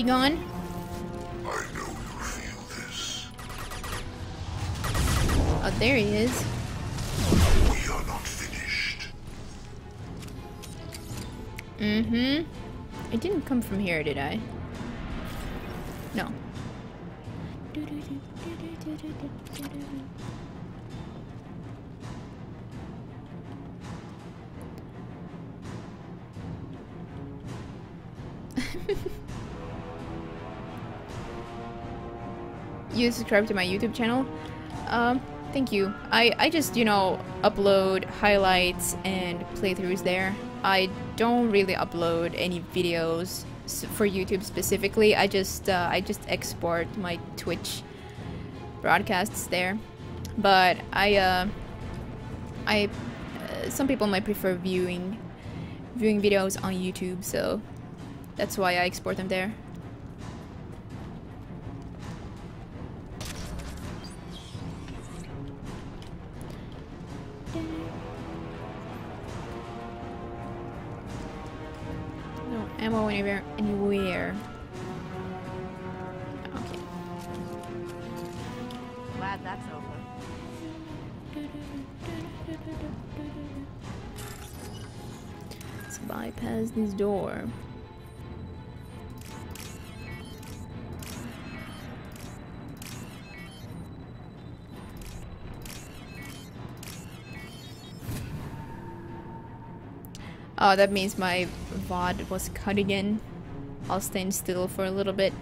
He gone? I know you feel this. Oh, there he is. We are not finished. Mm-hmm. It didn't come from here, did I? No. You subscribe to my YouTube channel? Thank you. I just, you know, upload highlights and playthroughs there. I don't really upload any videos for YouTube specifically. I just export my Twitch broadcasts there. But some people might prefer viewing videos on YouTube, so that's why I export them there. No ammo anywhere. Okay. Glad that's over. Let's bypass this door. Oh, that means my VOD was cut again. I'll stand still for a little bit.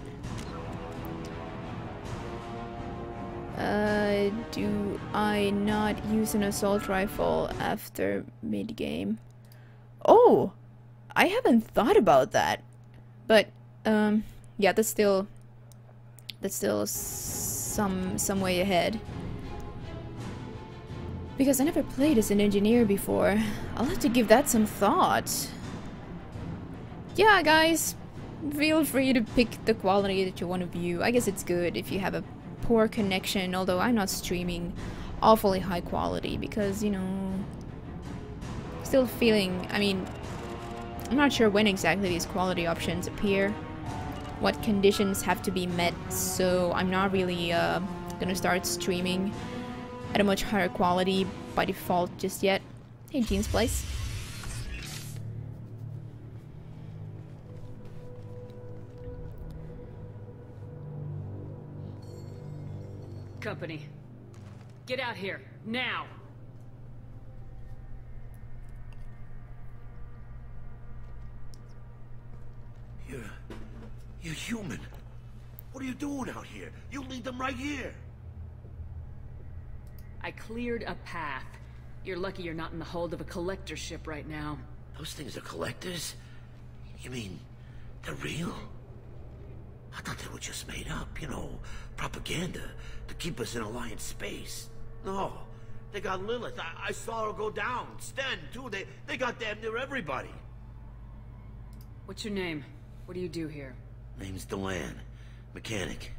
Do I not use an assault rifle after mid-game? Oh! I haven't thought about that. But, yeah, that's still some way ahead. Because I never played as an engineer before. I'll have to give that some thought. Yeah, guys, feel free to pick the quality that you want to view. I guess it's good if you have a poor connection, although I'm not streaming awfully high quality because, you know, still feeling, I mean, I'm not sure when exactly these quality options appear, what conditions have to be met, so I'm not really gonna start streaming at a much higher quality by default just yet. Hey, Jean's place. Company, get out here, now! You're human. What are you doing out here? You lead them right here. I cleared a path. You're lucky you're not in the hold of a collector ship right now. Those things are collectors? You mean, they're real? I thought they were just made up, you know, propaganda to keep us in Alliance space. No, they got Lilith. I saw her go down. Sten, too. They got damn near everybody. What's your name? What do you do here? Name's Delan. Mechanic.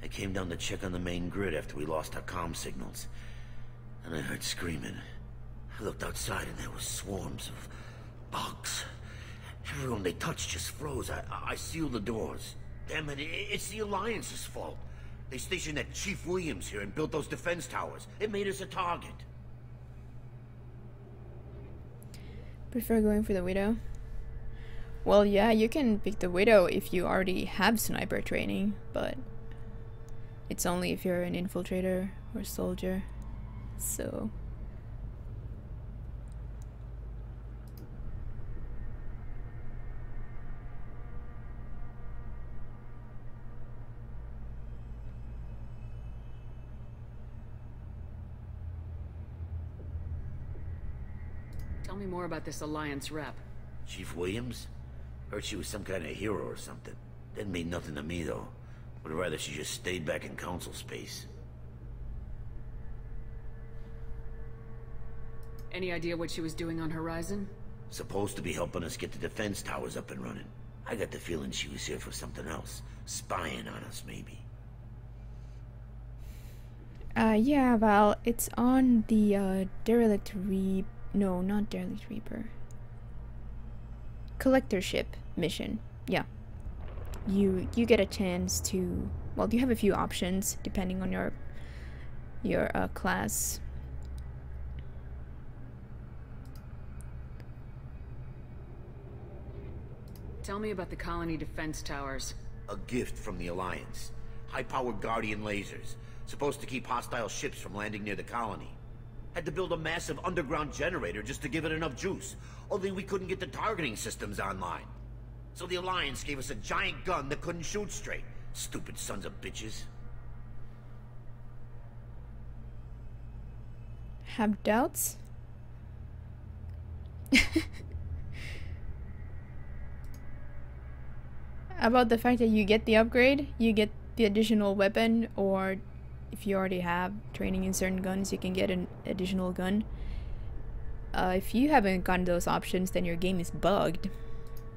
I came down to check on the main grid after we lost our comm signals. And I heard screaming. I looked outside and there were swarms of bugs. Everyone they touched just froze. I sealed the doors. Damn it, it's the Alliance's fault. They stationed that Chief Williams here and built those defense towers. It made us a target. Prefer going for the Widow? Well, yeah, you can pick the Widow if you already have sniper training, but it's only if you're an infiltrator or soldier, so... Tell me more about this Alliance rep. Chief Williams? Heard she was some kind of hero or something. Didn't mean nothing to me, though. Would rather she just stayed back in Council space. Any idea what she was doing on Horizon? Supposed to be helping us get the defense towers up and running. I got the feeling she was here for something else. Spying on us, maybe. Yeah, well, it's on the, no, not Derelict Reaper. Collector ship mission, yeah. you get a chance to, well, you have a few options depending on your class. Tell me about the colony defense towers. A gift from the Alliance. High-powered Guardian lasers. Supposed to keep hostile ships from landing near the colony. Had to build a massive underground generator just to give it enough juice. Only we couldn't get the targeting systems online. So the Alliance gave us a giant gun that couldn't shoot straight. Stupid sons of bitches. Have doubts? About the fact that you get the upgrade, you get the additional weapon, or if you already have training in certain guns, you can get an additional gun. If you haven't gotten those options, then your game is bugged.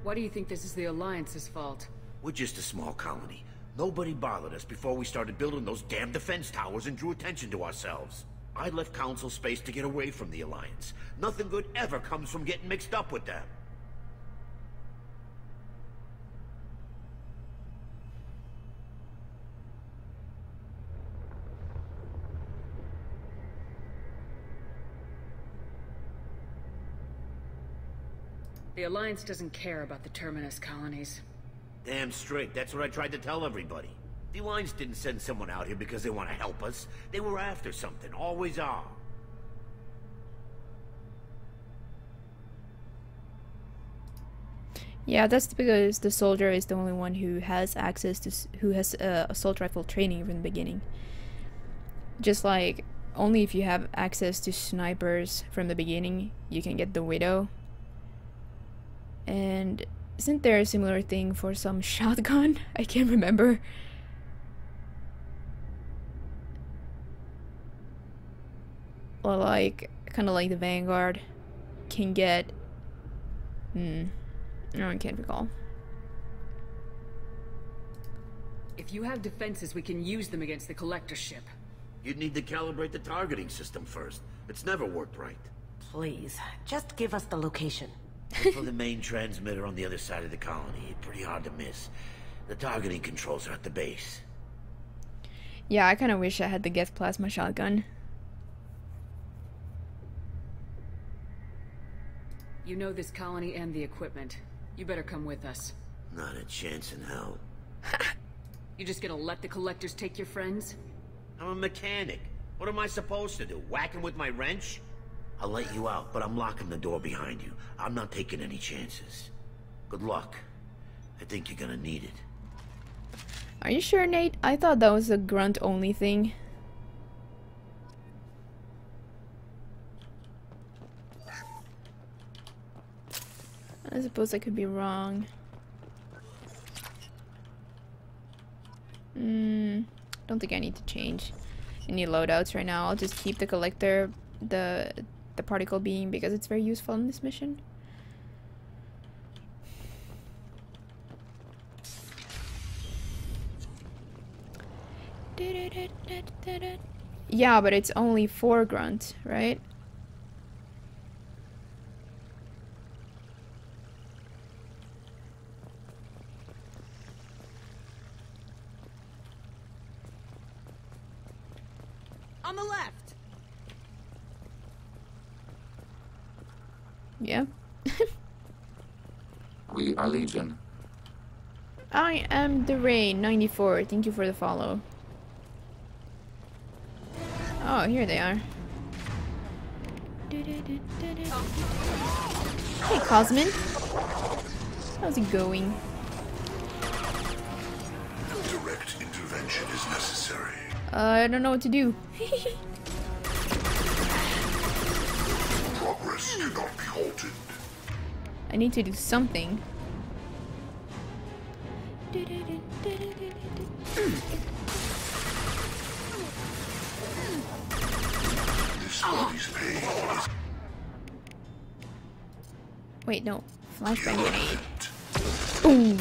Why do you think this is the Alliance's fault? We're just a small colony. Nobody bothered us before we started building those damn defense towers and drew attention to ourselves. I left Council space to get away from the Alliance. Nothing good ever comes from getting mixed up with them. The Alliance doesn't care about the Terminus colonies. Damn straight, that's what I tried to tell everybody. The Alliance didn't send someone out here because they want to help us. They were after something, always are. Yeah, that's because the soldier is the only one who has access to, who has assault rifle training from the beginning. Just like, only if you have access to snipers from the beginning, you can get the Widow. And isn't there a similar thing for some shotgun? I can't remember. Or like, kind of like the Vanguard can get... No, I can't recall. If you have defenses, we can use them against the Collector ship. You'd need to calibrate the targeting system first. It's never worked right. Please, just give us the location. Look for the main transmitter on the other side of the colony. Pretty hard to miss. The targeting controls are at the base. Yeah, I kind of wish I had the Geth plasma shotgun. You know this colony and the equipment. You better come with us. Not a chance in hell. You just gonna let the Collectors take your friends? I'm a mechanic. What am I supposed to do? Whack him with my wrench? I'll let you out, but I'm locking the door behind you. I'm not taking any chances. Good luck. I think you're gonna need it. Are you sure, Nate? I thought that was a grunt-only thing. I suppose I could be wrong. Don't think I need to change any loadouts right now. I'll just keep the Collector, the particle beam, because it's very useful in this mission. Yeah, but it's only 4 grunt, right? On the left! Yeah. We are Legion. I am the Rain 94. Thank you for the follow. Oh, here they are. Hey, Cosmin. How's it going? Direct intervention is necessary. I don't know what to do. Progress cannot be halted. I need to do something. This body's pain is Wait, no. Flashbang grenade. Boom.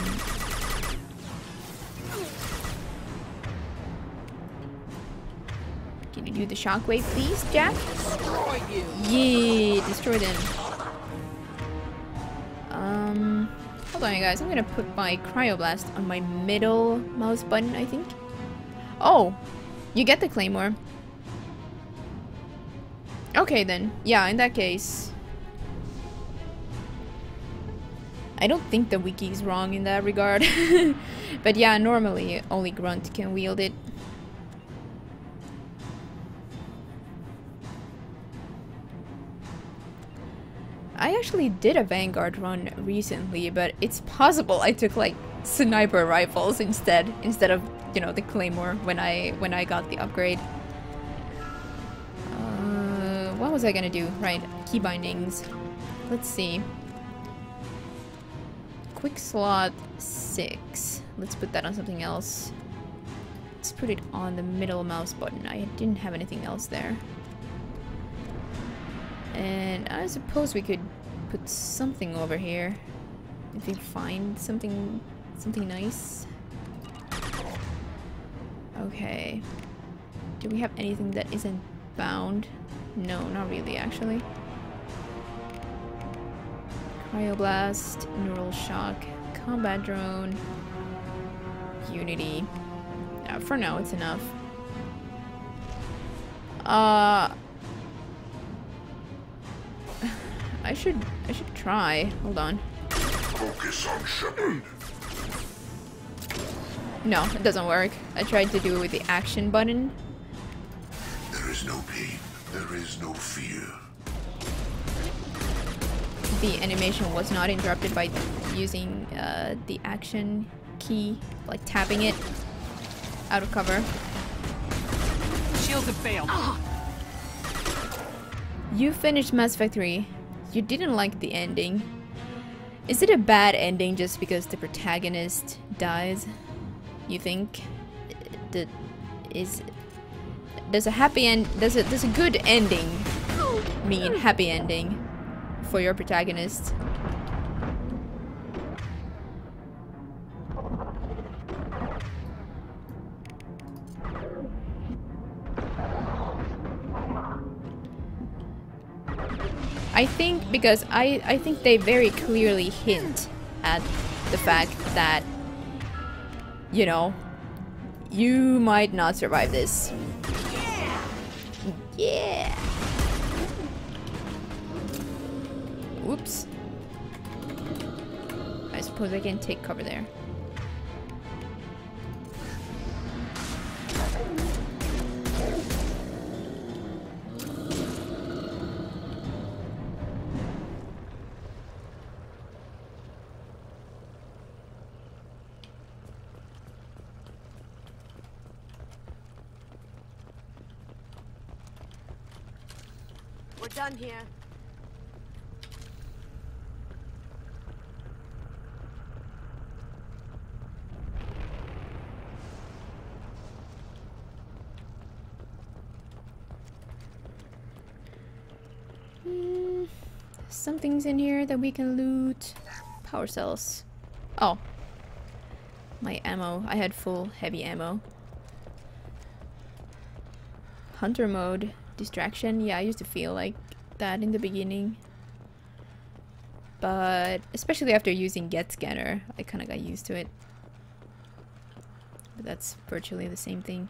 Can you do the shockwave, please, Jack? Destroy you! Yeah, destroy them. Hold on, you guys. I'm gonna put my cryoblast on my middle mouse button, I think. Oh, you get the claymore. Okay then. Yeah, in that case. I don't think the wiki is wrong in that regard. But yeah, normally only Grunt can wield it. I actually did a Vanguard run recently, but it's possible I took like sniper rifles instead of, you know, the claymore when I got the upgrade. What was I gonna do? Right, key bindings. Let's see. Quick slot 6. Let's put that on something else. Let's put it on the middle mouse button. I didn't have anything else there. And I suppose we could put something over here. If we find something nice. Okay. Do we have anything that isn't bound? No, not really actually. Cryoblast, Neural Shock, Combat Drone, Unity. For now, it's enough. I should try. Hold on. Focus on Shepard. No, it doesn't work. I tried to do it with the action button. There is no pain. There is no fear. The animation was not interrupted by using the action key, like tapping it out of cover. Shields have failed. You finished Mass Effect 3. You didn't like the ending. Is it a bad ending just because the protagonist dies? You think? Does a happy end? Does a good ending mean happy ending for your protagonist? I think because I think they very clearly hint at the fact that, you know, you might not survive this. Yeah. Oops. I suppose I can take cover there. We're done here. Something's in here that we can loot. Power cells. Oh. My ammo. I had full heavy ammo. Hunter mode. Distraction. Yeah, I used to feel like that in the beginning. But especially after using Get Scanner, I kind of got used to it. But that's virtually the same thing.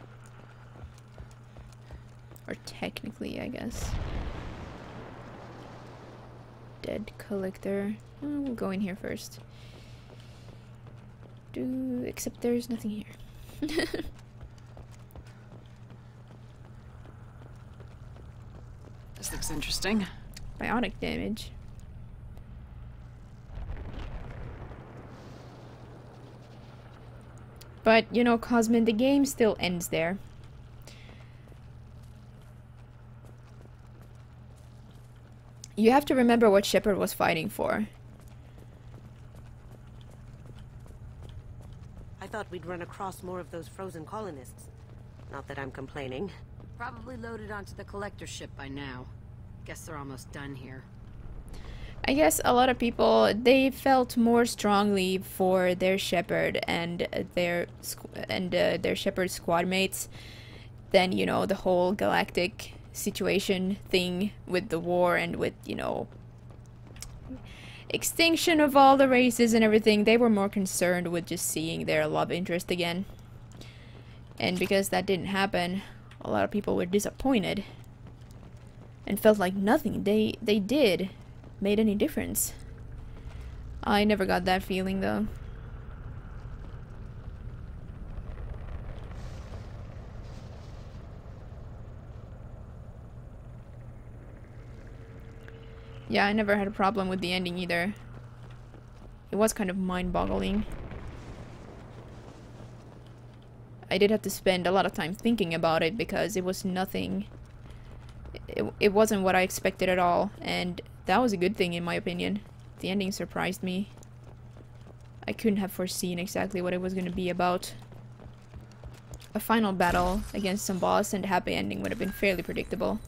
Or technically, I guess. Dead collector. Oh, we'll go in here first. Except there's nothing here. This looks interesting. Bionic damage. But, you know, Cosmin, the game still ends there. You have to remember what Shepard was fighting for. I thought we'd run across more of those frozen colonists. Not that I'm complaining. Probably loaded onto the collector ship by now. Guess they're almost done here. I guess a lot of people, they felt more strongly for their Shepard and their Shepard squad mates than, you know, the whole galactic situation thing with the war and with, you know, extinction of all the races and everything. They were more concerned with just seeing their love interest again. And because that didn't happen, a lot of people were disappointed. And felt like nothing they did made any difference. I never got that feeling though. Yeah, I never had a problem with the ending either. It was kind of mind-boggling. I did have to spend a lot of time thinking about it because it was nothing. It wasn't what I expected at all, and that was a good thing in my opinion. The ending surprised me. I couldn't have foreseen exactly what it was going to be about. A final battle against some boss and a happy ending would have been fairly predictable.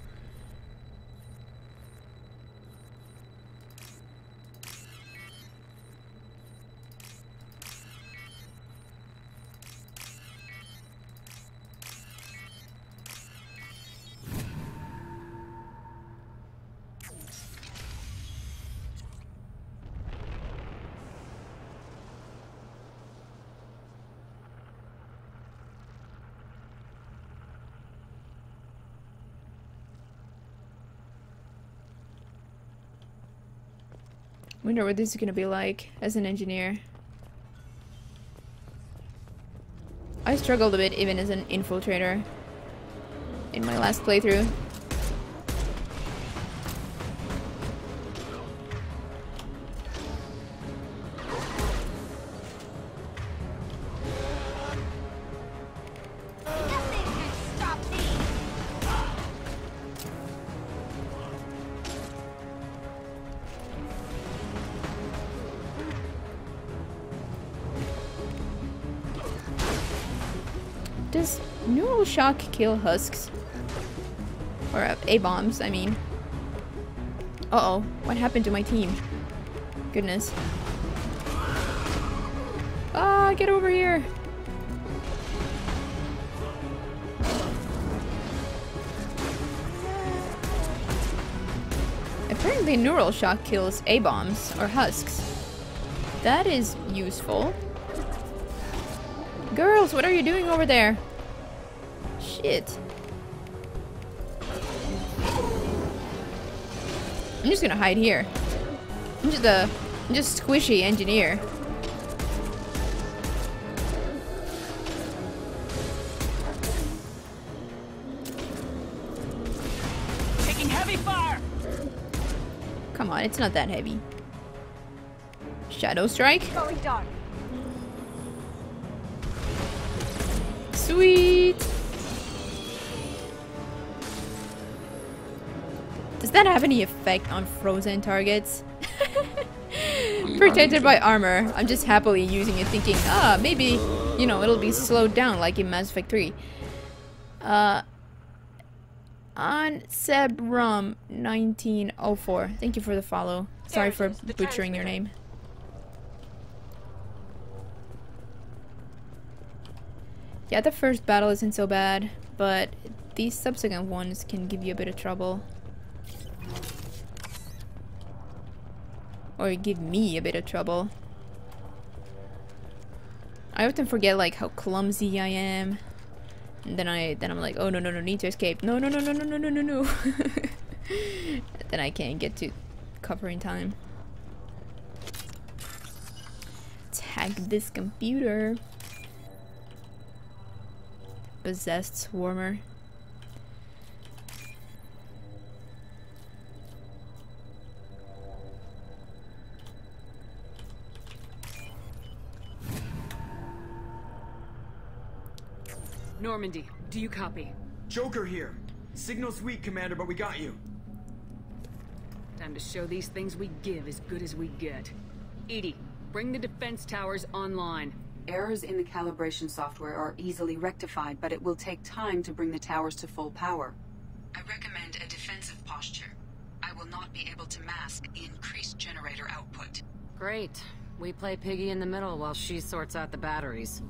Wonder what this is gonna be like as an engineer. I struggled a bit even as an infiltrator in my last playthrough. Does neural shock kill husks? Or A-bombs, I mean. Uh-oh, what happened to my team? Goodness. Ah, get over here! Apparently neural shock kills A-bombs, or husks. That is useful. Girls, what are you doing over there? Shit. I'm just gonna hide here. I'm just squishy engineer. Taking heavy fire. Come on, it's not that heavy. Shadow strike? Going dark. Sweet! Does that have any effect on frozen targets? Protected by armor. I'm just happily using it thinking, maybe, you know, it'll be slowed down like in Mass Effect 3. On Sebrum 1904. Thank you for the follow. Sorry for butchering your name. Yeah, the first battle isn't so bad, but these subsequent ones can give you a bit of trouble. Or give me a bit of trouble. I often forget like how clumsy I am. And then I'm like, oh no, need to escape. No. Then I can't get to cover in time. Let's hack this computer. Possessed swarmer. Normandy, do you copy? Joker here. Signal's weak, Commander, but we got you. Time to show these things we give as good as we get. Edie, bring the defense towers online. Errors in the calibration software are easily rectified, but it will take time to bring the towers to full power. I recommend a defensive posture. I will not be able to mask the increased generator output. Great. We play piggy in the middle while she sorts out the batteries.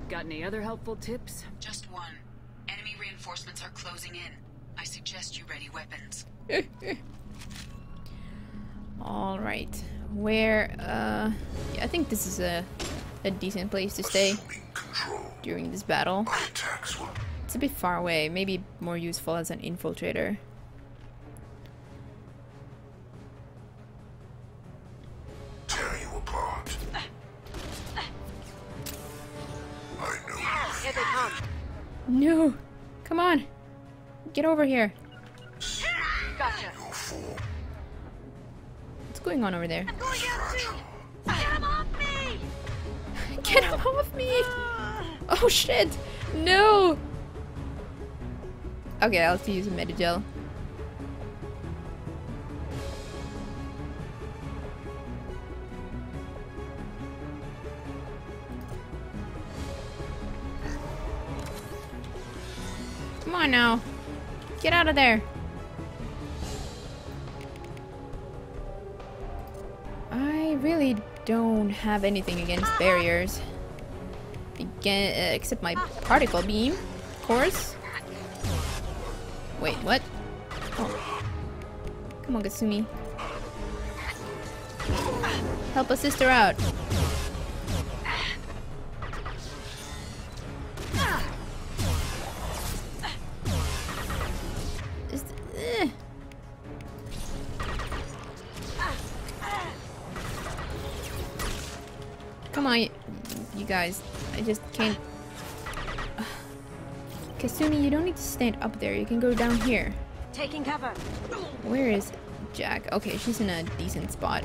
Got any other helpful tips? Just one. Enemy reinforcements are closing in. I suggest you ready weapons. Alright. Where, yeah, I think this is a decent place to stay during this battle. It's a bit far away, maybe more useful as an infiltrator. Tear you apart. I know. Here they come. No! Come on! Get over here! Gotcha. Your form What's going on over there? I'm going out too. Get him off me! Get him off me! Oh shit! No! Okay, I'll have to use a Medigel. Come on now. Get out of there. I really don't have anything against barriers. Except my particle beam, of course. Wait, what? Oh. Come on, Kasumi. Help a sister out. Come on, you guys. I just can't. Kasumi, you don't need to stand up there. You can go down here. Taking cover. Where is Jack? Okay, she's in a decent spot.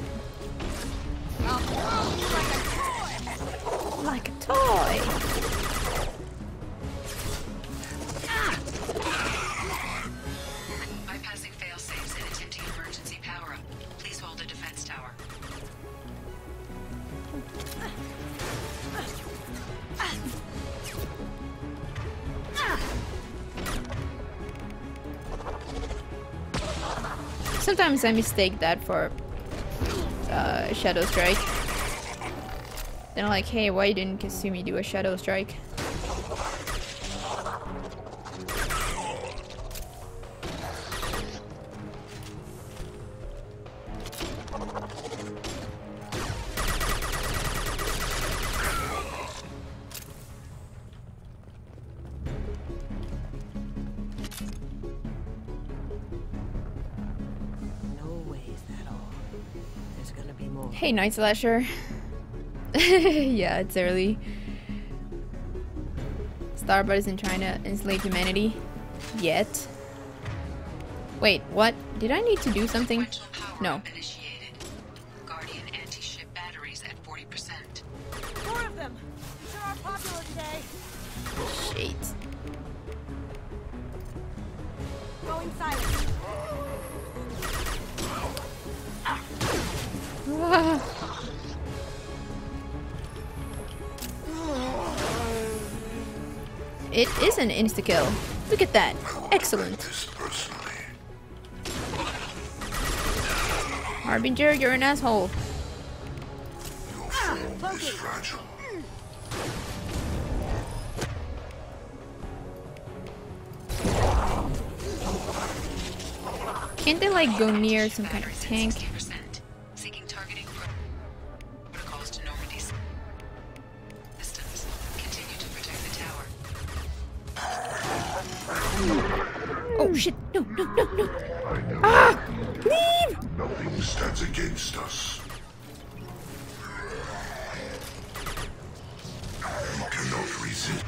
Like a toy. Bypassing fail-safes and attempting emergency power-up. Please hold a defense tower. Sometimes I mistake that for Shadow Strike. Then I'm like, hey, why didn't Kasumi do a Shadow Strike? Hey, Night Slasher. Yeah, it's early. Starbud isn't trying to enslave humanity. Yet. Wait, what? Did I need to do something? No. Guardian anti-ship batteries at 40%. More of them. Sure are popular today. Shit. Going silent. It is an insta-kill. Look at that. Excellent. Harbinger, you're an asshole. Your form is fragile. Can't they like go near some kind of tank? Seeking targeting protocols to Normandy systems. Continue to protect the tower. Oh shit! No, no, no, no! Ah! Leave! Nothing stands against us. You cannot resist.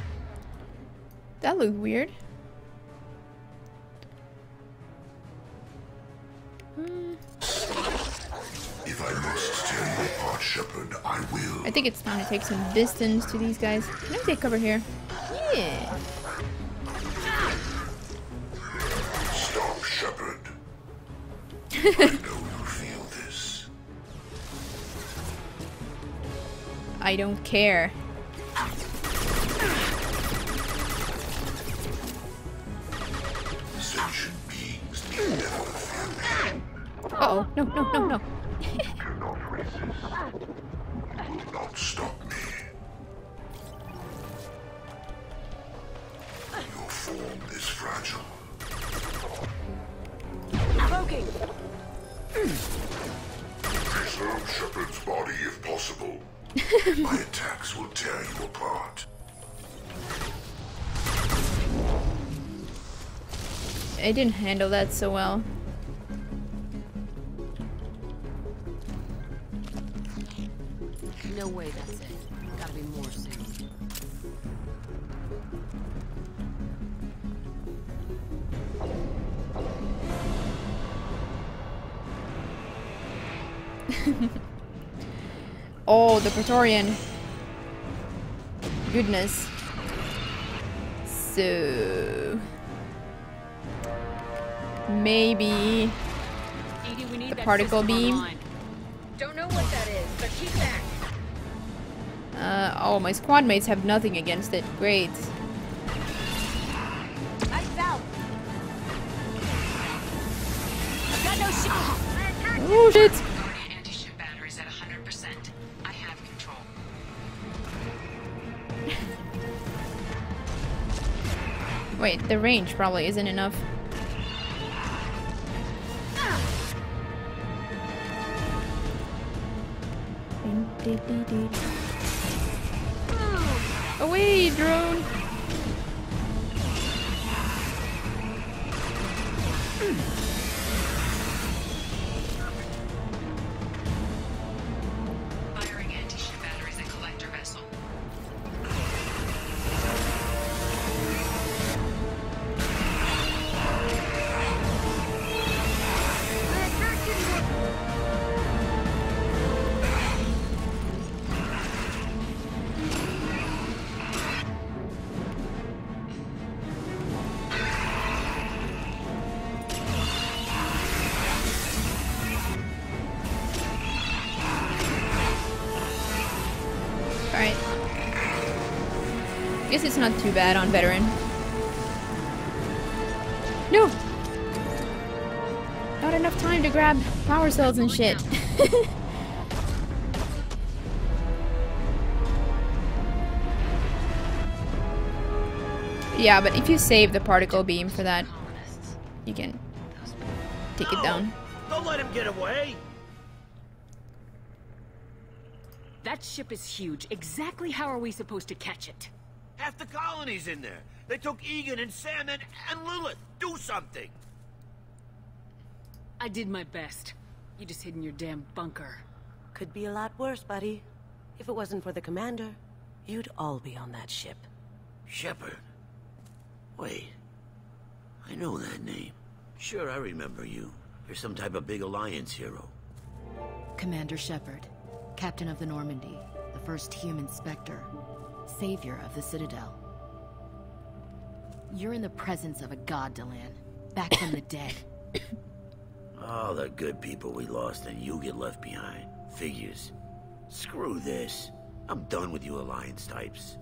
That looked weird. If I must tear you apart, Shepard, I will. I think it's time to take some distance to these guys. Can I take cover here? Yeah. Stop, Shepard. I know you feel this. I don't care. Sentient beings need never fear me. Uh-oh. No, no, no, no. You cannot resist. Do not stop me. Your form is fragile. Poking. Shepard's body if possible. My attacks will tear you apart. I didn't handle that so well. No way that's it. Gotta be more soon. Oh, the Praetorian. Goodness. So... maybe... Edie, we need the that particle system beam? online. Don't know what that is, but keep back. Oh, my squad mates have nothing against it. Great. Lights out. I've got no shit. Oh shit! Guardian anti-ship batteries at 100%. I have control. Wait, the range probably isn't enough. Away, drone! Firing anti-ship batteries at collector vessel. Alright. Guess it's not too bad on veteran. No! Not enough time to grab power cells and shit. Yeah, but if you save the particle beam for that, you can take it down. Don't let him get away! That ship is huge. Exactly how are we supposed to catch it? Half the colony's in there. They took Egan and Sam and Lilith. Do something! I did my best. You just hid in your damn bunker. Could be a lot worse, buddy. If it wasn't for the commander, you'd all be on that ship. Shepard. Wait. I know that name. Sure, I remember you. You're some type of big Alliance hero. Commander Shepard, Captain of the Normandy, the first human Spectre, Savior of the Citadel. You're in the presence of a god, Delan, back from the dead. All the good people we lost and you get left behind. Figures. Screw this. I'm done with you Alliance types.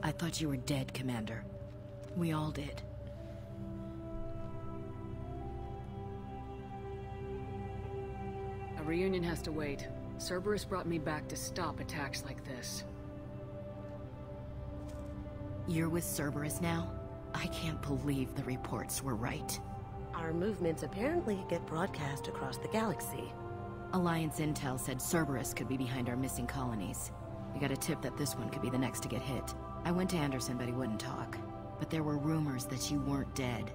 I thought you were dead, Commander. We all did. A reunion has to wait. Cerberus brought me back to stop attacks like this. You're with Cerberus now? I can't believe the reports were right. Our movements apparently get broadcast across the galaxy. Alliance intel said Cerberus could be behind our missing colonies. We got a tip that this one could be the next to get hit. I went to Anderson, but he wouldn't talk. But there were rumors that you weren't dead.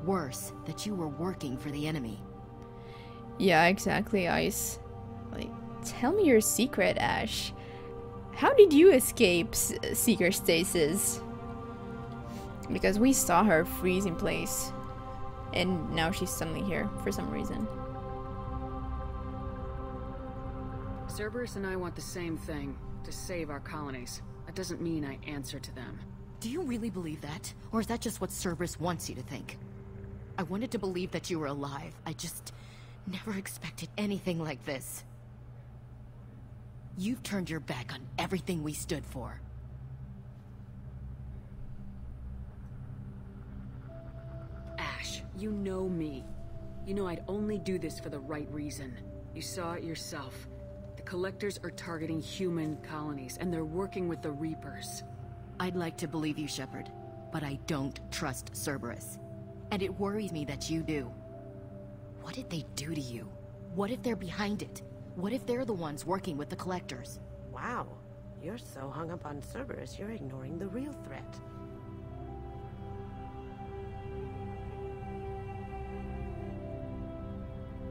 Worse, that you were working for the enemy. Yeah, exactly, Ice. Like, tell me your secret, Ash. How did you escape Seeker Stasis? Because we saw her freeze in place. And now she's suddenly here for some reason. Cerberus and I want the same thing, to save our colonies. That doesn't mean I answer to them. Do you really believe that? Or is that just what Cerberus wants you to think? I wanted to believe that you were alive. I just never expected anything like this. You've turned your back on everything we stood for. Ash, you know me. You know I'd only do this for the right reason. You saw it yourself. The Collectors are targeting human colonies, and they're working with the Reapers. I'd like to believe you, Shepard. but I don't trust Cerberus. And it worries me that you do. What did they do to you? What if they're behind it? What if they're the ones working with the Collectors? Wow. You're so hung up on Cerberus, you're ignoring the real threat.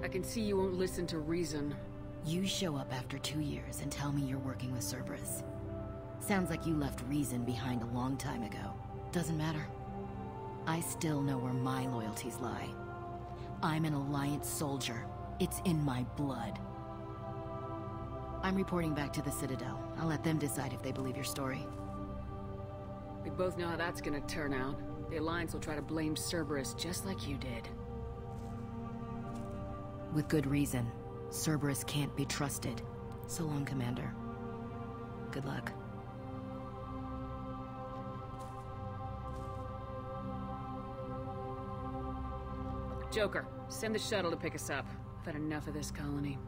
I can see you won't listen to reason. You show up after 2 years and tell me you're working with Cerberus. Sounds like you left reason behind a long time ago. Doesn't matter. I still know where my loyalties lie. I'm an Alliance soldier. It's in my blood. I'm reporting back to the Citadel. I'll let them decide if they believe your story. We both know how that's gonna turn out. The Alliance will try to blame Cerberus just like you did. With good reason. Cerberus can't be trusted. So long, Commander. Good luck. Joker, send the shuttle to pick us up. I've had enough of this colony.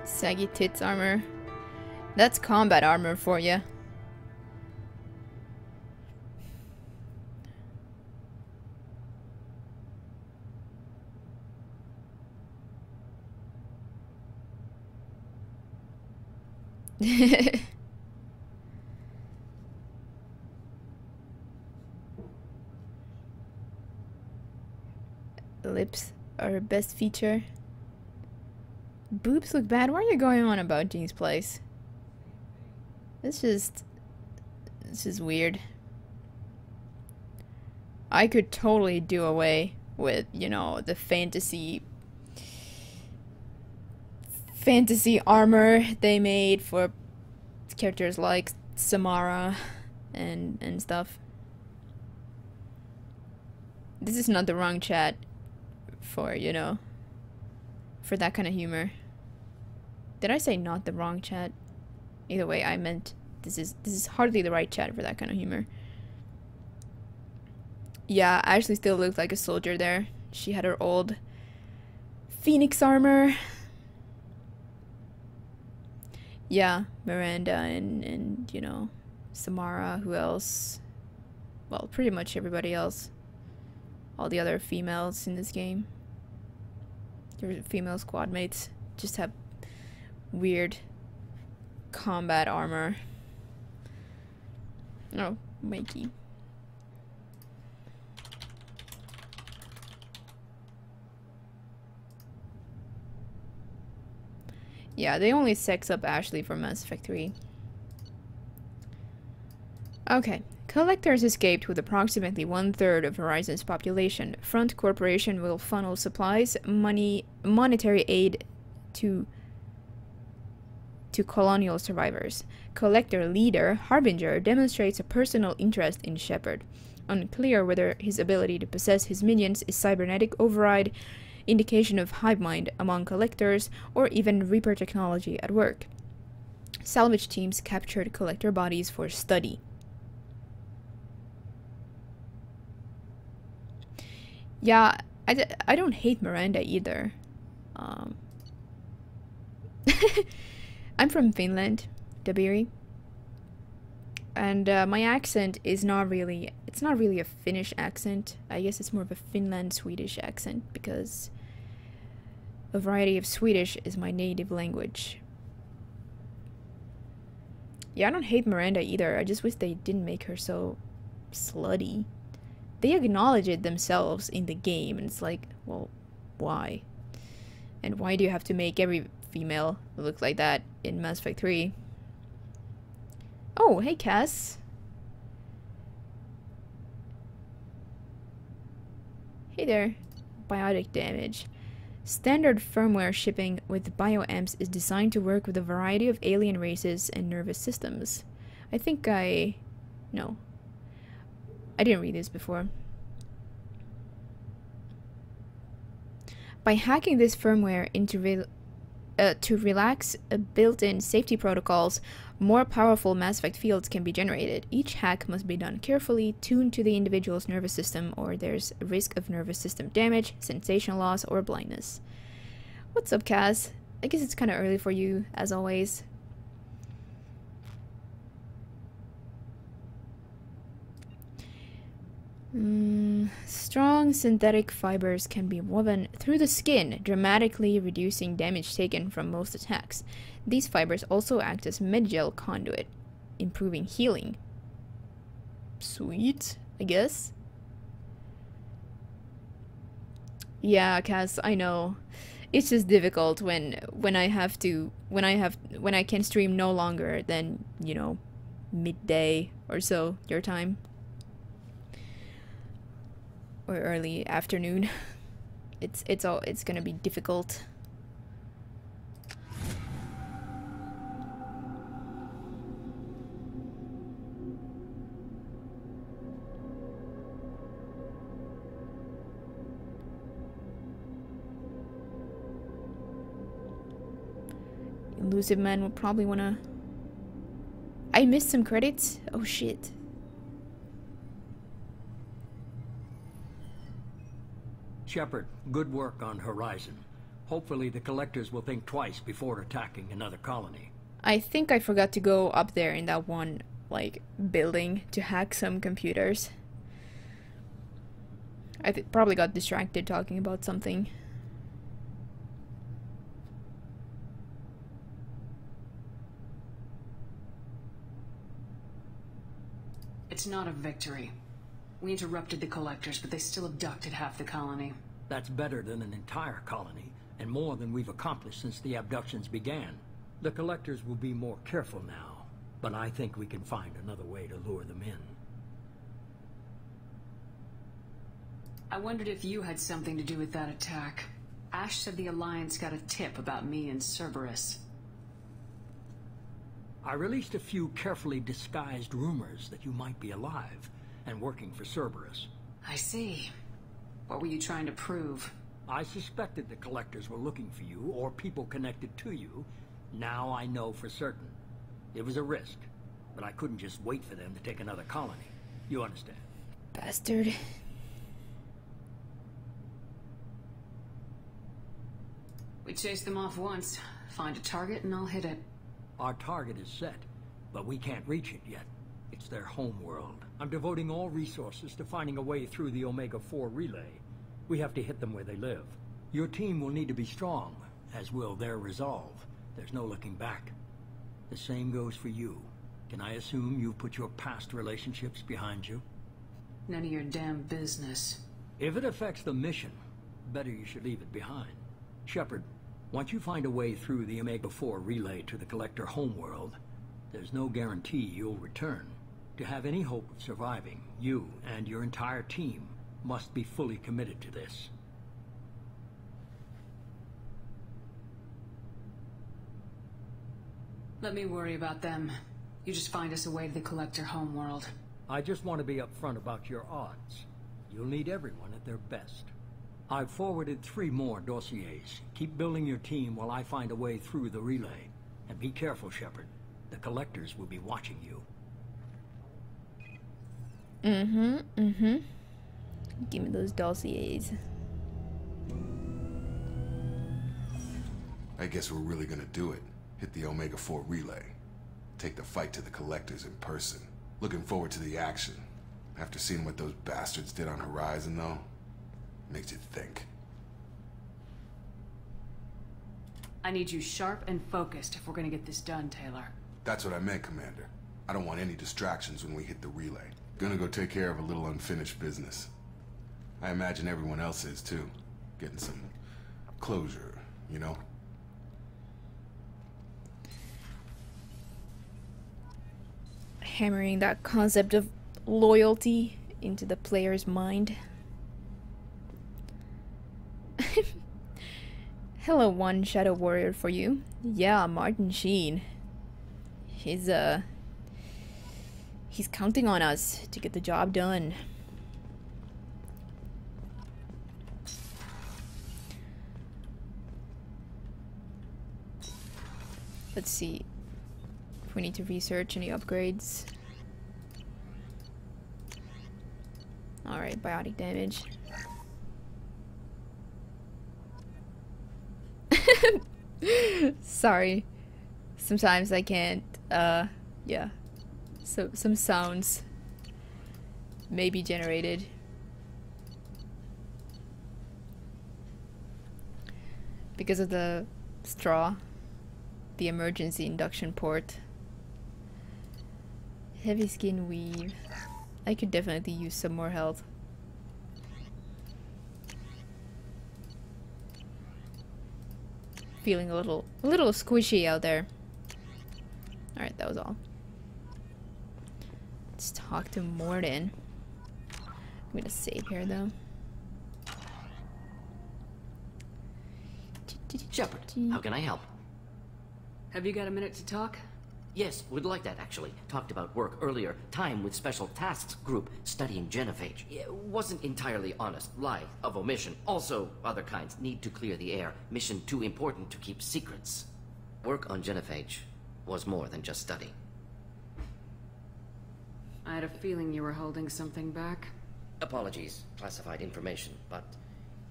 Saggy tits armor. That's combat armor for you. Lips are her best feature. Boobs look bad. What are you going on about, Jean's place? This is weird. I could totally do away with, you know, the fantasy armor they made for characters like Samara and stuff. This is not the wrong chat for, you know, for that kind of humor. Did I say not the wrong chat? Either way, I meant this is hardly the right chat for that kind of humor. Yeah, Ashley still looked like a soldier there. She had her old Phoenix armor. Yeah, Miranda and you know, Samara, who else? Well, pretty much everybody else. All the other females in this game. Your female squad mates just have weird combat armor. Oh, Mikey. Yeah, they only sex up Ashley for Mass Effect 3. Okay. Collectors escaped with approximately 1/3 of Horizon's population. Front Corporation will funnel supplies, monetary aid to colonial survivors. Collector leader Harbinger demonstrates a personal interest in Shepard. Unclear whether his ability to possess his minions is cybernetic override, indication of hive mind among collectors, or even Reaper technology at work. Salvage teams captured collector bodies for study. Yeah, I don't hate Miranda either. I'm from Finland, Dabiri. And my accent is not really, it's not really a Finnish accent. I guess it's more of a Finland-Swedish accent because a variety of Swedish is my native language. Yeah, I don't hate Miranda either. I just wish they didn't make her so slutty. They acknowledge it themselves in the game, and it's like, well, why? And why do you have to make every female look like that in Mass Effect 3? Oh, hey, Cass. Hey there. Biotic damage. Standard firmware shipping with bioamps is designed to work with a variety of alien races and nervous systems. I think no. I didn't read this before. By hacking this firmware into to relax built-in safety protocols, More powerful Mass Effect fields can be generated. Each hack must be done carefully, tuned to the individual's nervous system, or there's a risk of nervous system damage, sensation loss, or blindness. What's up, Kaz? I guess it's kind of early for you, as always. Strong synthetic fibers can be woven through the skin, dramatically reducing damage taken from most attacks. These fibers also act as medgel conduit, improving healing. Sweet, I guess. Yeah, Cass, I know. It's just difficult when I can stream no longer than, you know, midday or so your time. Or early afternoon. It's gonna be difficult. Elusive Man will probably wanna... I missed some credits? Oh shit. Shepard, good work on Horizon. Hopefully the Collectors will think twice before attacking another colony. I think I forgot to go up there in that one, like, building to hack some computers. I probably got distracted talking about something. It's not a victory. We interrupted the Collectors, but they still abducted half the colony. That's better than an entire colony, and more than we've accomplished since the abductions began. The Collectors will be more careful now, but I think we can find another way to lure them in. I wondered if you had something to do with that attack. Ash said the Alliance got a tip about me and Cerberus. I released a few carefully disguised rumors that you might be alive and working for Cerberus. I see. What were you trying to prove? I suspected the Collectors were looking for you, or people connected to you. Now I know for certain. It was a risk, but I couldn't just wait for them to take another colony. You understand? Bastard. We chased them off once. Find a target and I'll hit it. Our target is set, but we can't reach it yet. It's their home world. I'm devoting all resources to finding a way through the Omega-4 relay. We have to hit them where they live. Your team will need to be strong, as will their resolve. There's no looking back. The same goes for you. Can I assume you've put your past relationships behind you? None of your damn business. If it affects the mission, better you should leave it behind. Shepard, once you find a way through the Omega-4 relay to the Collector homeworld, there's no guarantee you'll return. To have any hope of surviving, you and your entire team must be fully committed to this. Let me worry about them. You just find us a way to the Collector homeworld. I just want to be upfront about your odds. You'll need everyone at their best. I've forwarded 3 more dossiers. Keep building your team while I find a way through the relay. And be careful, Shepard. The Collectors will be watching you. Give me those dossiers. I guess we're really gonna do it. Hit the Omega-4 relay. Take the fight to the Collectors in person. Looking forward to the action. After seeing what those bastards did on Horizon, though, makes you think. I need you sharp and focused if we're gonna get this done, Taylor. That's what I meant, Commander. I don't want any distractions when we hit the relay. Gonna go take care of a little unfinished business. I imagine everyone else is, too. Getting some closure, you know? Hammering that concept of loyalty into the player's mind. Hello, one Shadow Warrior for you. Yeah, Martin Sheen. He's counting on us to get the job done. Let's see. we need to research any upgrades. Alright, biotic damage. Sorry. Sometimes I can't, yeah. So, some sounds may be generated. Because of the straw. The emergency induction port. Heavy skin weave. I could definitely use some more health. Feeling a little squishy out there. Alright, that was all. Let's talk to Morden. I'm gonna save here though. Shepard, how can I help? Have you got a minute to talk? Yes, would like that actually. Talked about work earlier. Time with Special Tasks Group studying genophage. It wasn't entirely honest. Lie of omission. Also, other kinds. Need to clear the air. Mission too important to keep secrets. Work on genophage was more than just study. I had a feeling you were holding something back. Apologies, classified information, but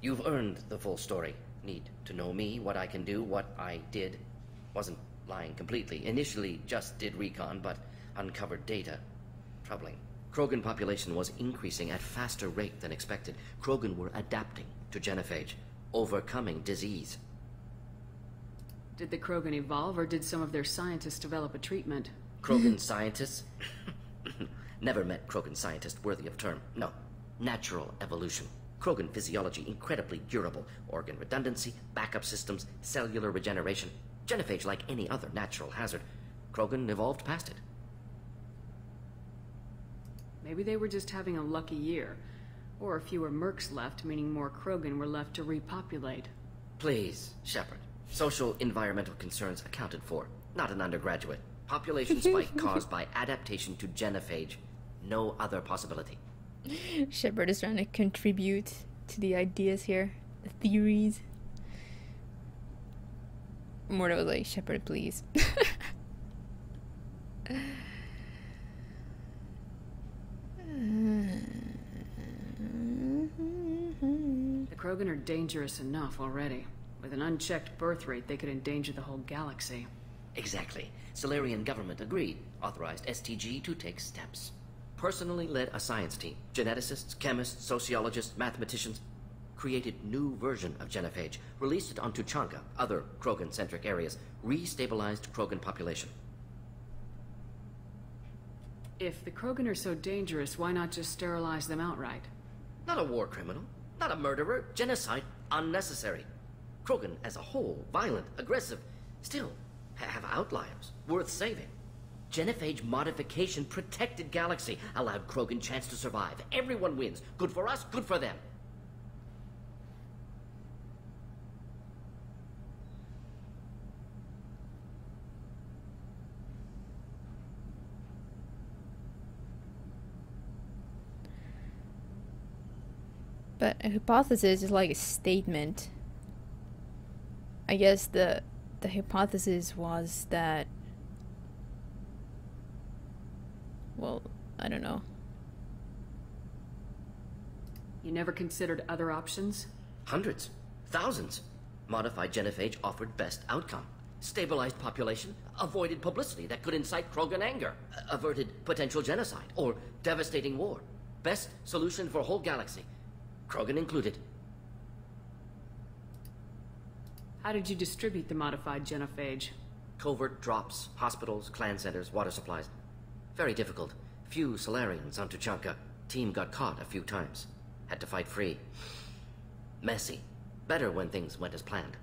you've earned the full story. Need to know me, what I can do, what I did. Wasn't lying completely. Initially just did recon, but uncovered data. Troubling. Krogan population was increasing at faster rate than expected. Krogan were adapting to genophage, overcoming disease. Did the Krogan evolve, or did some of their scientists develop a treatment? Krogan scientists? Never met Krogan scientist worthy of term. No. Natural evolution. Krogan physiology incredibly durable. Organ redundancy, backup systems, cellular regeneration. Genophage like any other natural hazard. Krogan evolved past it. Maybe they were just having a lucky year. Or fewer mercs left, meaning more Krogan were left to repopulate. Please, Shepard. Social environmental concerns accounted for. Not an undergraduate. Population spike caused by adaptation to genophage. No other possibility. Shepard is trying to contribute to the ideas here. The theories. Morta was like, Shepard, please. The Krogan are dangerous enough already. With an unchecked birth rate, they could endanger the whole galaxy. Exactly. Solarian government agreed. Authorized STG to take steps. Personally led a science team. Geneticists, chemists, sociologists, mathematicians. Created new version of genophage. Released it on Tuchanka, other Krogan-centric areas. Restabilized Krogan population. If the Krogan are so dangerous, why not just sterilize them outright? Not a war criminal. Not a murderer. Genocide unnecessary. Krogan as a whole, violent, aggressive. Still, have outliers. Worth saving. Genophage modification protected galaxy. Allowed Krogan chance to survive. Everyone wins. Good for us, good for them. But a hypothesis is like a statement. I guess the hypothesis was that, well, I don't know. You never considered other options? Hundreds. Thousands. Modified genophage offered best outcome. Stabilized population, avoided publicity that could incite Krogan anger, averted potential genocide, or devastating war. Best solution for whole galaxy. Krogan included. How did you distribute the modified genophage? Covert drops, hospitals, clan centers, water supplies. Very difficult. Few Solarians on Tuchanka. Team got caught a few times. Had to fight free. Messy. Better when things went as planned.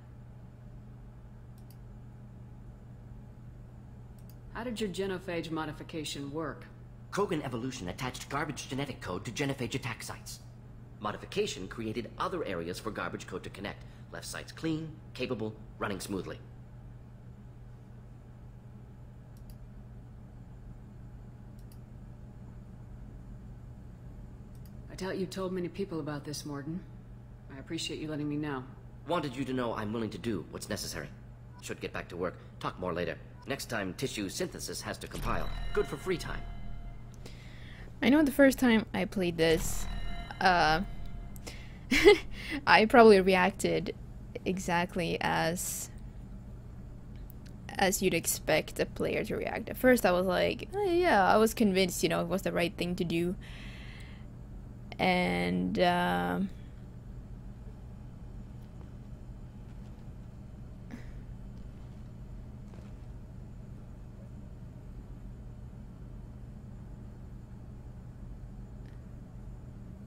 How did your genophage modification work? Krogan evolution attached garbage genetic code to genophage attack sites. Modification created other areas for garbage code to connect. Left sites clean, capable, running smoothly. I doubt you told many people about this, Morden. I appreciate you letting me know. Wanted you to know I'm willing to do what's necessary. Should get back to work. Talk more later. Next time tissue synthesis has to compile. Good for free time. I know the first time I played this, I probably reacted exactly as you'd expect a player to react. At first I was like, oh, yeah, I was convinced, you know, it was the right thing to do. And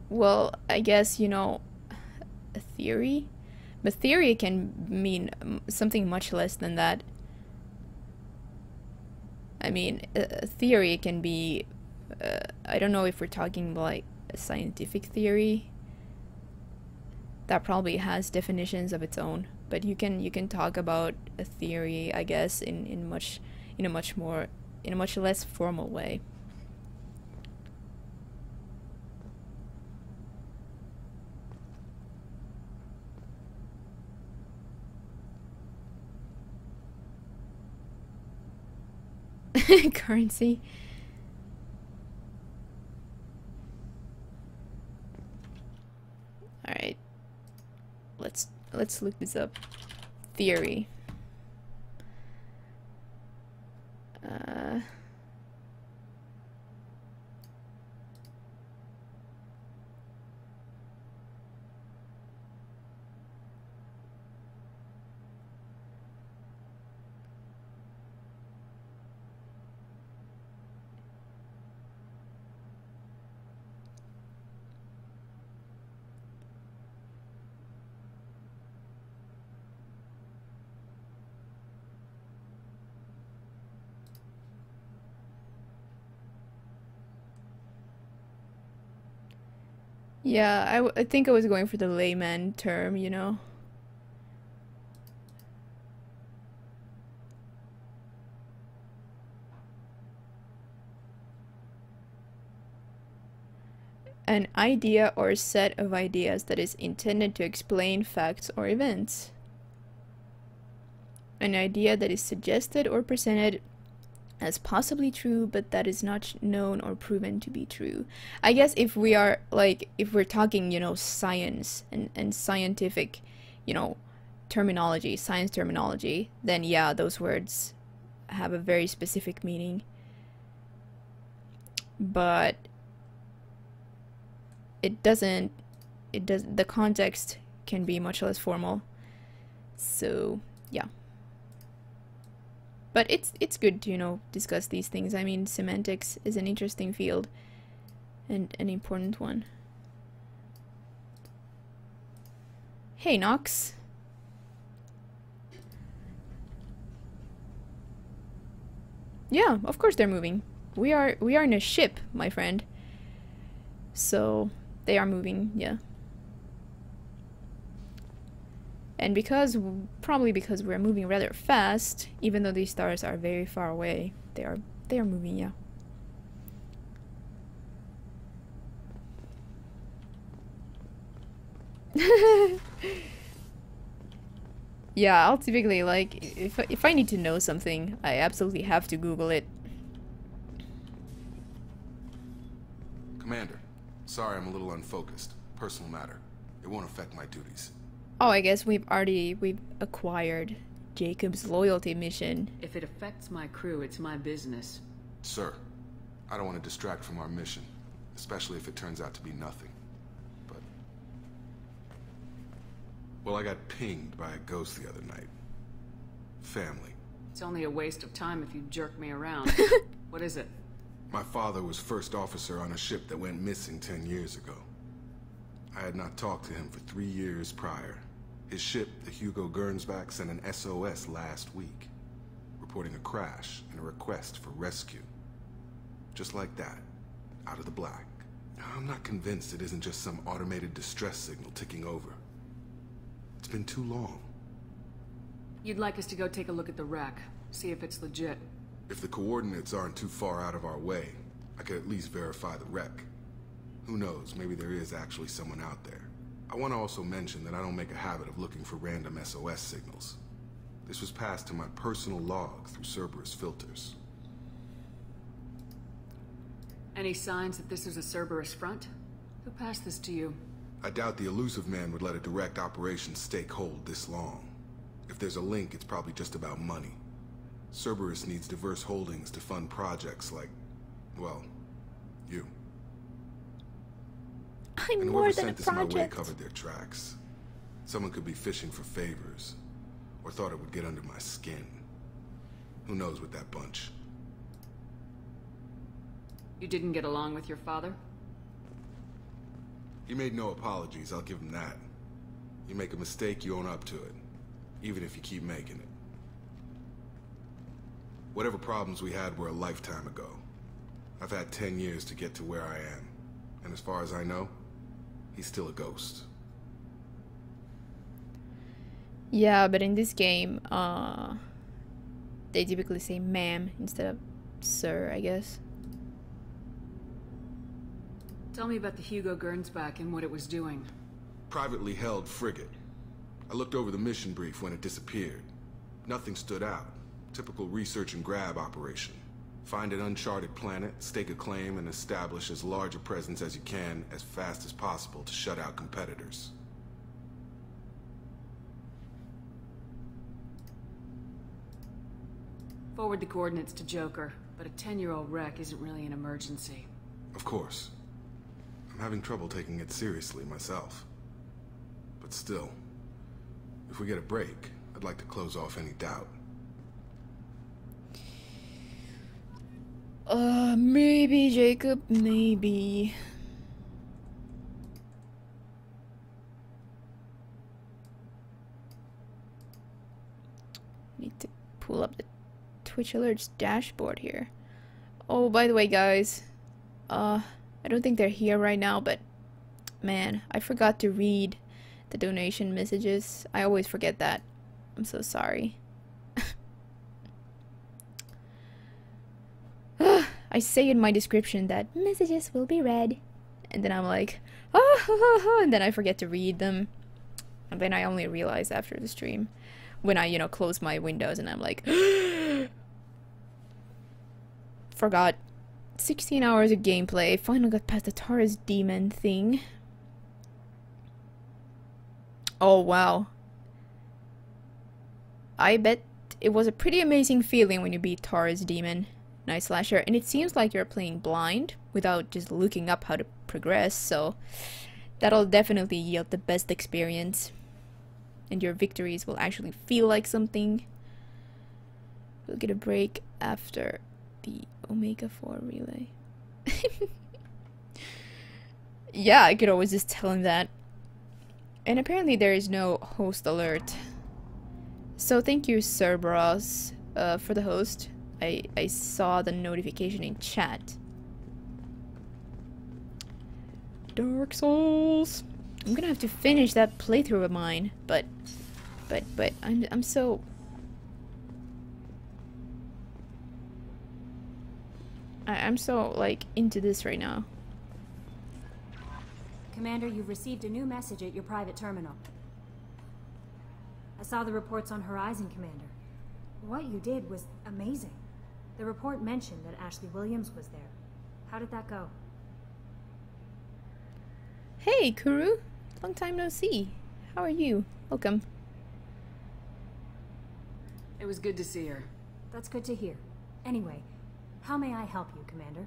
well, I guess, you know, a theory? But theory can mean something much less than that. I mean, a theory can be, I don't know if we're talking like a scientific theory. That probably has definitions of its own. But you can talk about a theory, I guess, in a much less formal way. Currency. All right. Let's look this up. Theory. Yeah, I think I was going for the layman term, you know. An idea or set of ideas that is intended to explain facts or events. An idea that is suggested or presented as possibly true, but that is not known or proven to be true. I guess if we are like, if we're talking, you know, science and scientific, you know, terminology, science terminology, then yeah, those words have a very specific meaning. But the context can be much less formal. So, yeah. But it's good to, you know, discuss these things. I mean, semantics is an interesting field and an important one. Hey, Nox. Yeah, of course they're moving. We are in a ship, my friend. So they are moving, yeah. And probably because we're moving rather fast, even though these stars are very far away, they are moving, yeah. Yeah, I'll typically, like, if I need to know something, I absolutely have to Google it. Commander, sorry I'm a little unfocused. Personal matter. It won't affect my duties. Oh, I guess we've acquired Jacob's loyalty mission. If it affects my crew, it's my business. Sir, I don't want to distract from our mission, especially if it turns out to be nothing. But... well, I got pinged by a ghost the other night. Family. It's only a waste of time if you jerk me around. What is it? My father was first officer on a ship that went missing 10 years ago. I had not talked to him for 3 years prior. His ship, the Hugo Gernsback, sent an SOS last week, reporting a crash and a request for rescue. Just like that, out of the black. I'm not convinced it isn't just some automated distress signal ticking over. It's been too long. You'd like us to go take a look at the wreck, see if it's legit. If the coordinates aren't too far out of our way, I could at least verify the wreck. Who knows, maybe there is actually someone out there. I want to also mention that I don't make a habit of looking for random SOS signals. This was passed to my personal log through Cerberus filters. Any signs that this is a Cerberus front? Who passed this to you? I doubt the elusive man would let a direct operations stake hold this long. If there's a link, it's probably just about money. Cerberus needs diverse holdings to fund projects like, well, you. I'm and more whoever than a sent this my way project. covered their tracks. Someone could be fishing for favors, or thought it would get under my skin. Who knows with that bunch? You didn't get along with your father? He made no apologies, I'll give him that. You make a mistake, you own up to it. Even if you keep making it. Whatever problems we had were a lifetime ago. I've had 10 years to get to where I am. And as far as I know, he's still a ghost. Yeah, but in this game, they typically say ma'am instead of sir, I guess. Tell me about the Hugo Gernsback and what it was doing. Privately held frigate. I looked over the mission brief when it disappeared. Nothing stood out. Typical research and grab operation. Find an uncharted planet, stake a claim, and establish as large a presence as you can as fast as possible to shut out competitors. Forward the coordinates to Joker, but a 10-year-old wreck isn't really an emergency. Of course. I'm having trouble taking it seriously myself. But still, if we get a break, I'd like to close off any doubt. Maybe, Jacob, maybe. Need to pull up the Twitch alerts dashboard here. Oh, by the way, guys, I don't think they're here right now, but man, I forgot to read the donation messages. I always forget that. I'm so sorry. I say in my description that messages will be read, and then I'm like, oh, and then I forget to read them, and then I only realize after the stream when I, close my windows, and I'm like, forgot. 16 hours of gameplay. Finally got past the Taurus demon thing. Oh wow. I bet it was a pretty amazing feeling when you beat Taurus demon. Night Slasher, and it seems like you're playing blind without just looking up how to progress, so that'll definitely yield the best experience, and your victories will actually feel like something. We'll get a break after the Omega 4 relay. Yeah, I could always just tell him that. And apparently there is no host alert, so thank you, Cerberus, for the host. I saw the notification in chat. Dark Souls. I'm gonna have to finish that playthrough of mine, but I'm so I'm so like into this right now. Commander, you've received a new message at your private terminal. I saw the reports on Horizon, Commander. What you did was amazing. The report mentioned that Ashley Williams was there. How did that go? Hey, Kuru. Long time no see. How are you? Welcome. It was good to see her. That's good to hear. Anyway, how may I help you, Commander?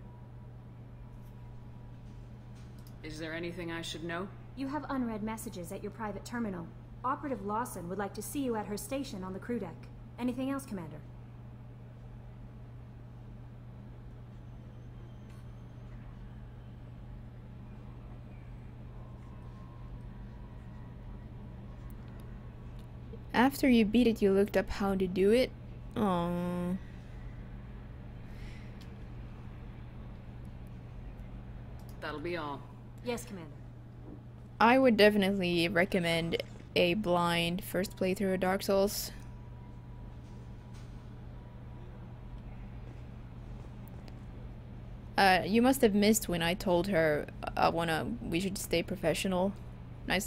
Is there anything I should know? You have unread messages at your private terminal. Operative Lawson would like to see you at her station on the crew deck. Anything else, Commander? After you beat it, you looked up how to do it? Oh. That'll be all. Yes, Commander. I would definitely recommend a blind first playthrough of Dark Souls. You must have missed when I told her we should stay professional, Night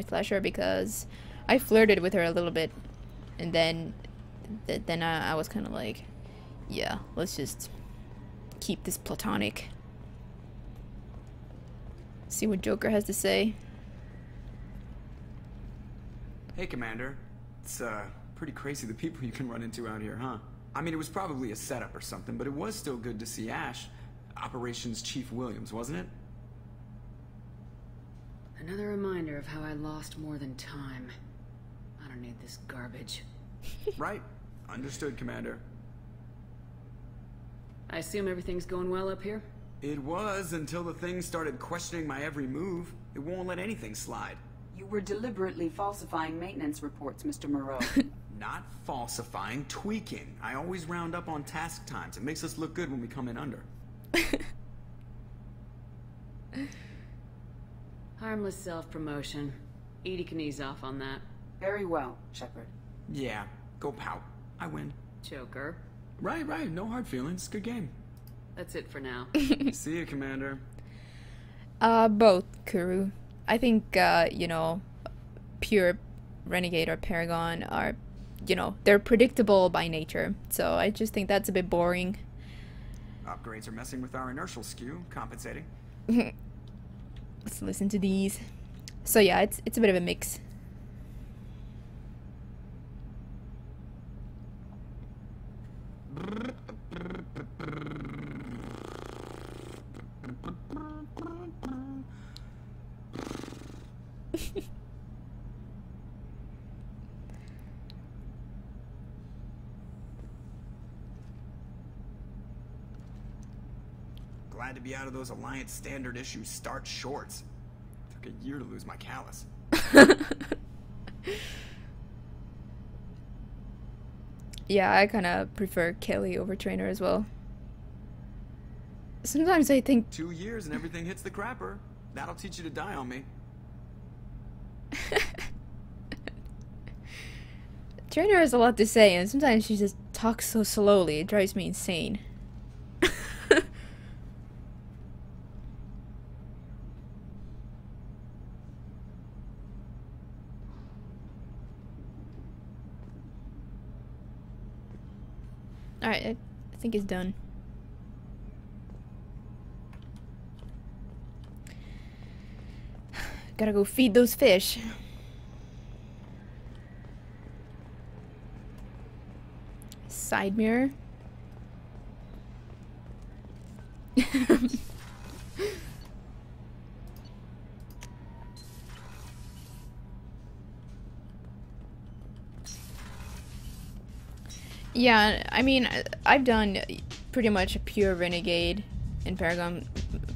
Slasher, because I flirted with her a little bit, and then then I was kind of like, yeah, let's just keep this platonic. See what Joker has to say. Hey, Commander. It's pretty crazy the people you can run into out here, huh? I mean, it was probably a setup or something, but it was still good to see Ash, Operations Chief Williams, wasn't it? Another reminder of how I lost more than time. I don't need this garbage. Right. Understood, Commander. I assume everything's going well up here? It was until the thing started questioning my every move. It won't let anything slide. You were deliberately falsifying maintenance reports, Mr. Moreau. Not falsifying, tweaking. I always round up on task times. It makes us look good when we come in under. Harmless self-promotion. Edie can ease off on that. Very well, Shepard. Yeah, go pout. I win. Joker. Right, no hard feelings. Good game. That's it for now. See you, Commander. Both, Kuru. I think, you know, pure Renegade or Paragon are, you know, they're predictable by nature. So I just think that's a bit boring. Upgrades are messing with our inertial skew, compensating. Let's listen to these. So yeah, it's a bit of a mix. Glad to be out of those Alliance Standard issue start shorts. Took a year to lose my callus. Yeah, I kind of prefer Kelly over Trainer as well. Sometimes I think 2 years and everything hits the crapper. That'll teach you to die on me. Trainer has a lot to say, and sometimes she just talks so slowly, it drives me insane. Alright, I think it's done. Gotta go feed those fish. Side mirror. Yeah, I mean, I've done pretty much a pure Renegade and Paragon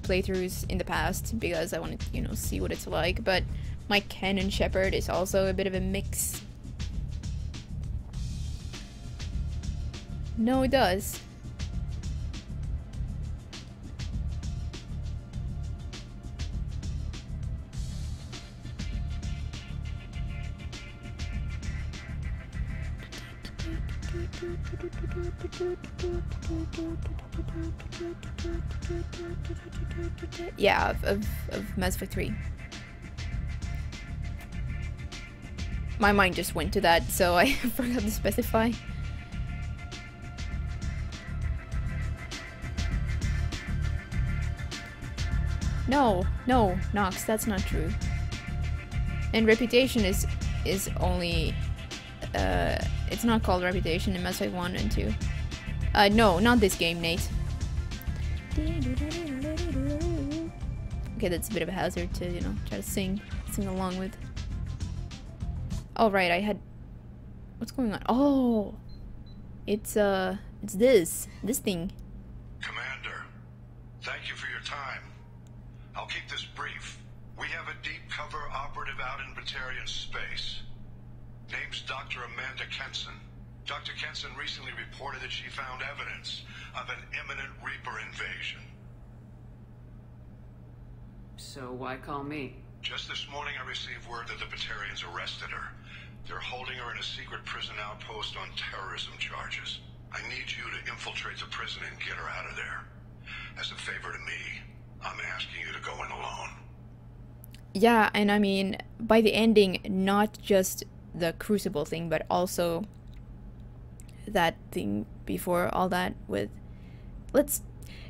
playthroughs in the past because I wanted to, you know, see what it's like, but my Ken and Shepard is also a bit of a mix. No, it does. Yeah, of Mass Effect 3. My mind just went to that, so I forgot to specify. No, Nox, that's not true. And Reputation is only it's not called Reputation in Mass Effect 1 and 2. No, not this game, Nate. Okay, that's a bit of a hazard to, you know, try to sing along with. Oh, right, I had... What's going on? Oh! It's this thing. Commander, thank you for your time. I'll keep this brief. We have a deep cover operative out in Batarian space. Name's Dr. Amanda Kenson. Dr. Kenson recently reported that she found evidence of an imminent Reaper invasion. So why call me? Just this morning I received word that the Batarians arrested her. They're holding her in a secret prison outpost on terrorism charges. I need you to infiltrate the prison and get her out of there. As a favor to me, I'm asking you to go in alone. Yeah, and I mean, by the ending, not just the Crucible thing, but also that thing before all that with...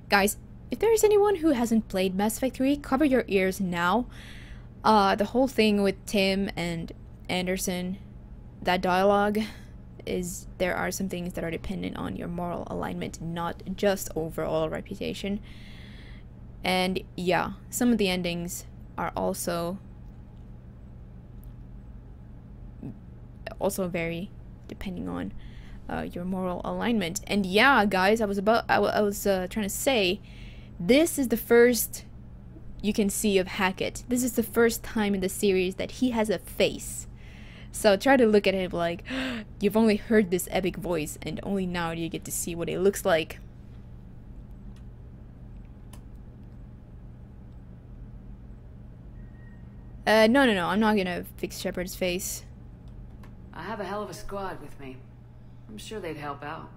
Guys, if there is anyone who hasn't played Mass Effect 3, cover your ears now. The whole thing with Tim and Anderson, that dialogue, is there are some things that are dependent on your moral alignment, not just overall reputation. And yeah, some of the endings are also very depending on your moral alignment. And yeah, guys, I was trying to say, this is the first you can see of Hackett. This is the first time in the series that he has a face. So try to look at him like, you've only heard this epic voice, and only now do you get to see what it looks like. No, I'm not gonna fix Shepard's face. I have a hell of a squad with me. I'm sure they'd help out.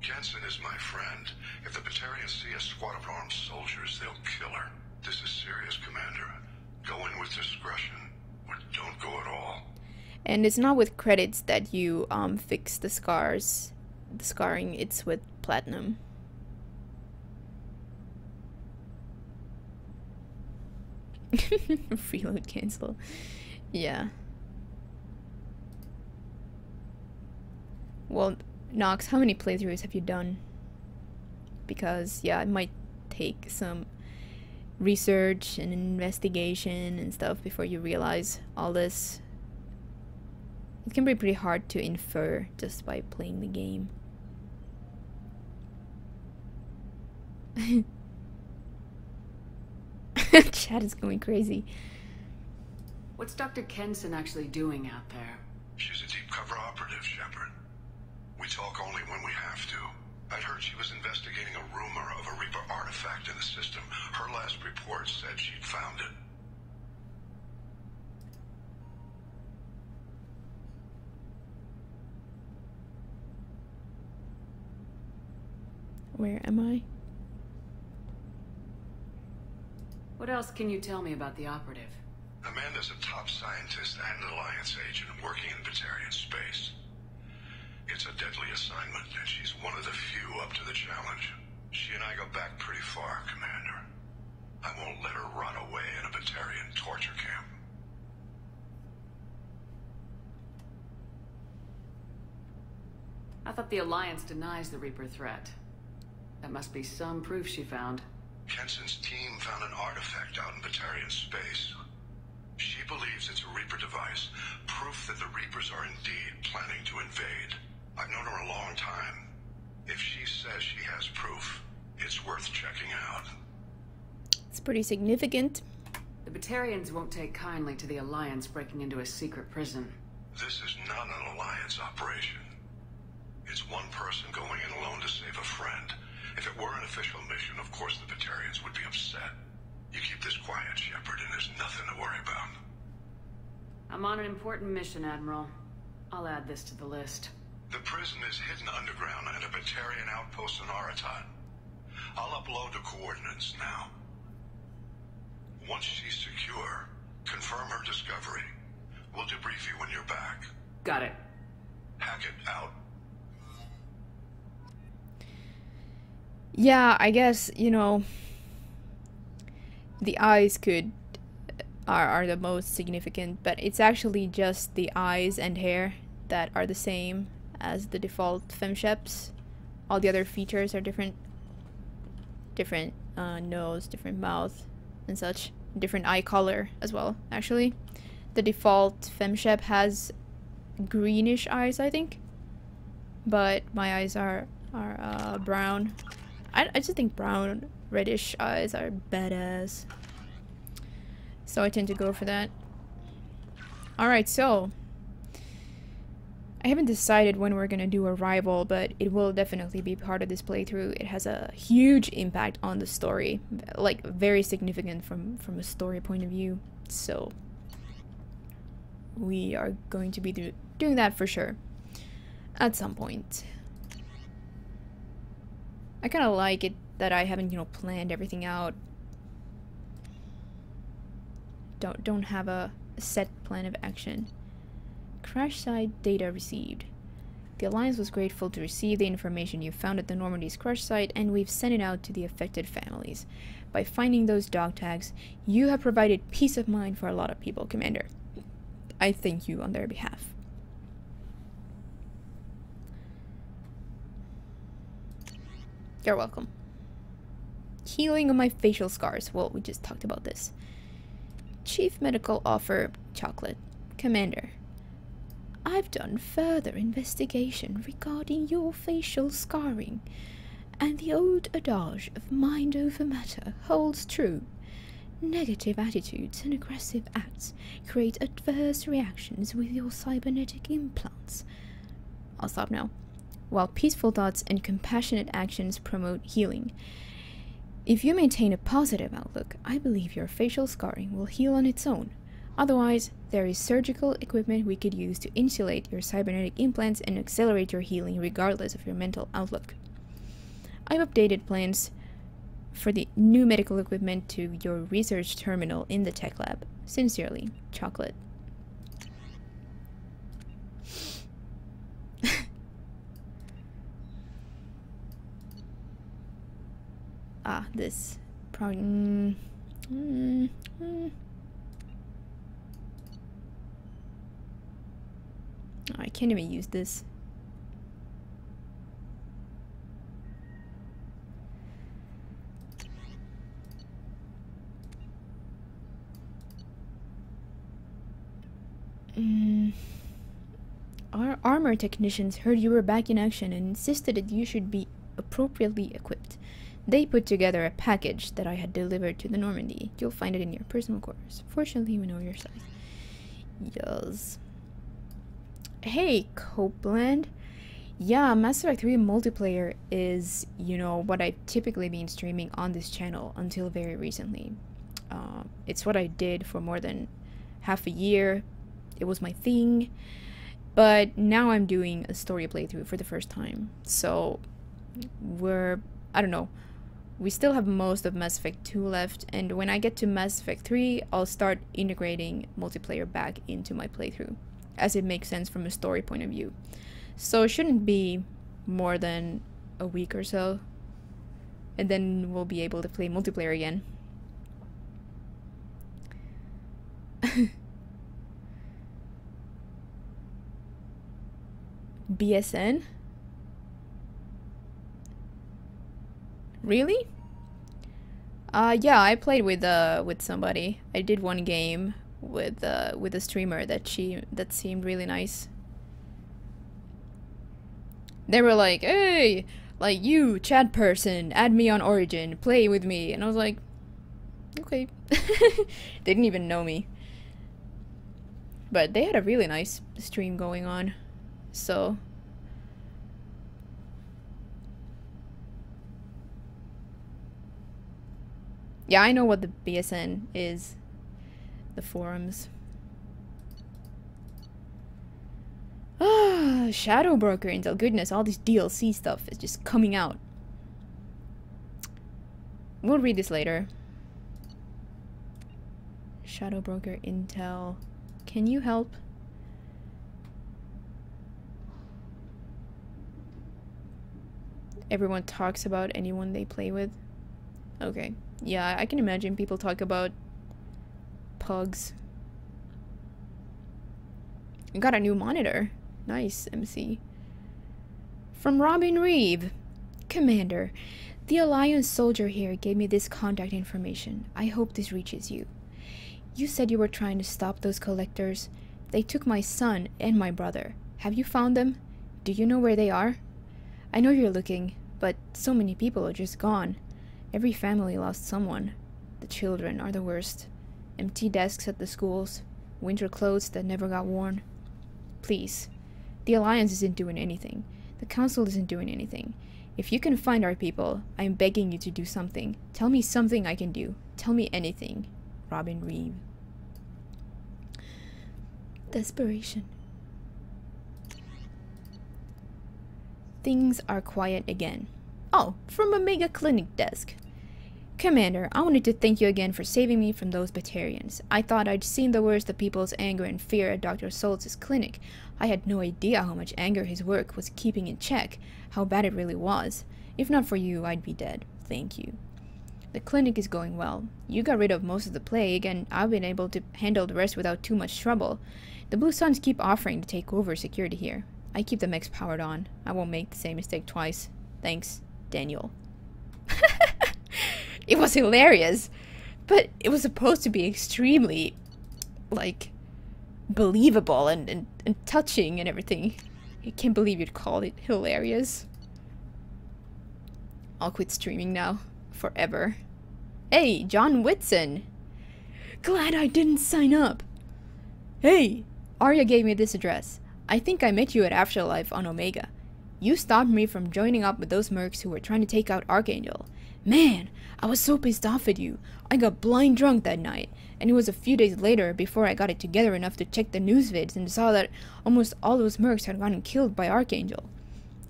Jensen is my friend. If the Batarians see a squad of armed soldiers, they'll kill her. This is serious, Commander. Go in with discretion, or don't go at all. And it's not with credits that you fix the scars, the scarring. It's with platinum. Reload cancel. Yeah. Well, Nox, how many playthroughs have you done? Because yeah, it might take some research and investigation and stuff before you realize all this. It can be pretty hard to infer just by playing the game. Chat is going crazy. What's Dr. Kenson actually doing out there? She's a deep cover operative, Shepard. We talk only when we have to. I'd heard she was investigating a rumor of a Reaper artifact in the system. Her last report said she'd found it. Where am I? What else can you tell me about the operative? Amanda's a top scientist and an Alliance agent working in Batarian space. It's a deadly assignment, and she's one of the few up to the challenge. She and I go back pretty far, Commander. I won't let her rot away in a Batarian torture camp. I thought the Alliance denies the Reaper threat. That must be some proof she found. Kenson's team found an artifact out in Batarian space. She believes it's a Reaper device, proof that the Reapers are indeed planning to invade. I've known her a long time. If she says she has proof, it's worth checking out. It's pretty significant. The Batarians won't take kindly to the Alliance breaking into a secret prison. This is not an Alliance operation. It's one person going in alone to save a friend. If it were an official mission, of course the Batarians would be upset. You keep this quiet, Shepard, and there's nothing to worry about. I'm on an important mission, Admiral. I'll add this to the list. The prison is hidden underground at a Batarian outpost in Aratat. I'll upload the coordinates now. Once she's secure, confirm her discovery. We'll debrief you when you're back. Got it. Hackett out. Yeah, I guess, you know, the eyes are the most significant, but it's actually just the eyes and hair that are the same as the default femsheps. All the other features are different. Different nose, different mouth, and such. Different eye color as well, actually. The default femshep has greenish eyes, I think. But my eyes are brown. I just think brown, reddish eyes are badass. So I tend to go for that. Alright, so I haven't decided when we're gonna do Arrival, but it will definitely be part of this playthrough. It has a huge impact on the story, like very significant from a story point of view. So we are going to be doing that for sure at some point. I kind of like it that I haven't, you know, planned everything out. Don't have a set plan of action. Crash site data received. The Alliance was grateful to receive the information you found at the Normandy's crush site, and we've sent it out to the affected families. By finding those dog tags, you have provided peace of mind for a lot of people, Commander. I thank you on their behalf. You're welcome. Healing of my facial scars. Well, we just talked about this. Chief Medical Officer Chocolate. Commander, I've done further investigation regarding your facial scarring, and the old adage of mind over matter holds true. Negative attitudes and aggressive acts create adverse reactions with your cybernetic implants. I'll stop now. While peaceful thoughts and compassionate actions promote healing, if you maintain a positive outlook, I believe your facial scarring will heal on its own. Otherwise, there is surgical equipment we could use to insulate your cybernetic implants and accelerate your healing regardless of your mental outlook. I've updated plans for the new medical equipment to your research terminal in the tech lab. Sincerely, Chocolate. This probably. I can't even use this. Our armor technicians heard you were back in action and insisted that you should be appropriately equipped. They put together a package that I had delivered to the Normandy. You'll find it in your personal quarters. Fortunately, we know your size. Yes. Hey, Copeland. Yeah, Mass Effect 3 multiplayer is, you know, what I've typically been streaming on this channel until very recently. It's what I did for more than half a year. It was my thing. But now I'm doing a story playthrough for the first time. So, I don't know. We still have most of Mass Effect 2 left, and when I get to Mass Effect 3, I'll start integrating multiplayer back into my playthrough, as it makes sense from a story point of view. So it shouldn't be more than a week or so, and then we'll be able to play multiplayer again. BSN? Really? Yeah, I played with somebody. I did one game with a streamer that seemed really nice. They were like, "Hey, like you, chat person, add me on Origin, play with me," and I was like, "Okay." They didn't even know me, but they had a really nice stream going on, so. Yeah, I know what the BSN is. The forums. Ah, Shadow Broker Intel. Goodness, all this DLC stuff is just coming out. We'll read this later. Shadow Broker Intel. Can you help? Everyone talks about anyone they play with. Okay. Yeah, I can imagine people talk about pugs. You got a new monitor. Nice, MC. From Robin Reeve. Commander, the Alliance soldier here gave me this contact information. I hope this reaches you. You said you were trying to stop those collectors. They took my son and my brother. Have you found them? Do you know where they are? I know you're looking, but so many people are just gone. Every family lost someone. The children are the worst. Empty desks at the schools. Winter clothes that never got worn. Please. The Alliance isn't doing anything. The Council isn't doing anything. If you can find our people, I'm begging you to do something. Tell me something I can do. Tell me anything. Robin Reeve. Desperation. Things are quiet again. Oh, from a mega clinic desk. Commander, I wanted to thank you again for saving me from those Batarians. I thought I'd seen the worst of people's anger and fear at Dr. Solz's clinic. I had no idea how much anger his work was keeping in check, how bad it really was. If not for you, I'd be dead. Thank you. The clinic is going well. You got rid of most of the plague, and I've been able to handle the rest without too much trouble. The Blue Suns keep offering to take over security here. I keep the mechs powered on. I won't make the same mistake twice. Thanks, Daniel. It was hilarious, but it was supposed to be extremely, like, believable and touching and everything. I can't believe you'd call it hilarious. I'll quit streaming now. Forever. Hey, John Whitson! Glad I didn't sign up! Hey! Arya gave me this address. I think I met you at Afterlife on Omega. You stopped me from joining up with those mercs who were trying to take out Archangel. Man, I was so pissed off at you. I got blind drunk that night, and it was a few days later before I got it together enough to check the news vids and saw that almost all those mercs had gotten killed by Archangel.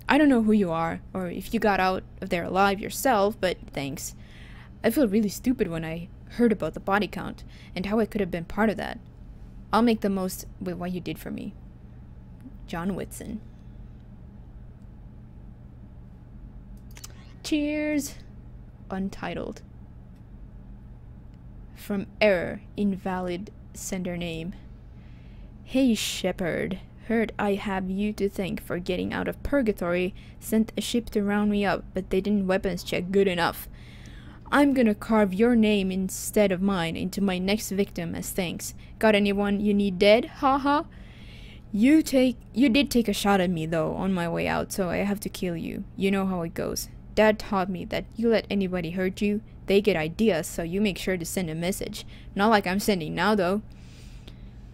I don't know who you are, or if you got out of there alive yourself, but thanks. I feel really stupid when I heard about the body count, and how I could have been part of that. I'll make the most with what you did for me. John Whitson. Cheers! Untitled. From error, invalid sender name. Hey Shepard, heard I have you to thank for getting out of purgatory, sent a ship to round me up, but they didn't weapons check good enough. I'm gonna carve your name instead of mine into my next victim as thanks. Got anyone you need dead? Haha. You did take a shot at me though on my way out, so I have to kill you. You know how it goes. Dad taught me that you let anybody hurt you, they get ideas, so you make sure to send a message. Not like I'm sending now though.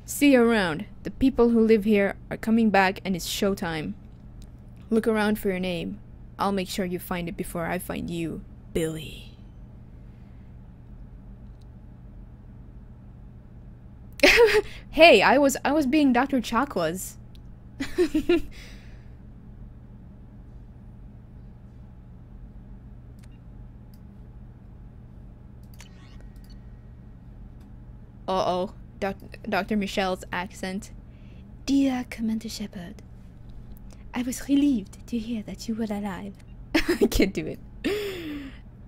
See you around. The people who live here are coming back and it's showtime. Look around for your name. I'll make sure you find it before I find you, Billy. Hey, I was being Dr. Chakwas. Uh-oh. Dr. Michelle's accent. Dear Commander Shepard, I was relieved to hear that you were alive. I can't do it.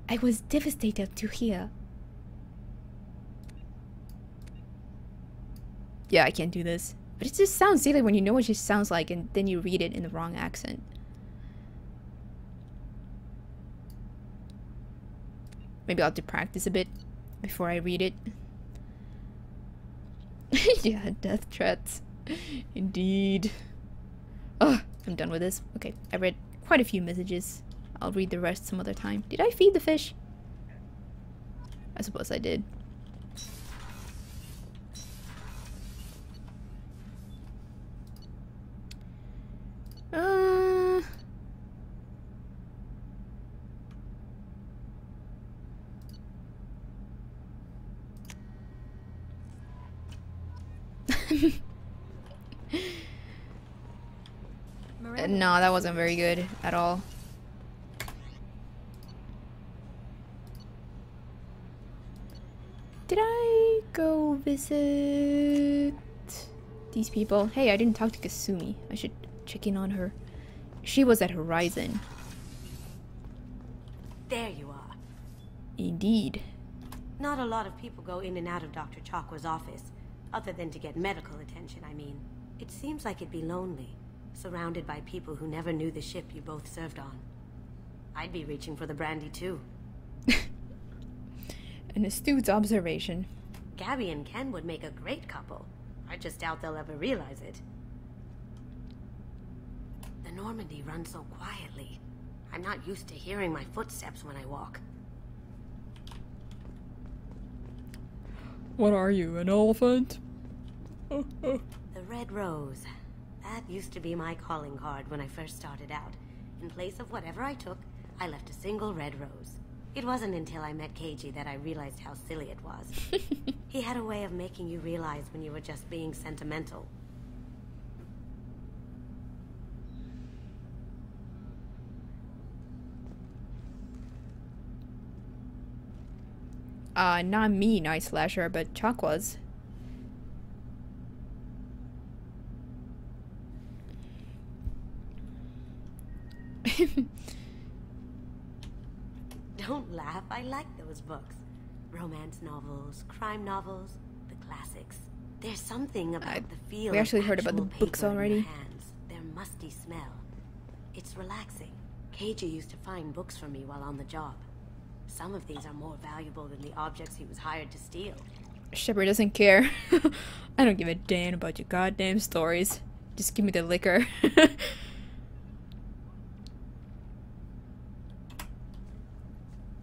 I was devastated to hear. Yeah, I can't do this. But it just sounds silly when you know what it sounds like and then you read it in the wrong accent. Maybe I'll have to practice a bit before I read it. Yeah, death threats. Indeed. Ugh, I'm done with this. Okay, I read quite a few messages. I'll read the rest some other time. Did I feed the fish? I suppose I did. No, that wasn't very good at all. Did I go visit these people? Hey, I didn't talk to Kasumi. I should check in on her. She was at Horizon. There you are. Indeed. Not a lot of people go in and out of Dr. Chakwa's office, other than to get medical attention, I mean. It seems like it'd be lonely, surrounded by people who never knew the ship you both served on. I'd be reaching for the brandy too. An astute observation. Gabby and Ken would make a great couple. I just doubt they'll ever realize it. The Normandy runs so quietly. I'm not used to hearing my footsteps when I walk. What are you, an elephant? The Red Rose. That used to be my calling card when I first started out. In place of whatever I took, I left a single red rose. It wasn't until I met Keiji that I realized how silly it was. He had a way of making you realize when you were just being sentimental. Not me, Night Slasher, but Chuck was. Don't laugh, I like those books. Romance novels, crime novels, the classics. There's something about the feel We actually of heard about the actual books paper in already. your hands, their musty smell. It's relaxing. Keiji used to find books for me while on the job. Some of these are more valuable than the objects he was hired to steal. Shepard doesn't care. I don't give a damn about your goddamn stories. Just give me the liquor.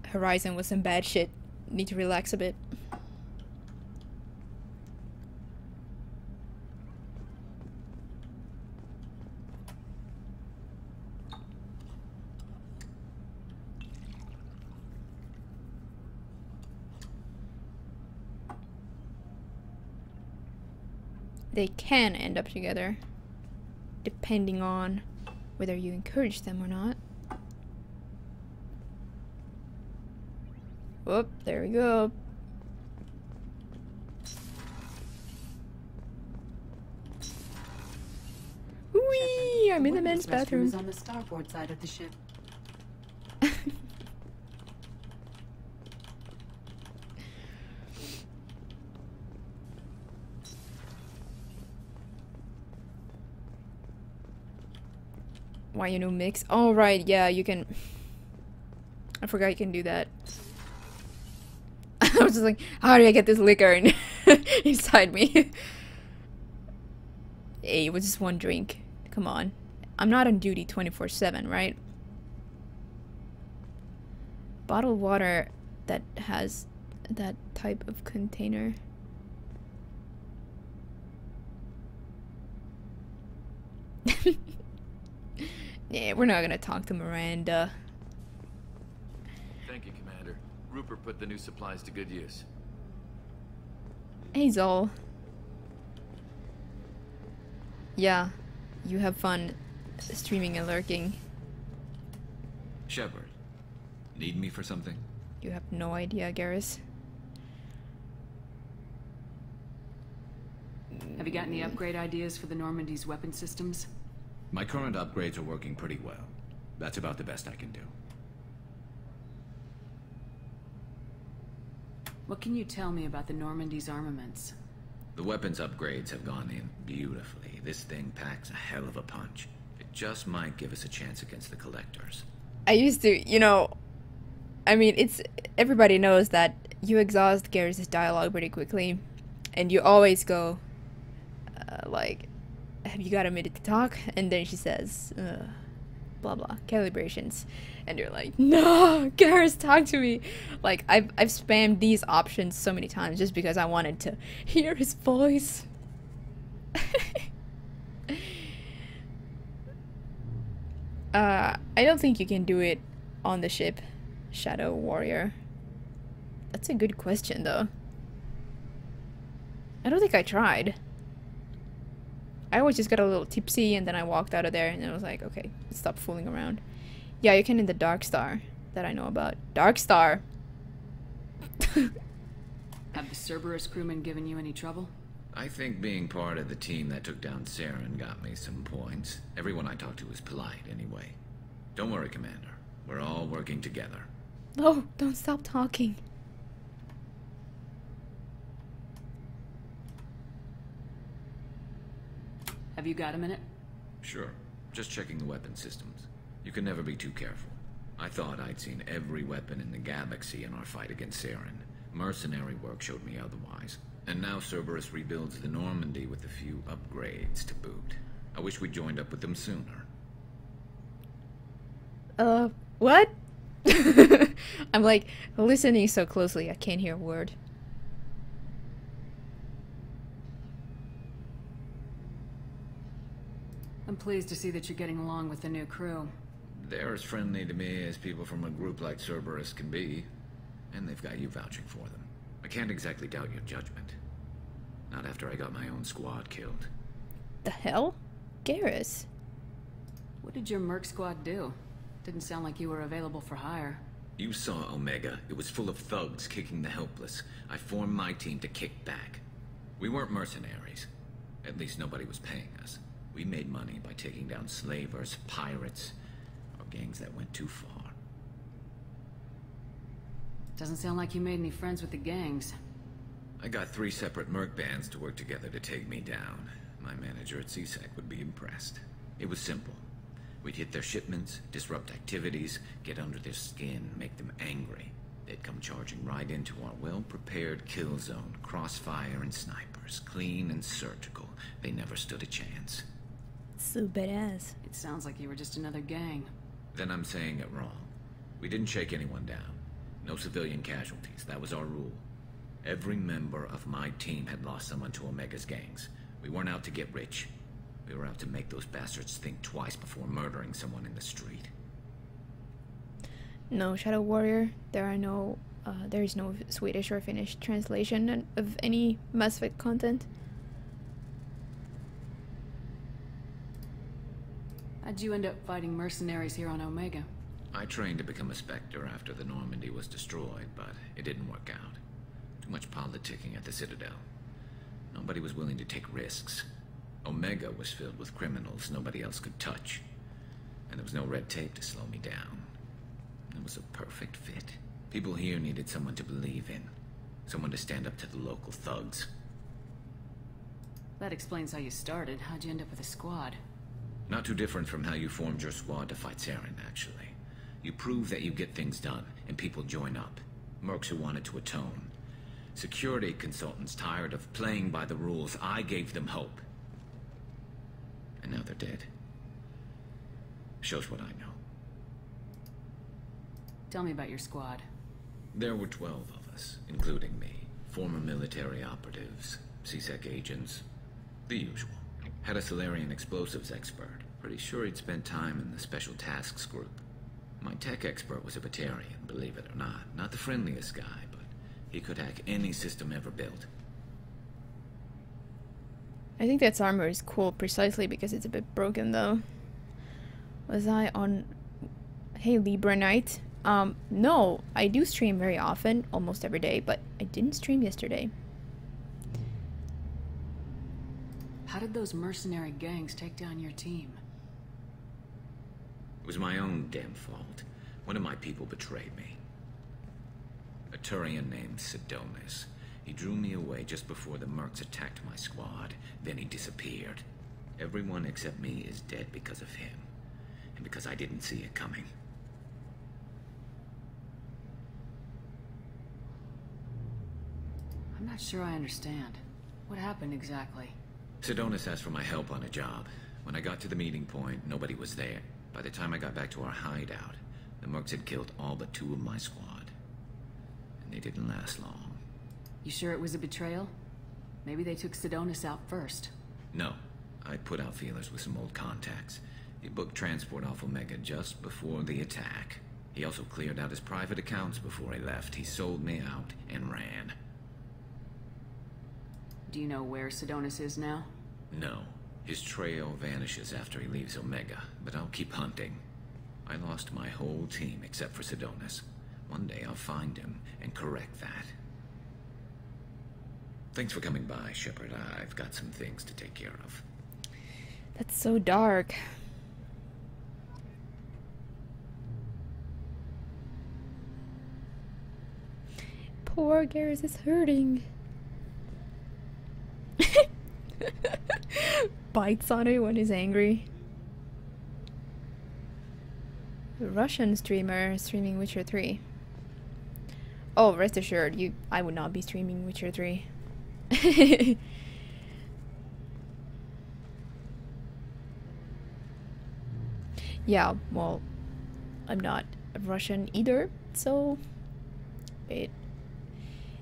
Horizon was some bad shit. Need to relax a bit. They can end up together, depending on whether you encourage them or not. Whoop, there we go. Whee! I'm in the men's bathroom. Is on the starboard side of the ship. Why you know mix? Oh right, yeah, you can. I forgot you can do that. I was just like, how do I get this liquor inside me? Hey, it was just one drink. Come on. I'm not on duty 24/7, right? Bottled water that has that type of container. Yeah, we're not gonna talk to Miranda. Thank you, Commander. Rupert put the new supplies to good use. Hey, Zol. Yeah, you have fun streaming and lurking. Shepard, need me for something? You have no idea, Garrus. Have you got any upgrade ideas for the Normandy's weapon systems? My current upgrades are working pretty well. That's about the best I can do. What can you tell me about the Normandy's armaments? The weapons upgrades have gone in beautifully. This thing packs a hell of a punch. It just might give us a chance against the Collectors. I used to, you know, I mean, it's everybody knows that you exhaust Garrus' dialogue pretty quickly, and you always go, like, have you got a minute to talk? And then she says, blah blah, calibrations. And you're like, no, Garrus, talk to me. Like, I've spammed these options so many times just because I wanted to hear his voice. I don't think you can do it on the ship, Shadow Warrior. That's a good question, though. I don't think I tried. I always just got a little tipsy and then I walked out of there and I was like, okay, let's stop fooling around. Yeah, you can in the Dark Star that I know about. Dark Star! Have the Cerberus crewmen given you any trouble? I think being part of the team that took down Saren got me some points. Everyone I talked to was polite, anyway. Don't worry, Commander. We're all working together. Oh, don't stop talking. Have you got a minute? Sure. Just checking the weapon systems. You can never be too careful. I thought I'd seen every weapon in the galaxy in our fight against Saren. Mercenary work showed me otherwise. And now Cerberus rebuilds the Normandy with a few upgrades to boot. I wish we joined up with them sooner. What? I'm like listening so closely I can't hear a word. I'm pleased to see that you're getting along with the new crew. They're as friendly to me as people from a group like Cerberus can be. And they've got you vouching for them. I can't exactly doubt your judgment. Not after I got my own squad killed. The hell? Garrus? What did your merc squad do? Didn't sound like you were available for hire. You saw Omega. It was full of thugs kicking the helpless. I formed my team to kick back. We weren't mercenaries. At least nobody was paying us. We made money by taking down slavers, pirates, or gangs that went too far. Doesn't sound like you made any friends with the gangs. I got 3 separate merc bands to work together to take me down. My manager at CSEC would be impressed. It was simple. We'd hit their shipments, disrupt activities, get under their skin, make them angry. They'd come charging right into our well-prepared kill zone, crossfire and snipers, clean and surgical. They never stood a chance. So badass. It sounds like you were just another gang. Then I'm saying it wrong. We didn't shake anyone down. No civilian casualties, that was our rule. Every member of my team had lost someone to Omega's gangs. We weren't out to get rich. We were out to make those bastards think twice before murdering someone in the street. No, Shadow Warrior. There is no Swedish or Finnish translation of any Mass Effect content. How'd you end up fighting mercenaries here on Omega? I trained to become a Spectre after the Normandy was destroyed, but it didn't work out. Too much politicking at the Citadel. Nobody was willing to take risks. Omega was filled with criminals nobody else could touch. And there was no red tape to slow me down. It was a perfect fit. People here needed someone to believe in. Someone to stand up to the local thugs. That explains how you started. How'd you end up with a squad? Not too different from how you formed your squad to fight Saren, actually. You prove that you get things done, and people join up. Mercs who wanted to atone. Security consultants tired of playing by the rules. I gave them hope. And now they're dead. Shows what I know. Tell me about your squad. There were 12 of us, including me. Former military operatives, CSEC agents, the usual. Had a Solarian explosives expert. Pretty sure he'd spent time in the Special Tasks group. My tech expert was a Batarian, believe it or not. Not the friendliest guy, but he could hack any system ever built. I think that armor is cool precisely because it's a bit broken though. Was I on... Hey Libra Knight? No, I do stream very often, almost every day, but I didn't stream yesterday. How did those mercenary gangs take down your team? It was my own damn fault. One of my people betrayed me. A Turian named Sidonis. He drew me away just before the mercs attacked my squad. Then he disappeared. Everyone except me is dead because of him. And because I didn't see it coming. I'm not sure I understand. What happened exactly? Sidonis asked for my help on a job. When I got to the meeting point, nobody was there. By the time I got back to our hideout, the mercs had killed all but 2 of my squad. And they didn't last long. You sure it was a betrayal? Maybe they took Sidonis out first. No. I put out feelers with some old contacts. He booked transport off Omega just before the attack. He also cleared out his private accounts before he left. He sold me out and ran. Do you know where Sidonis is now? No. His trail vanishes after he leaves Omega, but I'll keep hunting. I lost my whole team except for Sidonis. One day I'll find him and correct that. Thanks for coming by, Shepard. I've got some things to take care of. That's so dark. Poor Garrus is hurting. Bites on it when he's angry. A Russian streamer streaming Witcher 3. Oh, rest assured, I would not be streaming Witcher 3. Yeah, well, I'm not a Russian either, so it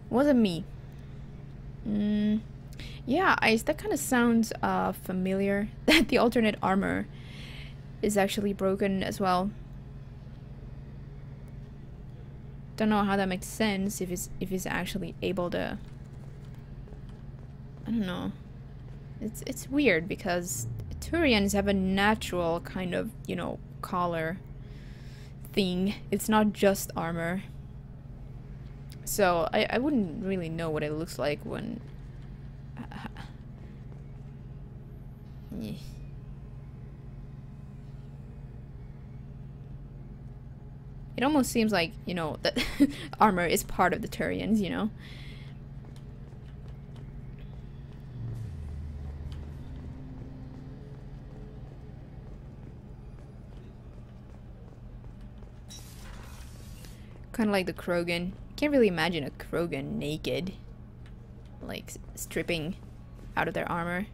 wasn't me. Yeah, that kind of sounds familiar. That the alternate armor is actually broken as well. Don't know how that makes sense if it's actually able to. I don't know. It's weird because Turians have a natural kind of, collar thing. It's not just armor. So I wouldn't really know what it looks like when... Yeah. It almost seems like, you know, that armor is part of the Turians, you know? Kind of like the Krogan. Can't really imagine a Krogan naked. Like, stripping out of their armor.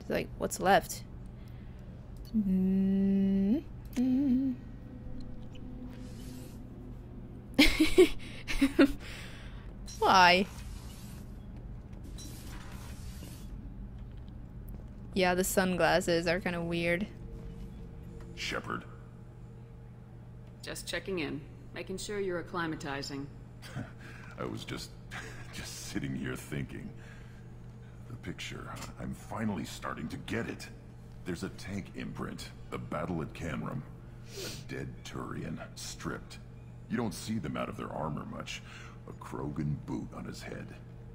It's like, what's left? Why? Yeah, the sunglasses are kind of weird. Shepard. Just checking in. Making sure you're acclimatizing. I was just sitting here thinking. The picture, I'm finally starting to get it. There's a tank imprint, the battle at Canrum. A dead Turian, stripped. You don't see them out of their armor much. A Krogan boot on his head,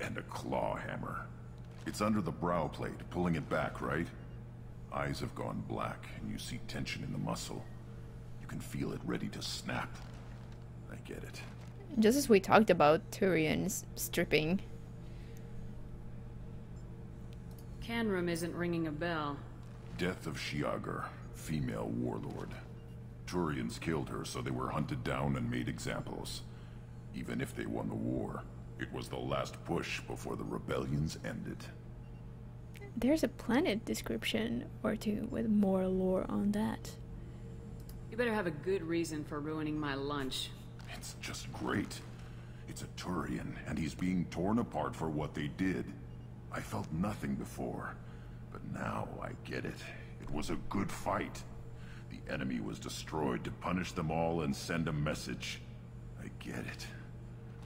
and a claw hammer. It's under the brow plate, pulling it back, right? Eyes have gone black, and you see tension in the muscle. You can feel it ready to snap. I get it. Just as we talked about Turians stripping. Canrum isn't ringing a bell. Death of Shiagar, female warlord. Turians killed her, so they were hunted down and made examples. Even if they won the war, it was the last push before the rebellions ended. There's a planet description or two with more lore on that. You better have a good reason for ruining my lunch. It's just great. It's a Turian, and he's being torn apart for what they did. I felt nothing before, but now I get it. It was a good fight. The enemy was destroyed to punish them all and send a message. I get it.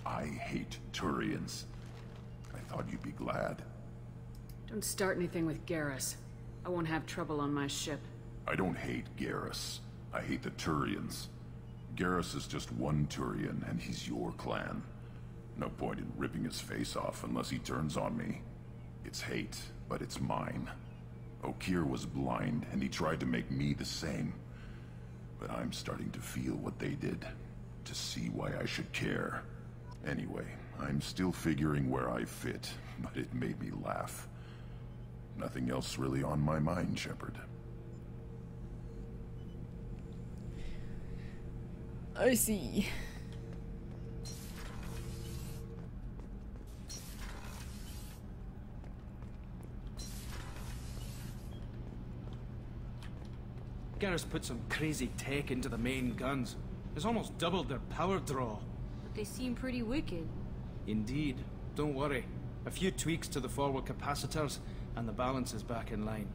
I hate Turians. I thought you'd be glad. Don't start anything with Garrus. I won't have trouble on my ship. I don't hate Garrus. I hate the Turians. Garrus is just one Turian, and he's your clan. No point in ripping his face off unless he turns on me. It's hate, but it's mine. Okeer was blind, and he tried to make me the same. But I'm starting to feel what they did, to see why I should care. Anyway, I'm still figuring where I fit, but it made me laugh. Nothing else really on my mind, Shepard. I see. Garrus put some crazy tech into the main guns. It's almost doubled their power draw. But they seem pretty wicked. Indeed. Don't worry. A few tweaks to the forward capacitors, and the balance is back in line.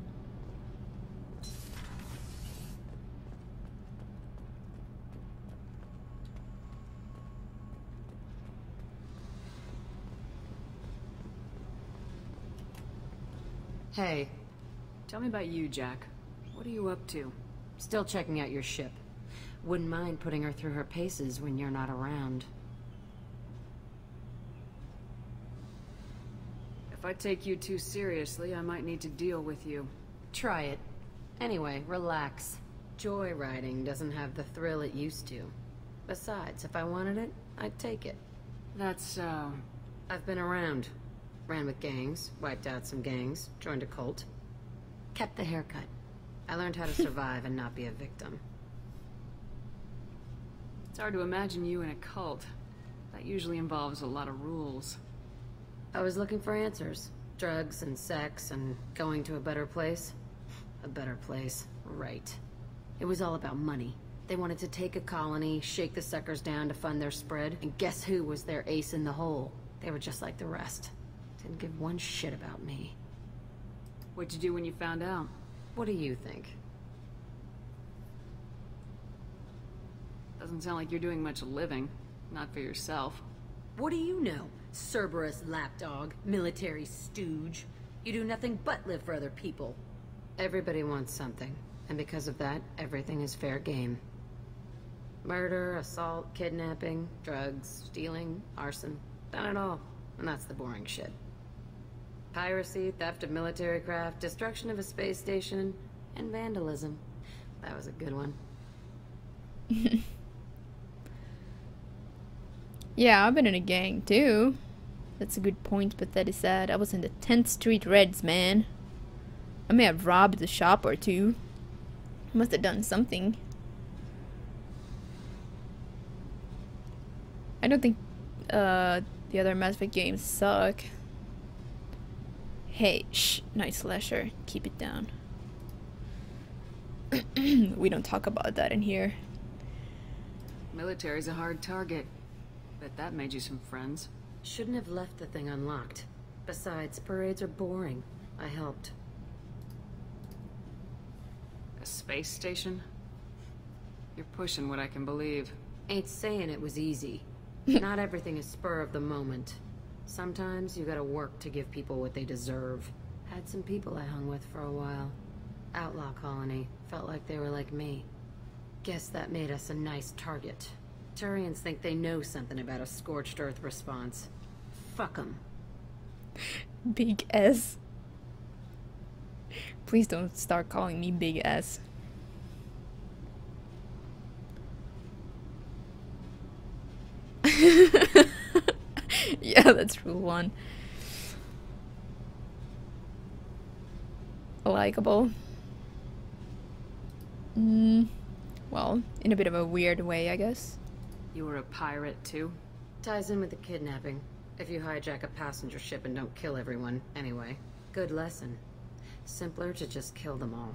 Hey. Tell me about you, Jack. What are you up to? Still checking out your ship. Wouldn't mind putting her through her paces when you're not around. If I take you too seriously, I might need to deal with you. Try it. Anyway, relax. Joyriding doesn't have the thrill it used to. Besides, if I wanted it, I'd take it. That's so... I've been around. Ran with gangs, wiped out some gangs, joined a cult. Kept the haircut. I learned how to survive and not be a victim. It's hard to imagine you in a cult. That usually involves a lot of rules. I was looking for answers. Drugs and sex and going to a better place. A better place, right. It was all about money. They wanted to take a colony, shake the suckers down to fund their spread, and guess who was their ace in the hole? They were just like the rest. Didn't give one shit about me. What'd you do when you found out? What do you think? Doesn't sound like you're doing much living. Not for yourself. What do you know? Cerberus lapdog, military stooge. You do nothing but live for other people. Everybody wants something. And because of that, everything is fair game. Murder, assault, kidnapping, drugs, stealing, arson. Done it all. And that's the boring shit. Piracy, theft of military craft, destruction of a space station, and vandalism. That was a good one. Yeah, I've been in a gang too. That's a good point, but that is sad. I was in the 10th Street Reds, man. I may have robbed a shop or two. Must have done something. I don't think the other Mass Effect games suck. Hey, shh, nice slasher. Keep it down. We don't talk about that in here. Military's a hard target. Bet that made you some friends. Shouldn't have left the thing unlocked. Besides, parades are boring. I helped. A space station? You're pushing what I can believe. Ain't saying it was easy. Not everything is spur of the moment. Sometimes you gotta work to give people what they deserve. Had some people I hung with for a while. Outlaw colony. Felt like they were like me. Guess that made us a nice target. Turians think they know something about a scorched earth response. Fuck 'em. Big S. Please don't start calling me Big S. Yeah, that's rule 1. Likeable. Well, in a bit of a weird way, I guess. You were a pirate too? Ties in with the kidnapping. If you hijack a passenger ship and don't kill everyone, anyway. Good lesson. Simpler to just kill them all.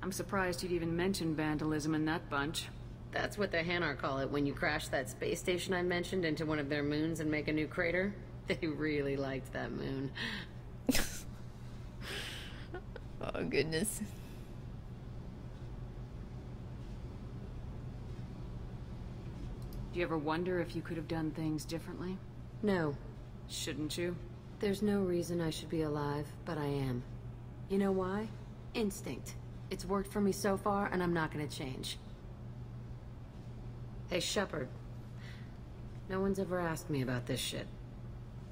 I'm surprised you'd even mention vandalism in that bunch. That's what the Hanar call it when you crash that space station I mentioned into one of their moons and make a new crater. They really liked that moon. Oh, goodness. Do you ever wonder if you could have done things differently? No. Shouldn't you? There's no reason I should be alive, but I am. You know why? Instinct. It's worked for me so far, and I'm not gonna change. Hey, Shepard. No one's ever asked me about this shit.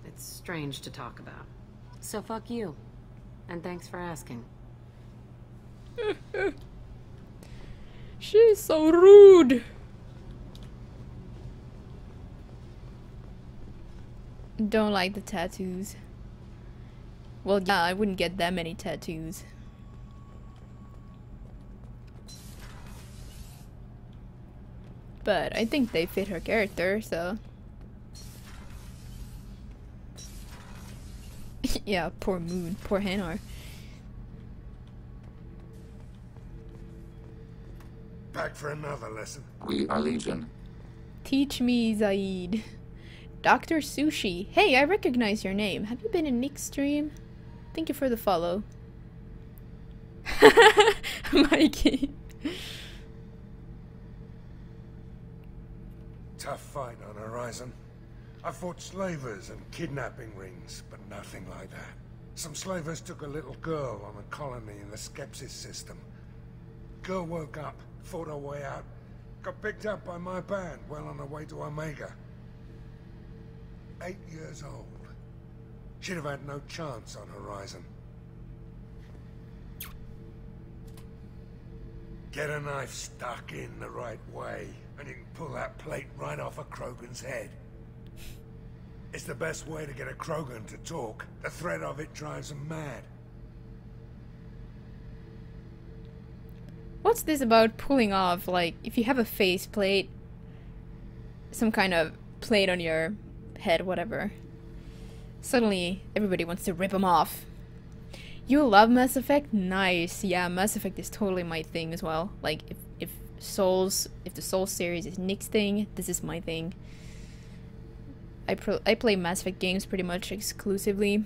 It's strange to talk about. So fuck you. And thanks for asking. She's so rude. Don't like the tattoos. Well, yeah, I wouldn't get that many tattoos. But I think they fit her character, so... Yeah, poor Moon, poor Hanar. Back for another lesson. We are Legion. Teach me, Zaid. Dr. Sushi. Hey, I recognize your name. Have you been in Nick's stream? Thank you for the follow. Mikey. Tough fight on Horizon. I fought slavers and kidnapping rings, but nothing like that. Some slavers took a little girl on a colony in the Skepsis system. Girl woke up, fought her way out, got picked up by my band well on her way to Omega. 8 years old. She'd have had no chance on Horizon. Get a knife stuck in the right way, and you can pull that plate right off a Krogan's head. It's the best way to get a Krogan to talk. The threat of it drives them mad. What's this about pulling off? Like, if you have a face plate, some kind of plate on your head, whatever, suddenly everybody wants to rip them off. You love Mass Effect? Nice. Yeah, Mass Effect is totally my thing as well. Like, if the Souls series is Nick's thing, this is my thing. I play Mass Effect games pretty much exclusively.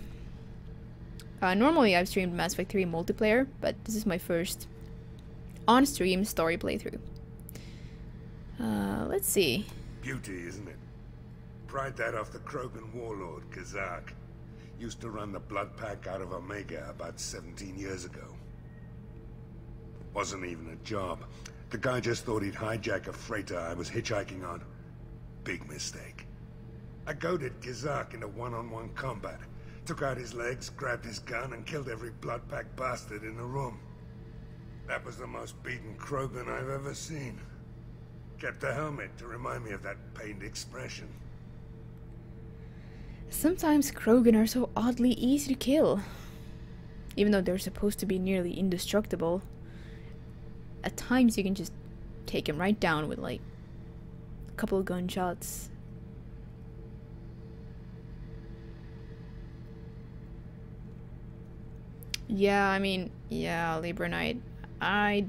Normally I've streamed Mass Effect 3 multiplayer, but this is my first on-stream story playthrough. Let's see. Beauty, isn't it? Pried that off the Krogan warlord, Kazak. Used to run the blood pack out of Omega about 17 years ago. Wasn't even a job. The guy just thought he'd hijack a freighter I was hitchhiking on. Big mistake. I goaded Gizak into one-on-one combat. Took out his legs, grabbed his gun, and killed every blood-packed bastard in the room. That was the most beaten Krogan I've ever seen. Kept a helmet to remind me of that pained expression. Sometimes Krogan are so oddly easy to kill. Even though they're supposed to be nearly indestructible. At times you can just take him right down with like a couple of gunshots. Yeah, I mean, yeah, Libra Knight. I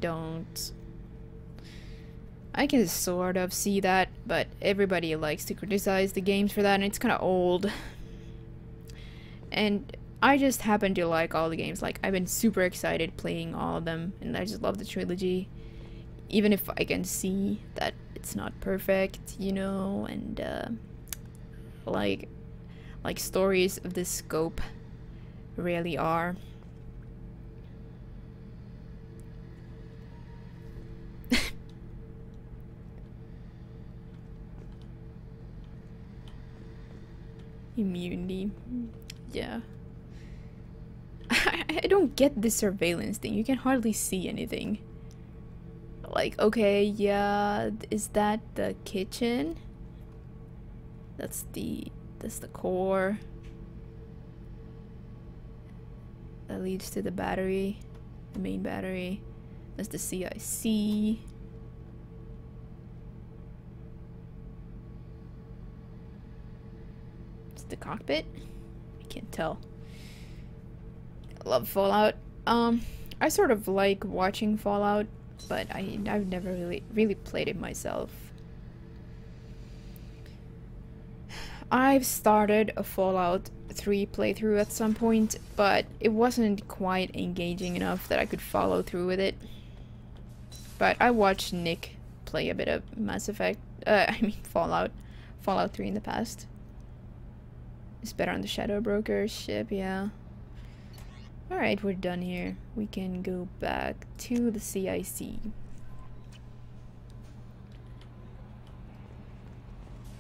can sort of see that, but everybody likes to criticize the games for that, and it's kind of old. And I just happen to like all the games. Like, I've been super excited playing all of them, and I just love the trilogy. Even if I can see that it's not perfect, you know, and like stories of this scope really are. Immunity. Yeah. I don't get this surveillance thing. You can hardly see anything. Like, okay, yeah, is that the kitchen? That's the core. That leads to the battery. The main battery. That's the CIC. The cockpit? I can't tell. I love Fallout. I sort of like watching Fallout, but I've never really played it myself. I've started a Fallout 3 playthrough at some point, but it wasn't quite engaging enough that I could follow through with it. But I watched Nick play a bit of Mass Effect, Fallout 3 in the past. It's better on the Shadow Broker ship, yeah. Alright, we're done here. We can go back to the CIC.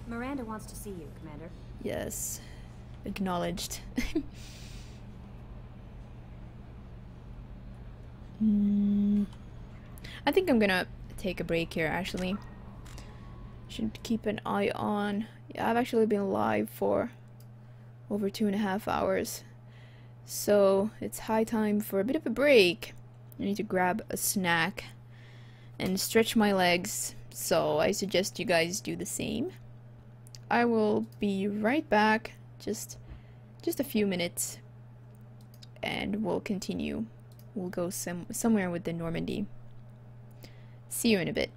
Miranda wants to see you, Commander. Yes. Acknowledged. I think I'm gonna take a break here, actually. Should keep an eye on... Yeah, I've actually been live for over 2.5 hours. So it's high time for a bit of a break. I need to grab a snack and stretch my legs, so I suggest you guys do the same. I will be right back, just a few minutes, and we'll continue. We'll go somewhere with the Normandy. See you in a bit.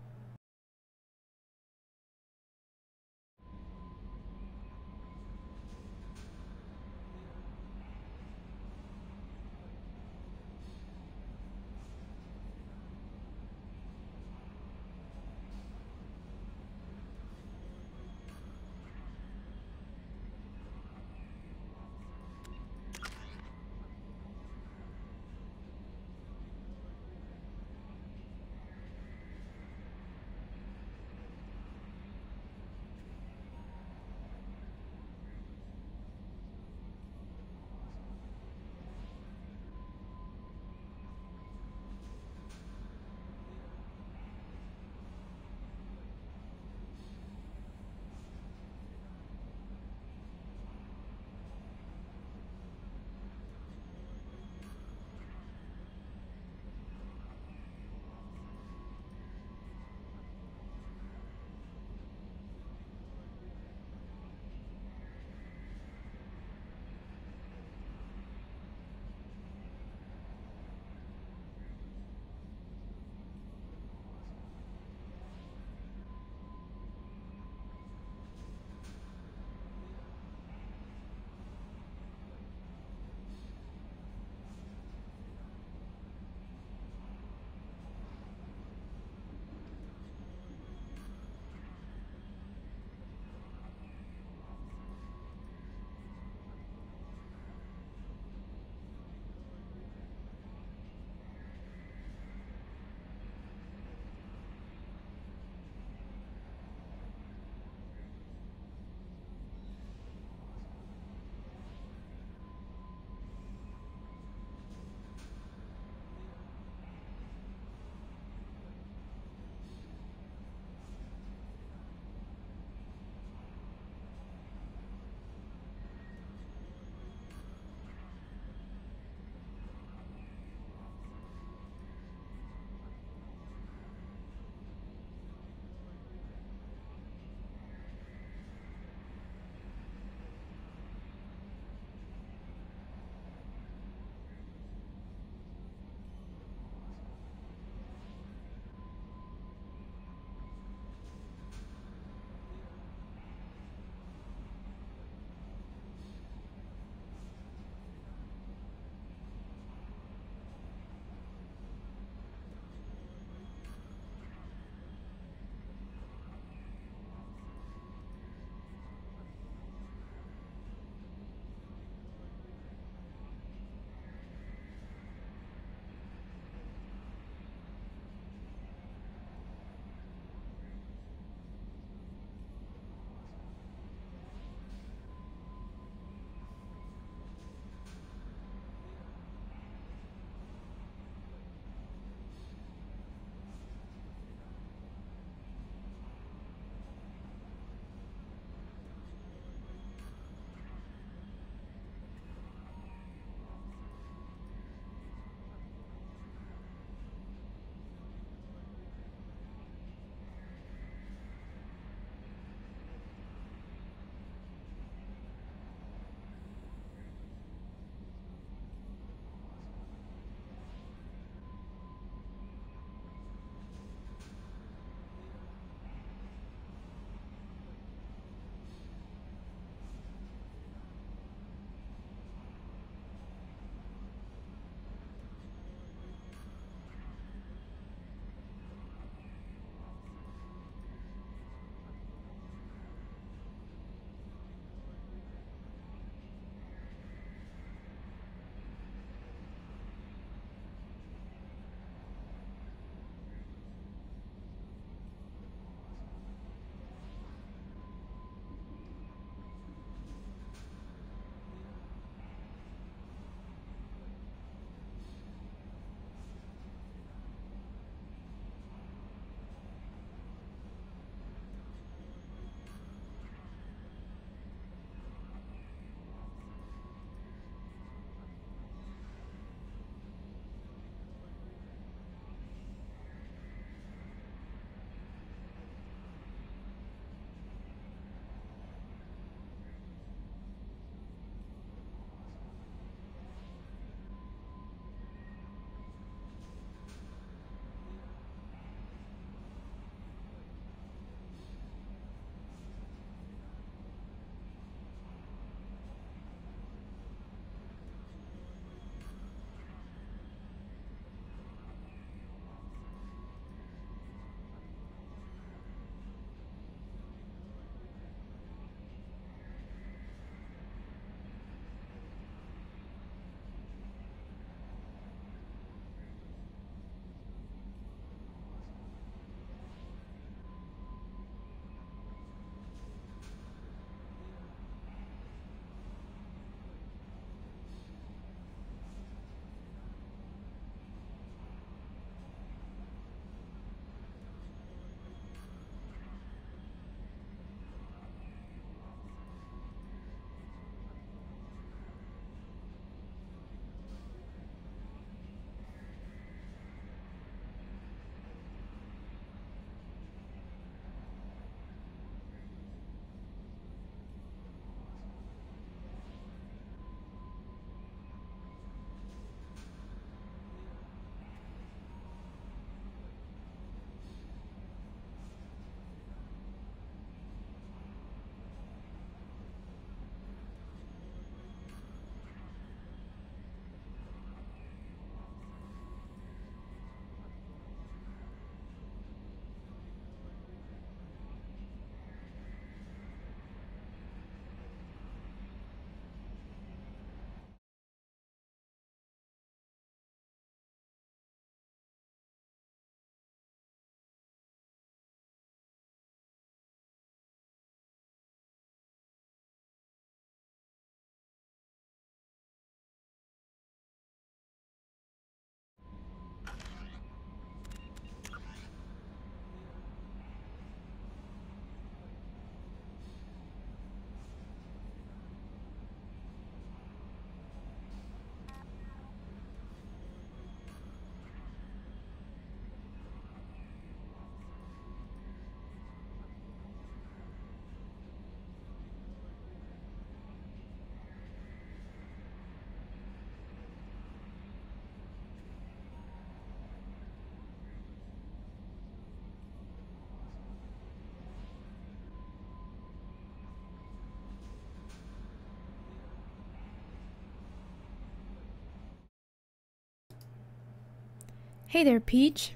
Hey there, Peach.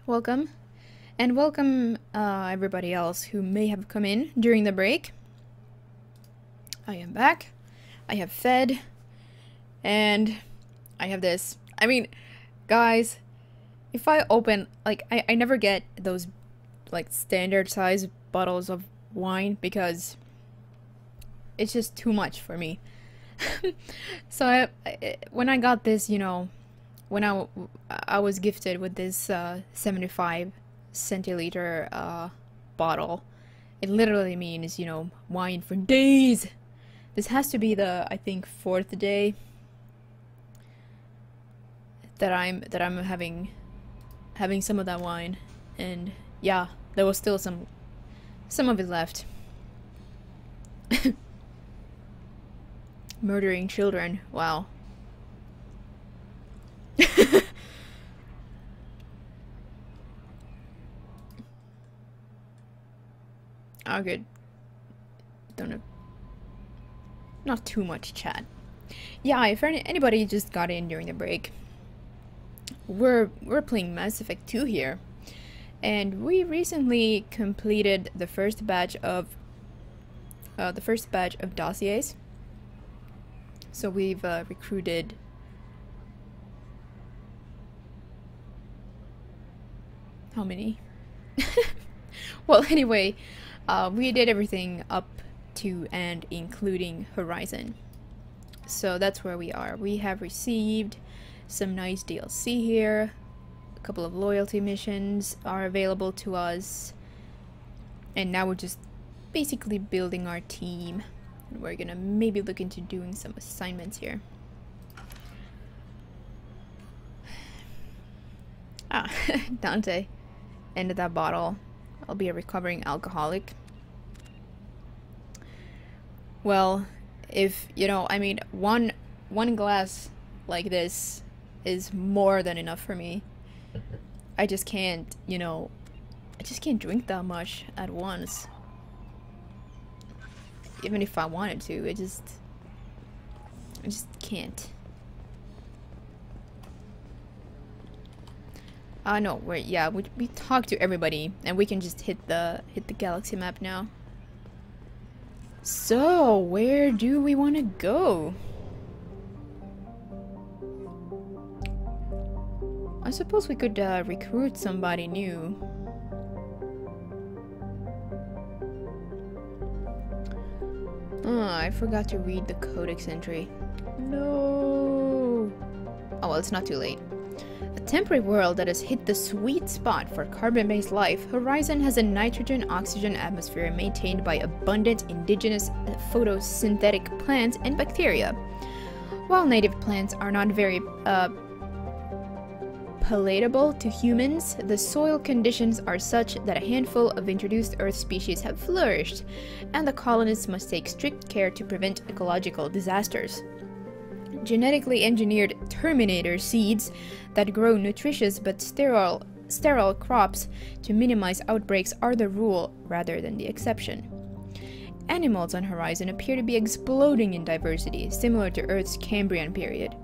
Welcome. And welcome everybody else who may have come in during the break. I am back. I have fed. And I have this. I mean, guys, if I open, like, I never get those, like, standard size bottles of wine because it's just too much for me. So when I got this, you know, when I was gifted with this 75 centiliter bottle, it literally means, you know, wine for days. This has to be the, I think, 4th day that I'm having some of that wine, and yeah, there was still some of it left. Murdering children, wow. Oh, good. Don't know. Not too much chat. Yeah, if anybody just got in during the break, we're playing Mass Effect 2 here, and we recently completed the first batch of dossiers. So we've recruited how many? Well, anyway, we did everything up to and including Horizon. So that's where we are. We have received some nice DLC here. A couple of loyalty missions are available to us. And now we're just basically building our team. And we're gonna maybe look into doing some assignments here. Ah, Dante. Ended that bottle. I'll be a recovering alcoholic. Well, if, you know, I mean, one glass like this is more than enough for me. I just can't, you know, I just can't drink that much at once. Even if I wanted to, I just can't. No, we talked to everybody, and we can just hit the galaxy map now. So, where do we want to go? I suppose we could recruit somebody new. Oh, I forgot to read the codex entry. No. Oh well, it's not too late. A temporary world that has hit the sweet spot for carbon-based life, Horizon has a nitrogen-oxygen atmosphere maintained by abundant indigenous photosynthetic plants and bacteria. While native plants are not very palatable to humans, the soil conditions are such that a handful of introduced Earth species have flourished, and the colonists must take strict care to prevent ecological disasters. Genetically engineered Terminator seeds that grow nutritious but sterile crops to minimize outbreaks are the rule rather than the exception. Animals on Horizon appear to be exploding in diversity, similar to Earth's Cambrian period.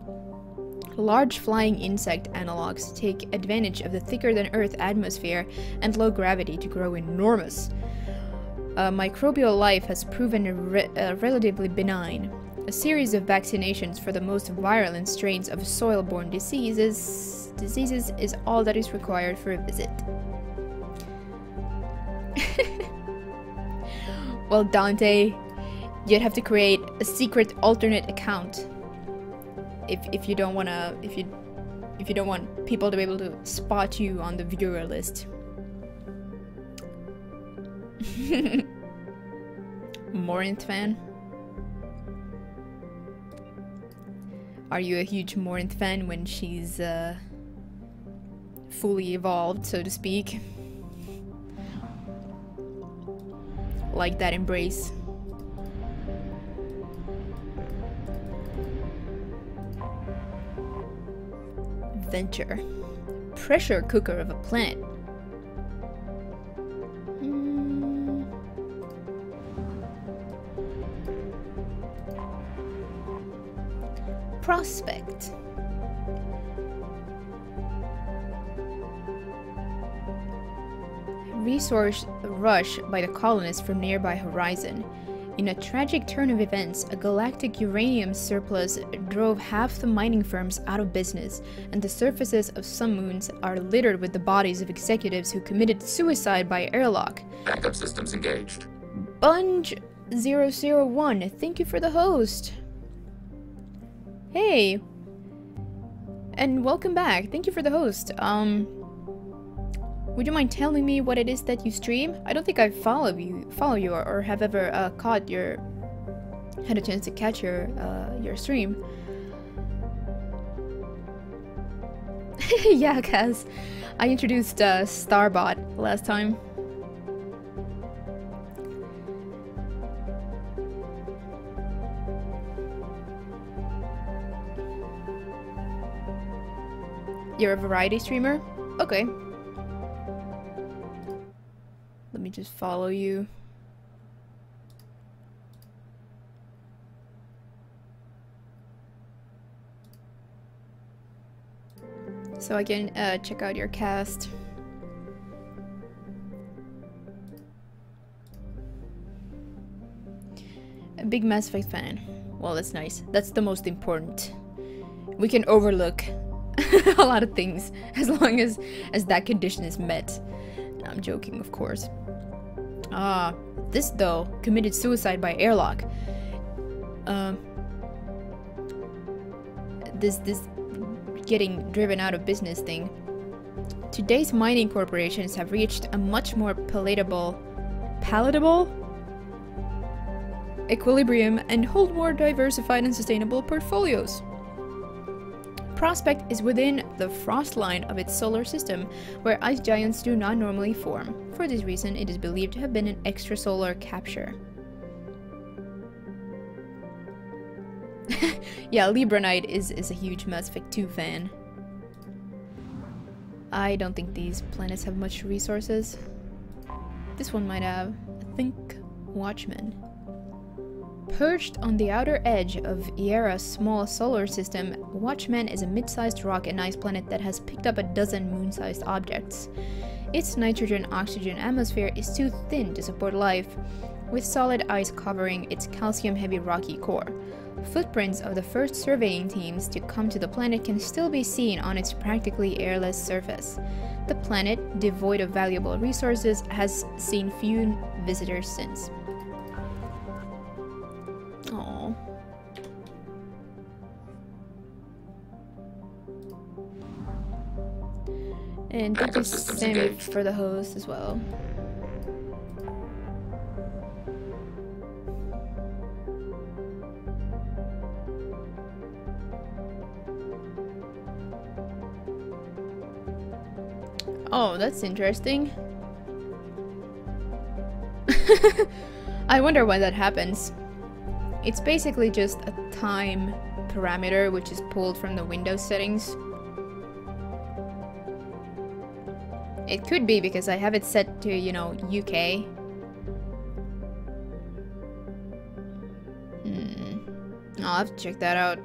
Large flying insect analogs take advantage of the thicker-than-Earth atmosphere and low gravity to grow enormous. Microbial life has proven relatively benign. A series of vaccinations for the most virulent strains of soil-borne diseases is all that is required for a visit. Well, Dante, you'd have to create a secret alternate account if you don't wanna if you don't want people to be able to spot you on the viewer list. Morinth fan? Are you a huge Morinth fan when she's fully evolved, so to speak? Like that embrace. Venture. Pressure cooker of a planet. Prospect. resource rush by the colonists from nearby Horizon. In a tragic turn of events, a galactic uranium surplus drove half the mining firms out of business, and the surfaces of some moons are littered with the bodies of executives who committed suicide by airlock. Backup systems engaged. Bunge001, thank you for the host. Hey. And welcome back. Thank you for the host. Would you mind telling me what it is that you stream? I don't think I follow you or have ever had a chance to catch your stream. Yeah, Kaz. I introduced Starbot last time. You're a variety streamer? Okay. Let me just follow you. So I can check out your cast. A big Mass Effect fan. Well, that's nice. That's the most important. We can overlook a lot of things as long as that condition is met. I'm joking, of course. This though committed suicide by airlock. This getting driven out of business thing. Today's mining corporations have reached a much more palatable equilibrium and hold more diversified and sustainable portfolios. Prospect is within the frost line of its solar system, where ice giants do not normally form. For this reason, it is believed to have been an extrasolar capture. Yeah, Libra Knight is a huge Mass Effect 2 fan. I don't think these planets have much resources. This one might have. I think Watchmen. Perched on the outer edge of Iera's small solar system, Watchmen is a mid-sized rock and ice planet that has picked up a dozen moon-sized objects. Its nitrogen-oxygen atmosphere is too thin to support life, with solid ice covering its calcium-heavy rocky core. Footprints of the first surveying teams to come to the planet can still be seen on its practically airless surface. The planet, devoid of valuable resources, has seen few visitors since. Aww. And thank you, Sammy, for the host as well. Oh, that's interesting. I wonder why that happens. It's basically just a time parameter which is pulled from the Windows settings. It could be because I have it set to, you know, UK. I'll have to check that out.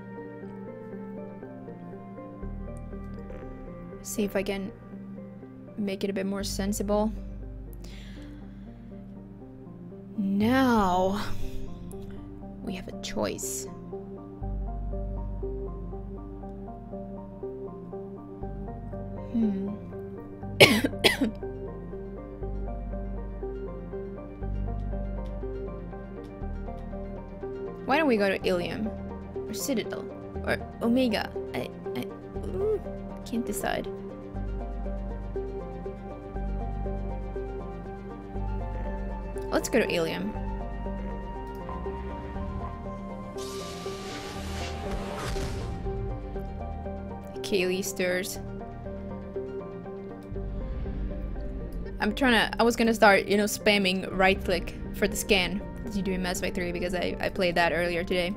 See if I can make it a bit more sensible. Now we have a choice. Why don't we go to Illium or Citadel or Omega? I can't decide. Let's go to Illium. Kaylee stirs. I was gonna start, you know, spamming right click for the scan as you do in Mass Effect 3 because I played that earlier today.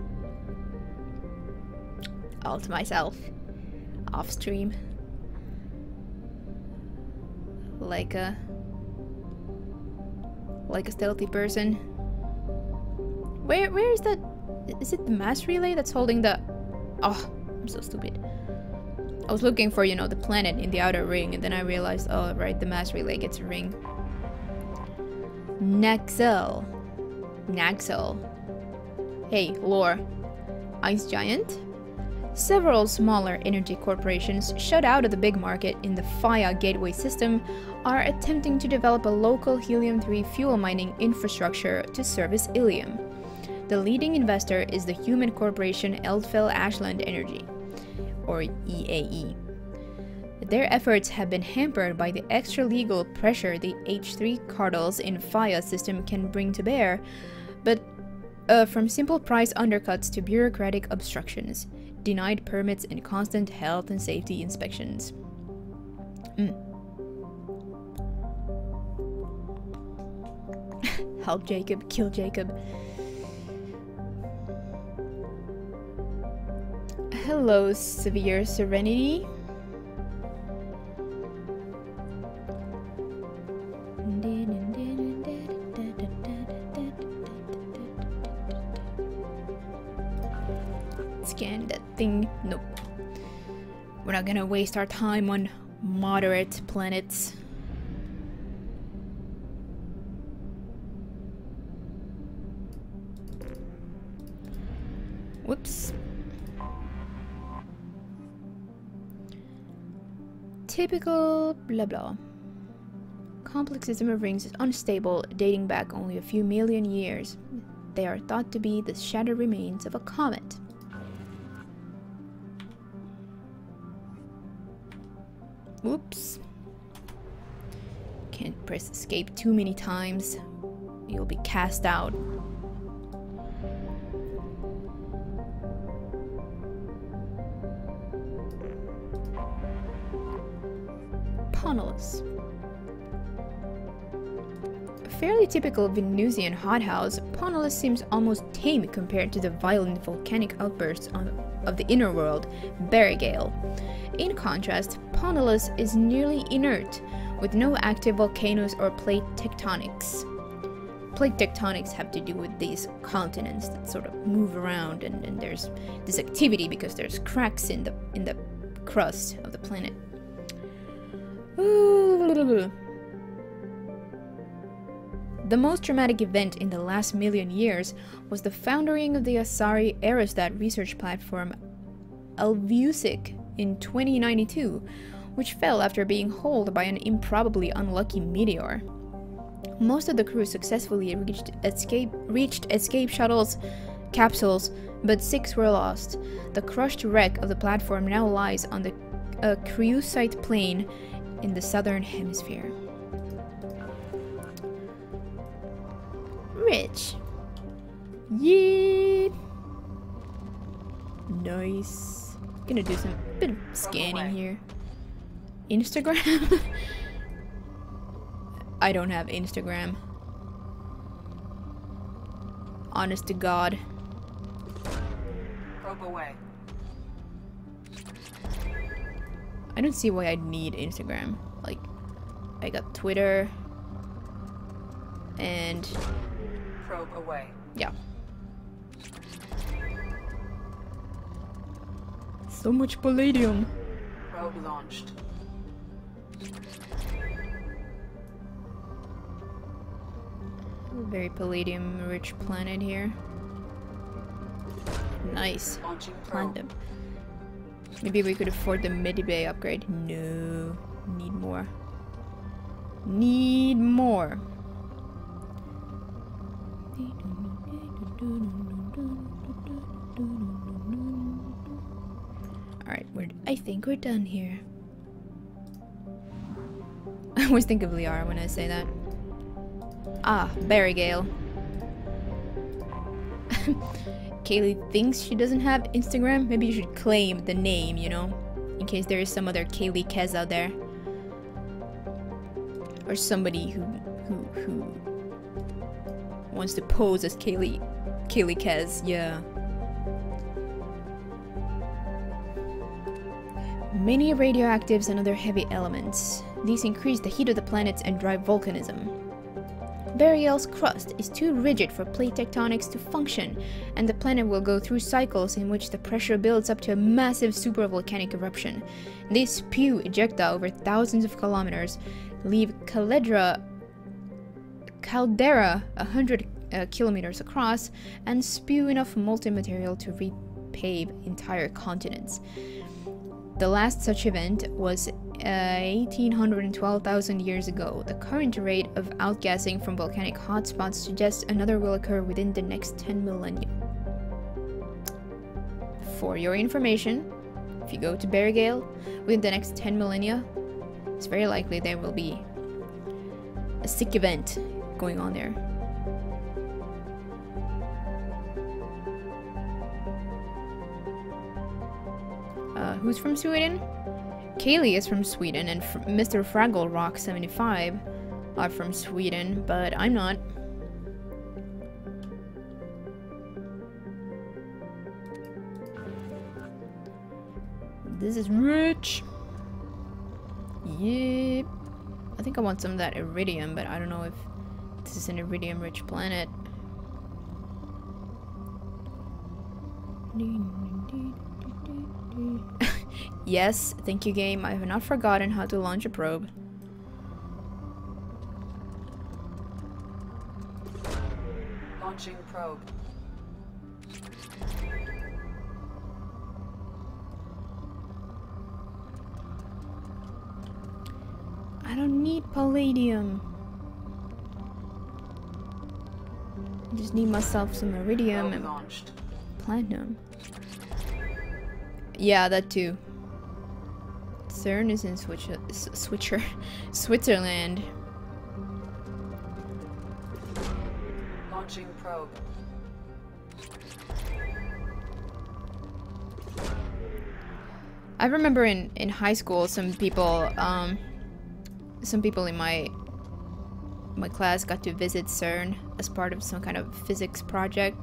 All to myself. Off stream. Like a stealthy person. Where is that? Is it the mass relay that's holding the... Oh, I'm so stupid. I was looking for, you know, the planet in the outer ring, and then I realized, oh, right, the mass relay gets a ring. Naxel. Hey, lore. Ice giant? Several smaller energy corporations shut out of the big market in the Faya gateway system are attempting to develop a local helium-3 fuel mining infrastructure to service Illium. The leading investor is the human corporation Eldfell Ashland Energy, or EAE. Their efforts have been hampered by the extra-legal pressure the H3 cartels in Faya system can bring to bear, but from simple price undercuts to bureaucratic obstructions, denied permits and constant health and safety inspections. Help Jacob, kill Jacob. Hello, Severe Serenity. Scan that thing. Nope. We're not gonna waste our time on moderate planets. Whoops. Typical blah blah. Complex system of rings is unstable, dating back only a few million years. They are thought to be the shattered remains of a comet. Oops. Can't press escape too many times. You'll be cast out. Ponolus. A fairly typical Venusian hothouse, Ponolus seems almost tame compared to the violent volcanic outbursts of the inner world, Barrigale. In contrast, Ponolus is nearly inert, with no active volcanoes or plate tectonics. Plate tectonics have to do with these continents that sort of move around, and there's this activity because there's cracks in the crust of the planet. The most dramatic event in the last million years was the foundering of the Asari aerostat research platform Alvusic in 2092, which fell after being holed by an improbably unlucky meteor. Most of the crew successfully reached escape capsules, but 6 were lost. The crushed wreck of the platform now lies on the Creussite Plain in the southern hemisphere. Rich. Yeah. Nice. Gonna do some bit of scanning here. Instagram? I don't have Instagram. Honest to God. Probe away. I don't see why I'd need Instagram. Like, I got Twitter. And... Probe away. Yeah. So much palladium. Probe launched. Very palladium-rich planet here. Nice. Platinum. Maybe we could afford the mid-bay upgrade. No. Need more. Need more. Alright, I think we're done here. I always think of Liara when I say that. Ah, Barrigale. Kaylee thinks she doesn't have Instagram. Maybe you should claim the name, you know? In case there is some other Kaylee Kez out there. Or somebody who wants to pose as Kaylee Kez, yeah. Many radioactives and other heavy elements. These increase the heat of the planets and drive volcanism. Barrigale's crust is too rigid for plate tectonics to function, and the planet will go through cycles in which the pressure builds up to a massive supervolcanic eruption. They spew ejecta over thousands of kilometers, leave caldera caldera 100 kilometers across and spew enough molten material to repave entire continents. The last such event was 1812,000 years ago. The current rate of outgassing from volcanic hotspots suggests another will occur within the next 10 millennia. For your information, if you go to Bergale within the next 10 millennia, it's very likely there will be a sick event going on there. Who's from Sweden? Kaylee is from Sweden, and Mr. Fraggle Rock 75 are from Sweden, but I'm not. This is rich. Yep. I think I want some of that iridium, but I don't know if this is an iridium-rich planet. Yes, thank you, game. I have not forgotten how to launch a probe. Launching probe. I don't need palladium. I just need myself some iridium and platinum. Yeah, that too. CERN is in Switzerland. Launching probe. I remember in high school, some people in my class got to visit CERN as part of some kind of physics project.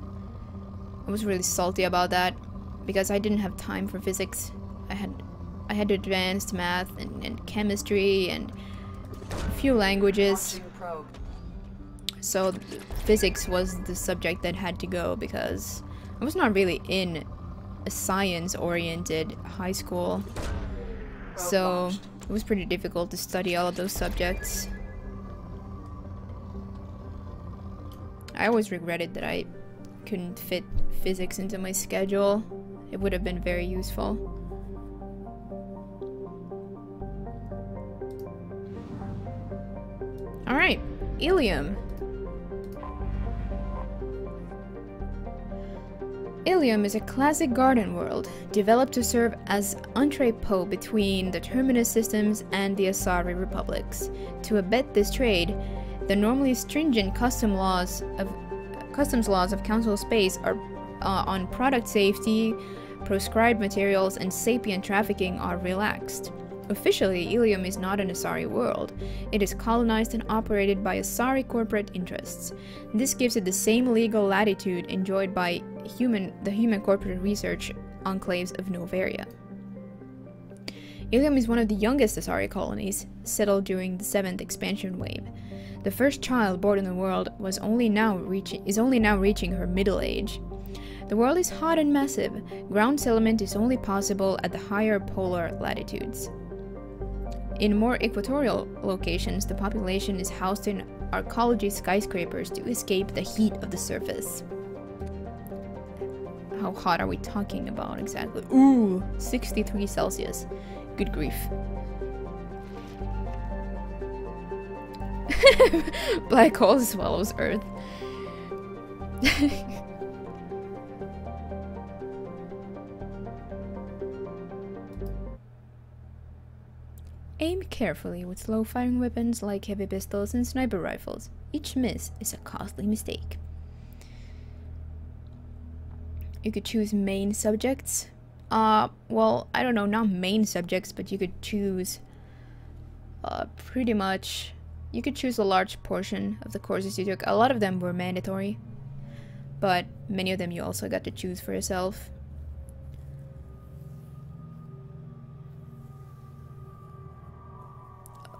I was really salty about that because I didn't have time for physics. I had advanced math and chemistry and a few languages. So physics was the subject that had to go because I was not really in a science-oriented high school. So it was pretty difficult to study all of those subjects. I always regretted that I couldn't fit physics into my schedule. It would have been very useful. Alright, Illium. Illium is a classic garden world, developed to serve as entrepot between the Terminus systems and the Asari republics. To abet this trade, the normally stringent customs laws of Council space are on product safety, proscribed materials, and sapient trafficking are relaxed. Officially, Illium is not an Asari world. It is colonized and operated by Asari corporate interests. This gives it the same legal latitude enjoyed by the human corporate research enclaves of Noveria. Illium is one of the youngest Asari colonies, settled during the 7th expansion wave. The first child born in the world is only now reaching her middle age. The world is hot and massive. Ground settlement is only possible at the higher polar latitudes. In more equatorial locations, the population is housed in arcology skyscrapers to escape the heat of the surface. How hot are we talking about exactly? Ooh, 63 Celsius. Good grief. Black hole swallows Earth. Aim carefully with slow-firing weapons like heavy pistols and sniper rifles. Each miss is a costly mistake. You could choose main subjects. Well, I don't know, not main subjects, but you could choose pretty much... You could choose a large portion of the courses you took. A lot of them were mandatory, but many of them you also got to choose for yourself.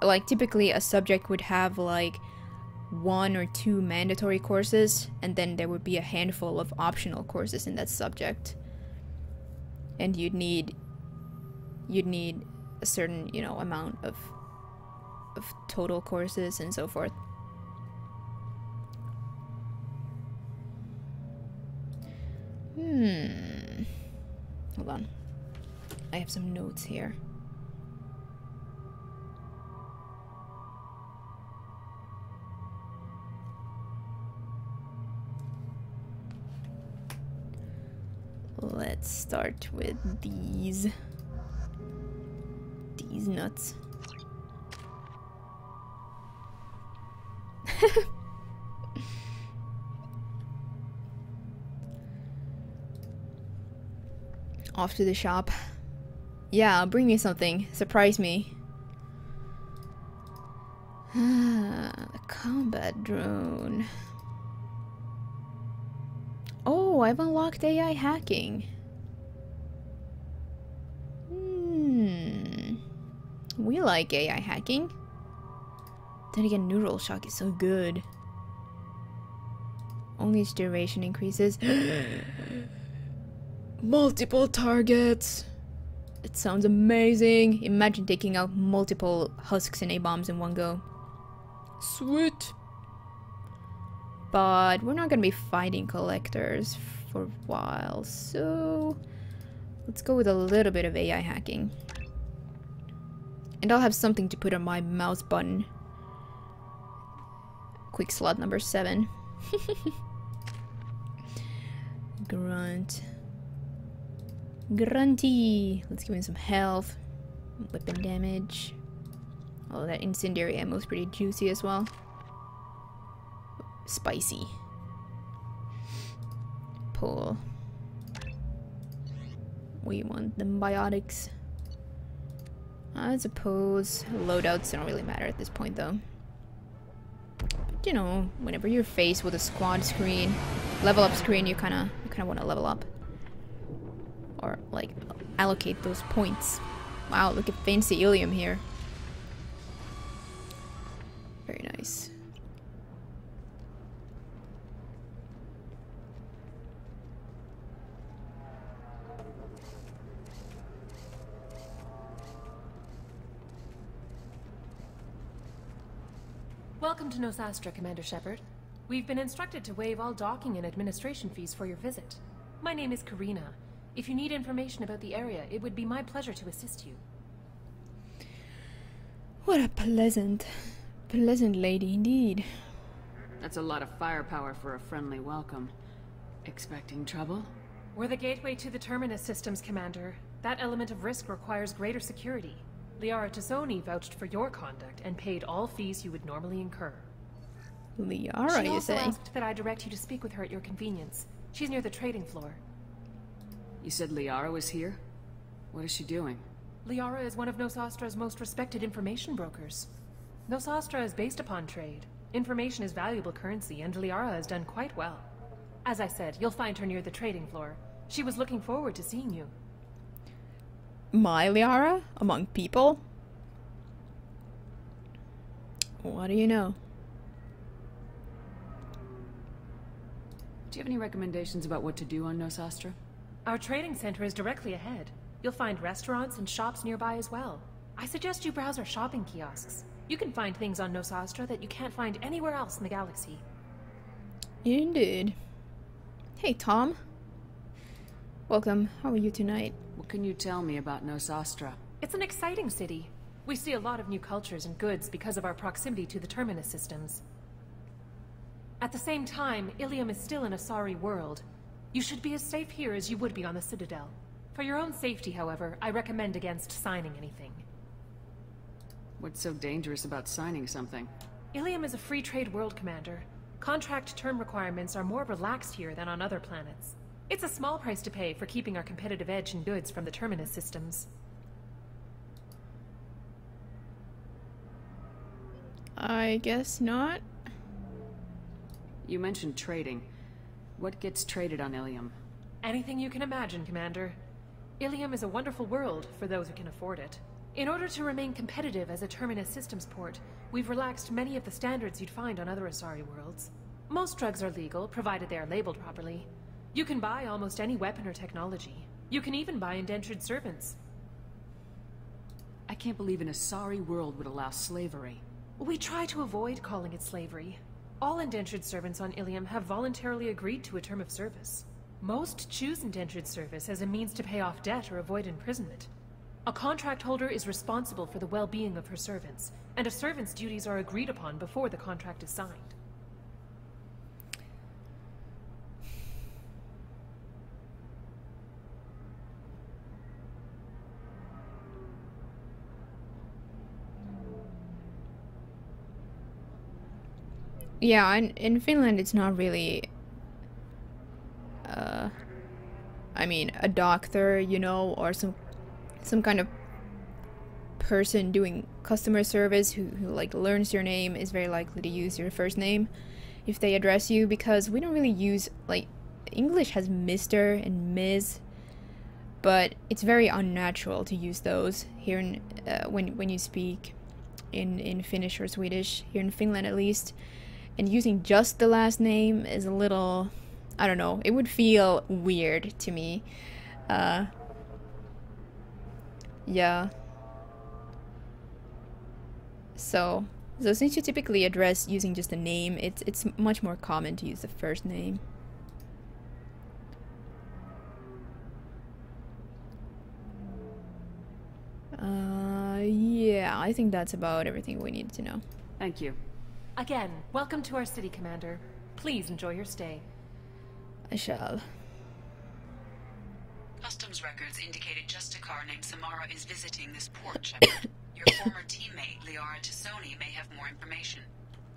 Like, typically a subject would have like 1 or 2 mandatory courses, and then there would be a handful of optional courses in that subject. And you'd need a certain, amount of total courses and so forth. Hold on. I have some notes here. Let's start with these nuts. Off to the shop. Yeah, bring me something. Surprise me. The combat drone. Oh, I've unlocked AI hacking. We like AI hacking. Then again, neural shock is so good. Only its duration increases. Multiple targets. It sounds amazing. Imagine taking out multiple husks and A-bombs in one go. Sweet. But we're not gonna be fighting collectors for a while, so let's go with a little bit of AI hacking. And I'll have something to put on my mouse button. Quick slot number 7. Grunt. Grunty. Let's give him some health. Weapon damage. Oh, that incendiary ammo is pretty juicy as well. Spicy. Pull. We want them biotics. I suppose loadouts don't really matter at this point though. But you know, whenever you're faced with a squad screen, level up screen, you kinda wanna level up. Or like allocate those points. Wow, look at fancy Illium here. Very nice. Welcome to Nosastra, Commander Shepard. We've been instructed to waive all docking and administration fees for your visit. My name is Karina. If you need information about the area, it would be my pleasure to assist you. What a pleasant lady indeed. That's a lot of firepower for a friendly welcome. Expecting trouble? We're the gateway to the Terminus systems, Commander. That element of risk requires greater security. Liara Tazzoni vouched for your conduct and paid all fees you would normally incur. Liara, she you also say? asked that I direct you to speak with her at your convenience. She's near the trading floor. You said Liara was here? What is she doing? Liara is one of Nosastra's most respected information brokers. Nosastra is based upon trade. Information is valuable currency, and Liara has done quite well. As I said, you'll find her near the trading floor. She was looking forward to seeing you. My Liara? Among people? What do you know? Do you have any recommendations about what to do on Nosastra? Our trading center is directly ahead. You'll find restaurants and shops nearby as well. I suggest you browse our shopping kiosks. You can find things on Nosastra that you can't find anywhere else in the galaxy. Indeed. Hey, Tom. Welcome. How are you tonight? What can you tell me about Nosastra? It's an exciting city. We see a lot of new cultures and goods because of our proximity to the Terminus systems. At the same time, Illium is still an Asari world. You should be as safe here as you would be on the Citadel. For your own safety, however, I recommend against signing anything. What's so dangerous about signing something? Illium is a free trade world, Commander. Contract term requirements are more relaxed here than on other planets. It's a small price to pay for keeping our competitive edge in goods from the Terminus systems. I guess not. You mentioned trading. What gets traded on Illium? Anything you can imagine, Commander. Illium is a wonderful world for those who can afford it. In order to remain competitive as a Terminus systems port, we've relaxed many of the standards you'd find on other Asari worlds. Most drugs are legal, provided they are labeled properly. You can buy almost any weapon or technology. You can even buy indentured servants. I can't believe an Asari world would allow slavery. We try to avoid calling it slavery. All indentured servants on Illium have voluntarily agreed to a term of service. Most choose indentured service as a means to pay off debt or avoid imprisonment. A contract holder is responsible for the well-being of her servants, and a servant's duties are agreed upon before the contract is signed. Yeah, in Finland it's not really, I mean, a doctor, you know, or some kind of person doing customer service who like learns your name is very likely to use your first name if they address you, because we don't really use, like, English has Mr. and Ms., but it's very unnatural to use those here in when you speak in Finnish or Swedish, here in Finland at least. And using just the last name is a little, I don't know, it would feel weird to me. Yeah. So since you typically address using just a name, it's much more common to use the first name. Yeah, I think that's about everything we need to know. Thank you. Again, welcome to our city, Commander. Please enjoy your stay. I shall. Customs records indicated just a car named Samara is visiting this port, Shepard. Your former teammate, Liara Tassoni, may have more information.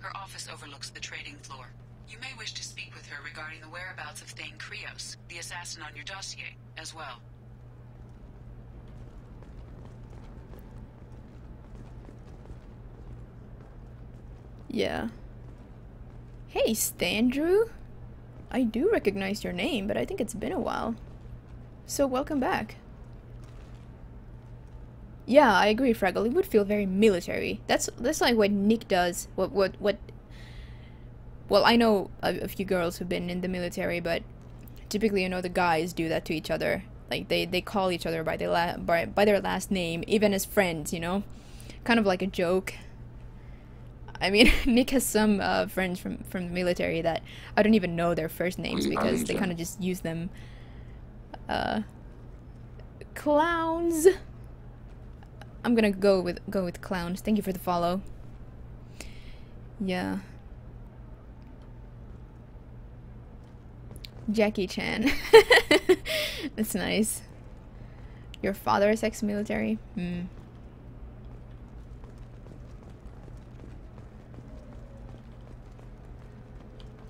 Her office overlooks the trading floor. You may wish to speak with her regarding the whereabouts of Thane Krios, the assassin on your dossier, as well. Yeah. Hey, Standrew. I do recognize your name, but I think it's been a while. So welcome back. Yeah, I agree, Fraggle. It would feel very military. That's like what Nick does. Well, I know a few girls who've been in the military, but typically, you know, the guys do that to each other. Like they call each other by their last name, even as friends. You know, kind of like a joke. I mean, Nick has some friends from the military that I don't even know their first names because they kind of just use them. Clowns. I'm gonna go with clowns. Thank you for the follow. Yeah. Jackie Chan. That's nice. Your father is ex-military? Hmm.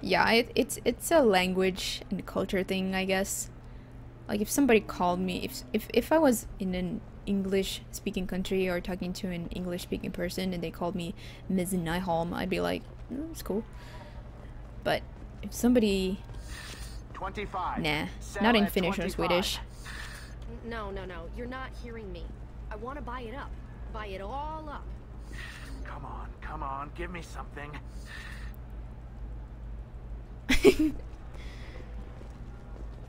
Yeah, it's a language and culture thing, I guess. Like, if somebody called me, if I was in an English-speaking country or talking to an English-speaking person and they called me Ms. Nyholm, I'd be like, it's cool. But if somebody... 25. Nah, not in Finnish or Swedish. No, you're not hearing me. I want to buy it up. Buy it all up. Come on, give me something.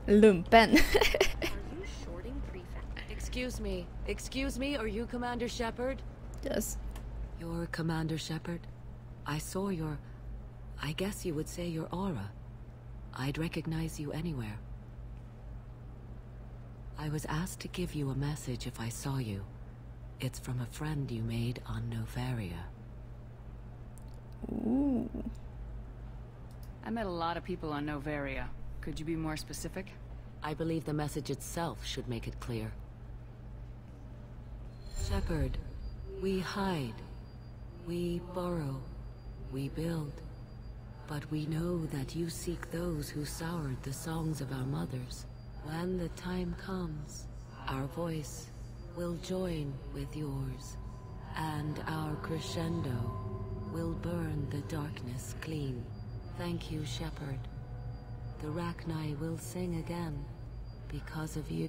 Lumpen. Are you shorting prefect? Excuse me, are you Commander Shepard? Yes. You're Commander Shepard? I saw your... I guess you would say your aura. I'd recognize you anywhere. I was asked to give you a message if I saw you. It's from a friend you made on Novaria. Ooh. I met a lot of people on Novaria. Could you be more specific? I believe the message itself should make it clear. Shepard, we hide. We borrow. We build. But we know that you seek those who soured the songs of our mothers. When the time comes, our voice will join with yours. And our crescendo will burn the darkness clean. Thank you, Shepard. The Rachni will sing again because of you.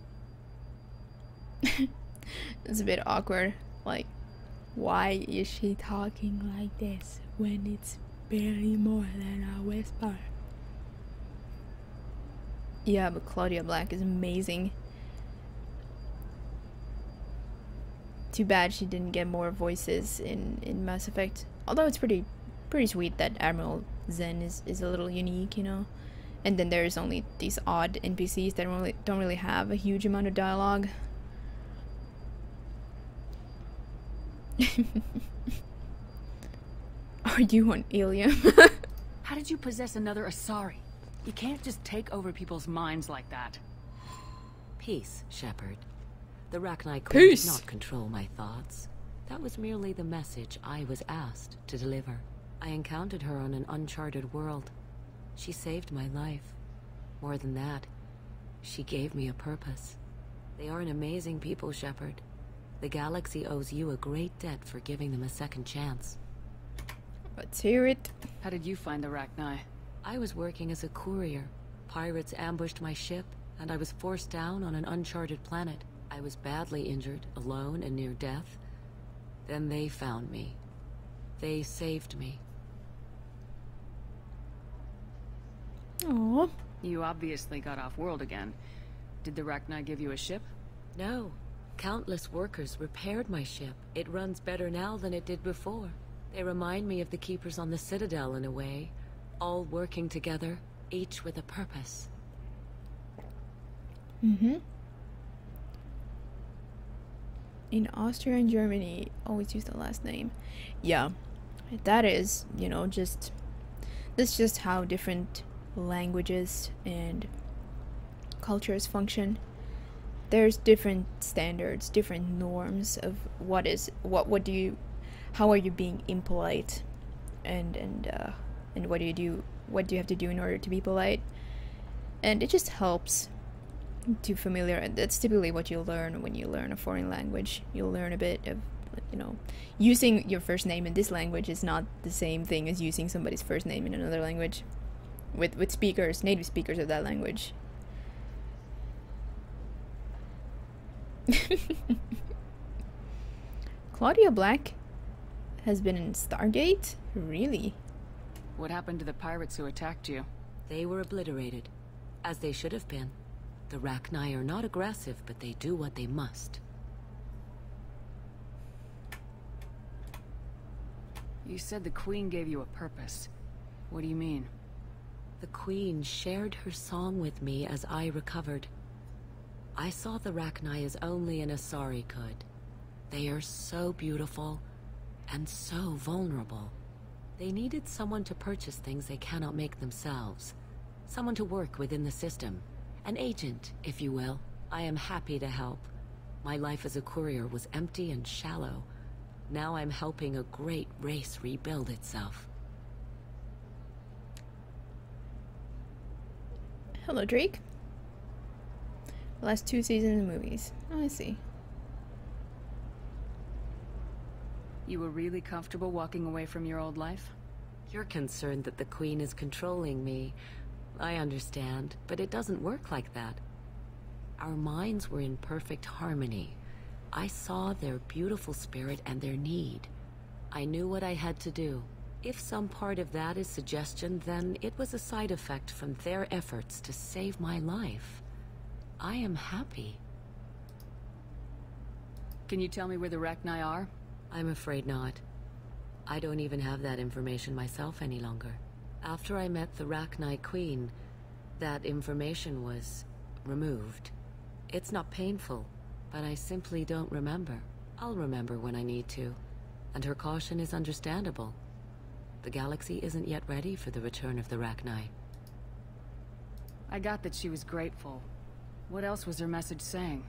It's a bit awkward. Like, why is she talking like this when it's barely more than a whisper? Yeah, but Claudia Black is amazing. Too bad she didn't get more voices in Mass Effect. Although it's pretty sweet that Admiral Zen is a little unique, you know, And then there's only these odd NPCs that don't really have a huge amount of dialogue. Are you on Illium? How did you possess another Asari? You can't just take over people's minds like that. Peace, Shepard. The Rachni Queen Peace. did not control my thoughts. That was merely the message I was asked to deliver. I encountered her on an uncharted world. She saved my life. More than that, she gave me a purpose. They are an amazing people, Shepard. The galaxy owes you a great debt for giving them a second chance. Let's hear it. How did you find the Rachni? I was working as a courier. Pirates ambushed my ship, and I was forced down on an uncharted planet. I was badly injured, alone and near death. Then they found me. They saved me. Aww. You obviously got off world again. Did the Rachni give you a ship? No. Countless workers repaired my ship. It runs better now than it did before. They remind me of the Keepers on the Citadel in a way. All working together, each with a purpose. Mm-hmm. In Austria and Germany, always use the last name. Yeah, that is, you know, that's just how different languages and cultures function. There's different standards, different norms of how are you being impolite, and what do you have to do in order to be polite, and it just helps to that's typically what you'll learn when you learn a foreign language. You'll learn a bit of, you know, using your first name in this language is not the same thing as using somebody's first name in another language with native speakers of that language. Claudia Black has been in Stargate? Really? What happened to the pirates who attacked you? They were obliterated, as they should have been. The Rachni are not aggressive, but they do what they must. You said the Queen gave you a purpose. What do you mean? The Queen shared her song with me as I recovered. I saw the Rachni as only an Asari could. They are so beautiful and so vulnerable. They needed someone to purchase things they cannot make themselves. Someone to work within the system. An agent, if you will. I am happy to help. My life as a courier was empty and shallow. Now I'm helping a great race rebuild itself. Hello, Drake. Last 2 seasons of movies. Oh, I see. You were really comfortable walking away from your old life? You're concerned that the Queen is controlling me. I understand, but it doesn't work like that. Our minds were in perfect harmony. I saw their beautiful spirit and their need. I knew what I had to do. If some part of that is suggestion, then it was a side effect from their efforts to save my life. I am happy. Can you tell me where the Rachni are? I'm afraid not. I don't even have that information myself any longer. After I met the Rachni Queen, that information was removed. It's not painful, but I simply don't remember. I'll remember when I need to, and her caution is understandable. The galaxy isn't yet ready for the return of the Rachni. I got that she was grateful. What else was her message saying?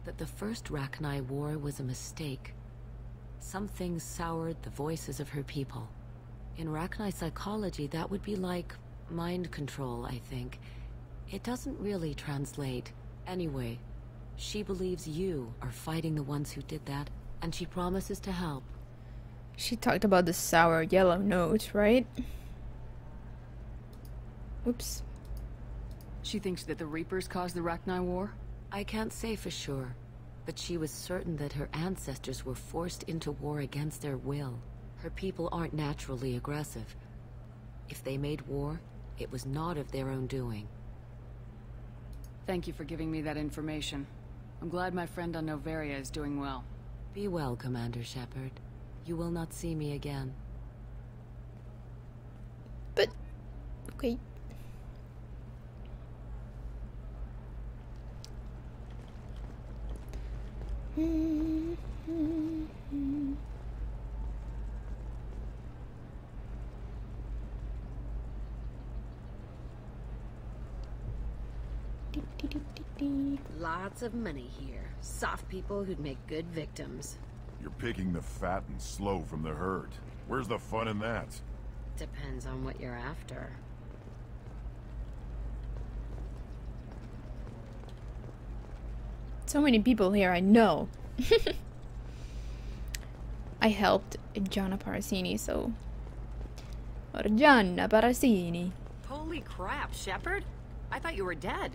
That the first Rachni war was a mistake. Some things soured the voices of her people. In Rachni psychology, that would be like mind control, I think. It doesn't really translate. Anyway, she believes you are fighting the ones who did that, and she promises to help. She talked about the sour yellow note, right? Oops. She thinks that the Reapers caused the Rachni War? I can't say for sure, but she was certain that her ancestors were forced into war against their will. Her people aren't naturally aggressive. If they made war, it was not of their own doing. Thank you for giving me that information. I'm glad my friend on Noveria is doing well. Be well, Commander Shepard. You will not see me again. But... okay. Lots of money here. Soft people who'd make good victims. You're picking the fat and slow from the herd. Where's the fun in that? Depends on what you're after. So many people here I know. I helped Gianna Parassini, so... Or Gianna Parassini. Holy crap, Shepard? I thought you were dead.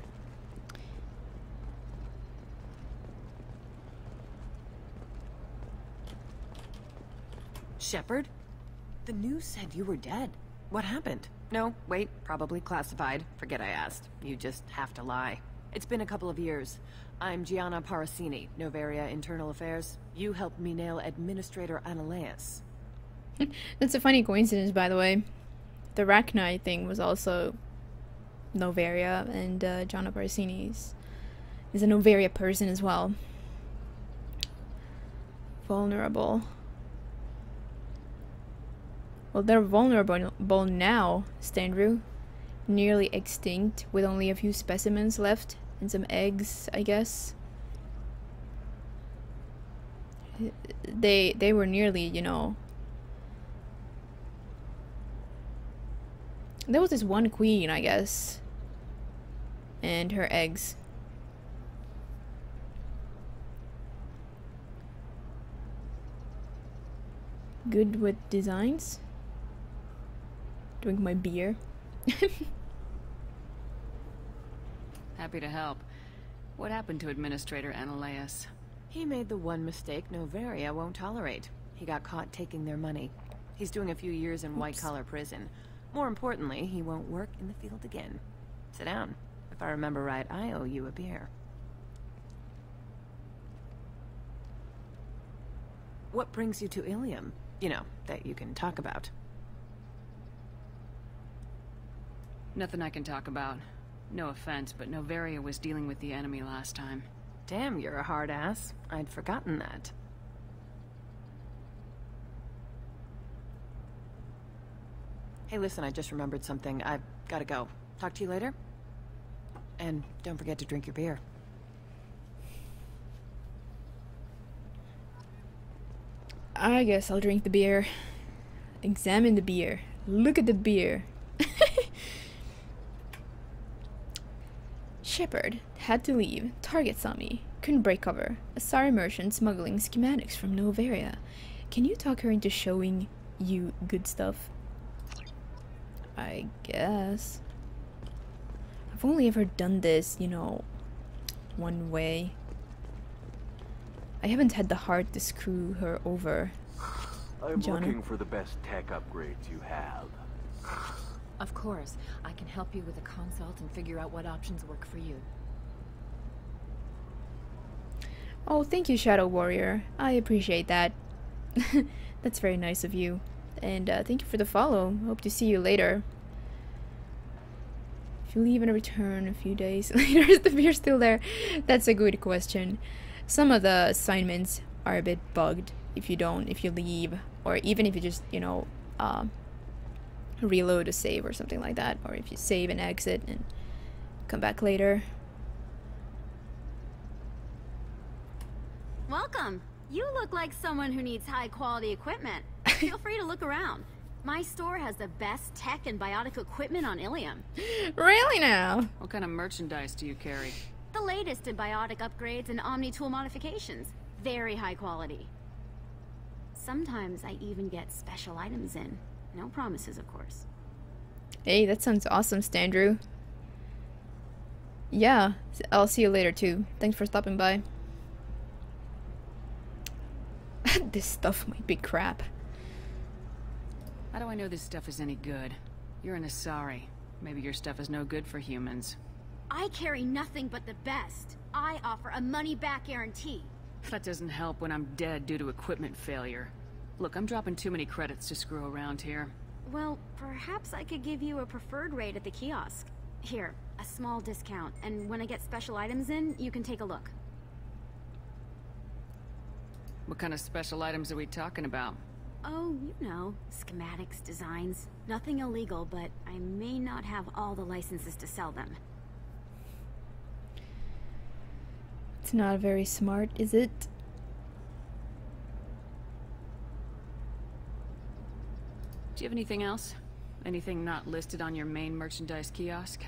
Shepard? The news said you were dead. What happened? No, wait, probably classified. Forget I asked. You just have to lie. It's been a couple of years. I'm Gianna Parassini, Novaria Internal Affairs. You helped me nail Administrator Ananias. That's a funny coincidence, by the way. The Rachni thing was also Novaria, and Gianna Parassini is a Novaria person as well. Vulnerable. Well, they're vulnerable now, Stanru. Nearly extinct, with only a few specimens left, and some eggs, I guess. They were nearly, you know... There was this one queen, I guess. And her eggs. Good with designs. Drink my beer. Happy to help. What happened to Administrator Ananias? He made the one mistake Novaria won't tolerate. He got caught taking their money. He's doing a few years in white-collar prison. More importantly, he won't work in the field again. Sit down. If I remember right, I owe you a beer. What brings you to Illium? You know, that you can talk about. Nothing I can talk about. No offense, but Novaria was dealing with the enemy last time. Damn, you're a hard ass. I'd forgotten that. Hey, listen, I just remembered something. I've gotta go. Talk to you later? And don't forget to drink your beer. I guess I'll drink the beer. Examine the beer. Look at the beer. Shepard had to leave. Target saw me. Couldn't break cover. A sorry merchant smuggling schematics from Novaria. Can you talk her into showing you good stuff? I guess. I've only ever done this, you know, one way. I haven't had the heart to screw her over. I'm Gianna. looking for the best tech upgrades you have. Of course. I can help you with a consult and figure out what options work for you. Oh, thank you, Shadow Warrior. I appreciate that. That's very nice of you. And thank you for the follow. Hope to see you later. If you leave and return a few days later, is the beer still there? That's a good question. Some of the assignments are a bit bugged if you leave, or even if you just, you know, reload a save or something like that, or if you save and exit and come back later. Welcome. You look like someone who needs high quality equipment. Feel free to look around. My store has the best tech and biotic equipment on Illium. Really now? What kind of merchandise do you carry? The latest in biotic upgrades and omni-tool modifications. Very high quality. Sometimes I even get special items in. No promises, of course. Hey, that sounds awesome, Standrew. Yeah, I'll see you later too. Thanks for stopping by. This stuff might be crap. How do I know this stuff is any good? You're an Asari. Maybe your stuff is no good for humans. I carry nothing but the best. I offer a money-back guarantee. That doesn't help when I'm dead due to equipment failure. Look, I'm dropping too many credits to screw around here. Well, perhaps I could give you a preferred rate at the kiosk. Here, a small discount, and when I get special items in, you can take a look. What kind of special items are we talking about? Oh, you know, schematics, designs. Nothing illegal, but I may not have all the licenses to sell them. It's not very smart, is it? Do you have anything else? Anything not listed on your main merchandise kiosk?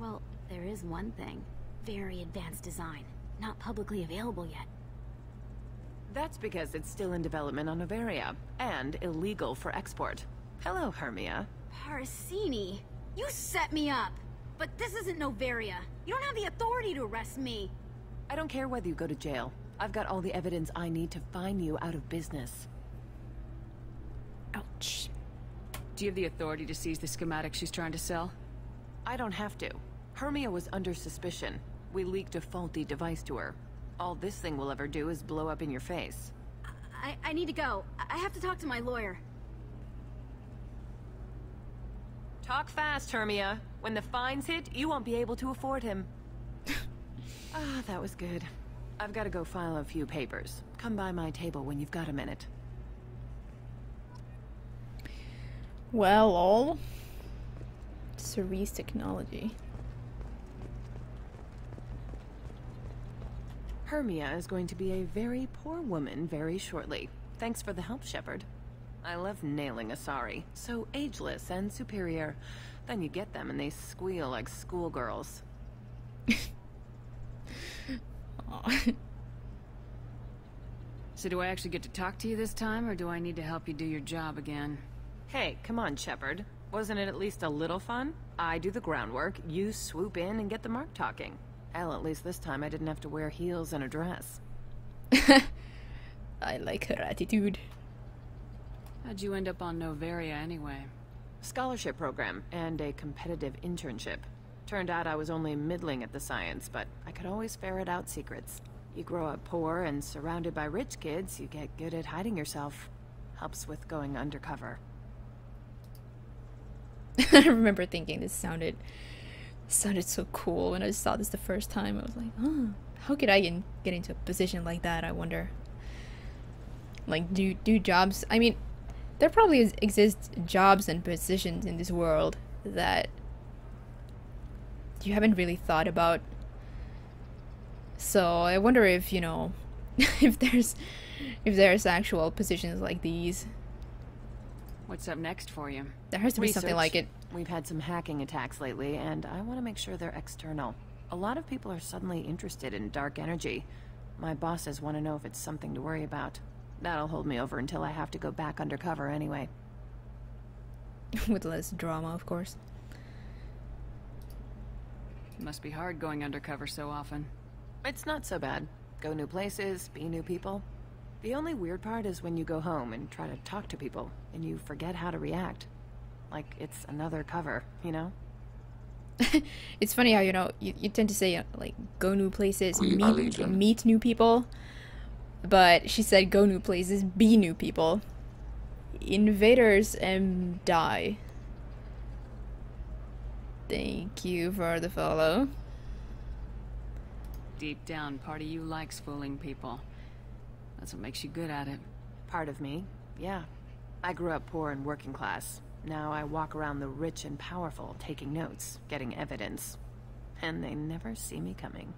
Well, there is one thing. Very advanced design. Not publicly available yet. That's because it's still in development on Noveria, and illegal for export. Hello, Hermia. Parsini, you set me up! But this isn't Noveria. You don't have the authority to arrest me. I don't care whether you go to jail. I've got all the evidence I need to find you out of business. Ouch. Do you have the authority to seize the schematics she's trying to sell? I don't have to. Hermia was under suspicion. We leaked a faulty device to her. All this thing will ever do is blow up in your face. I need to go. I have to talk to my lawyer. Talk fast, Hermia. When the fines hit, you won't be able to afford him. Ah, that was good. I've got to go file a few papers. Come by my table when you've got a minute. Well, all. Cerise technology. Hermia is going to be a very poor woman very shortly. Thanks for the help, Shepard. I love nailing Asari. So ageless and superior. Then you get them and they squeal like schoolgirls. So do I actually get to talk to you this time, or do I need to help you do your job again? Hey, come on, Shepard. Wasn't it at least a little fun? I do the groundwork, you swoop in and get the mark talking. Hell, at least this time I didn't have to wear heels and a dress. I like her attitude. How'd you end up on Noveria anyway? Scholarship program and a competitive internship. Turned out I was only middling at the science, but I could always ferret out secrets. You grow up poor and surrounded by rich kids, you get good at hiding yourself. Helps with going undercover. I remember thinking this sounded so cool when I saw this the first time. I was like, oh, how could I get into a position like that, I wonder? Like, do jobs... I mean, there probably exist jobs and positions in this world that you haven't really thought about. So I wonder if, you know, if there's actual positions like these. What's up next for you? There has to be something like it. We've had some hacking attacks lately, and I want to make sure they're external. A lot of people are suddenly interested in dark energy. My bosses want to know if it's something to worry about. That'll hold me over until I have to go back undercover anyway. With less drama, of course. Must be hard going undercover so often. It's not so bad. Go new places, be new people. The only weird part is when you go home and try to talk to people, and you forget how to react. Like it's another cover, you know? It's funny how, you know, you tend to say, like, go new places, meet new people. But she said go new places, be new people. Invaders and die. Thank you for the follow. Deep down, part of you likes fooling people. That's what makes you good at it. Part of me, yeah. I grew up poor and working class. Now I walk around the rich and powerful, taking notes, getting evidence. And they never see me coming.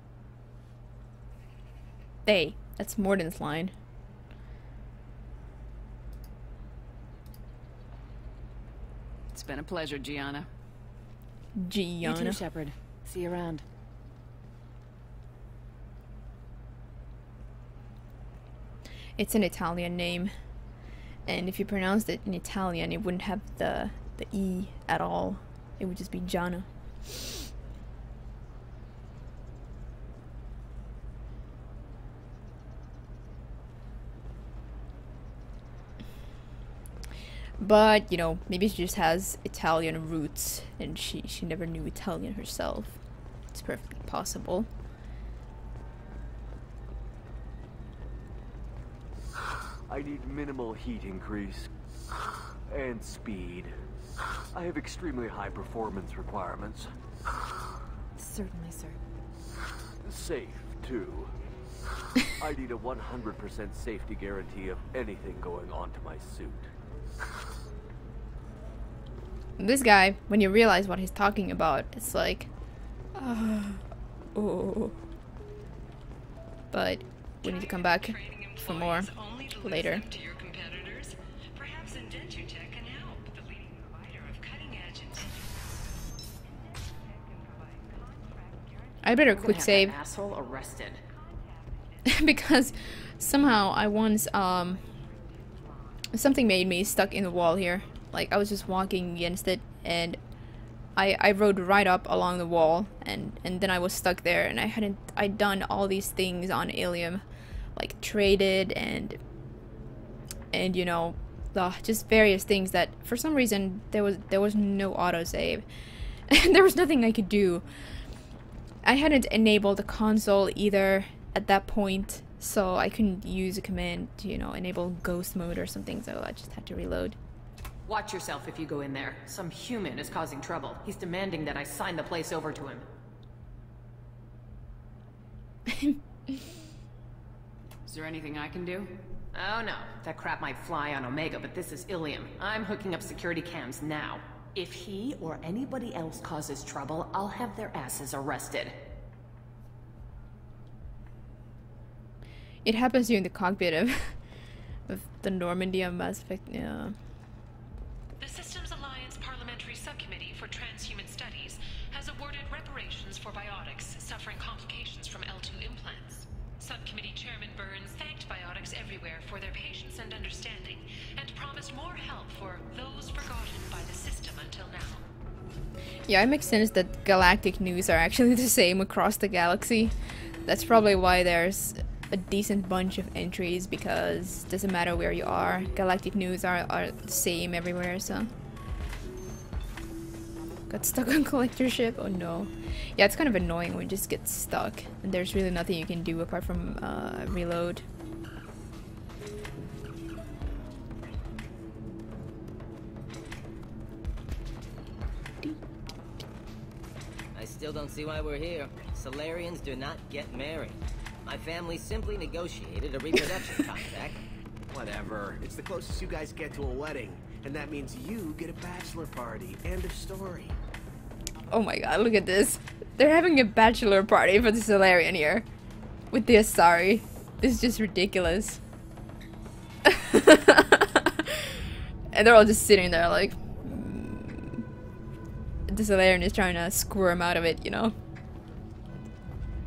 Hey, that's Morden's line. It's been a pleasure, Gianna. You too, Shepard. See you around. It's an Italian name, and if you pronounced it in Italian, it wouldn't have the E at all. It would just be Gianna. But, you know, maybe she just has Italian roots and she never knew Italian herself. It's perfectly possible. I need minimal heat increase and speed. I have extremely high performance requirements. Certainly, sir. Safe, too. I need a 100% safety guarantee of anything going onto my suit. This guy, when you realize what he's talking about, it's like, oh. But we need to come back for more later. I better quick save. Asshole arrested. Because somehow I once something made me stuck in the wall here. Like I was just walking against it and I rode right up along the wall and then I was stuck there and I'd done all these things on Illium, like traded and you know, just various things that for some reason there was no autosave. There was nothing I could do. I hadn't enabled the console either at that point, so I couldn't use a command to, you know, enable ghost mode or something, so I just had to reload. Watch yourself if you go in there. Some human is causing trouble. He's demanding that I sign the place over to him. Is there anything I can do? Oh no, that crap might fly on Omega, but this is Illium. I'm hooking up security cams now. If he or anybody else causes trouble, I'll have their asses arrested. It happens here in the cockpit of the Normandy on Mass Effect, yeah. The Systems Alliance Parliamentary Subcommittee for Transhuman Studies has awarded reparations for biotics suffering complications from L2 implants. Subcommittee Chairman Burns thanked biotics everywhere for their patience and understanding, and promised more help for those forgotten by the system until now. Yeah, it makes sense that galactic news are actually the same across the galaxy. That's probably why there's a decent bunch of entries, because it doesn't matter where you are, galactic news are the same everywhere, so. Got stuck on collector ship? Oh no. Yeah, it's kind of annoying when you just get stuck and there's really nothing you can do apart from reload. I still don't see why we're here. Solarians do not get married. My family simply negotiated a reproduction contract. Whatever. It's the closest you guys get to a wedding. And that means you get a bachelor party. End of story. Oh my god, look at this. They're having a bachelor party for the Solarian here. With the Asari. This is just ridiculous. And they're all just sitting there like... The Solarian is trying to squirm out of it, you know?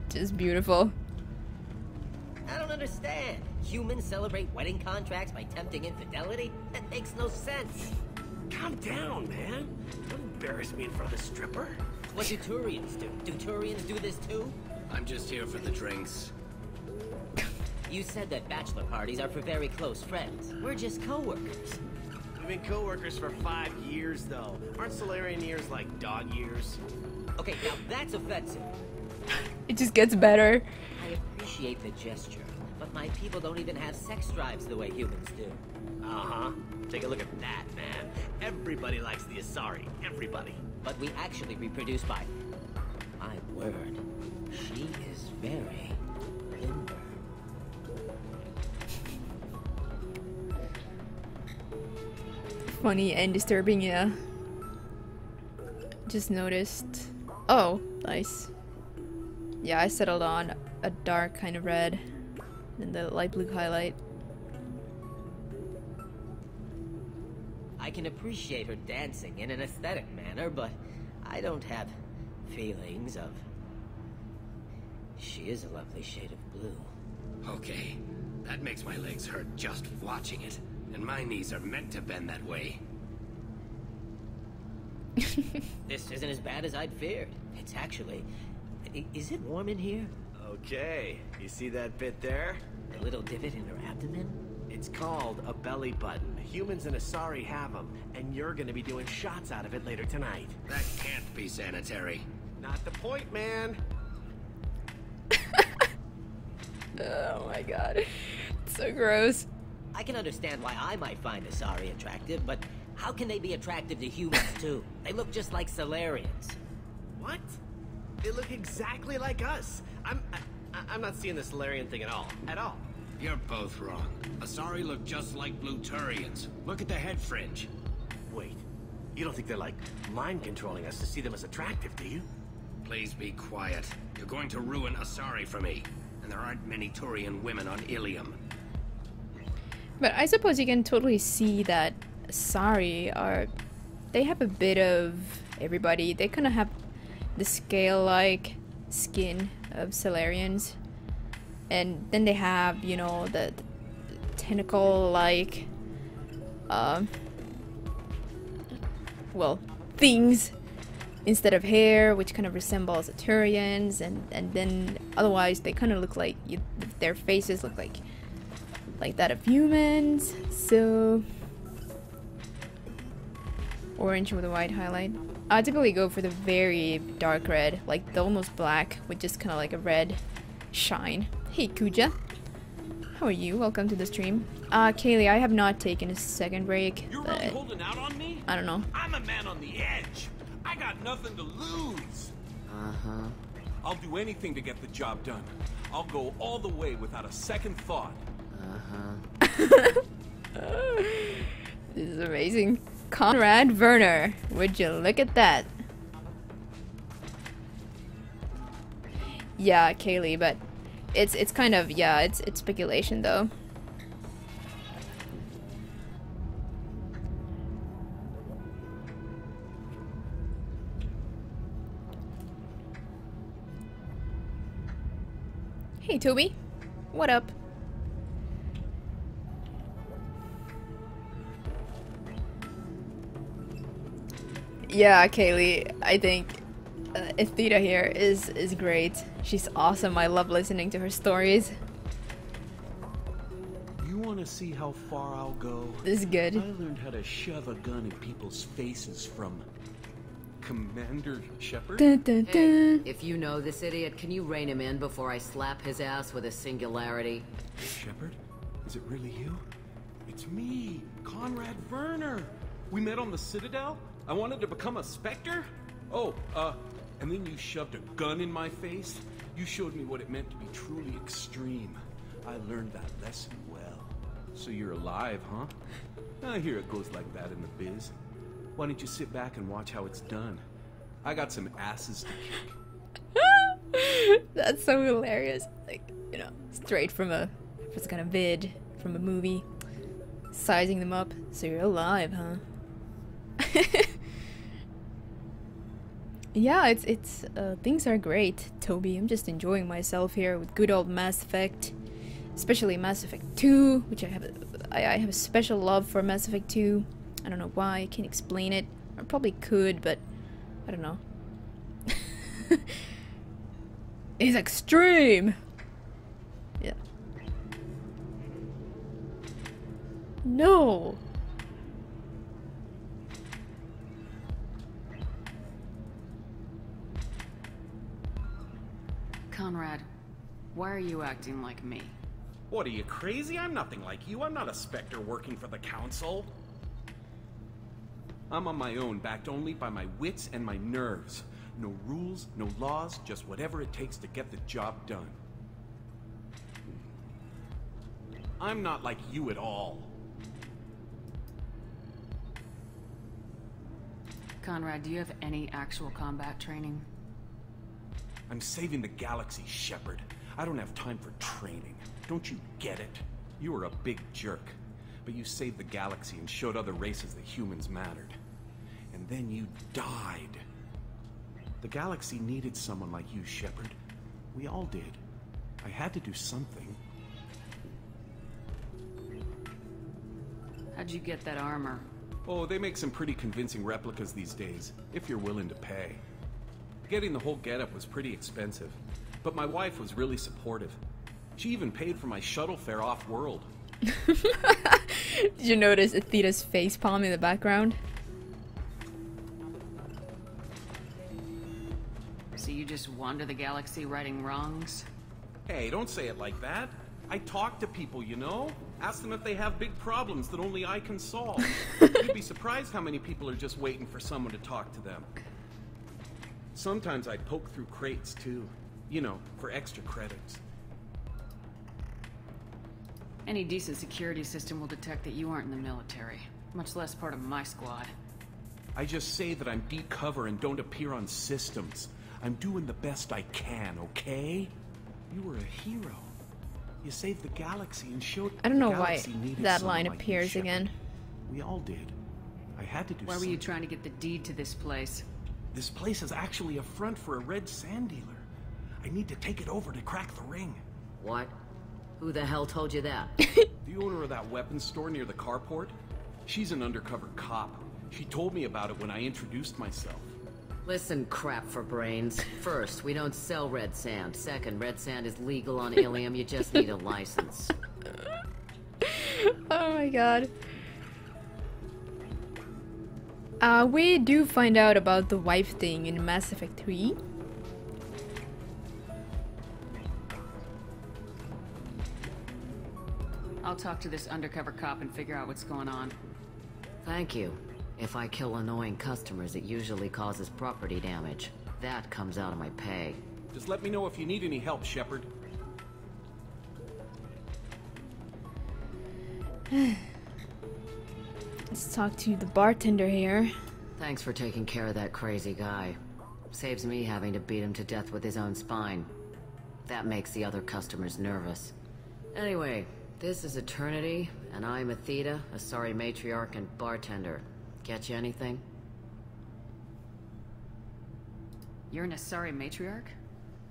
Just beautiful. I don't understand. Humans celebrate wedding contracts by tempting infidelity? That makes no sense. Calm down, man. Don't embarrass me in front of a stripper. What do Turians do? Do Turians do this too? I'm just here for the drinks. You said that bachelor parties are for very close friends. We're just co-workers. We've been co-workers for 5 years, though. Aren't Solarian years like dog years? Okay, now that's offensive. It just gets better. I appreciate the gesture, but my people don't even have sex drives the way humans do. Uh-huh. Take a look at that, man. Everybody likes the Asari. Everybody. But we actually reproduce by... My word. She is very limber. Funny and disturbing, yeah. Just noticed. Oh, nice. Yeah, I settled on a dark kind of red and the light blue highlight. I can appreciate her dancing in an aesthetic manner, but I don't have feelings of... She is a lovely shade of blue. Okay, that makes my legs hurt just watching it. And my knees are meant to bend that way. This isn't as bad as I'd feared. It's actually... Is it warm in here? Okay, you see that bit there? The little divot in her abdomen? It's called a belly button. Humans and Asari have them, and you're gonna be doing shots out of it later tonight. That can't be sanitary. Not the point, man. Oh my god. It's so gross. I can understand why I might find Asari attractive, but how can they be attractive to humans too? They look just like Solarians. What? They look exactly like us. I'm not seeing the Solarian thing at all. At all. You're both wrong. Asari look just like blue Turians. Look at the head fringe. Wait, you don't think they're like mind controlling us to see them as attractive, do you? Please be quiet. You're going to ruin Asari for me. And there aren't many Turian women on Illium. But I suppose you can totally see that Asari are... They have a bit of everybody. They kind of have the scale-like skin of Solarians. And then they have, you know, the tentacle-like... well, things instead of hair, which kind of resembles Turians, and then otherwise they kind of look like their faces look like that of humans. So orange with a white highlight. I typically go for the very dark red, like the almost black with just kind of like a red shine. Hey Kuja, how are you? Welcome to the stream. Kaylee, I have not taken a second break. You're really holding out on me? I don't know. I'm a man on the edge. I got nothing to lose. Uh-huh. I'll do anything to get the job done. I'll go all the way without a second thought. Uh-huh. This is amazing. Conrad Werner, would you look at that? Yeah, Kaylee, but it's kind of, yeah, it's speculation though. Hey Toby, what up? Yeah, Kaylee, I think Ithita here is great. She's awesome. I love listening to her stories. You want to see how far I'll go? This is good. I learned how to shove a gun in people's faces from Commander Shepard. Hey, if you know this idiot, can you rein him in before I slap his ass with a singularity? Shepard? Is it really you? It's me, Conrad Werner. We met on the Citadel. I wanted to become a Spectre. Oh, and then you shoved a gun in my face. You showed me what it meant to be truly extreme. I learned that lesson well. So you're alive, huh? I hear it goes like that in the biz. Why don't you sit back and watch how it's done? I got some asses to kick. That's so hilarious. Like, you know, straight from a kind of vid, from a movie. Sizing them up. So you're alive, huh? Yeah, it's things are great, Toby. I'm just enjoying myself here with good old Mass Effect. Especially Mass Effect 2, which I have a special love for Mass Effect 2. I don't know why, I can't explain it. I probably could, but I don't know. It's extreme! Yeah. No! Conrad, why are you acting like me? What, are you crazy? I'm nothing like you. I'm not a Spectre working for the Council. I'm on my own, backed only by my wits and my nerves. No rules, no laws, just whatever it takes to get the job done. I'm not like you at all. Conrad, do you have any actual combat training? I'm saving the galaxy, Shepard. I don't have time for training. Don't you get it? You were a big jerk. But you saved the galaxy and showed other races that humans mattered. And then you died. The galaxy needed someone like you, Shepard. We all did. I had to do something. How'd you get that armor? Oh, they make some pretty convincing replicas these days, if you're willing to pay. Getting the whole getup was pretty expensive, but my wife was really supportive. She even paid for my shuttle fare off-world. Did you notice Athena's facepalm in the background? So you just wander the galaxy righting wrongs? Hey, don't say it like that. I talk to people, you know? Ask them if they have big problems that only I can solve. You'd be surprised how many people are just waiting for someone to talk to them. Sometimes I poke through crates, too. You know, for extra credits. Any decent security system will detect that you aren't in the military, much less part of my squad. I just say that I'm deep cover and don't appear on systems. I'm doing the best I can, okay? You were a hero. You saved the galaxy and showed I don't know the why galaxy needed that someone line like you, appears Shepard. again. We all did. I had to do Why were something. you trying to get the deed to this place? This place is actually a front for a red sand dealer. I need to take it over to crack the ring. What? Who the hell told you that? The owner of that weapons store near the carport? She's an undercover cop. She told me about it when I introduced myself. Listen, crap for brains. First, we don't sell red sand. Second, red sand is legal on Illium. You just need a license. Oh my god. We do find out about the wife thing in Mass Effect 3. I'll talk to this undercover cop and figure out what's going on. Thank you. If I kill annoying customers, it usually causes property damage. That comes out of my pay. Just let me know if you need any help, Shepard. Let's talk to the bartender here. Thanks for taking care of that crazy guy. Saves me having to beat him to death with his own spine. That makes the other customers nervous. Anyway, this is Eternity, and I'm Athena, a sorry matriarch and bartender. Get you anything? You're an Asari matriarch?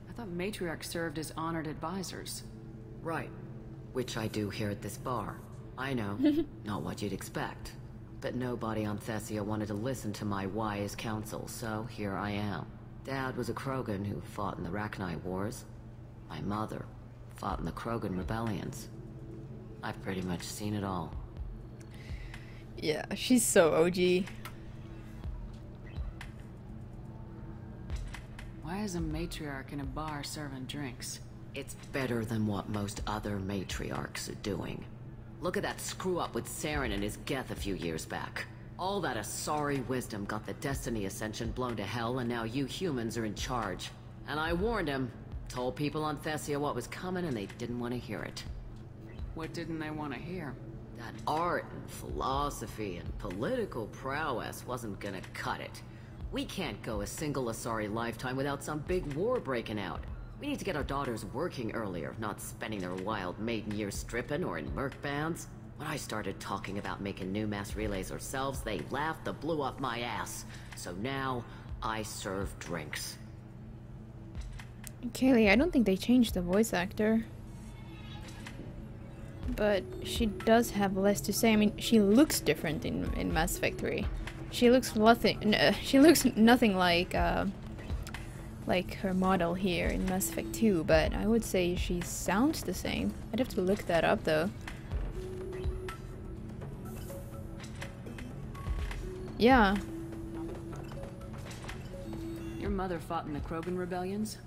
I thought matriarchs served as honored advisors. Right. Which I do here at this bar. I know, not what you'd expect. But nobody on Thessia wanted to listen to my wise counsel, so here I am. Dad was a Krogan who fought in the Rachni Wars. My mother fought in the Krogan rebellions. I've pretty much seen it all. Yeah, she's so OG. Why is a matriarch in a bar serving drinks? It's better than what most other matriarchs are doing. Look at that screw-up with Saren and his Geth a few years back. All that Asari wisdom got the Destiny Ascension blown to hell, and now you humans are in charge. And I warned him, told people on Thessia what was coming, and they didn't want to hear it. What didn't they want to hear? That art and philosophy and political prowess wasn't gonna cut it. We can't go a single Asari lifetime without some big war breaking out. We need to get our daughters working earlier, not spending their wild maiden years stripping or in merc bands. When I started talking about making new mass relays ourselves, they laughed the blue off my ass. So now, I serve drinks. Kaylee, I don't think they changed the voice actor. But she does have less to say. I mean, she looks different in Mass Effect 3. She looks nothing. She looks nothing like her model here in Mass Effect 2. But I would say she sounds the same. I'd have to look that up though. Yeah. Your mother fought in the Krogan rebellions?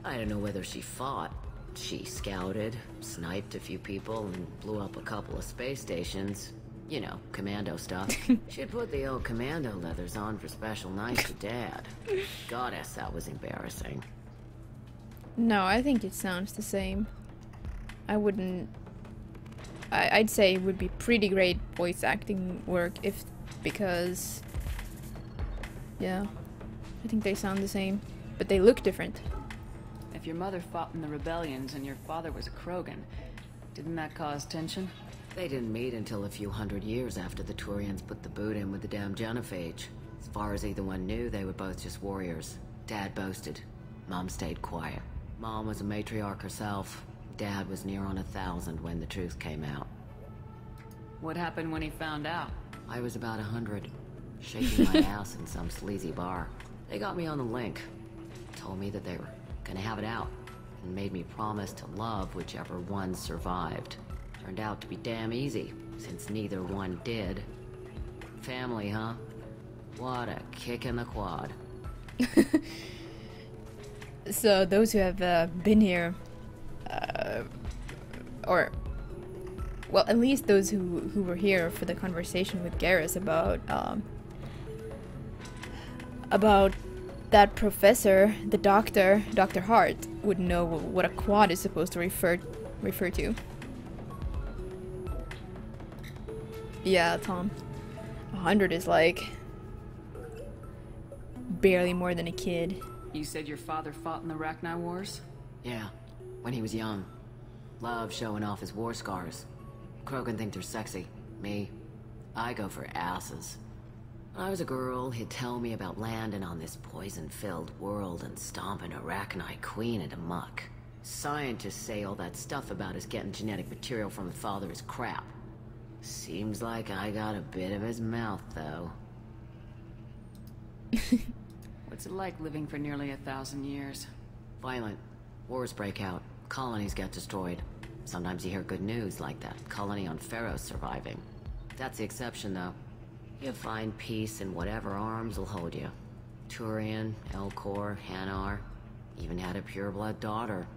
I don't know whether she fought. She scouted, sniped a few people, and blew up a couple of space stations. You know, commando stuff. She'd put the old commando leathers on for special nights with Dad. Goddess, that was embarrassing. No, I think it sounds the same. I wouldn't... I'd say it would be pretty great voice acting work if... because... yeah. I think they sound the same. But they look different. If your mother fought in the rebellions and your father was a Krogan, didn't that cause tension? They didn't meet until a few hundred years after the Turians put the boot in with the damn Genophage. As far as either one knew, they were both just warriors. Dad boasted. Mom stayed quiet. Mom was a matriarch herself. Dad was near on 1,000 when the truth came out. What happened when he found out? I was about 100, shaking my ass in some sleazy bar. They got me on the link. Told me that they were gonna have it out, and made me promise to love whichever one survived. Turned out to be damn easy, since neither one did. Family, huh? What a kick in the quad. So those who have been here, or well, at least those who were here for the conversation with Garrus about that professor, the doctor, Dr. Hart, would know what a quad is supposed to refer to. Yeah, Tom. 100 is like barely more than a kid. You said your father fought in the Rachni Wars? Yeah, when he was young. Loved showing off his war scars. Krogan think they're sexy. Me, I go for asses. When I was a girl, he'd tell me about landing on this poison-filled world and stomping a Rachni queen into muck. Scientists say all that stuff about us getting genetic material from the father is crap. Seems like I got a bit of his mouth, though. What's it like living for nearly 1,000 years? Violent. Wars break out. Colonies get destroyed. Sometimes you hear good news, like that colony on Pharaoh surviving. That's the exception, though. You find peace in whatever arms will hold you. Turian, Elcor, Hanar. Even had a pureblood daughter.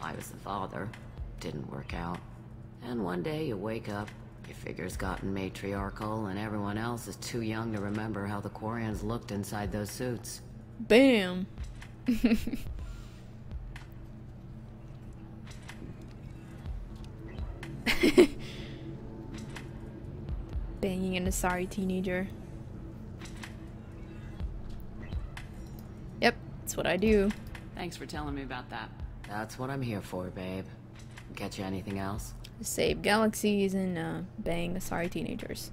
I was the father. Didn't work out. And one day you wake up, your figure's gotten matriarchal, and everyone else is too young to remember how the Quarians looked inside those suits. Bam! Banging an Asari teenager. Yep, that's what I do. Thanks for telling me about that. That's what I'm here for, babe. Get you anything else? Save galaxies and bang Asari teenagers.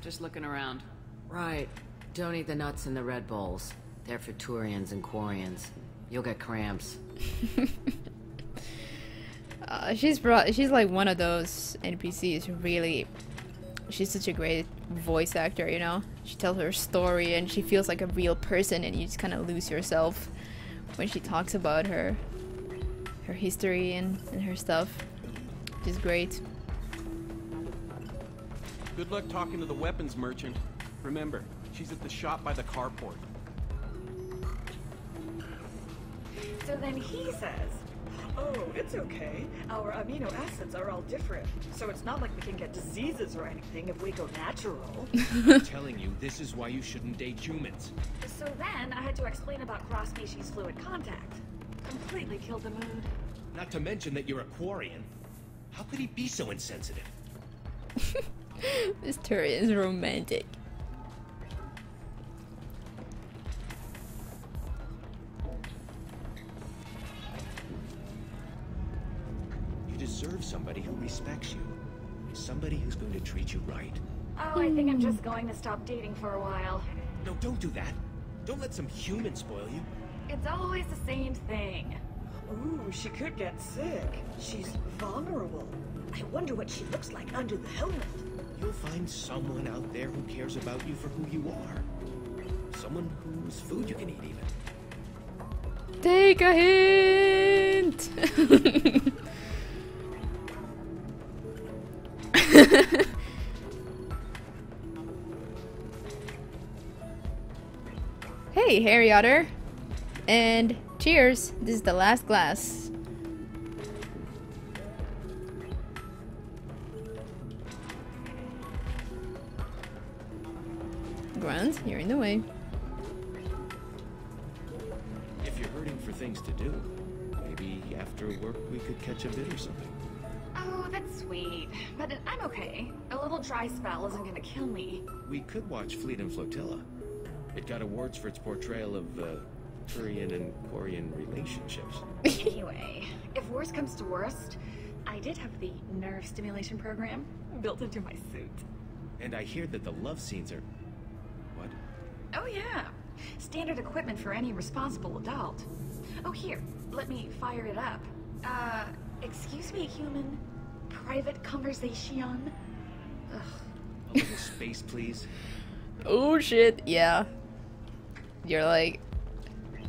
Just looking around. Right. Don't eat the nuts in the Red Bowls. They're for Turians and Quarians. You'll get cramps. She's like one of those NPCs who really... She's such a great voice actor, you know? She tells her story and she feels like a real person, and you just kind of lose yourself when she talks about her history and her stuff. She's great. Good luck talking to the weapons merchant. Remember, she's at the shop by the carport. So then he says, oh, it's okay. Our amino acids are all different. So it's not like we can get diseases or anything if we go natural. I'm telling you, this is why you shouldn't date humans. So then I had to explain about cross-species fluid contact. Completely killed the mood. Not to mention that you're a Quarian. How could he be so insensitive? This Turian is romantic. You deserve somebody who respects you. Somebody who's going to treat you right. Oh, I think I'm just going to stop dating for a while. No, don't do that. Don't let some human spoil you. It's always the same thing. Ooh, she could get sick. She's vulnerable. I wonder what she looks like under the helmet. You'll find someone out there who cares about you for who you are. Someone whose food you can eat, even. Take a hint! Hey, Harry Otter. And cheers. This is the last glass. Grunt, you're in the way. If you're hurting for things to do, maybe after work we could catch a bit or something. Oh, that's sweet. But I'm okay. A little dry spell isn't gonna kill me. We could watch Fleet and Flotilla. It got awards for its portrayal of Turian and Quarian relationships. Anyway, if worst comes to worst, I did have the nerve stimulation program built into my suit. And I hear that the love scenes are... What? Oh yeah. Standard equipment for any responsible adult. Oh here, let me fire it up. Excuse me, human. Private conversation? Ugh. A little space, please. Oh shit, yeah. You're like,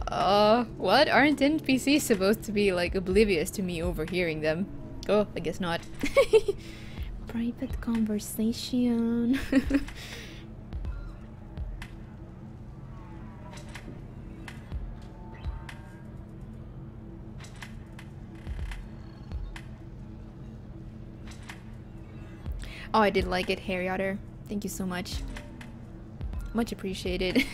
what? Aren't NPCs supposed to be like oblivious to me overhearing them? Oh, I guess not. Private conversation. Oh, I did like it, Harry Otter. Thank you so much. Much appreciated.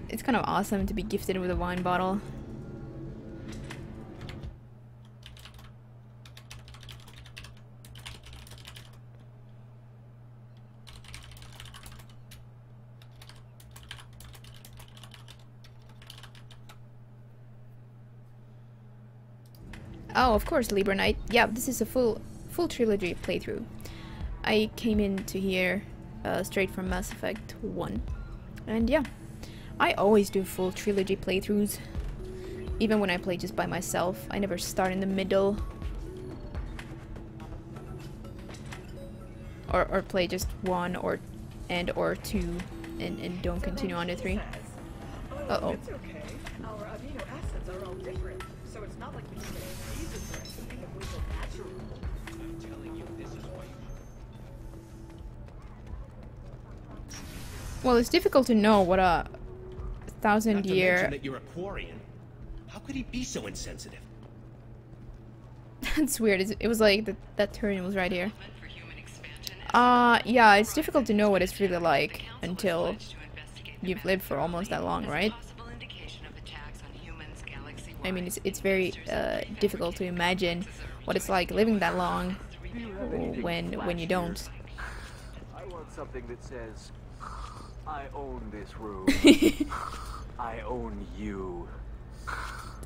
It's kind of awesome to be gifted with a wine bottle. Oh, of course, Libra Knight. Yeah, this is a full Trilogy playthrough. I came into here straight from Mass Effect 1. And yeah, I always do full Trilogy playthroughs. Even when I play just by myself, I never start in the middle. Or play just one or two and don't continue on to 3. Uh-oh. It's okay. Our amino acids are all different, so it's not like we can get reasons or anything if we go natural. I'm telling you, this is why you... Well, it's difficult to know what a Not to 1,000-year... mention that you're a Quarian. How could he be so insensitive? That's weird. It was like that Turian was right here. Yeah, it's difficult to know what it's really like until you've lived for almost that long, right? I mean, it's very difficult to imagine what it's like living that long when you don't. I want something that says, I own this room. I own you.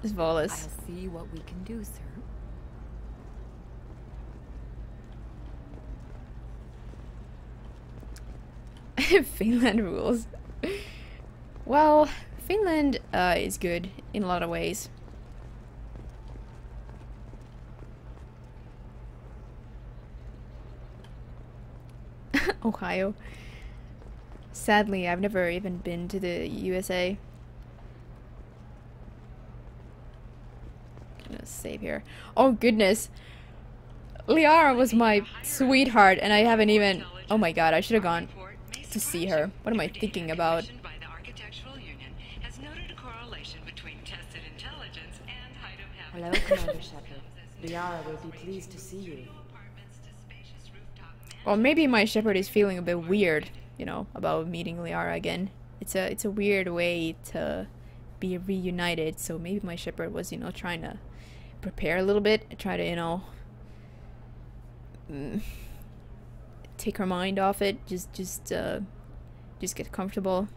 It's Volus. I'll see what we can do, sir. Finland rules. Well, Finland is good in a lot of ways. Ohio. Sadly, I've never even been to the USA. Gonna save here. Oh goodness. Liara was my sweetheart and I haven't even... Oh my god, I should have gone to see her. What am I thinking about? Hello, Commander Shepard. Liara will be pleased to see you. Well, maybe my shepherd is feeling a bit weird, you know, about meeting Liara again. It's a weird way to be reunited, so maybe my shepherd was, you know, trying to prepare a little bit, try to, you know, take her mind off it, just get comfortable.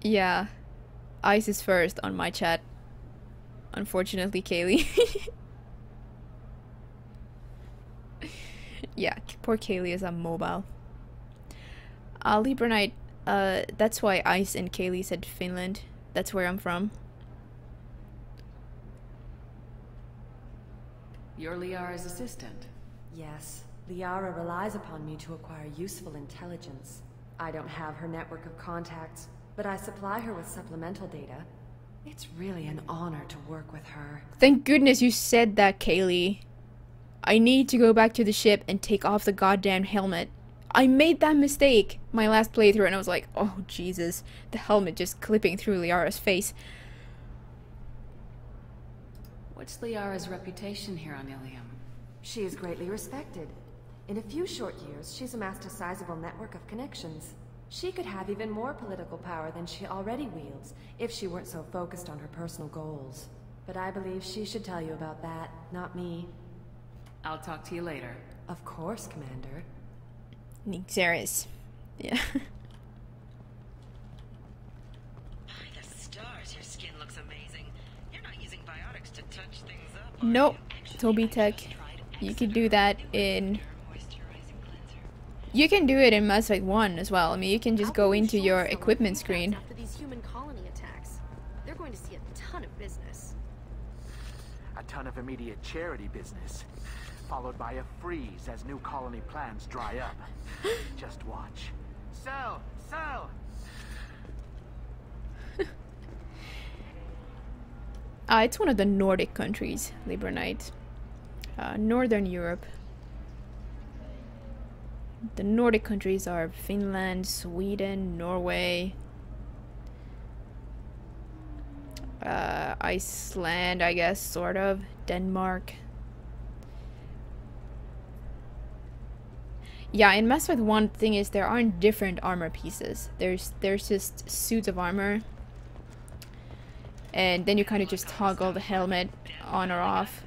Yeah, Ice is first on my chat. Unfortunately, Kaylee. Yeah, poor Kaylee is on mobile. Libra Knight, that's why Ice and Kaylee said Finland. That's where I'm from. You're Liara's assistant. Yes, Liara relies upon me to acquire useful intelligence. I don't have her network of contacts, but I supply her with supplemental data. It's really an honor to work with her. Thank goodness you said that, Kaylee. I need to go back to the ship and take off the goddamn helmet. I made that mistake my last playthrough and I was like, oh Jesus, the helmet just clipping through Liara's face. What's Liara's reputation here on Illium? She is greatly respected. In a few short years, she's amassed a sizable network of connections. She could have even more political power than she already wields if she weren't so focused on her personal goals. But I believe she should tell you about that, not me. I'll talk to you later. Of course, Commander. Nixeris. Yeah. By the stars, your skin looks amazing. You're not using biotics to touch things up. Nope. Toby Tech. You could do that in... You can do it in Mass Effect 1 as well. I mean, you can just go into your equipment screen. After these human colony attacks, they're going to see a ton of business. A ton of immediate charity business, followed by a freeze as new colony plans dry up. Just watch. Sell! It's one of the Nordic countries, Libra Knight. Northern Europe. The Nordic countries are Finland, Sweden, Norway, Iceland, I guess, sort of, Denmark. Yeah, in Mass Effect 1, thing is there aren't different armor pieces. There's just suits of armor, and then you kind of just toggle the helmet on or off.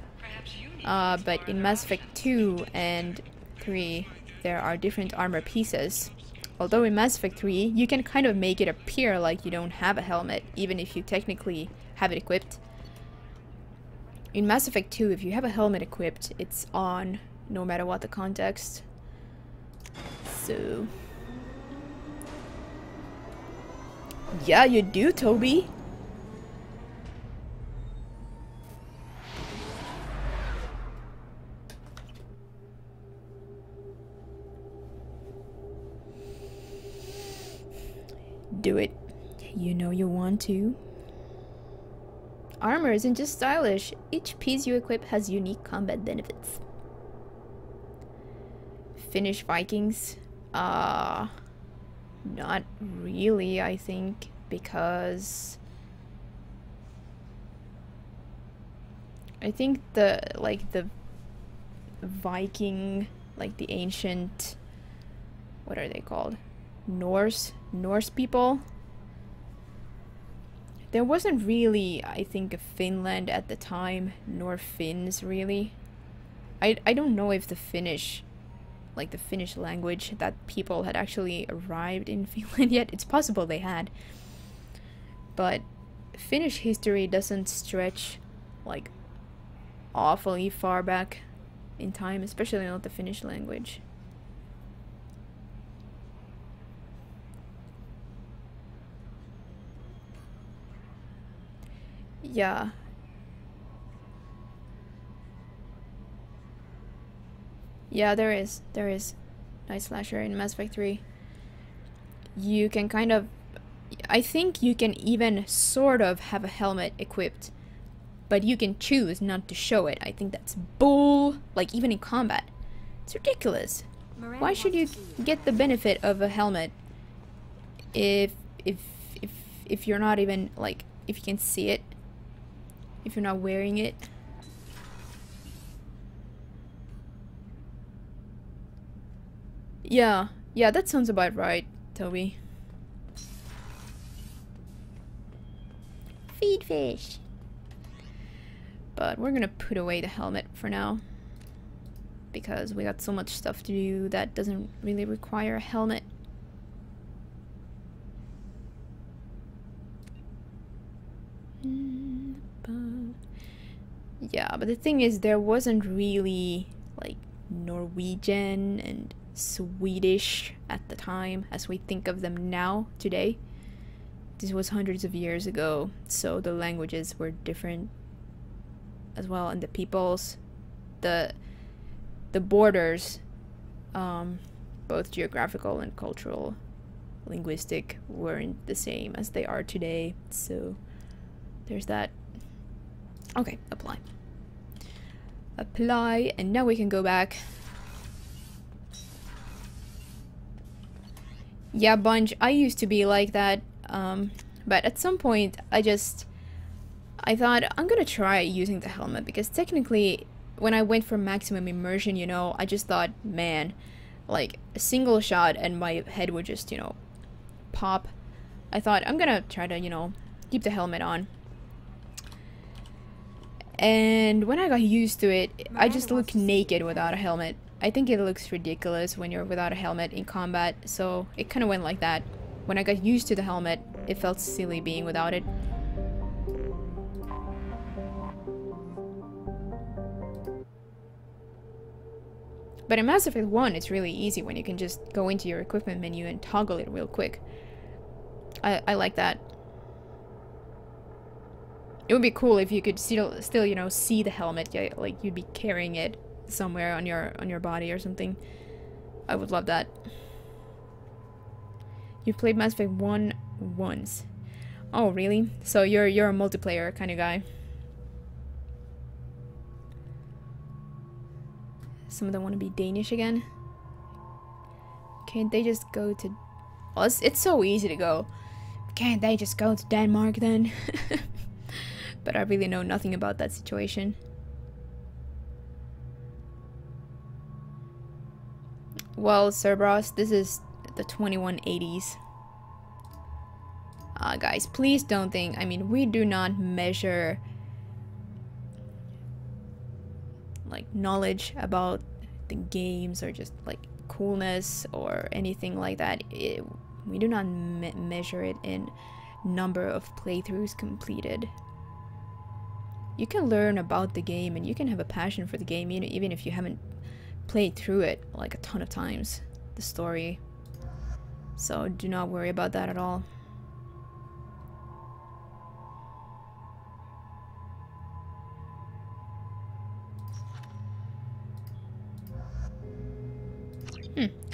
But in Mass Effect 2 and 3, there are different armor pieces. Although in Mass Effect 3, you can kind of make it appear like you don't have a helmet, even if you technically have it equipped. In Mass Effect 2, if you have a helmet equipped, it's on, no matter what the context. So... yeah, you do, Toby! Do it. You know you want to. Armor isn't just stylish. Each piece you equip has unique combat benefits. Finnish Vikings? Not really, I think, because I think the Viking, like the ancient, what are they called? Norse people. There wasn't really, I think, a Finland at the time, nor Finns really. I don't know if the Finnish, like the Finnish language, that people had actually arrived in Finland yet. It's possible they had. But Finnish history doesn't stretch like awfully far back in time, especially not the Finnish language. Yeah. Yeah, there is. Night Slasher in Mass Effect 3. You can kind of... I think you can even sort of have a helmet equipped, but you can choose not to show it. I think that's bull. Like, even in combat. It's ridiculous. Why should you get the benefit of a helmet if you're not even, like, if you can see it? If you're not wearing it? Yeah, that sounds about right, Toby. Feed fish. But we're gonna put away the helmet for now, because we got so much stuff to do that doesn't really require a helmet. Yeah, but the thing is, there wasn't really like Norwegian and Swedish at the time as we think of them now today. This was hundreds of years ago, so the languages were different as well, and the peoples, the borders, both geographical and cultural, linguistic, weren't the same as they are today. So there's that. Okay, apply. Apply, and now we can go back. Yeah, Bunch, I used to be like that, but at some point I thought I'm gonna try using the helmet, because technically when I went for maximum immersion, you know, I just thought, man, like a single shot and my head would just, you know, pop. I thought I'm gonna try to, you know, keep the helmet on. And when I got used to it, I just look naked without a helmet. I think it looks ridiculous when you're without a helmet in combat, so it kind of went like that. When I got used to the helmet, it felt silly being without it. But in Mass Effect 1, it's really easy when you can just go into your equipment menu and toggle it real quick. I like that. It would be cool if you could still, you know, see the helmet. Yeah, like you'd be carrying it somewhere on your body or something. I would love that. You've played Mass Effect 1 once. Oh, really? So you're a multiplayer kind of guy. Some of them want to be Danish again. Can't they just go to... Well, it's so easy to go. Can't they just go to Denmark then? But I really know nothing about that situation. Well, Cerberus, this is the 2180s. Guys, please don't think... I mean, we do not measure... like, knowledge about the games or just, like, coolness or anything like that. We do not measure it in number of playthroughs completed. You can learn about the game and you can have a passion for the game even if you haven't played through it like a ton of times, the story. So do not worry about that at all.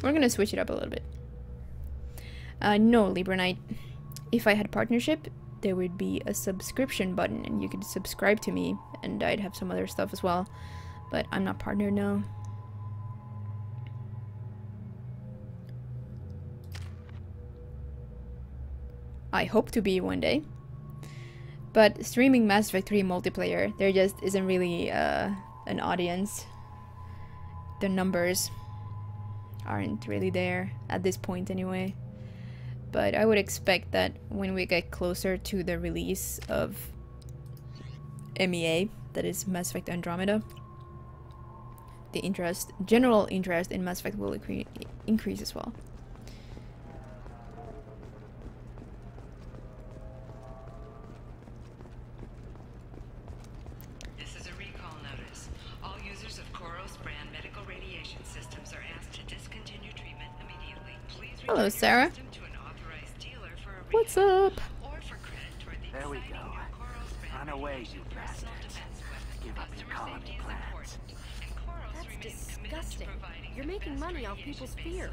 We're gonna switch it up a little bit. No, Libra Knight. If I had partnership, there would be a subscription button and you could subscribe to me and I'd have some other stuff as well. But I'm not partnered now. I hope to be one day. But streaming Mass Effect 3 multiplayer, there just isn't really an audience. The numbers aren't really there at this point anyway. But I would expect that when we get closer to the release of MEA, that is Mass Effect Andromeda, the general interest in Mass Effect will increase as well. This is a recall notice. All users of Koros brand medical radiation systems are asked to discontinue treatment immediately. Please Hello, Sarah. What's up? There we go. Run away, you bastards. Give up your colony plans. That's disgusting. You're making money off people's fear.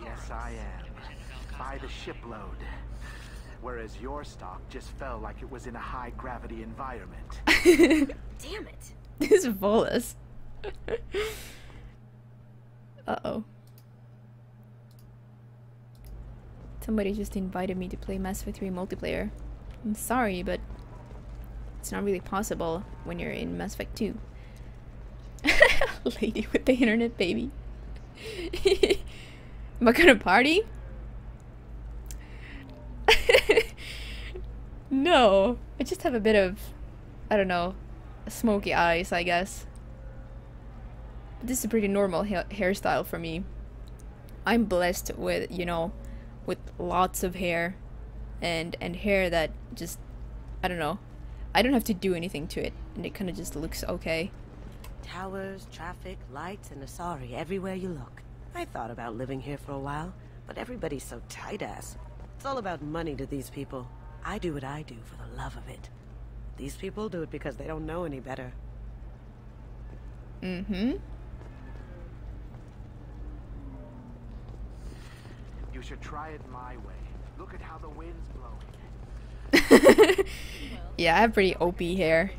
Yes, I am. By the shipload. Whereas your stock just fell like it was in a high-gravity environment. Damn it. This is Volus. Uh-oh. Somebody just invited me to play Mass Effect 3 multiplayer. I'm sorry, but it's not really possible when you're in Mass Effect 2. Lady with the internet, baby. Am I gonna party? No, I just have a bit of, I don't know, smoky eyes, I guess. But this is a pretty normal hairstyle for me. I'm blessed with, you know, with lots of hair and hair that just, I don't know, I don't have to do anything to it and it kind of just looks okay. Towers, traffic, lights, and Asari everywhere you look. I thought about living here for a while, but everybody's so tight-ass. It's all about money to these people. I do what I do for the love of it. These people do it because they don't know any better. Mm-hmm. You should try it my way. Look at how the wind's blowing. Yeah, I have pretty OP hair.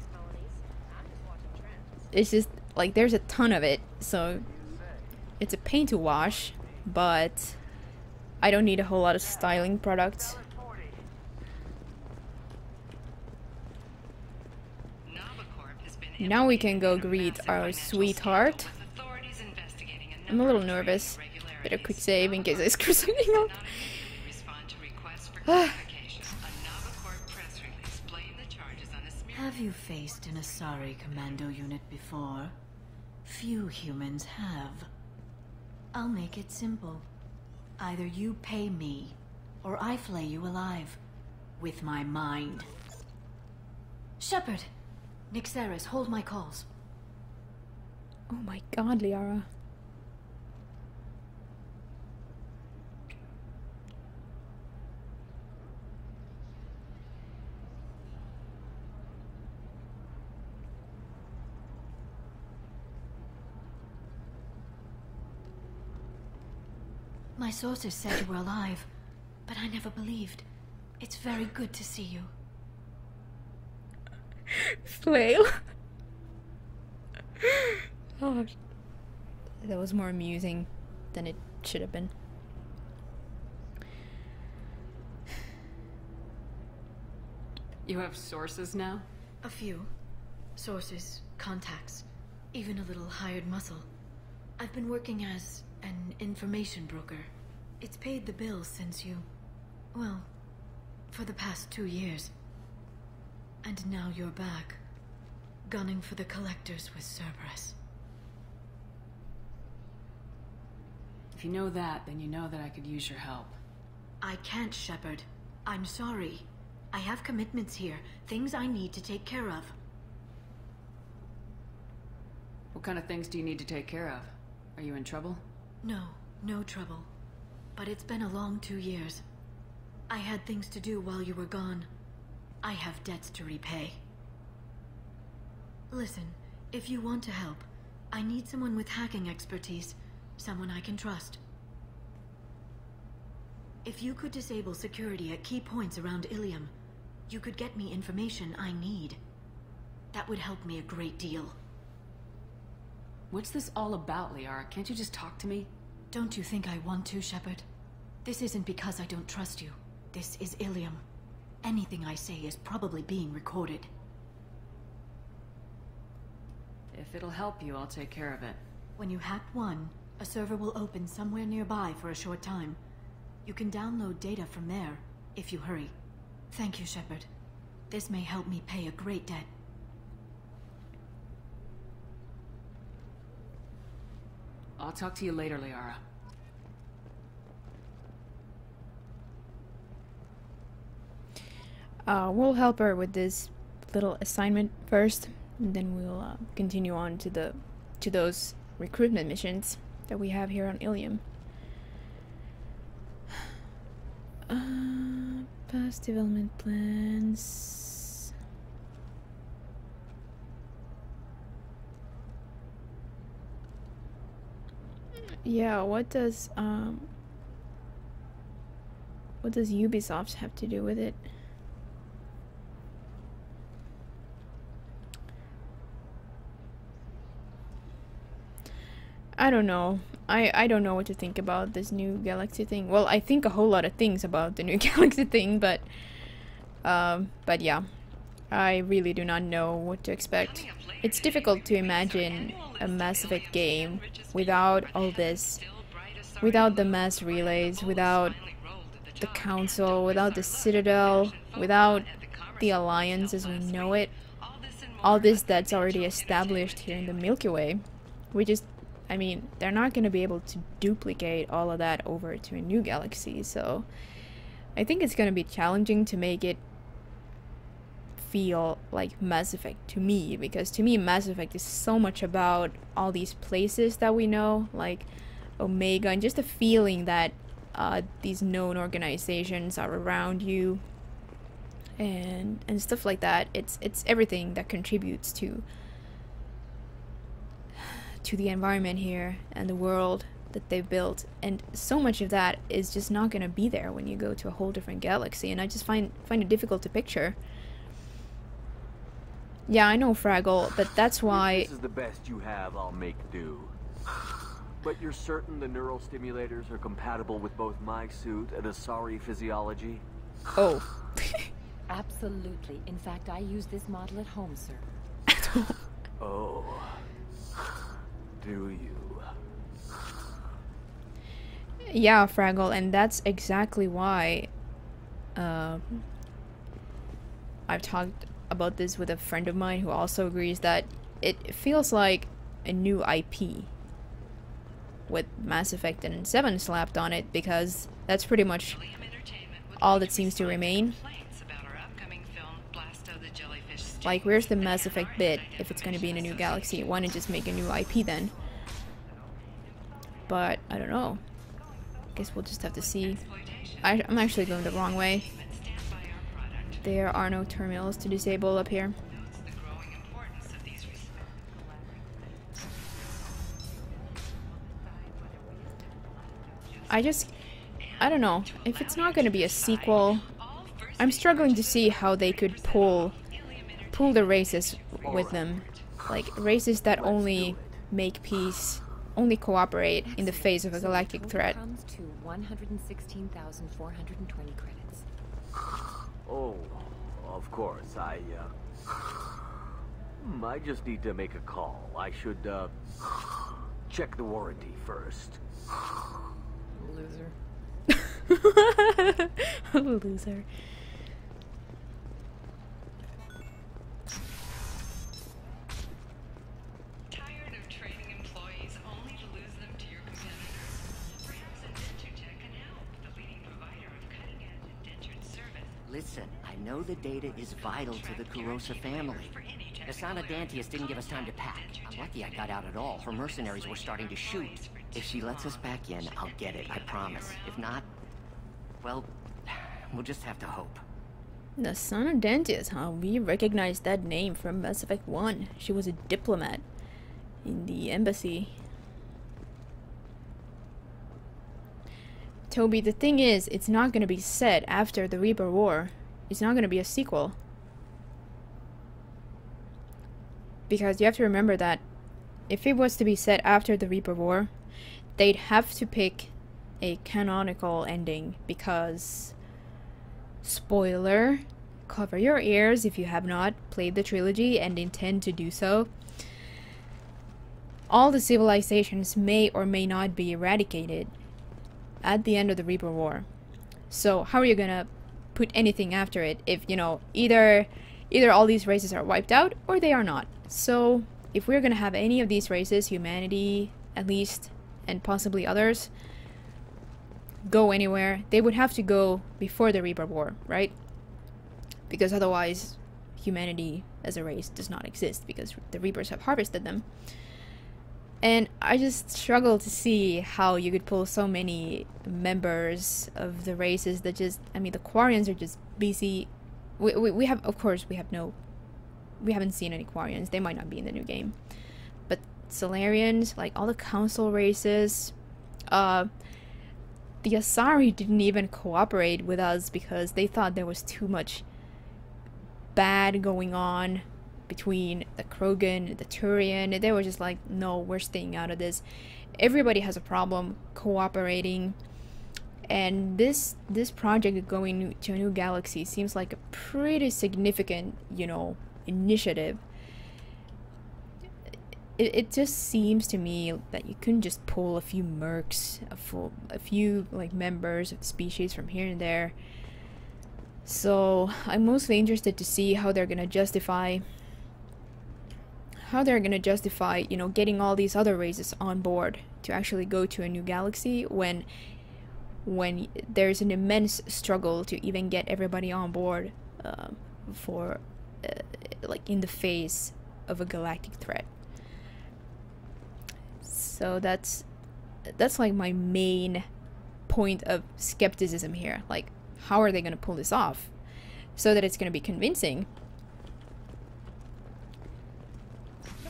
It's just, like, there's a ton of it, so it's a pain to wash, but I don't need a whole lot of styling products. Now we can go greet our sweetheart. I'm a little nervous. Bit of quick save in case I screw something up. Have you faced an Asari commando unit before? Few humans have. I'll make it simple. Either you pay me, or I flay you alive. With my mind. Shepard! Nixeris, hold my calls. Oh my god, Liara. My sources said you were alive, but I never believed. It's very good to see you. Flail. Oh, that was more amusing than it should have been. You have sources now? A few. Sources, contacts, even a little hired muscle. I've been working as an information broker. It's paid the bills since you... well, for the past 2 years. And now you're back, gunning for the collectors with Cerberus. If you know that, then you know that I could use your help. I can't, Shepard. I'm sorry. I have commitments here, things I need to take care of. What kind of things do you need to take care of? Are you in trouble? No, no trouble. But it's been a long 2 years. I had things to do while you were gone. I have debts to repay. Listen, if you want to help, I need someone with hacking expertise. Someone I can trust. If you could disable security at key points around Illium, you could get me information I need. That would help me a great deal. What's this all about, Liara? Can't you just talk to me? Don't you think I want to, Shepard? This isn't because I don't trust you. This is Illium. Anything I say is probably being recorded. If it'll help you, I'll take care of it. When you hack one, a server will open somewhere nearby for a short time. You can download data from there, if you hurry. Thank you, Shepard. This may help me pay a great debt. I'll talk to you later, Liara. We'll help her with this little assignment first, and then we'll continue on to those recruitment missions that we have here on Illium. Past development plans. Yeah, what does Ubisoft have to do with it? I don't know. I don't know what to think about this new galaxy thing. Well, I think a whole lot of things about the new galaxy thing, but yeah, I really do not know what to expect. It's difficult to imagine a Mass Effect game without all this, without the mass relays, without the Council, without the Citadel, without the Alliance as we know it. All this that's already established here in the Milky Way. I mean, they're not going to be able to duplicate all of that over to a new galaxy, so I think it's going to be challenging to make it feel like Mass Effect to me, because to me Mass Effect is so much about all these places that we know, like Omega, and just the feeling that these known organizations are around you and stuff like that. It's everything that contributes to the environment here and the world that they've built, and so much of that is just not going to be there when you go to a whole different galaxy, and I just find it difficult to picture. Yeah, I know, Fraggle, but that's why... If this is the best you have, I'll make do. But you're certain the neural stimulators are compatible with both my suit and Asari physiology? Oh. Absolutely. In fact, I use this model at home, sir. Oh. Do you? Yeah, Fraggle, and that's exactly why I've talked about this with a friend of mine who also agrees that it feels like a new IP with Mass Effect and 7 slapped on it, because that's pretty much all that seems to remain. Like, where's the Mass Effect bit if it's going to be in a new galaxy? Why not just make a new IP then? But I don't know. I guess we'll just have to see. I'm actually going the wrong way. There are no terminals to disable up here. I don't know. If it's not going to be a sequel, I'm struggling to see how they could pull the races with them. Like, races that only make peace, only cooperate in the face of a galactic threat. Comes to 116,420 credits. Oh, of course, I just need to make a call. I should, check the warranty first. Loser. Loser. Listen, I know the data is vital to the Kurosa family. Asana Dantius didn't give us time to pack. I'm lucky I got out at all. Her mercenaries were starting to shoot. If she lets us back in, I'll get it, I promise. If not, well, we'll just have to hope. Asana Dantius, huh? We recognize that name from Mass Effect 1. She was a diplomat in the embassy. Toby, the thing is, it's not gonna be set after the Reaper War. It's not gonna be a sequel. Because you have to remember that if it was to be set after the Reaper War, they'd have to pick a canonical ending because, spoiler, cover your ears if you have not played the trilogy and intend to do so, all the civilizations may or may not be eradicated at the end of the Reaper War. So how are you gonna put anything after it if, you know, either all these races are wiped out or they are not. So if we're gonna have any of these races, humanity at least, and possibly others, go anywhere, they would have to go before the Reaper War, right? Because otherwise humanity as a race does not exist because the Reapers have harvested them. And I just struggle to see how you could pull so many members of the races that just, I mean, the Quarians are just busy. We have, of course, we haven't seen any Quarians. They might not be in the new game. But Solarians, like all the council races, the Asari didn't even cooperate with us because they thought there was too much bad going on between the Krogan and the Turian. They were just like, no, we're staying out of this. Everybody has a problem cooperating, and this project going to a new galaxy seems like a pretty significant, you know, initiative. It just seems to me that you couldn't just pull a few mercs, a few like members of the species from here and there. So I'm mostly interested to see how they're gonna justify you know, getting all these other races on board to actually go to a new galaxy when there's an immense struggle to even get everybody on board for like in the face of a galactic threat. So that's like my main point of skepticism here. Like, how are they going to pull this off so that it's going to be convincing?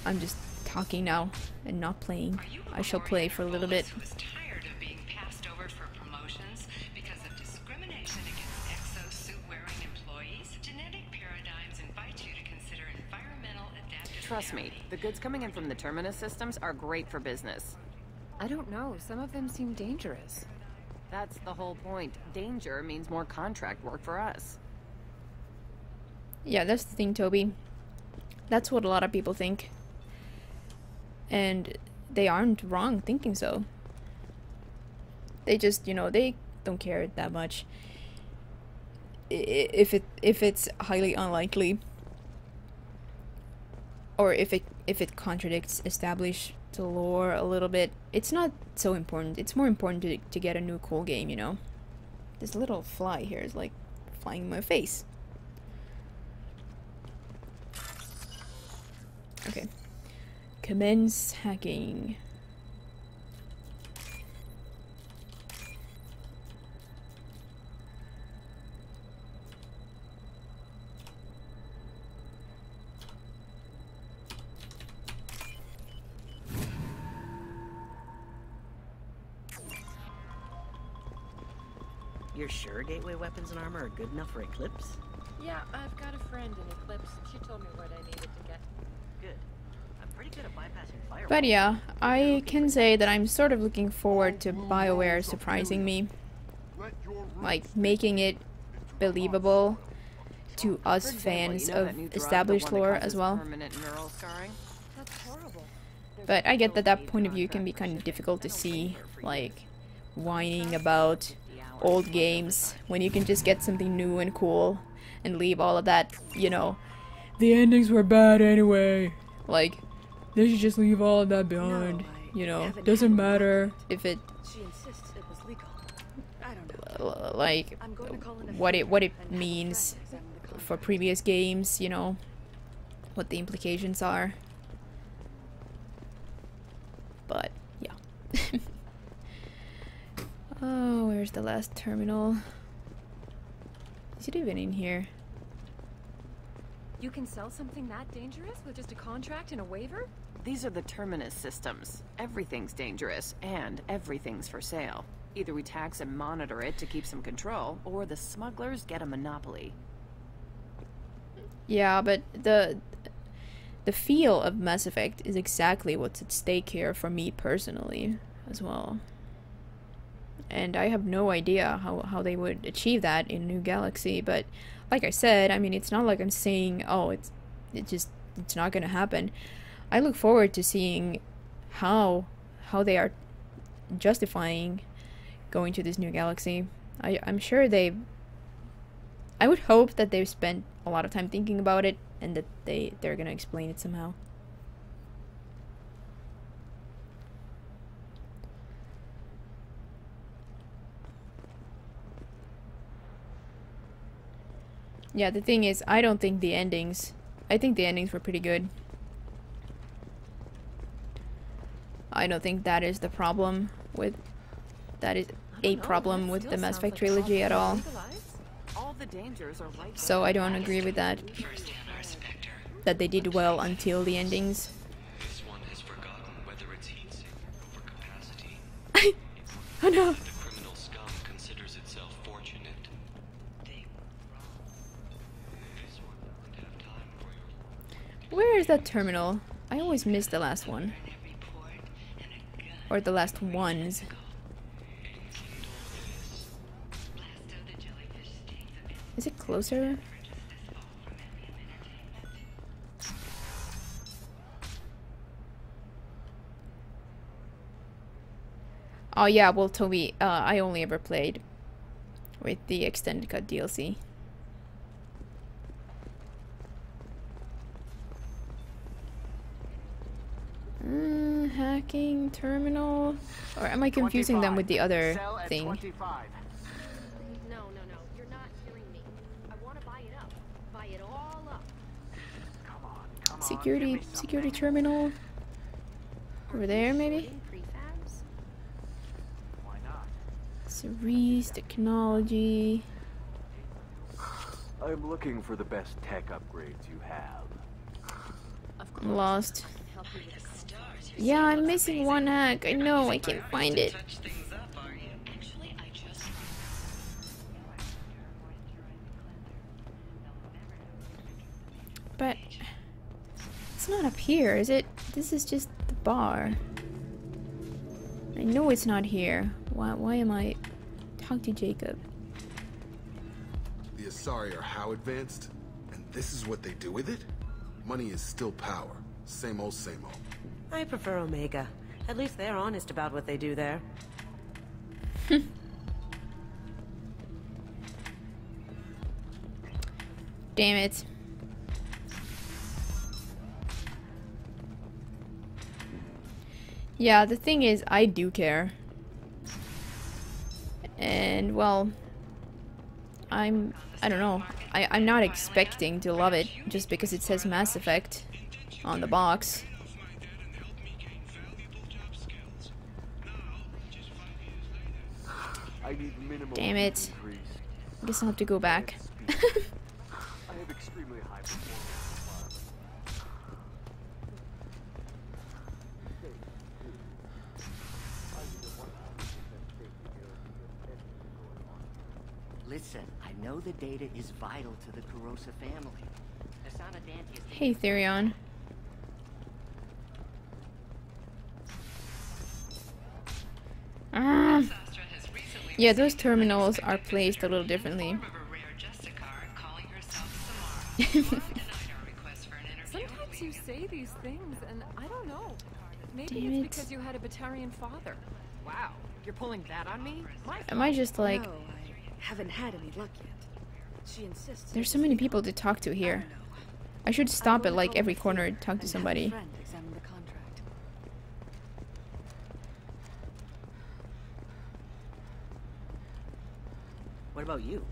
I'm just talking now and not playing. I shall play for a little bit. Who is tired of being passed over for promotions because of discrimination against exosuit-wearing employees? Genetic paradigms invite you to consider environmental adaptability. Trust me, the goods coming in from the Terminus systems are great for business. I don't know. Some of them seem dangerous. That's the whole point. Danger means more contract work for us. Yeah, that's the thing, Toby. That's what a lot of people think. And they aren't wrong thinking so. They just, you know, they don't care that much. If it's highly unlikely, or if it contradicts established lore a little bit, it's not so important. It's more important to get a new cool game, you know. This little fly here is like flying in my face. Okay. Commence hacking. You're sure gateway weapons and armor are good enough for Eclipse? Yeah, I've got a friend in Eclipse. She told me what I needed to get. Good. I'm pretty good at bypassing fire. But yeah, I can say that I'm sort of looking forward to BioWare surprising me. Like, making it believable to us fans of established lore as well. But I get that that point of view can be kind of difficult to see, like, whining about old games when you can just get something new and cool and leave all of that, you know, the endings were bad anyway. Like, they should just leave all of that behind, you know. Doesn't matter if it... She insists it was legal. I don't know. like what it means for previous games, you know, what the implications are. But yeah. Oh, where's the last terminal? Is it even in here? You can sell something that dangerous with just a contract and a waiver? These are the terminus systems. Everything's dangerous, and everything's for sale. Either we tax and monitor it to keep some control, or the smugglers get a monopoly. Yeah, but the feel of Mass Effect is exactly what's at stake here for me personally as well. And I have no idea how they would achieve that in New Galaxy, but like I said, I mean, it's not like I'm saying, oh, it's not gonna happen. I look forward to seeing how they are justifying going to this New Galaxy. I'm sure I would hope that they've spent a lot of time thinking about it and that they're gonna explain it somehow. Yeah, the thing is, I don't think the endings... I think the endings were pretty good. I don't think that is the problem with... That is a problem with the Mass Effect trilogy at all. So I don't agree with that. That they did well until the endings. This one has forgotten whether it's heat sink or capacity. Oh no! The criminal scum considers itself fortunate. Where is that terminal? I always miss the last one. Or the last ones. Is it closer? Oh yeah, well Toby, I only ever played with the extended cut DLC. Hacking terminal? Or am I confusing them with the other thing? No, you're not hearing me. I want to buy it up. Buy it all up. Come on, Security terminal? Over there, maybe? Why not? Cerise technology. I'm looking for the best tech upgrades you have. I'm lost. Yeah, I'm missing one hack. I know, I can't find it. But it's not up here, is it? This is just the bar. I know it's not here. Why am I... Talk to Jacob. The Asari are how advanced? And this is what they do with it? Money is still power. Same old, same old. I prefer Omega. At least they're honest about what they do there. Damn it. Yeah, the thing is, I do care. And, well, I don't know. I'm not expecting to love it just because it says Mass Effect on the box. Damn it. I guess I'll have to go back. I have extremely high performance. Listen, I know the data is vital to the Kurosa family. Hey, Therion. Yeah, those terminals are placed a little differently. Sometimes you say these things, and I don't know. Maybe Damn it's it. because you had a Batarian father. Wow, you're pulling that on me? Am I just like... No, I haven't had any luck yet. She insists. There's so many people to talk to here. I should stop at like every corner and talk to somebody. Examine the contract. What about you?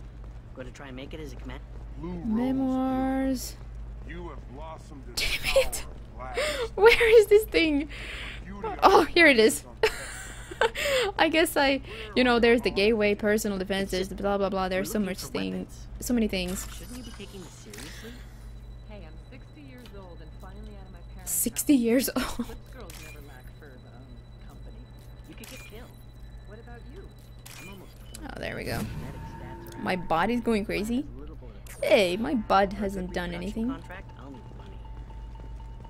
Going to try and make it as a command? Memoirs. You have blossomed as Damn it. flower. Where is this thing? Oh, here it is. I guess you know, there's the gateway, personal defense, there's the blah blah blah. There's so many things. Shouldn't you be taking this seriously? Hey, I'm 60 years old and finally out of my parents' 60 years old. Girls never lack for company. You could get killed. What about you? I'm almost Oh, there we go. My body's going crazy. Hey, my bud hasn't done anything. Contract, I'll need the money.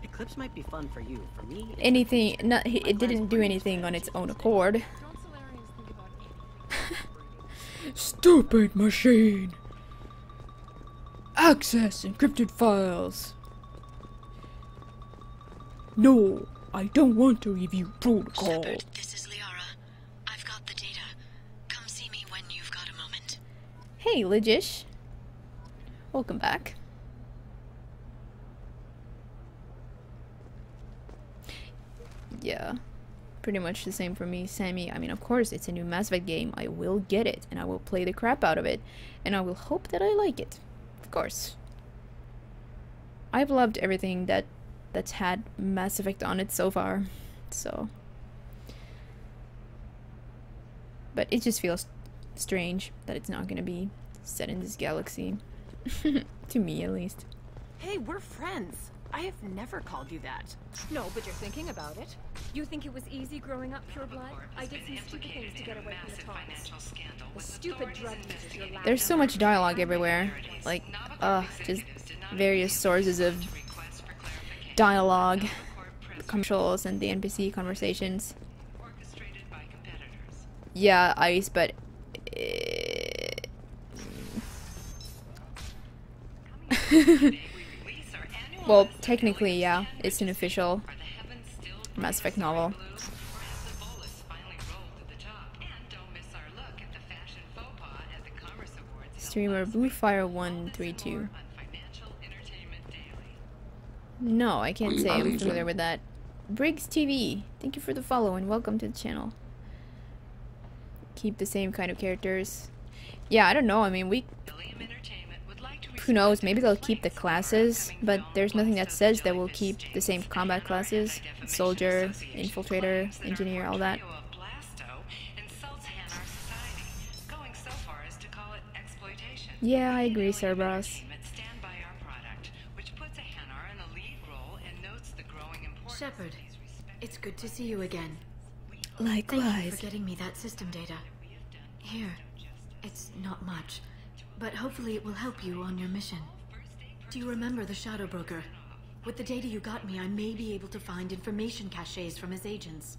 Eclipse might be fun for you. For me, Anything? No, it didn't do anything on its own accord. Stupid machine. Access encrypted files. No, I don't want to review protocol. Shepard, this is Liara. I've got the data. Come see me when you've got a moment. Hey, Ligish. Welcome back. Yeah, pretty much the same for me, Sammy. I mean, of course, it's a new Mass Effect game. I will get it, and I will play the crap out of it, and I will hope that I like it. Of course. I've loved everything that's had Mass Effect on it so far, so. But it just feels strange that it's not gonna be set in this galaxy. To me, at least. Hey, we're friends. I have never called you that. No, but you're thinking about it. You think it was easy growing up pure blood? I did some stupid things to get away from the Taunts. The stupid drug users you're laughing There's so much dialogue everywhere. Like, just various sources of dialogue, commercials, and the NPC conversations. Yeah, Ice, but... well, technically, yeah, it's an official Mass Effect novel. Streamer Bluefire132. No, I can't say I'm familiar with that. Briggs TV, thank you for the follow and welcome to the channel. Keep the same kind of characters. Yeah, I don't know. I mean, who knows? Maybe they'll keep the classes, but there's nothing that says that we'll keep the same combat classes. Soldier, infiltrator, engineer, all that. Yeah, I agree, Cerberus. Shepard, it's good to see you again. Likewise. Thank you for getting me that system data. Here, it's not much, but hopefully it will help you on your mission. Do you remember the Shadow Broker? With the data you got me, I may be able to find information caches from his agents.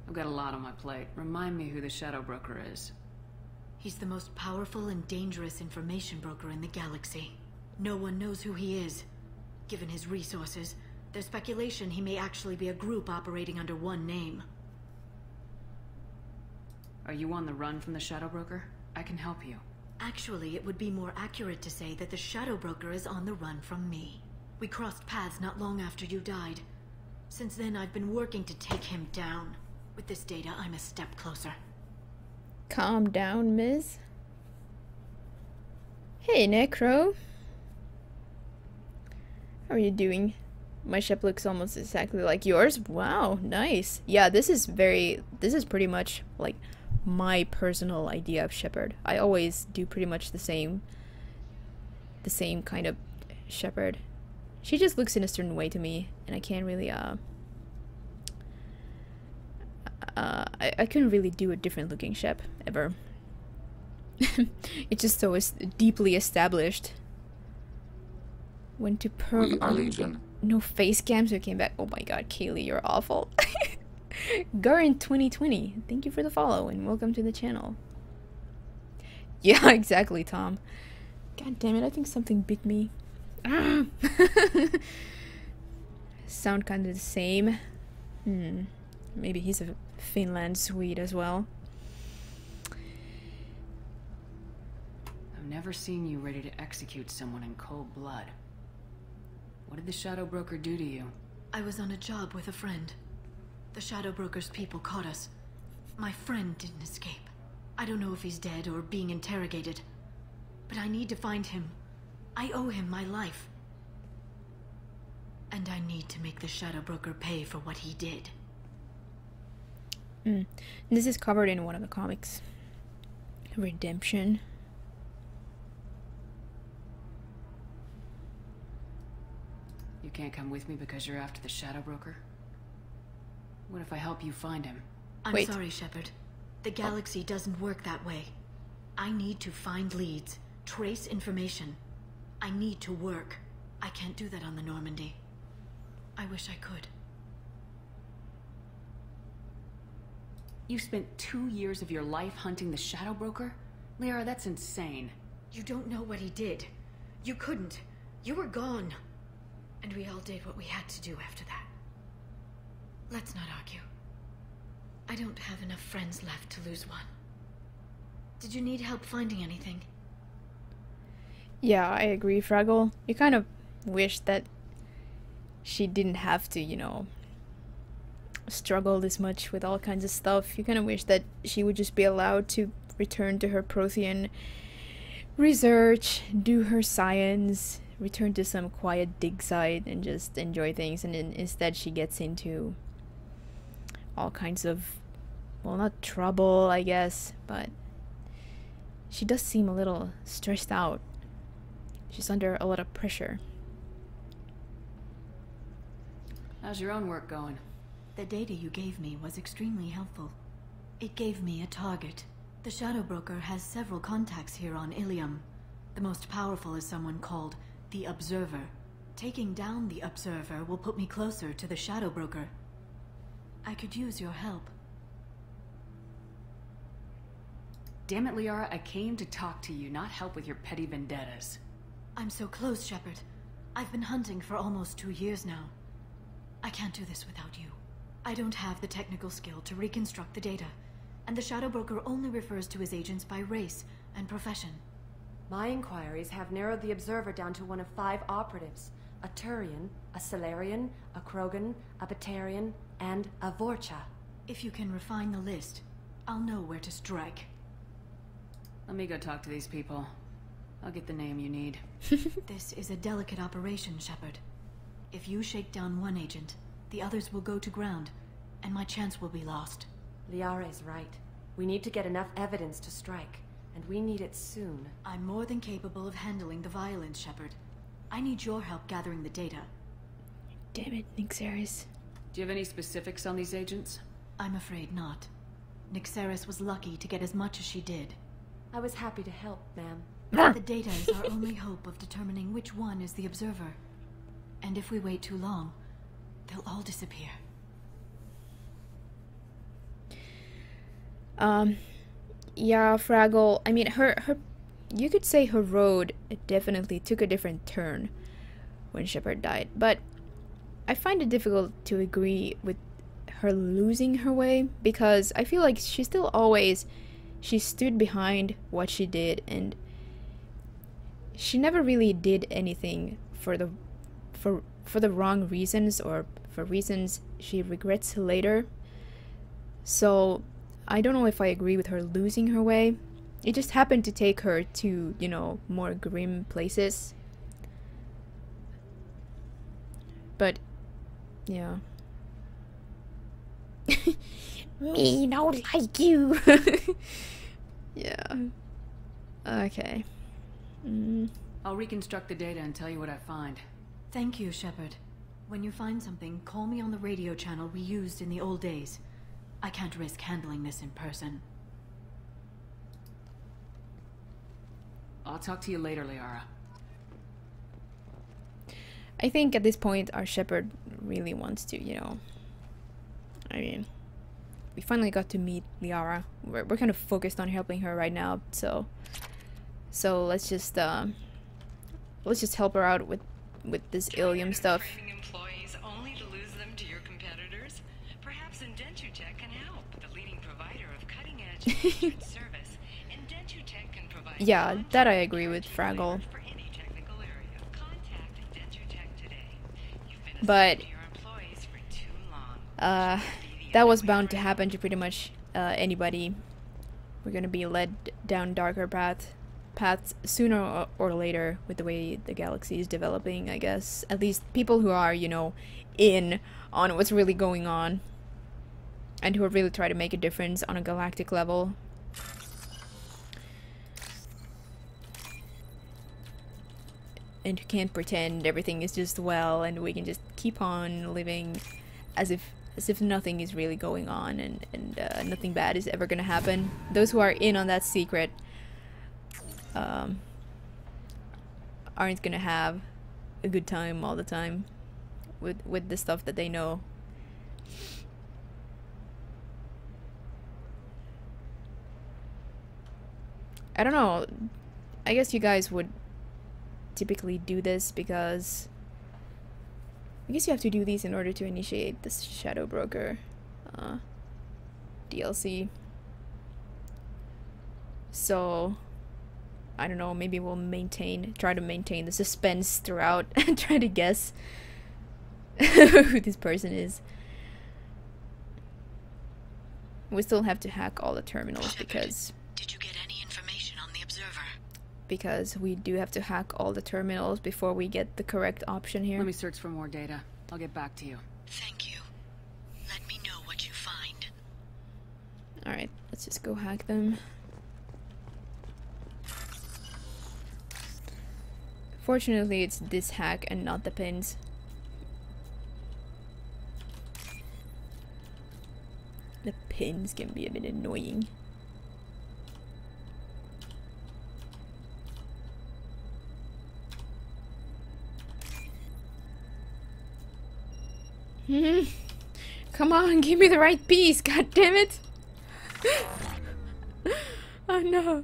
I've got a lot on my plate. Remind me who the Shadow Broker is. He's the most powerful and dangerous information broker in the galaxy. No one knows who he is. Given his resources, there's speculation he may actually be a group operating under one name. Are you on the run from the Shadow Broker? I can help you. Actually, it would be more accurate to say that the Shadow Broker is on the run from me. We crossed paths not long after you died. Since then, I've been working to take him down. With this data, I'm a step closer. Calm down, Miz. Hey, Necro. How are you doing? My ship looks almost exactly like yours. Wow, nice. Yeah, this is pretty much like my personal idea of Shepard. I always do pretty much the same kind of Shepard. She just looks in a certain way to me, and I can't really I couldn't really do a different looking Shep ever. It's just so deeply established. Went to Pearl. We are Legion. No face cams who came back. Oh my god, Kaylee, you're awful. Garin 2020, thank you for the follow and welcome to the channel. Yeah, exactly, Tom. God damn it, I think something bit me. Ah. Sound kind of the same. Maybe he's a Finland Swede as well. I've never seen you ready to execute someone in cold blood. What did the Shadow Broker do to you? I was on a job with a friend. The Shadow Broker's people caught us. My friend didn't escape. I don't know if he's dead or being interrogated. But I need to find him. I owe him my life. And I need to make the Shadow Broker pay for what he did. This is covered in one of the comics. Redemption. You can't come with me because you're after the Shadow Broker? What if I help you find him? I'm sorry, Shepard. The galaxy doesn't work that way. I need to find leads, trace information. I need to work. I can't do that on the Normandy. I wish I could. You spent 2 years of your life hunting the Shadow Broker? Liara, that's insane. You don't know what he did. You couldn't. You were gone. And we all did what we had to do after that. Let's not argue. I don't have enough friends left to lose one. Did you need help finding anything? Yeah, I agree, Fraggle. You kind of wish that she didn't have to, you know, struggle this much with all kinds of stuff. You kind of wish that she would just be allowed to return to her Prothean research, do her science, return to some quiet dig site and just enjoy things, and then instead she gets into all kinds of, well, not trouble, I guess, but she does seem a little stressed out. She's under a lot of pressure. How's your own work going? The data you gave me was extremely helpful. It gave me a target. The Shadow Broker has several contacts here on Illium. The most powerful is someone called the Observer. Taking down the Observer will put me closer to the Shadow Broker. I could use your help. Damn it, Liara, I came to talk to you, not help with your petty vendettas. I'm so close, Shepard. I've been hunting for almost 2 years now. I can't do this without you. I don't have the technical skill to reconstruct the data, and the Shadow Broker only refers to his agents by race and profession. My inquiries have narrowed the Observer down to one of 5 operatives. A Turian, a Solarian, a Krogan, a Batarian, and a Vorcha. If you can refine the list, I'll know where to strike. Let me go talk to these people. I'll get the name you need. This is a delicate operation, Shepard. If you shake down one agent, the others will go to ground, and my chance will be lost. Liara is right. We need to get enough evidence to strike, and we need it soon. I'm more than capable of handling the violence, Shepard. I need your help gathering the data. Damn it, Nyxeris. Do you have any specifics on these agents? I'm afraid not. Nyxeris was lucky to get as much as she did. I was happy to help, ma'am. The data is our only hope of determining which one is the Observer. And if we wait too long, they'll all disappear. Yeah, Fraggle. I mean, you could say her road definitely took a different turn when Shepard died, but I find it difficult to agree with her losing her way, because I feel like she stood behind what she did, and she never really did anything for the wrong reasons, or for reasons she regrets later. So I don't know if I agree with her losing her way. It just happened to take her to, you know, more grim places. But yeah. Me don't like you. Yeah. Okay. I'll reconstruct the data and tell you what I find. Thank you, Shepard. When you find something, call me on the radio channel we used in the old days. I can't risk handling this in person. I'll talk to you later, Liara. I think at this point our Shepard really wants to, you know, I mean, we finally got to meet Liara. We're kind of focused on helping her right now, so let's just help her out with this Illium stuff. Employees only to lose them to your competitors? Perhaps Indentutech can help. The leading provider of cutting-edge insurance service, Indentutech can provide. Yeah, that I agree with, Fraggle. But that was bound to happen to pretty much anybody. We're gonna be led down darker paths sooner or later with the way the galaxy is developing, I guess. At least people who are, you know, in on what's really going on and who are really trying to make a difference on a galactic level. And who can't pretend everything is just well and we can just keep on living as if nothing is really going on and nothing bad is ever gonna happen. Those who are in on that secret aren't gonna have a good time all the time with the stuff that they know. I don't know. I guess you guys would typically do this because I guess you have to do these in order to initiate this Shadow Broker DLC. So I don't know, maybe we'll try to maintain the suspense throughout and try to guess who this person is. We still have to hack all the terminals because we do have to hack all the terminals before we get the correct option here. Let me search for more data. I'll get back to you. Thank you. Let me know what you find. Alright, let's just go hack them. Fortunately, it's this hack and not the pins. The pins can be a bit annoying. Come on, give me the right piece, god damn it! Oh no.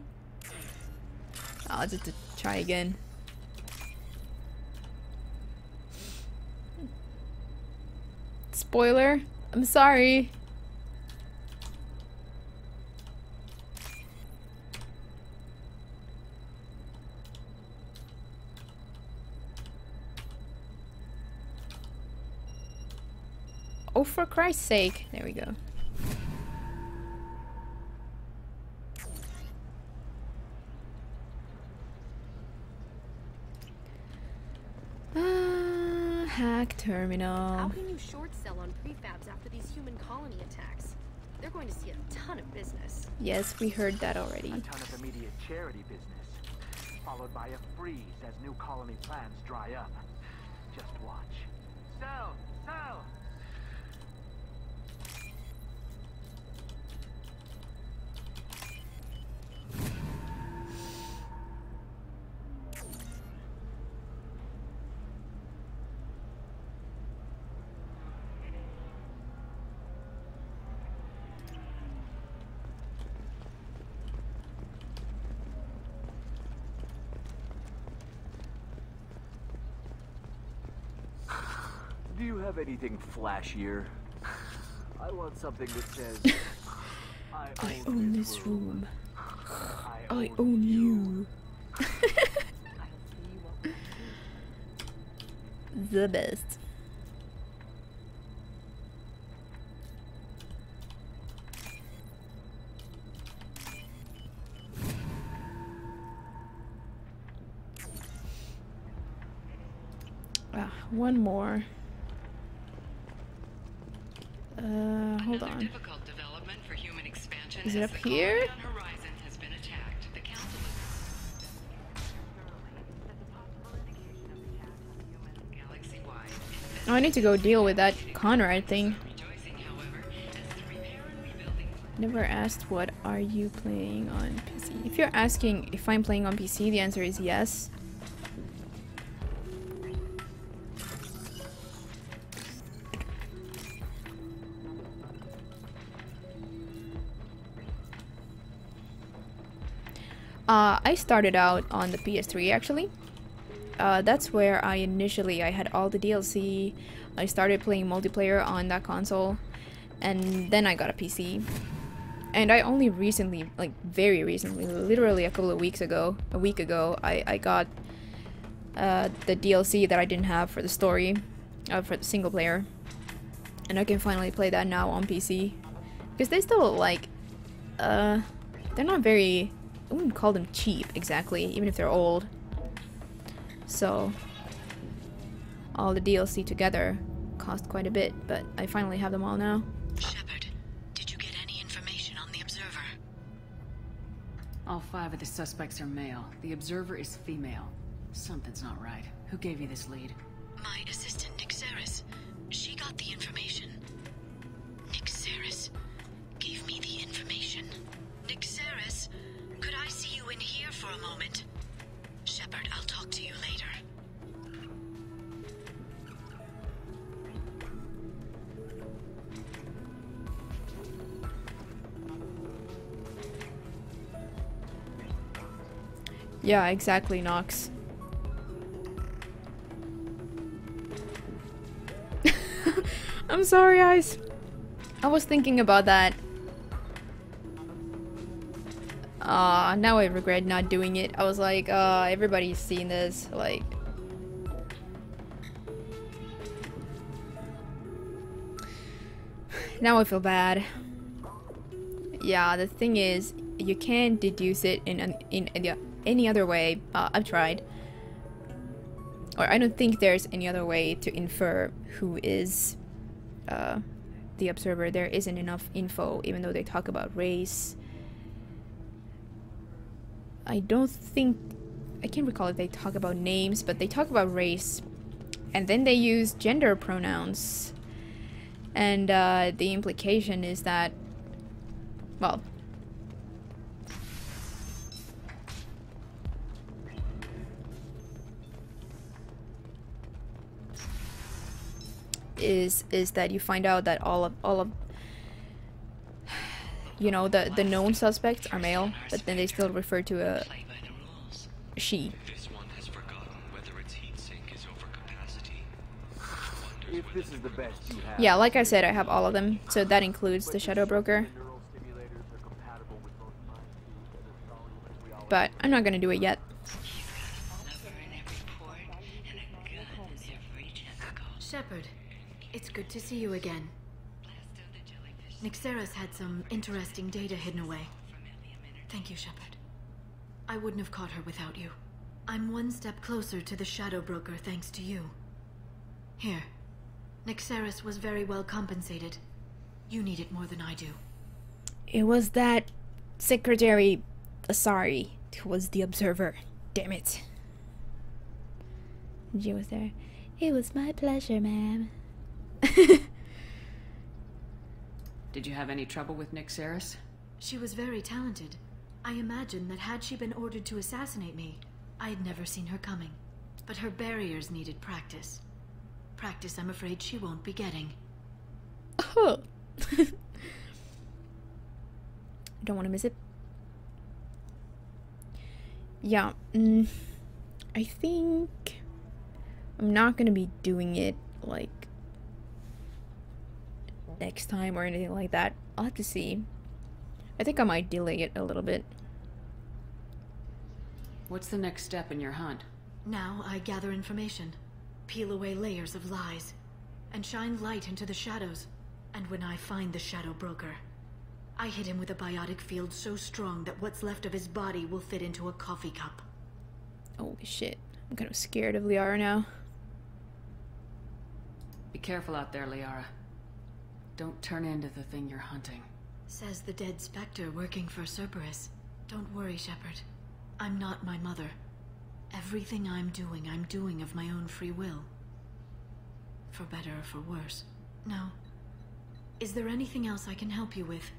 I'll just try again. Spoiler, I'm sorry. Oh, for Christ's sake. There we go. Hack terminal. How can you short sell on prefabs after these human colony attacks? They're going to see a ton of business. Yes, we heard that already. A ton of immediate charity business, followed by a freeze as new colony plans dry up. Just watch. Sell! Sell! Do you have anything flashier? I want something that says, I own this room. I own you. The best. One more. Hold on. Is it up here? Oh, I need to go deal with that Conrad thing. Never asked what are you playing on PC. If you're asking if I'm playing on PC, the answer is yes. I started out on the PS3 actually. That's where I had all the DLC. I started playing multiplayer on that console, and then I got a PC. And I only recently, like very recently, literally a week ago, I got the DLC that I didn't have for the story, for the single player. And I can finally play that now on PC. Because they still, like, they're not very, I wouldn't call them cheap, exactly, even if they're old. So, all the DLC together cost quite a bit, but I finally have them all now. Shepard, did you get any information on the Observer? All 5 of the suspects are male. The Observer is female. Something's not right. Who gave you this lead? My assistant, Nixeris. She got the information. Nixeris gave me the information. Nixeris, could I see you in here for a moment? Shepard, I'll talk to you later. Yeah, exactly, Nox. I'm sorry, guys. I was thinking about that. Now I regret not doing it. I was like, everybody's seen this, like... Now I feel bad. Yeah, the thing is, you can't deduce it in any other way. I've tried. Or I don't think there's any other way to infer who is the Observer. There isn't enough info, even though they talk about race. I don't think... I can't recall if they talk about names, but they talk about race. And then they use gender pronouns. And the implication is that... Well... is that you find out that all of you know, the known suspects are male, but then they still refer to a she. If this is the best you have. Yeah, like I said, I have all of them, so that includes the Shadow Broker. But I'm not gonna do it yet. Shepard, it's good to see you again. Nixeris had some interesting data hidden away. Thank you, Shepard. I wouldn't have caught her without you. I'm one step closer to the Shadow Broker thanks to you. Here. Nixeris was very well compensated. You need it more than I do. It was that Secretary Asari who was the Observer. Damn it. She was there. It was my pleasure, ma'am. Did you have any trouble with Nixeris? She was very talented. I imagine that had she been ordered to assassinate me, I had never seen her coming. But her barriers needed practice. Practice I'm afraid she won't be getting. Oh. Don't want to miss it. Yeah, I think I'm not gonna be doing it like next time or anything like that. I'll have to see. I think I might delay it a little bit. What's the next step in your hunt? Now I gather information, peel away layers of lies, and shine light into the shadows. And when I find the Shadow Broker, I hit him with a biotic field so strong that what's left of his body will fit into a coffee cup. Holy shit. I'm kind of scared of Liara now. Be careful out there, Liara. Don't turn into the thing you're hunting. Says the dead Spectre working for Cerberus. Don't worry, Shepard. I'm not my mother. Everything I'm doing of my own free will. For better or for worse. Now, is there anything else I can help you with?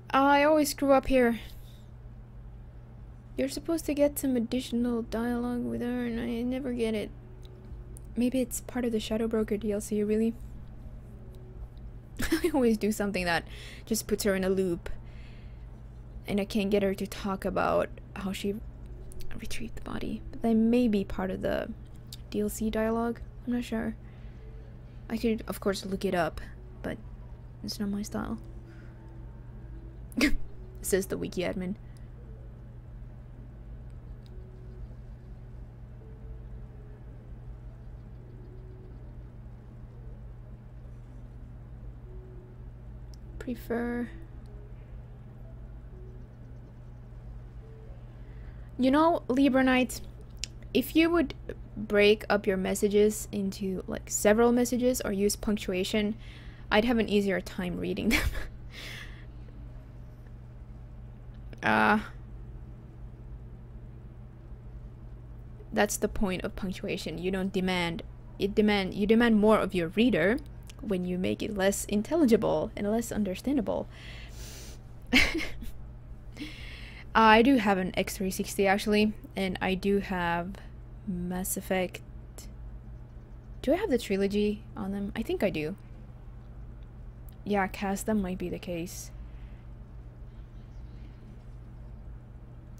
I always screw up here. You're supposed to get some additional dialogue with her, and I never get it. Maybe it's part of the Shadow Broker DLC, really? I always do something that just puts her in a loop. And I can't get her to talk about how she retrieved the body. But that may be part of the DLC dialogue. I'm not sure. I could, of course, look it up, but it's not my style. Says the wiki admin. prefer... You know, Libra Knight, if you would break up your messages into like several messages or use punctuation, I'd have an easier time reading them. That's the point of punctuation. You don't demand you demand more of your reader when you make it less intelligible and less understandable. I do have an X360 actually, and I do have Mass Effect. Do I have the Trilogy on them? I think I do. Yeah, Cass, that might be the case.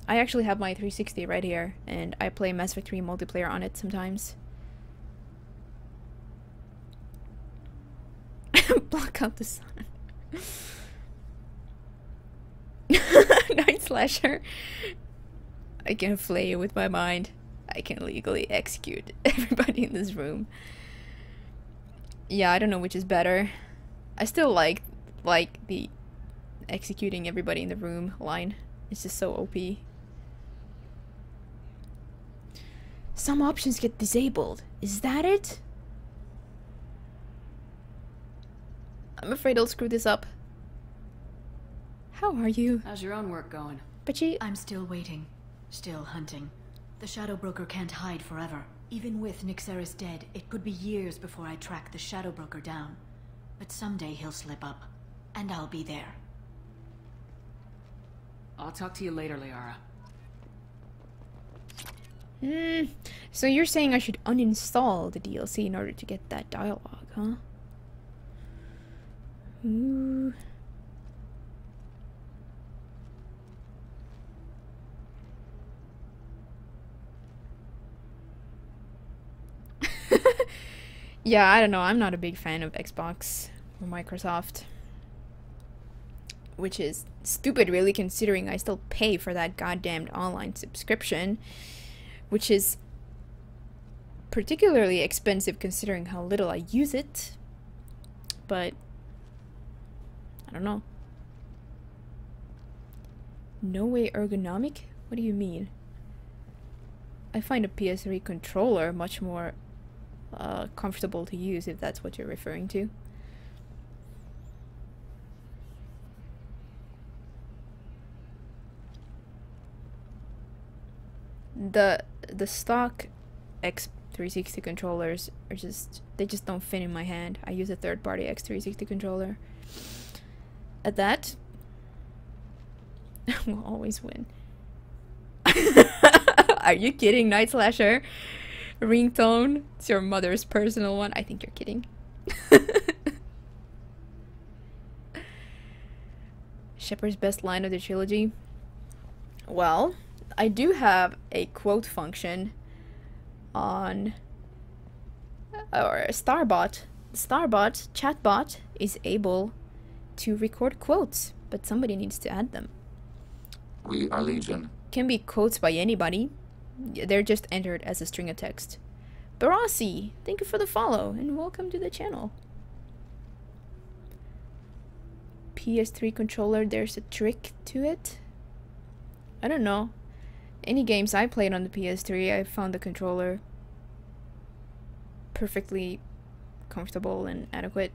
I actually have my 360 right here, and I play Mass Effect 3 multiplayer on it sometimes. Block out the sun. Night Slasher. I can flay you with my mind. I can legally execute everybody in this room. Yeah, I don't know which is better. I still like the executing everybody in the room line. It's just so OP. Some options get disabled. Is that it? I'm afraid I'll screw this up. How are you? How's your own work going? I'm still waiting. Still hunting. The Shadow Broker can't hide forever. Even with Nyxeris dead, it could be years before I track the Shadow Broker down. But someday he'll slip up. And I'll be there. I'll talk to you later, Liara. So you're saying I should uninstall the DLC in order to get that dialogue, huh? Ooh. Yeah, I don't know. I'm not a big fan of Xbox or Microsoft. Which is stupid, really, considering I still pay for that goddamned online subscription. Which is particularly expensive considering how little I use it. But I don't know. No way ergonomic? What do you mean? I find a PS3 controller much more comfortable to use, if that's what you're referring to. The stock X360 controllers are they just don't fit in my hand. I use a third-party X360 controller. At that, we'll always win. Are you kidding, Night Slasher? Ringtone? It's your mother's personal one. I think you're kidding. Shepard's best line of the trilogy. Well, I do have a quote function on or a Starbot. Starbot, chatbot, is able to record quotes, but somebody needs to add them. We are Legion. Can be quotes by anybody. They're just entered as a string of text. Barassi, thank you for the follow and welcome to the channel. PS3 controller, there's a trick to it. I don't know. Any games I played on the PS3, I found the controller perfectly comfortable and adequate.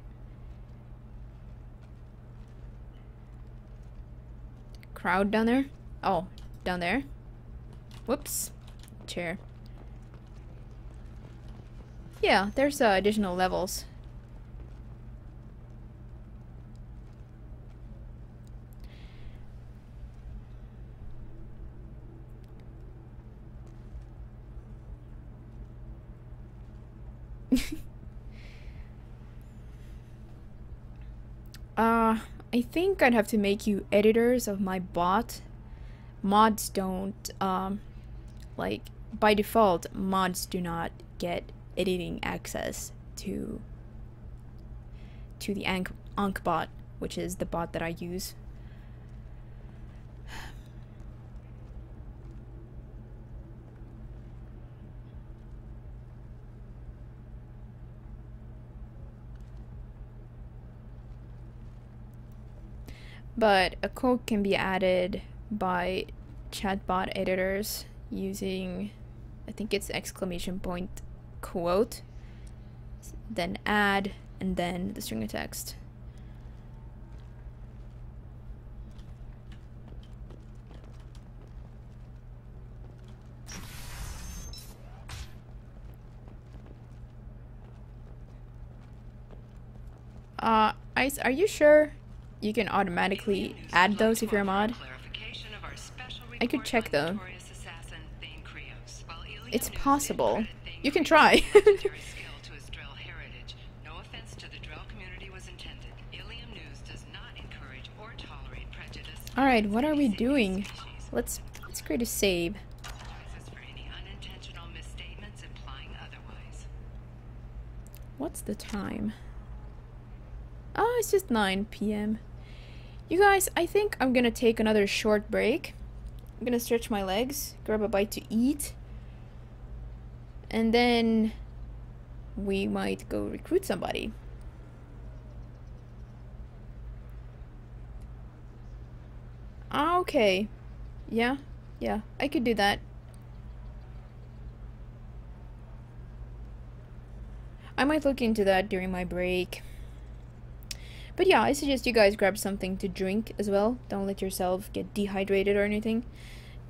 Crowd down there? Oh, down there? Whoops. Chair. Yeah, there's additional levels. I think I'd have to make you editors of my bot. Mods don't, like, by default, mods do not get editing access to the Ankh bot, which is the bot that I use. But a quote can be added by chatbot editors using, I think it's exclamation point quote, then add, and then the string of text. Ice, are you sure you can automatically add those if you're a mod? I could check though. It's possible. You can try. No offense to the Drell community was intended. Illium News does not encourage or tolerate prejudice. Alright, what are we doing? Let's create a save. For any unintentional misstatements implying otherwise. What's the time? Oh, it's just 9 p.m. You guys, I think I'm gonna take another short break. I'm gonna stretch my legs, grab a bite to eat, and then we might go recruit somebody. Okay. Yeah, I could do that. I might look into that during my break. But yeah, I suggest you guys grab something to drink as well. Don't let yourself get dehydrated or anything.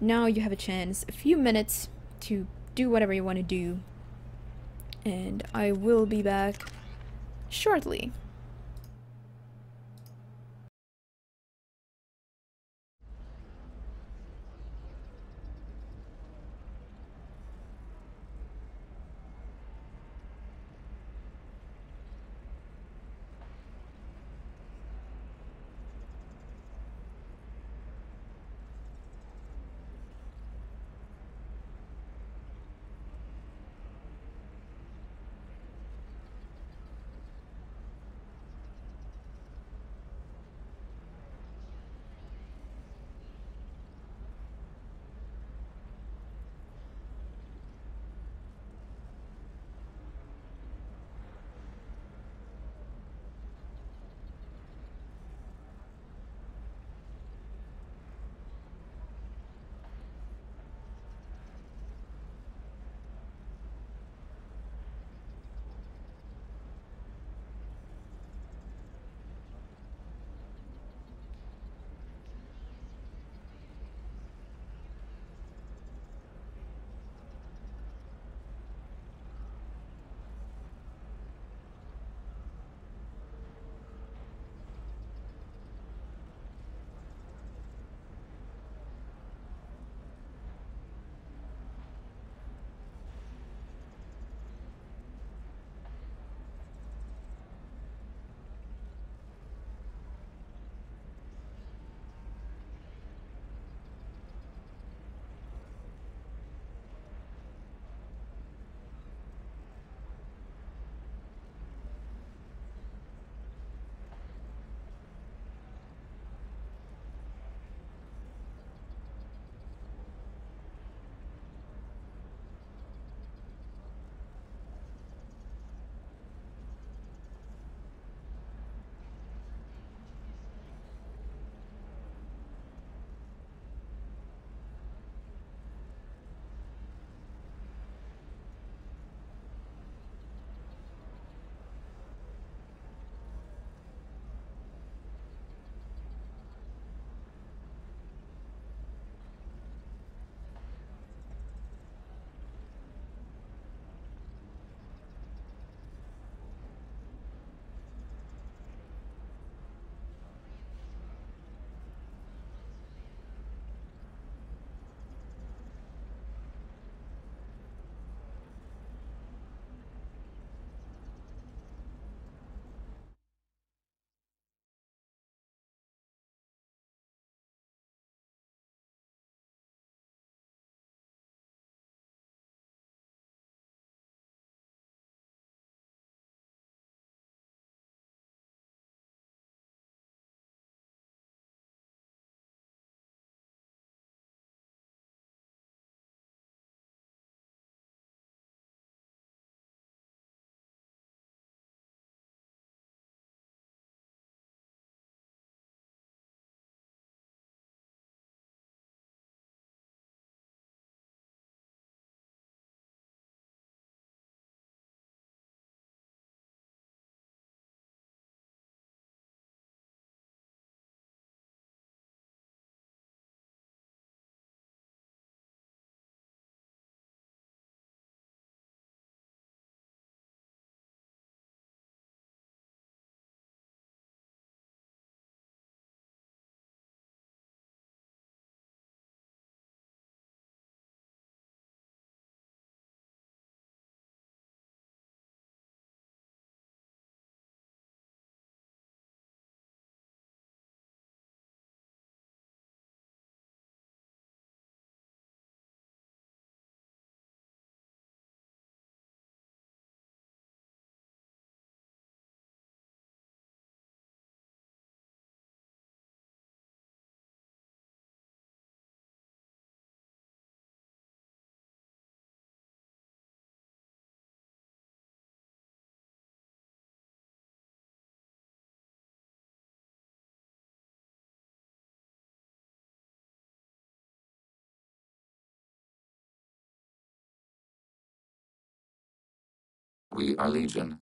Now you have a chance, a few minutes to do whatever you want to do. And I will be back shortly. We are Legion.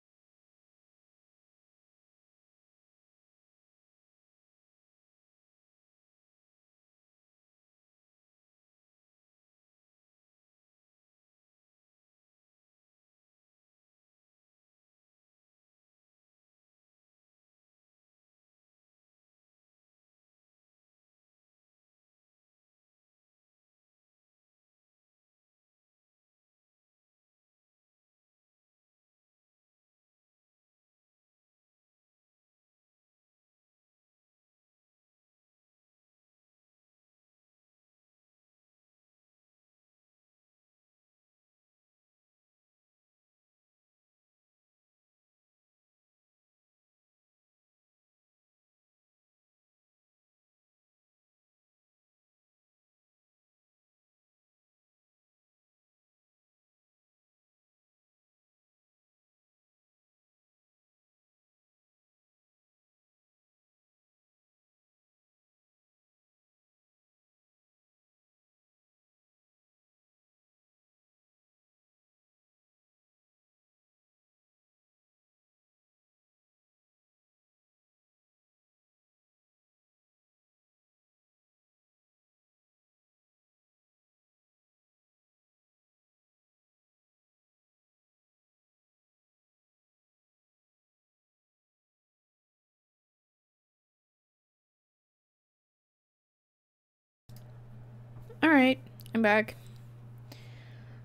Alright, I'm back.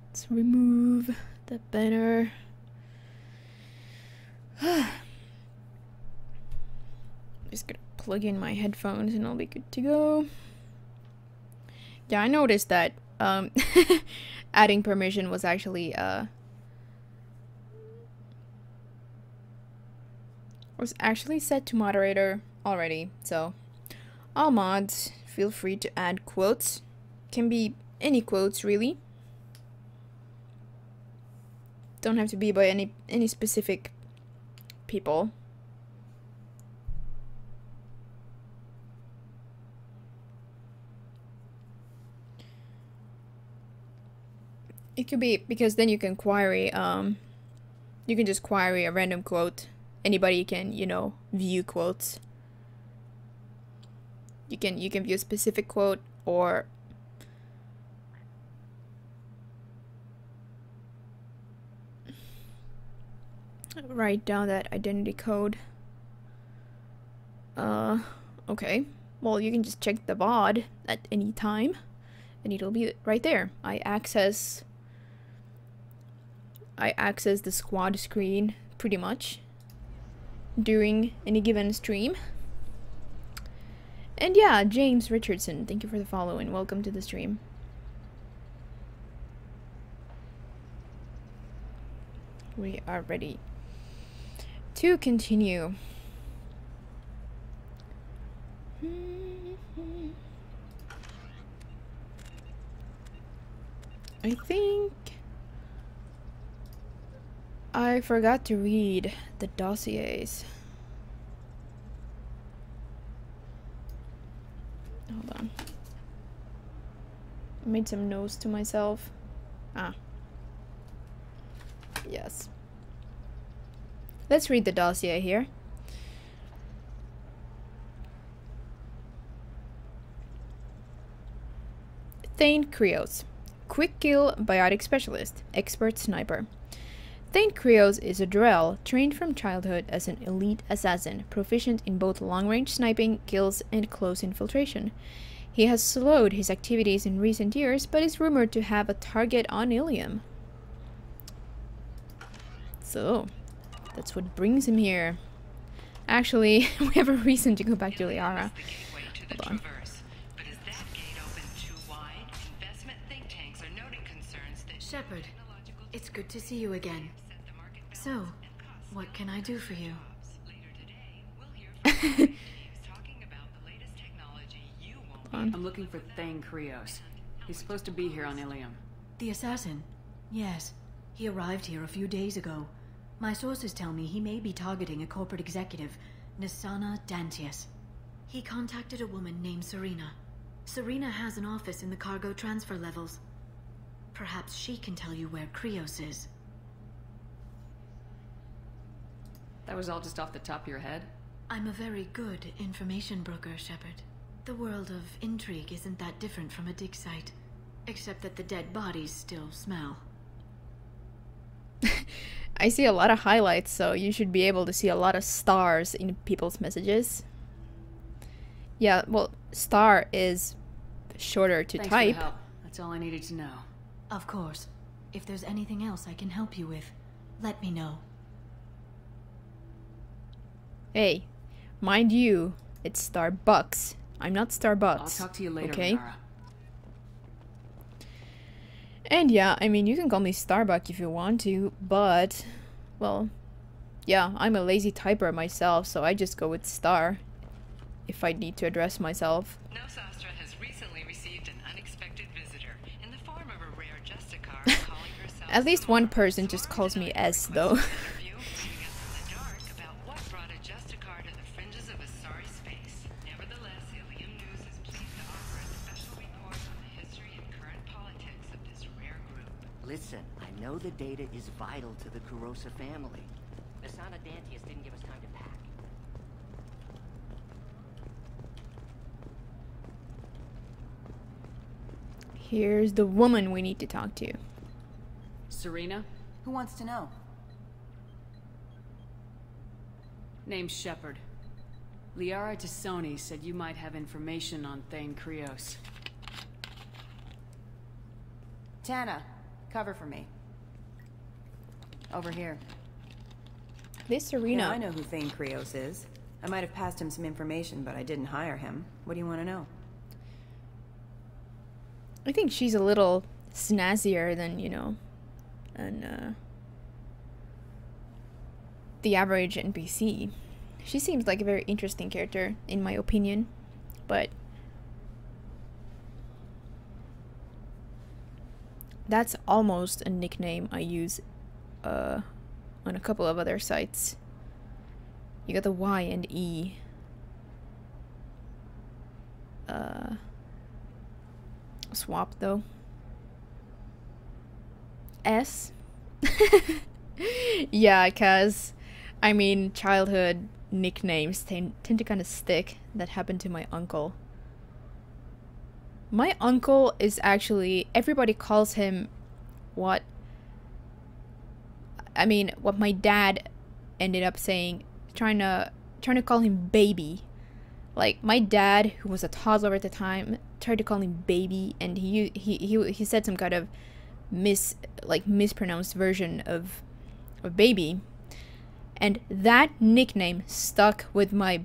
Let's remove the banner. Just gonna plug in my headphones and I'll be good to go. Yeah, I noticed that adding permission was actually set to moderator already, so all mods feel free to add quotes. Can be any quotes really. Don't have to be by any specific people. It could be because then you can query you can just query a random quote. Anybody can, you know, view quotes. You can view a specific quote or write down that identity code. Okay. Well, you can just check the VOD at any time and it'll be right there. I access the squad screen pretty much during any given stream. And yeah, James Richardson, thank you for the follow and welcome to the stream. We are ready to continue. I think I forgot to read the dossiers. Hold on. I made some notes to myself. Yes. Let's read the dossier here. Thane Krios. Quick kill biotic specialist. Expert sniper. Thane Krios is a Drell, trained from childhood as an elite assassin, proficient in both long-range sniping, kills, and close infiltration. He has slowed his activities in recent years, but is rumored to have a target on Illium. So, that's what brings him here. Actually, we have a reason to go back to Liara. Hold on. Shepard, it's good to see you again. So, what can I do for you? I'm looking for Thane Krios. He's supposed to be here on Illium. The assassin? Yes. He arrived here a few days ago. My sources tell me he may be targeting a corporate executive, Nisana Dantius. He contacted a woman named Serena. Serena has an office in the cargo transfer levels. Perhaps she can tell you where Krios is. That was all just off the top of your head? I'm a very good information broker, Shepard. The world of intrigue isn't that different from a dig site, except that the dead bodies still smell. I see a lot of highlights, so you should be able to see a lot of stars in people's messages. Yeah, well, star is shorter to Thanks type. For the help. That's all I needed to know. Of course. If there's anything else I can help you with, let me know. Hey, mind you, it's Starbucks. I'm not Starbucks. I'll talk to you later, okay? Liara. And yeah, I mean, you can call me Starbuck if you want to, but, well, yeah, I'm a lazy typer myself, so I just go with Star if I need to address myself. Nosastra has recently received an unexpected visitor in the form of a rare Justicar calling herself. At least one person just calls me S, though. About what brought a Justicar to the fringes of Asari space. Nevertheless, Illium News is pleased to offer a special report on the history and current politics of this rare group. Listen, I know the data is vital to the Kurosa family. Asana Dantius didn't give us time to pack. Here's the woman we need to talk to. Serena? Who wants to know? Name's Shepard. Liara Tassoni said you might have information on Thane Krios. Tana, cover for me. Over here. This Serena. Yeah, I know who Thane Krios is. I might have passed him some information, but I didn't hire him. What do you want to know? I think she's a little snazzier than, you know, the average NPC. She seems like a very interesting character, in my opinion, but that's almost a nickname I use on a couple of other sites. You got the Y and E. Swap though. S. Yeah, cause I mean childhood nicknames tend to kind of stick. That happened to my uncle. My uncle is actually, everybody calls him what my dad ended up saying, trying to call him baby. Like, my dad, who was a toddler at the time, tried to call him baby, and he said some kind of mispronounced version of baby, and that nickname stuck with my,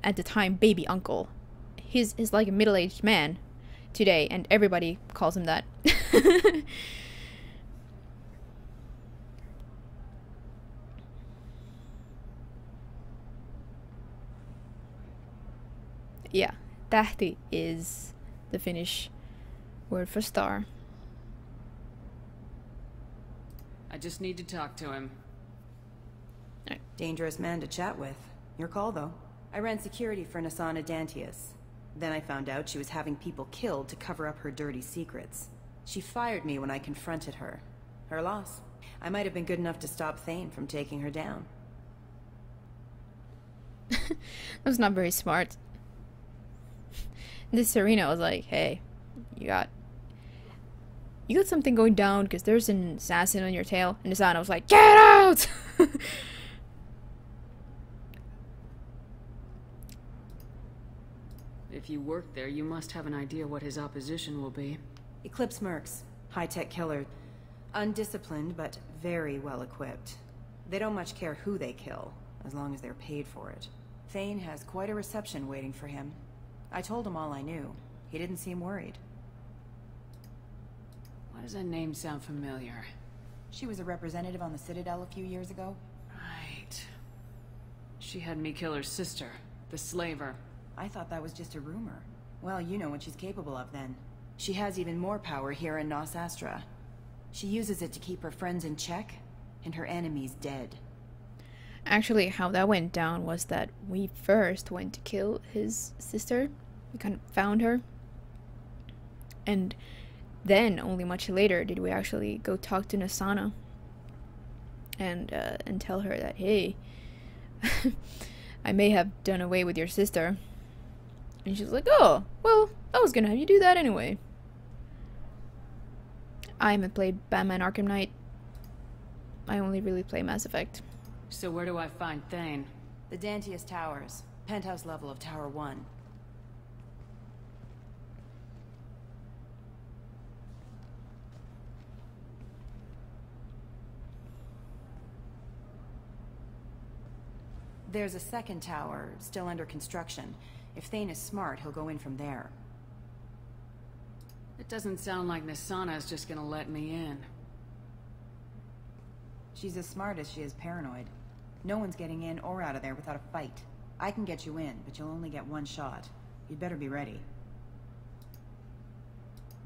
at the time, baby uncle. He's like a middle-aged man today, and everybody calls him that. Yeah, tähti is the Finnish word for star. I just need to talk to him. Right. Dangerous man to chat with. Your call, though. I ran security for Asana Dantius. Then I found out she was having people killed to cover up her dirty secrets. She fired me when I confronted her. Her loss. I might have been good enough to stop Thane from taking her down. That was not very smart. This Serena was like, hey, you got something going down because there's an assassin on your tail. And Asana was like, get out! If you work there, you must have an idea what his opposition will be. Eclipse mercs. High-tech killer. Undisciplined, but very well equipped. They don't much care who they kill, as long as they're paid for it. Thane has quite a reception waiting for him. I told him all I knew. He didn't seem worried. Why does that name sound familiar? She was a representative on the Citadel a few years ago. Right. She had me kill her sister, the slaver. I thought that was just a rumor. Well, you know what she's capable of then. She has even more power here in Nosastra. She uses it to keep her friends in check, and her enemies dead. Actually, how that went down was that we first went to kill his sister. We kind of found her. And then, only much later, did we actually go talk to Asana. And tell her that, hey, I may have done away with your sister. And she's like, oh, well, I was gonna have you do that anyway. I haven't played Batman Arkham Knight. I only really play Mass Effect. So where do I find Thane? The Dantius Towers. Penthouse level of Tower 1. There's a second tower, still under construction. If Thane is smart, he'll go in from there. It doesn't sound like Nasana is just gonna let me in. She's as smart as she is paranoid. No one's getting in or out of there without a fight. I can get you in, but you'll only get one shot. You'd better be ready.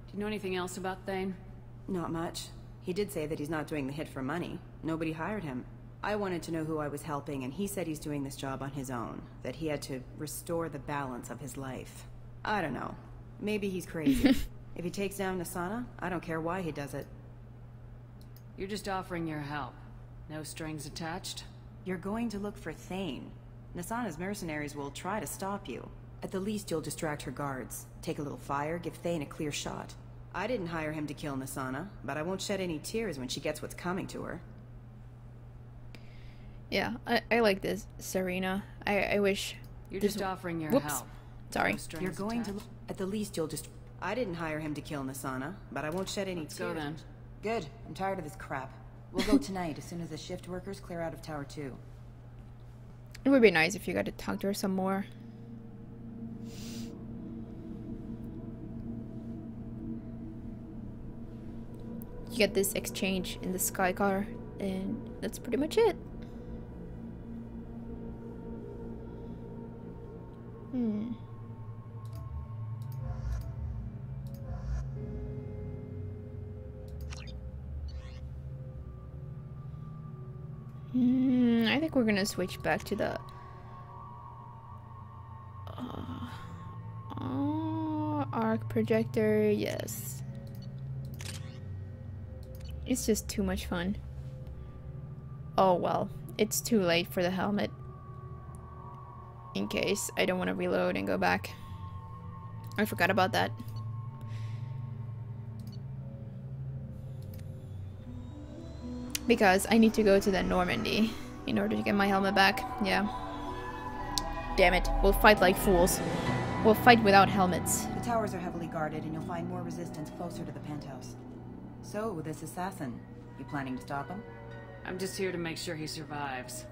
Do you know anything else about Thane? Not much. He did say that he's not doing the hit for money. Nobody hired him. I wanted to know who I was helping, and he said he's doing this job on his own. That he had to restore the balance of his life. I don't know. Maybe he's crazy. If he takes down Nasana, I don't care why he does it. You're just offering your help. No strings attached? You're going to look for Thane. Nasana's mercenaries will try to stop you. At the least, you'll distract her guards. Take a little fire, give Thane a clear shot. I didn't hire him to kill Nasana, but I won't shed any tears when she gets what's coming to her. Yeah, I like this, Serena. I wish... You're just offering your Whoops. help. Sorry. No You're going to... At the least, you'll just... I didn't hire him to kill Nasana, but I won't shed any tears. Go then. Good. I'm tired of this crap. We'll go tonight, as soon as the shift workers clear out of Tower 2. It would be nice if you got to talk to her some more. You get this exchange in the sky car, and that's pretty much it. I think we're gonna switch back to the arc projector. Yes, it's just too much fun. Oh well, it's too late for the helmet. In case I don't want to reload and go back. I forgot about that. Because I need to go to the Normandy in order to get my helmet back. Yeah. Damn it. We'll fight like fools. We'll fight without helmets. The towers are heavily guarded, and you'll find more resistance closer to the penthouse. So, this assassin, you planning to stop him? I'm just here to make sure he survives.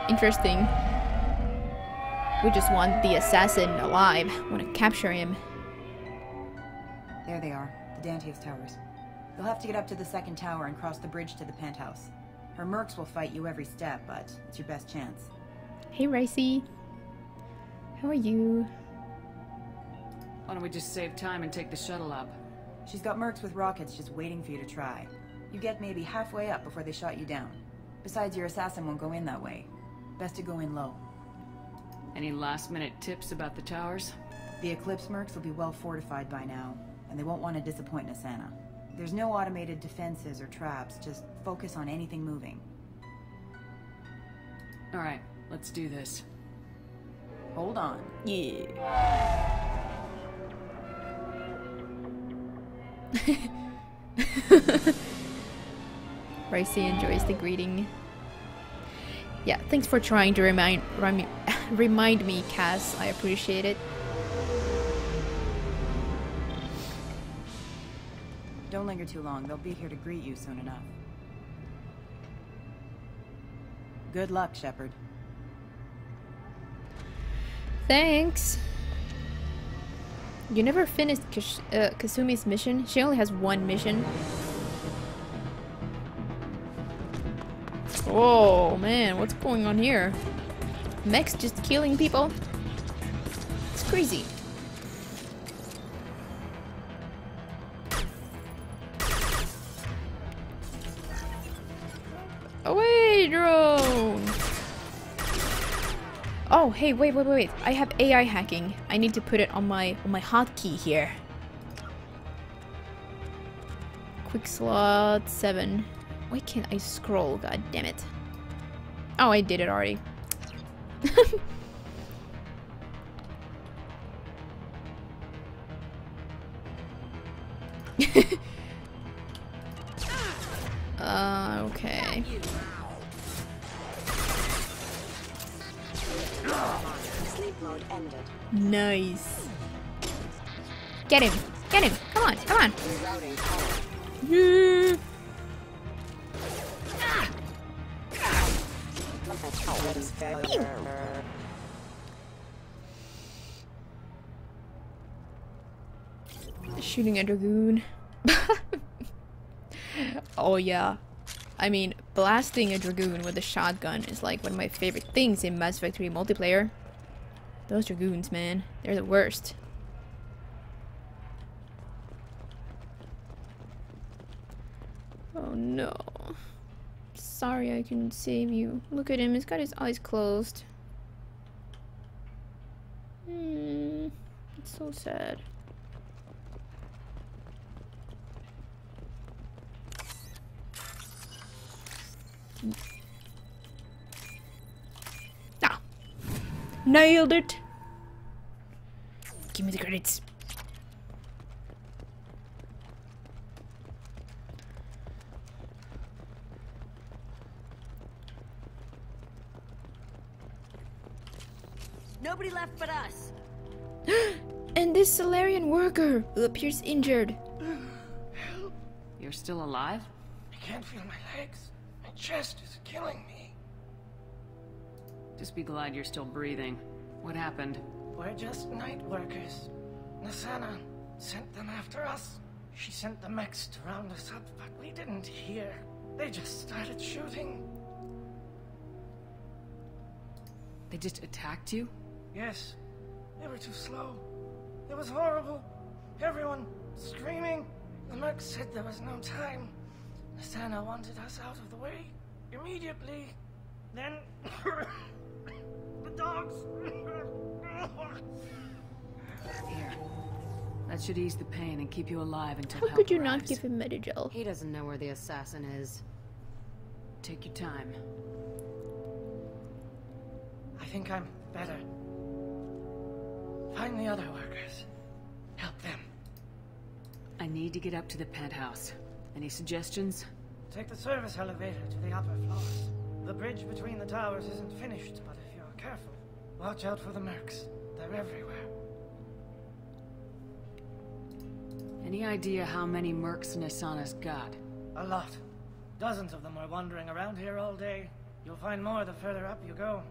Interesting. We just want the assassin alive. Want to capture him. There they are, the Dantius Towers. You'll have to get up to the second tower and cross the bridge to the penthouse. Her mercs will fight you every step, but it's your best chance. Hey, Ricey. How are you? Why don't we just save time and take the shuttle up? She's got mercs with rockets just waiting for you to try. You get maybe halfway up before they shot you down. Besides, your assassin won't go in that way. Best to go in low. Any last-minute tips about the towers? The Eclipse mercs will be well fortified by now, and they won't want to disappoint Nasana. There's no automated defenses or traps, just focus on anything moving. Alright, let's do this. Hold on. Yeah. Ricey enjoys the greeting. Yeah, thanks for trying to remind me, Cass. I appreciate it. Don't linger too long. They'll be here to greet you soon enough. Good luck, Shepard. Thanks. You never finished Kasumi's mission? She only has one mission. Oh man, what's going on here? Mechs just killing people? It's crazy. Away, drone! Oh, hey, wait. I have AI hacking. I need to put it on my hotkey here. Quick slot 7. Why can't I scroll? God damn it. Oh, I did it already. Okay. Nice. Get him! Get him! Come on! Come on! Shooting a dragoon. Oh yeah. I mean, blasting a dragoon with a shotgun is like one of my favorite things in Mass Effect 3 multiplayer. Those dragoons, man. They're the worst. Oh no. Sorry I couldn't save you. Look at him, he's got his eyes closed. It's so sad. Ah! Nailed it! Give me the credits. Nobody left but us. And this Solarian worker who appears injured. You're still alive? I can't feel my legs. My chest is killing me. Just be glad you're still breathing. What happened? We're just night workers. Nasana sent them after us. She sent the mechs to round us up, but we didn't hear. They just started shooting. They just attacked you? Yes. They were too slow. It was horrible. Everyone screaming. The merc said there was no time. Nasana wanted us out of the way immediately. Then the dogs. Here. That should ease the pain and keep you alive until How help could you not arrives. give him Medigel? He doesn't know where the assassin is. Take your time. I think I'm better. Find the other workers. Help them. I need to get up to the penthouse. Any suggestions? Take the service elevator to the upper floors. The bridge between the towers isn't finished, but if you're careful, watch out for the mercs. They're everywhere. Any idea how many mercs Nasana's got? A lot. Dozens of them are wandering around here all day. You'll find more the further up you go.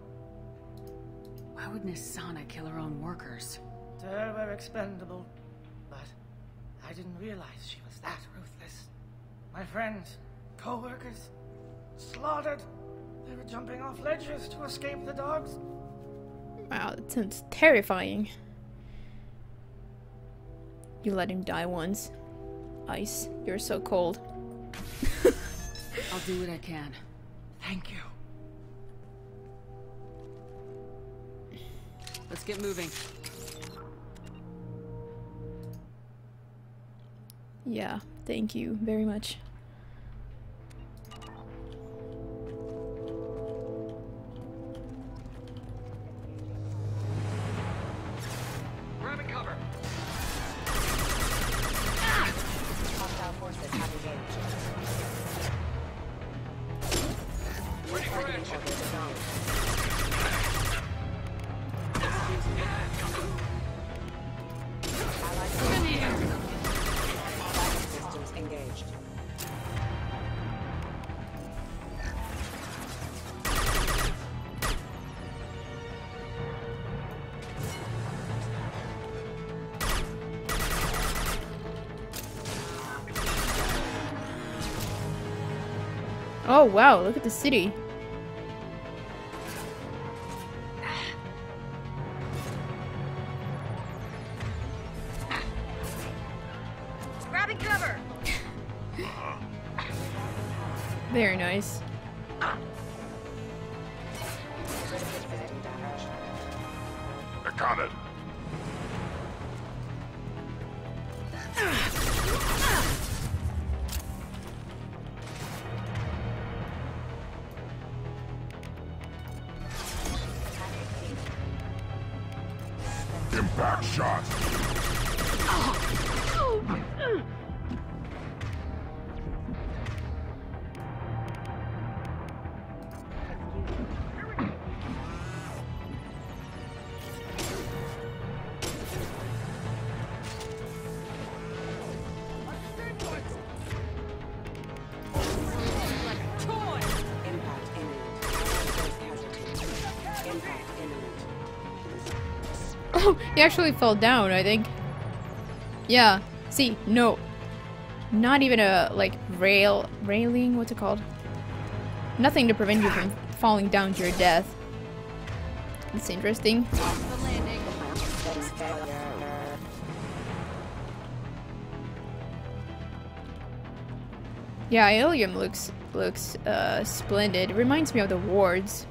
Why would Nasana kill her own workers? To her, we're expendable. But I didn't realize she was that ruthless. My friends, co-workers, slaughtered. They were jumping off ledges to escape the dogs. Wow, that sounds terrifying. You let him die once. Ice, you're so cold. I'll do what I can. Thank you. Let's get moving. Yeah, thank you very much. Grabbing cover. Hostile forces have engaged. Ready for action. Systems engaged. Oh wow, look at the city. Grabbing cover. Very nice. Accounted. Impact shot. Oh, he actually fell down, I think. Yeah. See, no. Not even a, like, railing, what's it called? Nothing to prevent you from falling down to your death. That's interesting. Yeah, Illium looks splendid. It reminds me of the wards.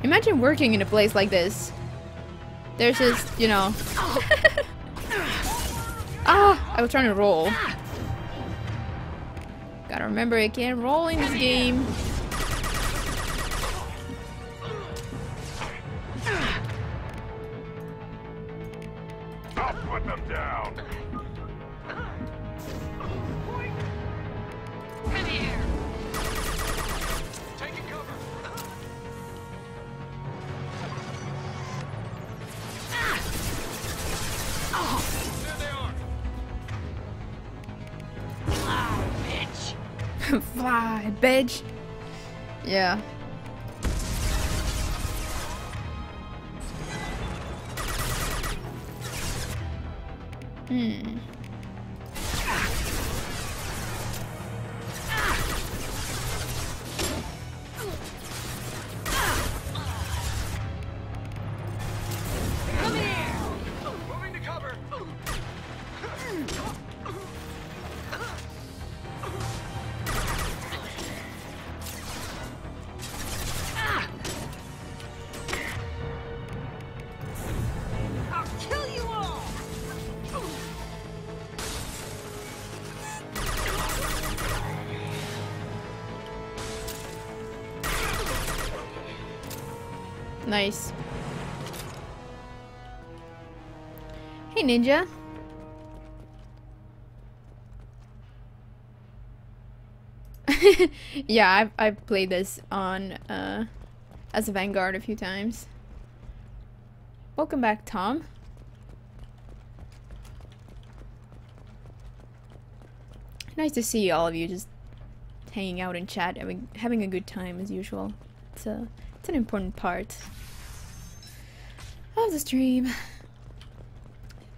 Imagine working in a place like this. There's just, you know... Ah! I was trying to roll. Gotta remember, I can't roll in this game. I'll put them down. Come here. Taking cover. There they are. Fly, bitch. Fly, bitch. Yeah. Hmm. Come here. Moving to cover. I'll kill you all. Nice. Hey, Ninja. Yeah, I've played this on as a Vanguard a few times. Welcome back, Tom. Nice to see all of you just hanging out in chat, having a good time as usual. It's an important part of the stream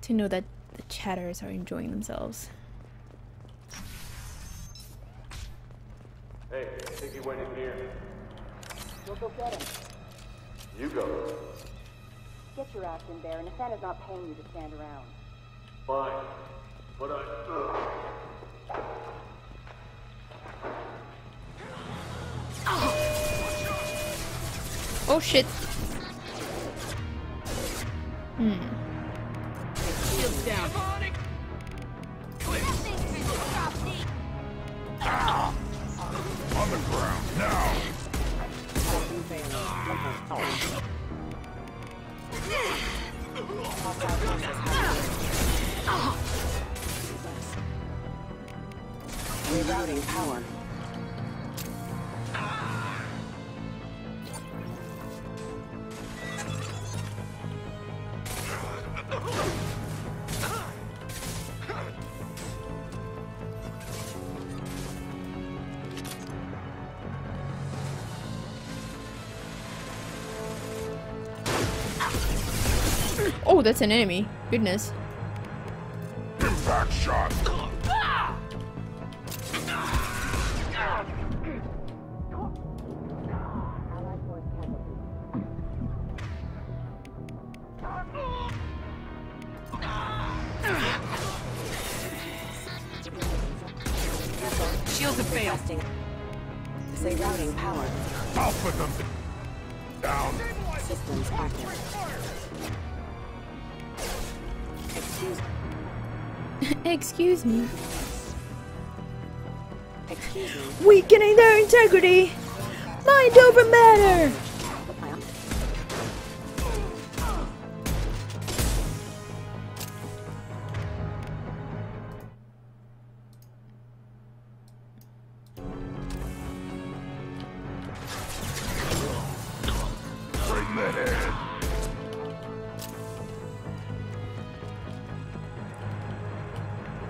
to know that the chatters are enjoying themselves. Hey, I think he went in here. We'll go get him. You go. Get your ass in there, and Nathana's not paying you to stand around. Fine. But Oh shit. Shields down. On the ground now. Rerouting power. Oh, that's an enemy. Goodness. Impact shot. Shields have failed. Say routing power. I'll put them down. Systems active. Excuse me. Excuse me. Weakening their integrity. Mind over matter!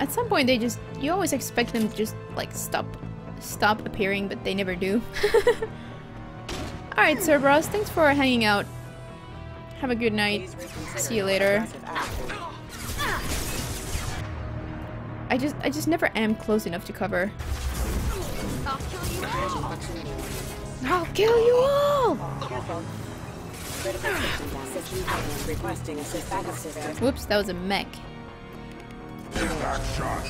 At some point they just, you always expect them to just like stop appearing, but they never do. Alright, Cerberus, thanks for hanging out. Have a good night. See you later. I just never am close enough to cover. I'll kill you all! Whoops, that was a mech. Impact shot.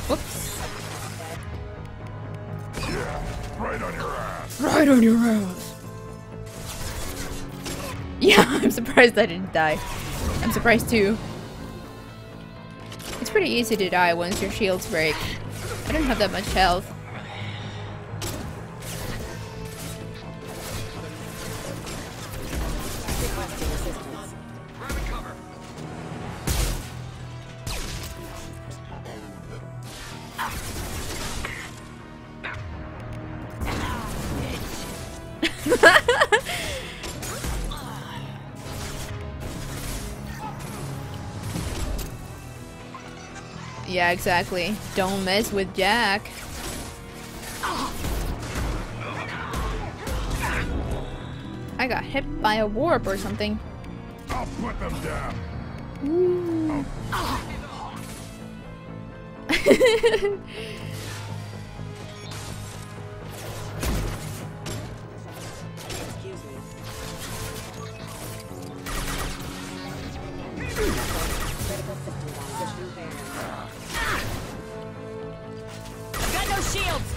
Whoops. Yeah, right on your ass. Right on your ass. Yeah, I'm surprised I didn't die. I'm surprised too. It's pretty easy to die once your shields break. I don't have that much health. Yeah, exactly. Don't mess with Jack. I got hit by a warp or something. I'll put them down. Ooh. Got no shields.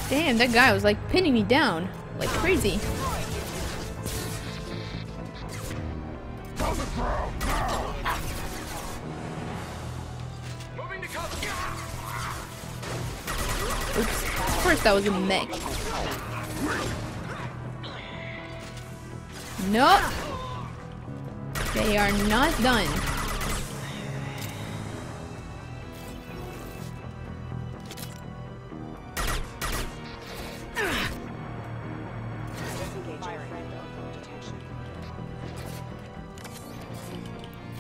Damn, that guy was like pinning me down like crazy. Oops. Of course that was a mech. Nope. They are not done.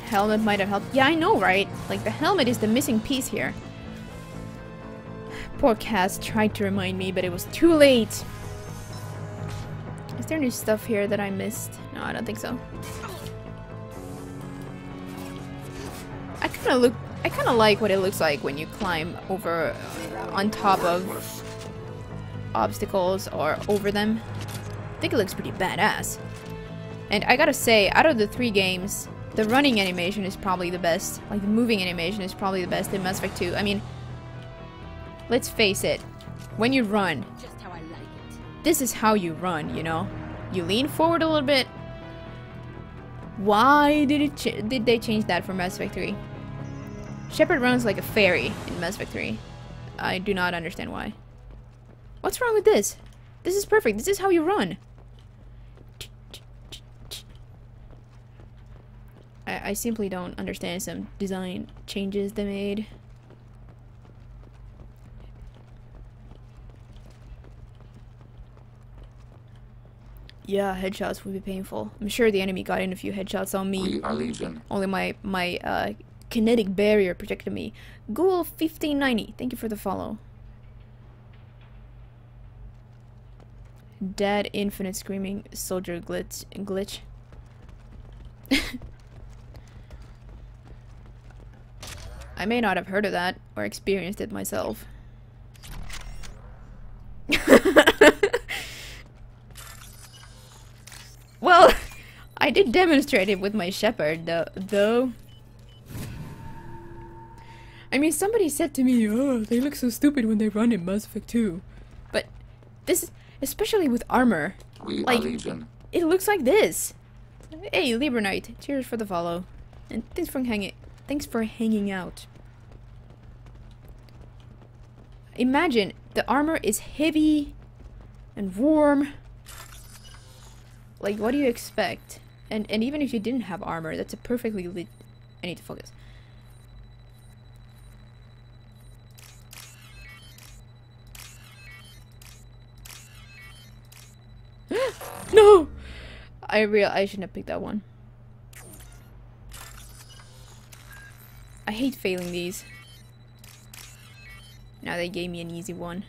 Helmet might have helped. Yeah, I know, right? Like, the helmet is the missing piece here. Poor Cass tried to remind me, but it was too late. Is there new stuff here that I missed? No, I don't think so. I kind of like what it looks like when you climb over on top of obstacles or over them. I think it looks pretty badass. And I gotta say, out of the 3 games, the running animation is probably the best. Like, the moving animation is probably the best in Mass Effect 2. I mean, let's face it. When you run, this is how you run, you know? You lean forward a little bit. Why did they change that for Mass Effect 3? Shepard runs like a fairy in Mass Effect 3. I do not understand why. What's wrong with this? This is perfect. This is how you run. I simply don't understand some design changes they made. Yeah, headshots would be painful. I'm sure the enemy got in a few headshots on me. We are Legion. Only my kinetic barrier protected me. Ghoul 1590, thank you for the follow. Dead infinite screaming soldier glitch. I may not have heard of that or experienced it myself. Well, I did demonstrate it with my Shepard, though. I mean, somebody said to me, oh, they look so stupid when they run in Mass Effect 2. But this, especially with armor, We like, are Legion. it looks like this. Hey, Libra Knight, cheers for the follow. And thanks for hanging out. Imagine, the armor is heavy and warm. Like, what do you expect? And even if you didn't have armor, that's a perfectly lit... I need to focus. No! I shouldn't have picked that one. I hate failing these. Now they gave me an easy one.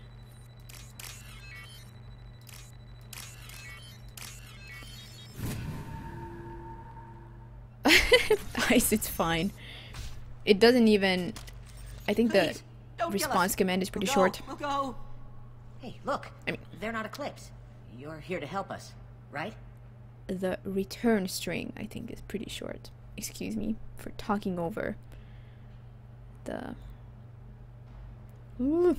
Ice, it's fine. It doesn't even... I think the response command is pretty short. We'll go. Hey, look. They're not Eclipse. You're here to help us, right? The return string, I think, is pretty short. Excuse me for talking over the... Ooh.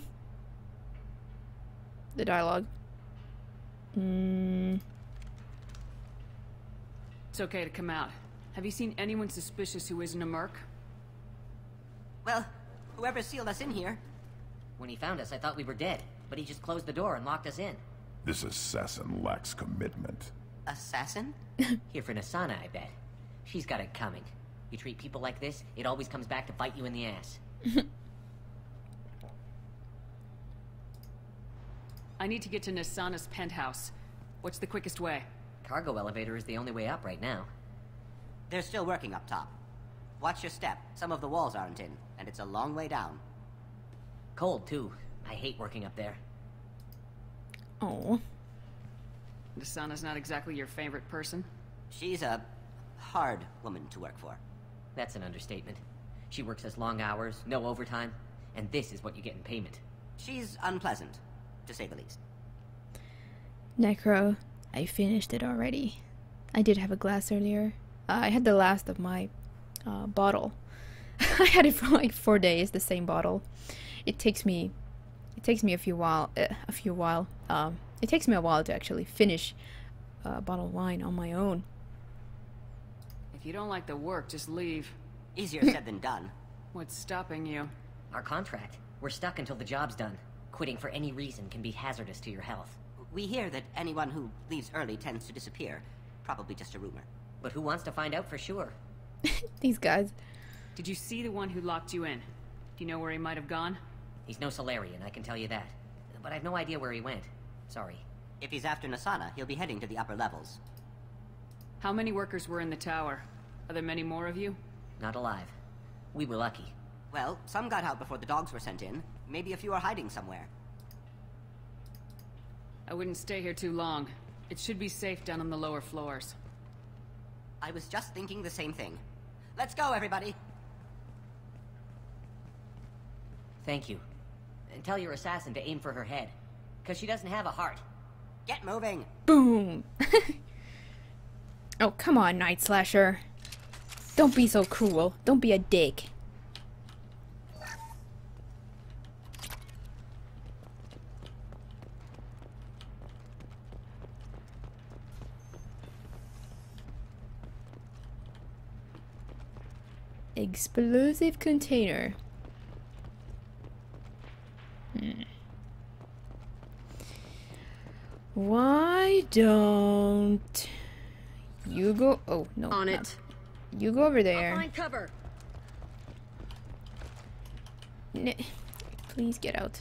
The dialogue. It's okay to come out. Have you seen anyone suspicious who isn't a merc? Well, whoever sealed us in here. When he found us, I thought we were dead, but he just closed the door and locked us in. This assassin lacks commitment. Assassin? Here for Nasana, I bet. She's got it coming. You treat people like this, it always comes back to bite you in the ass. I need to get to Nasana's penthouse. What's the quickest way? Cargo elevator is the only way up right now. They're still working up top. Watch your step. Some of the walls aren't in, and it's a long way down. Cold, too. I hate working up there. Oh. Nasana's not exactly your favorite person? She's a hard woman to work for. That's an understatement. She works as long hours, no overtime, and this is what you get in payment. She's unpleasant, to say the least. Necro, I finished it already. I did have a glass earlier. I had the last of my bottle. I had it for like 4 days, the same bottle. It takes me a while to actually finish a bottle of wine on my own. If you don't like the work, just leave. Easier said than done. What's stopping you? Our contract. We're stuck until the job's done. Quitting for any reason can be hazardous to your health. We hear that anyone who leaves early tends to disappear. Probably just a rumor. But who wants to find out for sure? These guys. Did you see the one who locked you in? Do you know where he might have gone? He's no Solarian, I can tell you that. But I've no idea where he went. Sorry. If he's after Nasana, he'll be heading to the upper levels. How many workers were in the tower? Are there many more of you? Not alive. We were lucky. Well, some got out before the dogs were sent in. Maybe a few are hiding somewhere. I wouldn't stay here too long. It should be safe down on the lower floors. I was just thinking the same thing. Let's go, everybody! Thank you. And tell your assassin to aim for her head. Because she doesn't have a heart. Get moving! Boom! Oh, come on, Night Slasher. Don't be so cruel. Don't be a dick. Explosive container. Why don't you go? Oh no! On it. You go over there. I'll find cover. Please get out.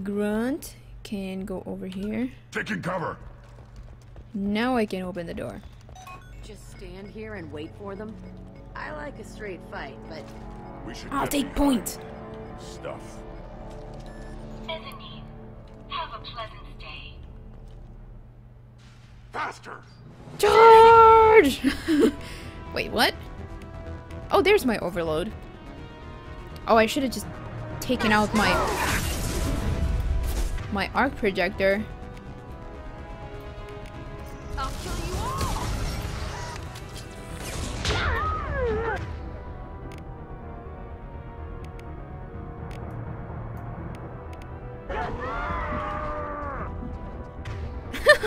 Grunt can go over here. Taking cover. Now I can open the door. Just stand here and wait for them? I like a straight fight, but... I'll take point! Stuff. Mezzanine. Have a pleasant day. Faster! Charge! Wait, what? Oh, there's my overload. Oh, I should have just taken out my arc projector. I'll kill you all!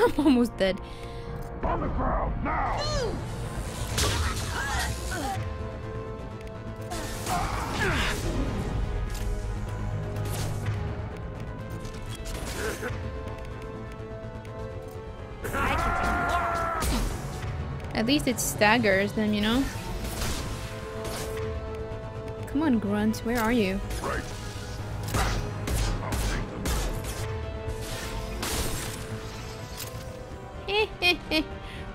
I'm almost dead. On the ground, now! At least it staggers them, you know? Come on, Grunt, where are you? Right.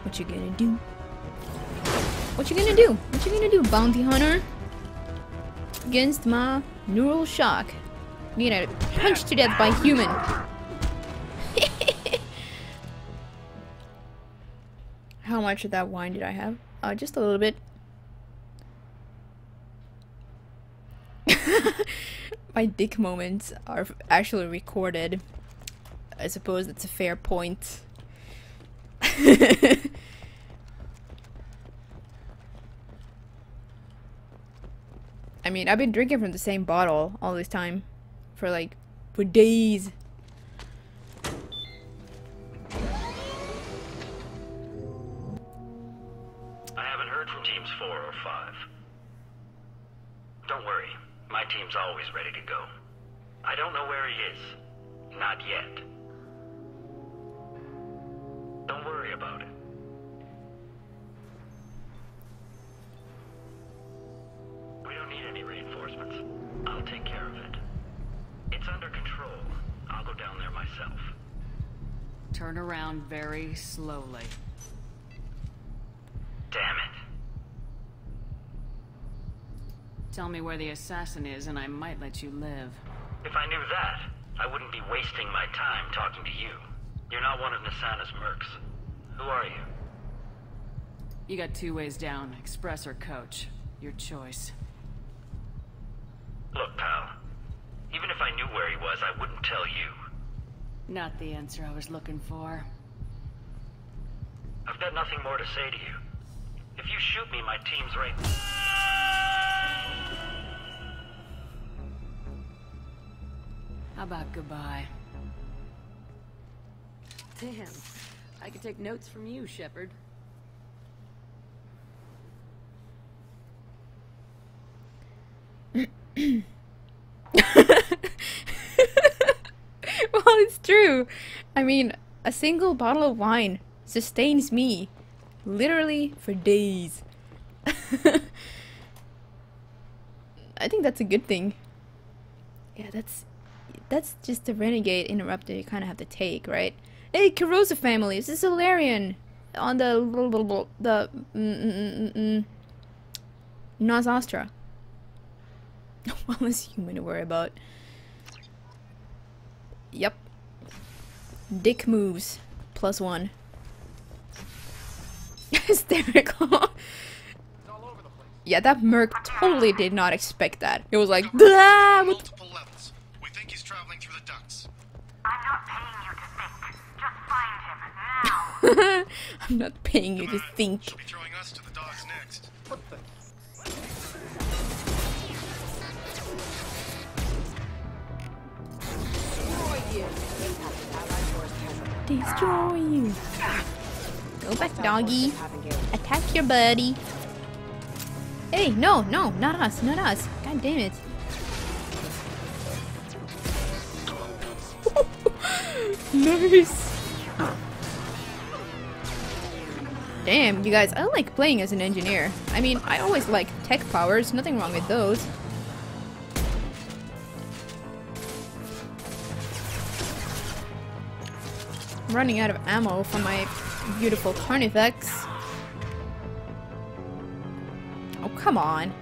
What you gonna do? What you gonna do? What you gonna do, bounty hunter? Against my neural shock. You know, punched to death by human. How much of that wine did I have? Just a little bit. My dick moments are actually recorded. I suppose that's a fair point. I mean, I've been drinking from the same bottle all this time. For days. I haven't heard from teams 4 or 5. Don't worry, my team's always ready to go. I don't know where he is. Not yet. Don't worry about it. We don't need any reinforcements. I'll take care of it. It's under control. I'll go down there myself. Turn around very slowly. Damn it. Tell me where the assassin is and I might let you live. If I knew that, I wouldn't be wasting my time talking to you. You're not one of Nasana's mercs. Who are you? You got 2 ways down, express or coach. Your choice. Look, pal. Even if I knew where he was, I wouldn't tell you. Not the answer I was looking for. I've got nothing more to say to you. If you shoot me, my team's right. How about goodbye? Damn. I could take notes from you, Shepard. Well, it's true. I mean, a single bottle of wine sustains me literally for days. I think that's a good thing. Yeah, that's just the renegade interrupt that you kind of have to take, right? Hey, Kurosa family, this is Solarian on the Nos Astra. One less human to worry about. Yep. Dick moves. +1. Hysterical. Yeah, that merc totally did not expect that. It was like, "Blah!" Multiple levels. We think he's traveling through the ducts. I'm not paying you to think. Just find him now. I'm not paying you to think. She'll be throwing us to the dogs next. What the? Destroy you. Go back, doggy. Attack your buddy. Hey, no, not us, not us. God damn it. Nice. Damn, you guys, I like playing as an engineer. I mean, I always like tech powers, nothing wrong with those. I'm running out of ammo for my beautiful Carnifex. Oh, come on.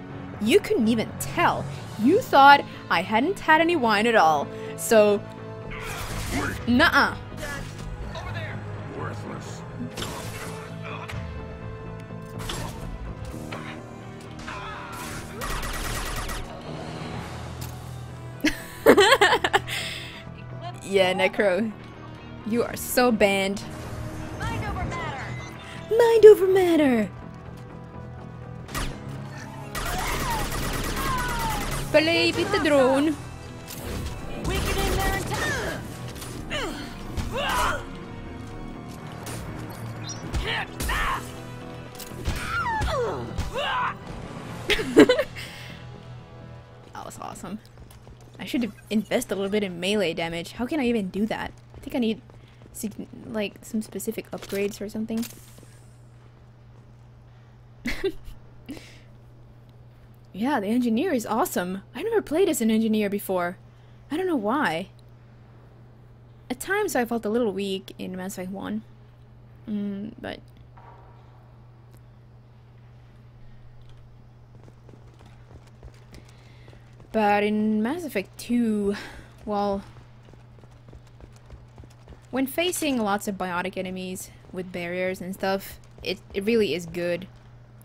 You couldn't even tell. You thought I hadn't had any wine at all. So, nuh-uh. Worthless. Yeah, Necro. You are so banned. Mind over matter. Mind over matter. Play with the drone. We get in there and awesome. I should invest a little bit in melee damage. How can I even do that? I think I need like some specific upgrades or something. Yeah, the engineer is awesome. I've never played as an engineer before. I don't know why. At times I felt a little weak in Mass Effect 1. But... But in Mass Effect 2, well... When facing lots of biotic enemies with barriers and stuff, it really is good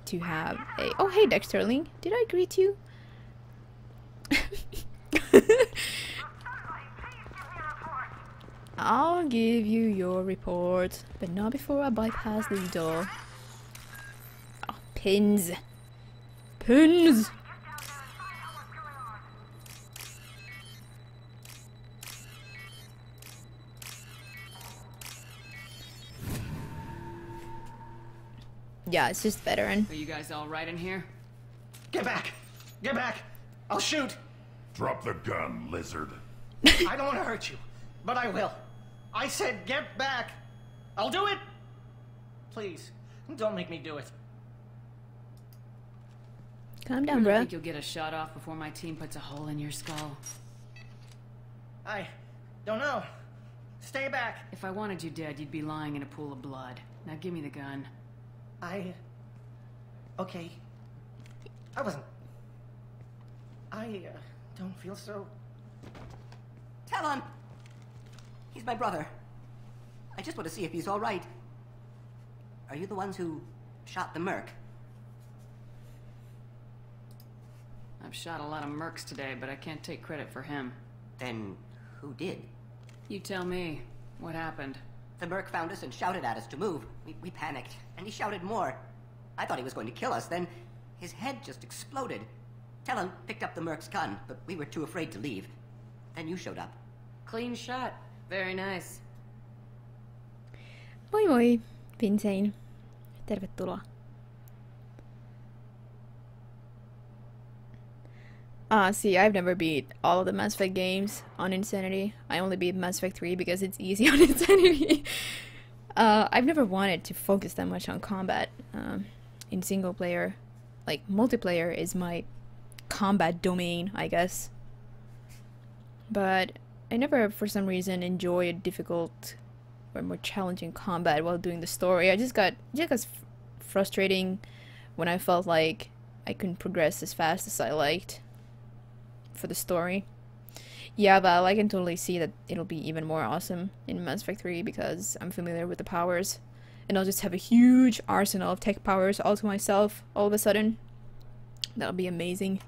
to have a... Oh, hey, Dexterling. Did I greet you? I'll give you your report, but not before I bypass this door. Oh, pins. Pins! Yeah, it's just veteran. Are you guys all right in here? Get back! Get back! I'll shoot! Drop the gun, lizard. I don't want to hurt you, but I will. I said get back! I'll do it! Please, don't make me do it. Calm down, I bruh. think you'll get a shot off before my team puts a hole in your skull. I don't know. Stay back. If I wanted you dead, you'd be lying in a pool of blood. Now give me the gun. Okay. I wasn't... I don't feel so... Talon! He's my brother. I just want to see if he's all right. Are you the ones who shot the merc? I've shot a lot of mercs today, but I can't take credit for him. Then who did? You tell me. What happened? The merc found us and shouted at us to move. We panicked, and he shouted more. I thought he was going to kill us, then his head just exploded. Talon picked up the merc's gun, but we were too afraid to leave. Then you showed up. Clean shot. Very nice. Moi moi, Vincent. Tervetuloa. See, I've never beat all of the Mass Effect games on Insanity. I only beat Mass Effect 3 because it's easy on Insanity. I've never wanted to focus that much on combat in single player. Like, multiplayer is my combat domain, I guess. But I never, for some reason, enjoyed difficult or more challenging combat while doing the story. It just got frustrating when I felt like I couldn't progress as fast as I liked for the story. Yeah, Val, I can totally see that it'll be even more awesome in Mass Effect 3 because I'm familiar with the powers. And I'll just have a huge arsenal of tech powers all to myself all of a sudden. That'll be amazing.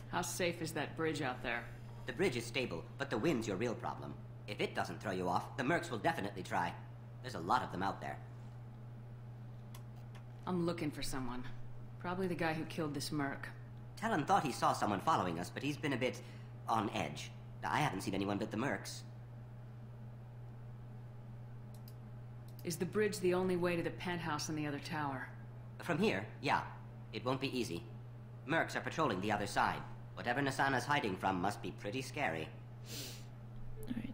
How safe is that bridge out there? The bridge is stable, but the wind's your real problem. If it doesn't throw you off, the mercs will definitely try. There's a lot of them out there. I'm looking for someone. Probably the guy who killed this merc. Talon thought he saw someone following us, but he's been a bit on edge. I haven't seen anyone but the mercs. Is the bridge the only way to the penthouse in the other tower? From here, yeah. It won't be easy. Mercs are patrolling the other side. Whatever Nasana's hiding from must be pretty scary. Alright,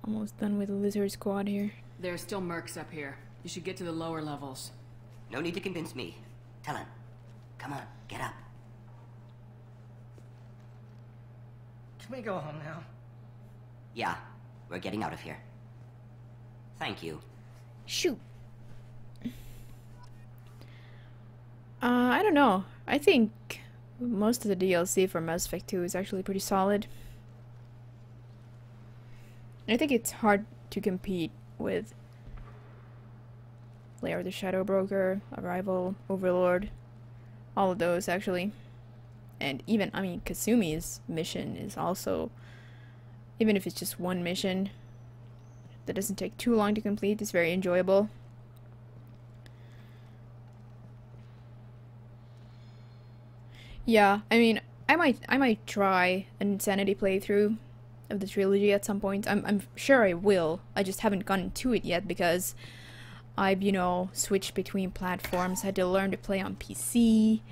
almost done with the lizard squad here. There are still mercs up here. You should get to the lower levels. No need to convince me. Talon, come on, get up. Can we go home now? Yeah, we're getting out of here. Thank you. Shoot. I don't know. I think most of the DLC for Mass Effect 2 is actually pretty solid. I think it's hard to compete with Lair of the Shadow Broker, Arrival, Overlord, all of those actually. And even, I mean, Kasumi's mission is also, even if it's just one mission that doesn't take too long to complete, it's very enjoyable. Yeah, I mean, I might try an Insanity playthrough of the trilogy at some point. I'm sure I will. I just haven't gotten to it yet because I've, you know, switched between platforms. I had to learn to play on PC.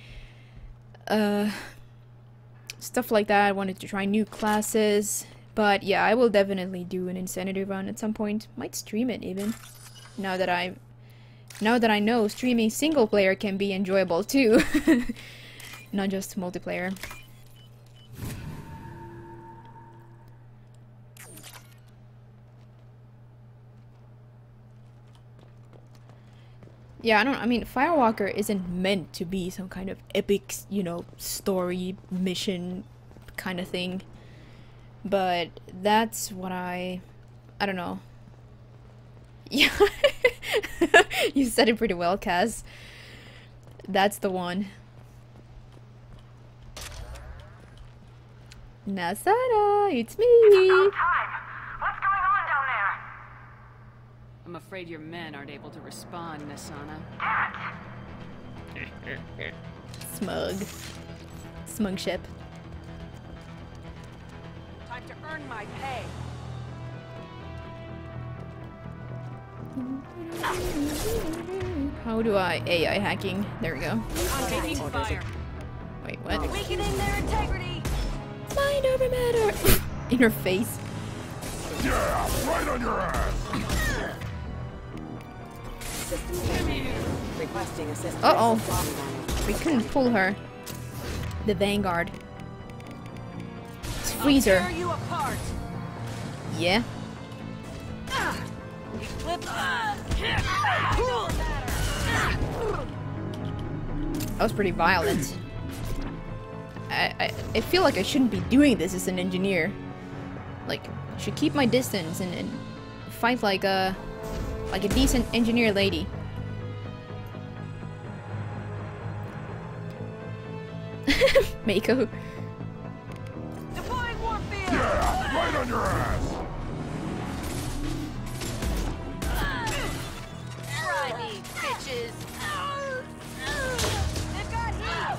stuff like that. I wanted to try new classes. But yeah, I will definitely do an Insanity run at some point. Might stream it even. Now that I know streaming single player can be enjoyable too. Not just multiplayer. Yeah, I mean, Firewalker isn't meant to be some kind of epic, you know, story, mission kind of thing. But that's what I don't know. Yeah. You said it pretty well, Kaz. That's the one. Nasana, it's me! I'm afraid your men aren't able to respond, Nasana. Smug. Smug ship. Time to earn my pay. How do I AI hacking? There we go. I'm taking fire. Wait, what? Weakening their integrity. Mind over matter. In her face. Yeah, right on your ass. Requesting assistance. Uh-oh. We couldn't pull her. The Vanguard. It's Freezer. I'll tear you apart. Yeah. That was pretty violent. I feel like I shouldn't be doing this as an engineer. Like, I should keep my distance and fight like a decent engineer lady. Mako. Deploying warfield. Yeah, right on your ass. Try me, bitches. They've got heat.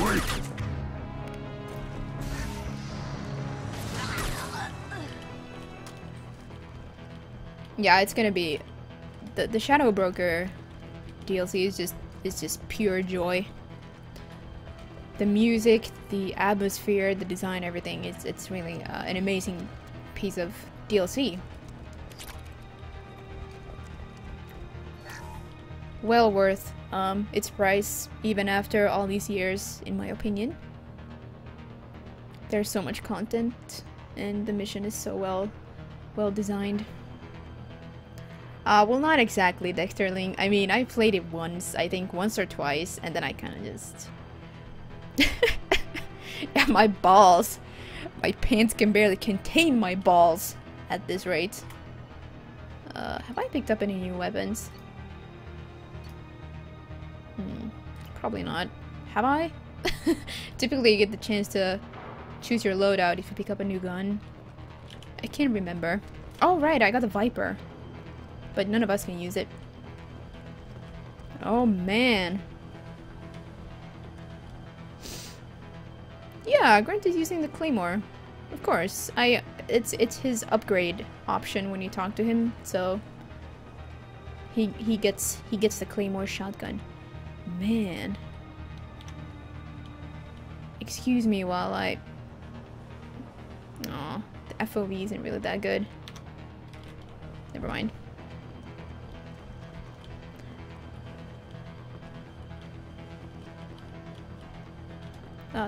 Wait. Yeah, it's gonna be the Shadow Broker DLC is just pure joy. The music, the atmosphere, the design, everything. It's really an amazing piece of DLC. Well worth its price, even after all these years, in my opinion. There's so much content, and the mission is so well designed. Well, not exactly Dexterling. I mean, I played it once, I think once or twice, and then I kind of just... Yeah, my balls. My pants can barely contain my balls at this rate. Have I picked up any new weapons? Probably not. Have I? Typically you get the chance to choose your loadout if you pick up a new gun. I can't remember. Oh right, I got the Viper. But none of us can use it. Oh man. Yeah, Grant is using the Claymore. Of course. It's his upgrade option when you talk to him, so he gets the Claymore shotgun. Man. Excuse me while I... Aw, the FOV isn't really that good. Never mind.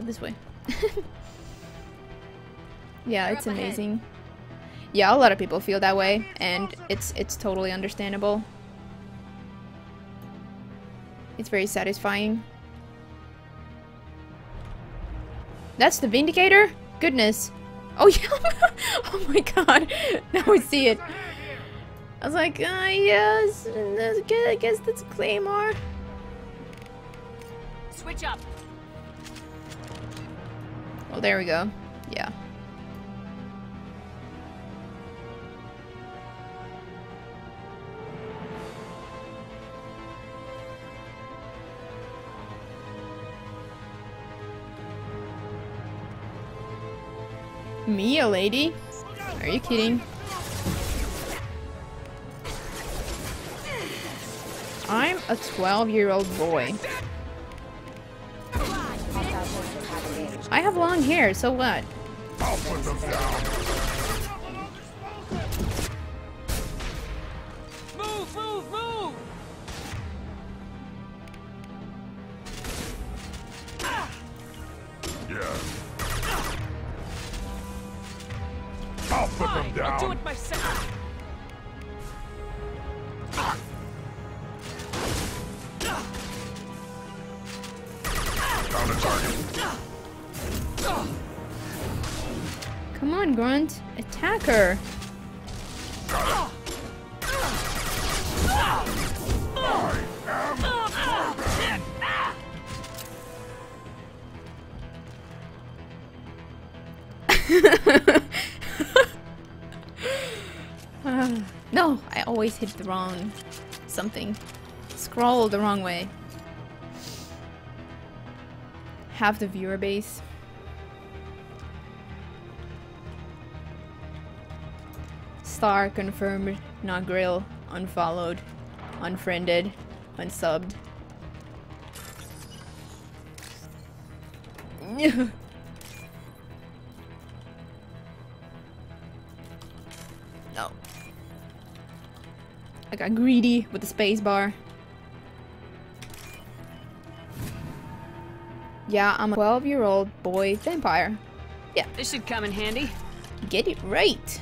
This way. Yeah, it's amazing. Yeah, a lot of people feel that way, and it's totally understandable. It's very satisfying. That's the Vindicator? Goodness. Oh yeah. Oh my god. Now I see it. I was like, yes, I guess that's Claymore. Switch up. Well, there we go. Yeah. Me, a lady? Are you kidding? I'm a 12-year-old boy. I have long hair, so what? I'll put them down. Move, move, move! Yeah. I'll put them down. I'll do it myself. Found a target. Come on, Grunt. Attack her. No, I always hit the wrong something. Scroll the wrong way. Half the viewer base. Star confirmed, not grill, unfollowed, unfriended, unsubbed. No. I got greedy with the space bar. Yeah, I'm a 12-year-old boy vampire. Yeah. This should come in handy. Get it right.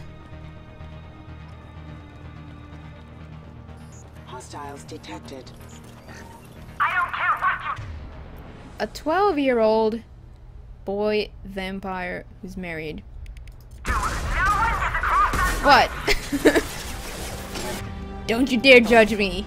Hostiles detected. I don't care what you... A 12-year-old boy vampire who's married. What? Don't you dare judge me.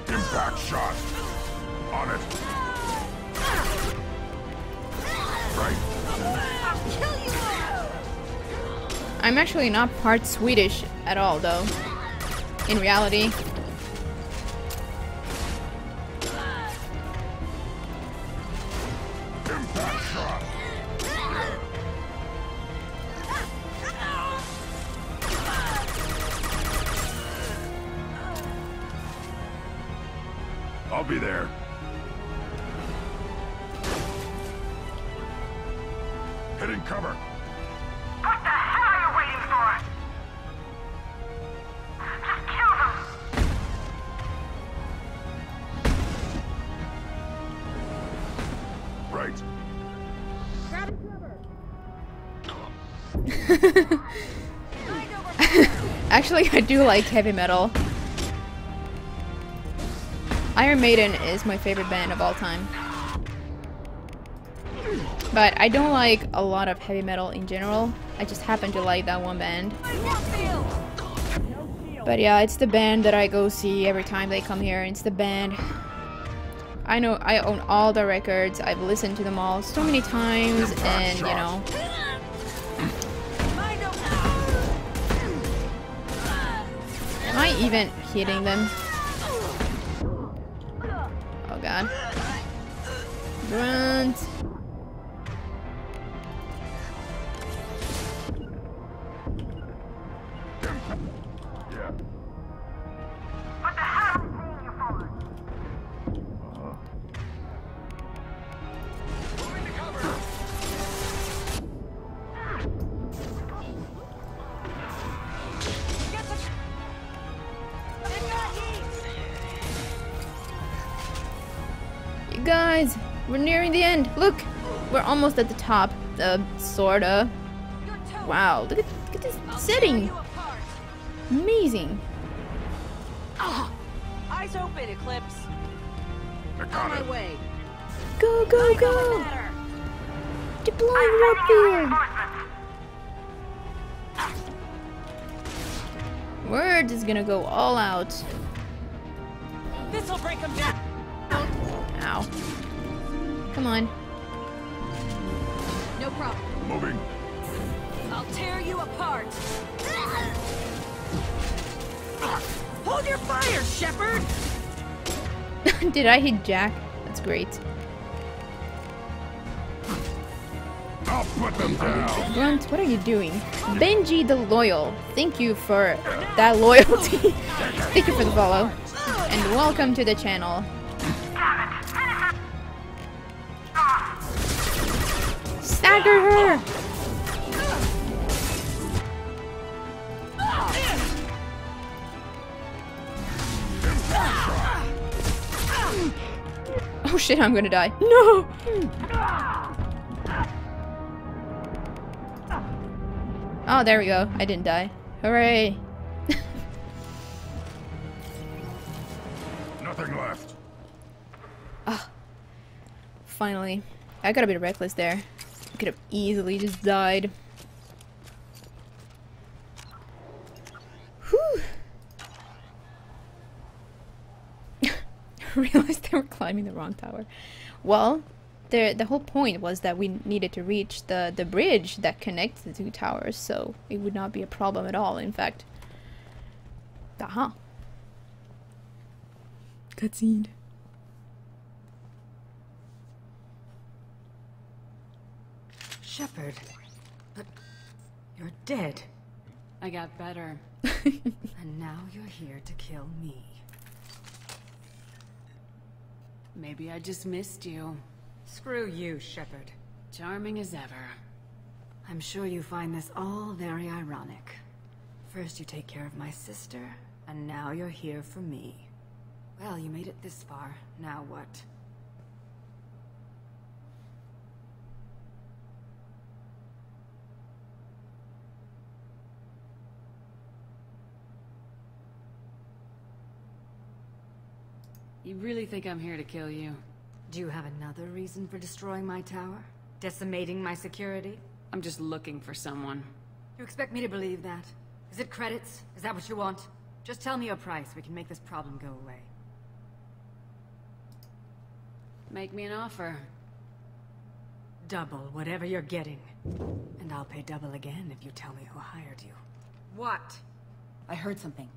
Impact shot. On it. Right. I'm actually not part Swedish at all, though. In reality. Impact shot. I'll be there. Hitting cover. What the hell are you waiting for? Just kill them! Right. Actually, I do like heavy metal. Iron Maiden is my favorite band of all time. But I don't like a lot of heavy metal in general. I just happen to like that one band. But yeah, it's the band that I go see every time they come here. It's the band. I know I own all the records. I've listened to them all so many times, and you know. Am I even hitting them? Oh god. Grunt. Yeah. What the hell are we paying you for? Moving to cover. You guys, we're nearing the end. Look, we're almost at the top. Sorta. Wow, look at this setting. Amazing. Eyes open, Eclipse. On my way. Go, go, go! Deploying warp field. We're just gonna go all out. This'll break them down. Ow. Come on. No problem. Moving. I'll tear you apart. Hold your fire, Shepard! Did I hit Jack? That's great. I'll put them down. Blunt, what are you doing? Benji the Loyal, thank you for that loyalty. Thank you for the follow. And welcome to the channel. Stagger her! Oh shit, I'm gonna die. No! Oh, there we go. I didn't die. Hooray! Nothing left. Ah, finally. I got a bit reckless there. I could have easily just died. Whew! I realized they were climbing the wrong tower. Well, the whole point was that we needed to reach the bridge that connects the two towers, so it would not be a problem at all, in fact. Aha. Cutscene. Shepard, but you're dead. I got better. And now you're here to kill me. Maybe I just missed you. Screw you, Shepard. Charming as ever. I'm sure you find this all very ironic. First you take care of my sister, and now you're here for me. Well, you made it this far. Now what? You really think I'm here to kill you? Do you have another reason for destroying my tower? Decimating my security? I'm just looking for someone. You expect me to believe that? Is it credits? Is that what you want? Just tell me your price. We can make this problem go away. Make me an offer. Double whatever you're getting. And I'll pay double again if you tell me who hired you. What? I heard something.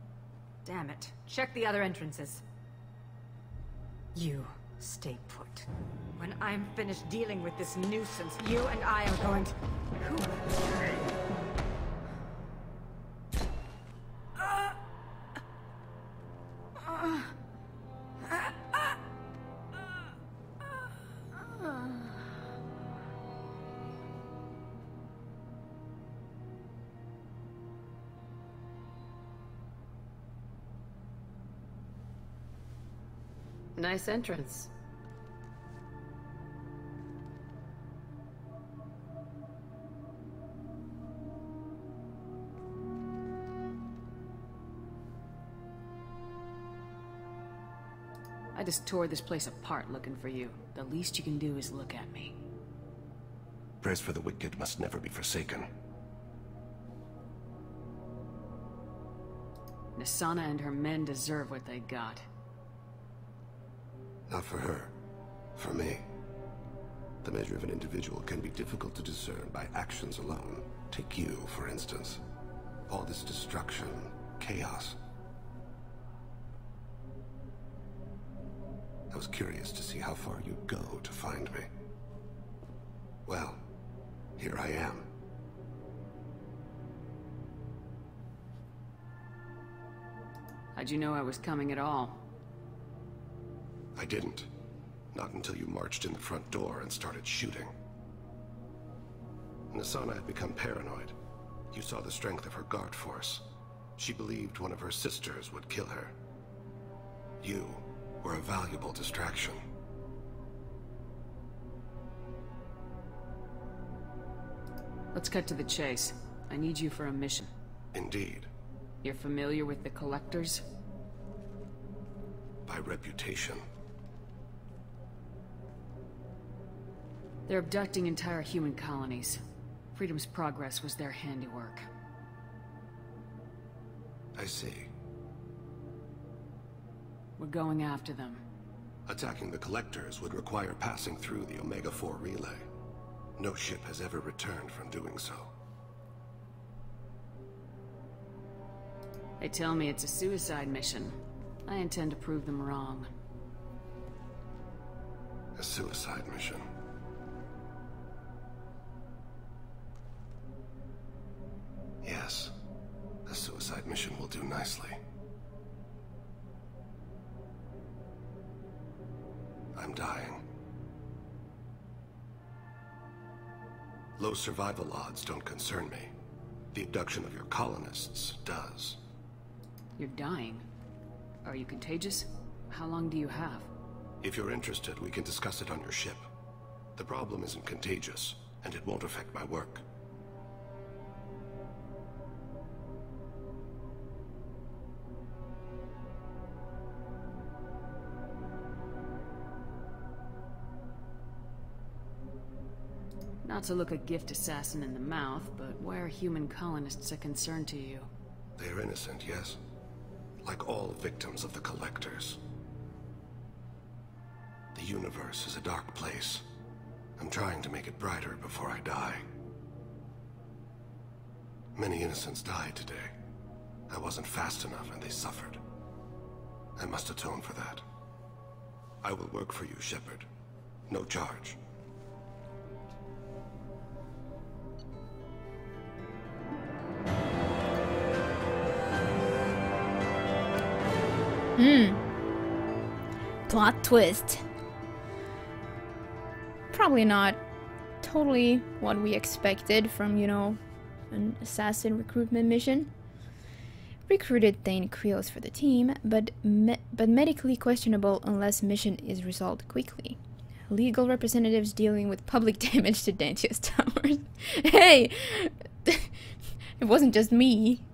Damn it. Check the other entrances. You stay put. When I'm finished dealing with this nuisance, you and I are going to... Nice entrance. I just tore this place apart looking for you. The least you can do is look at me. Prayers for the wicked must never be forsaken. Nasana and her men deserve what they got. Not for her. For me. The measure of an individual can be difficult to discern by actions alone. Take you, for instance. All this destruction, chaos. I was curious to see how far you'd go to find me. Well, here I am. How'd you know I was coming at all? I didn't. Not until you marched in the front door and started shooting. Nasana had become paranoid. You saw the strength of her guard force. She believed one of her sisters would kill her. You were a valuable distraction. Let's cut to the chase. I need you for a mission. Indeed. You're familiar with the Collectors? By reputation. They're abducting entire human colonies. Freedom's Progress was their handiwork. I see. We're going after them. Attacking the Collectors would require passing through the Omega-4 relay. No ship has ever returned from doing so. They tell me it's a suicide mission. I intend to prove them wrong. A suicide mission. Yes, a suicide mission will do nicely. I'm dying. Low survival odds don't concern me. The abduction of your colonists does. You're dying. Are you contagious? How long do you have? If you're interested, we can discuss it on your ship. The problem isn't contagious, and it won't affect my work. Not to look a gift assassin in the mouth, but why are human colonists a concern to you? They're innocent, yes? Like all victims of the Collectors. The universe is a dark place. I'm trying to make it brighter before I die. Many innocents died today. I wasn't fast enough and they suffered. I must atone for that. I will work for you, Shepard. No charge. Plot twist. Probably not totally what we expected from, you know, an assassin recruitment mission. Recruited Thane Krios for the team, but medically questionable unless mission is resolved quickly. Legal representatives dealing with public damage to Dantius Towers. Hey! It wasn't just me.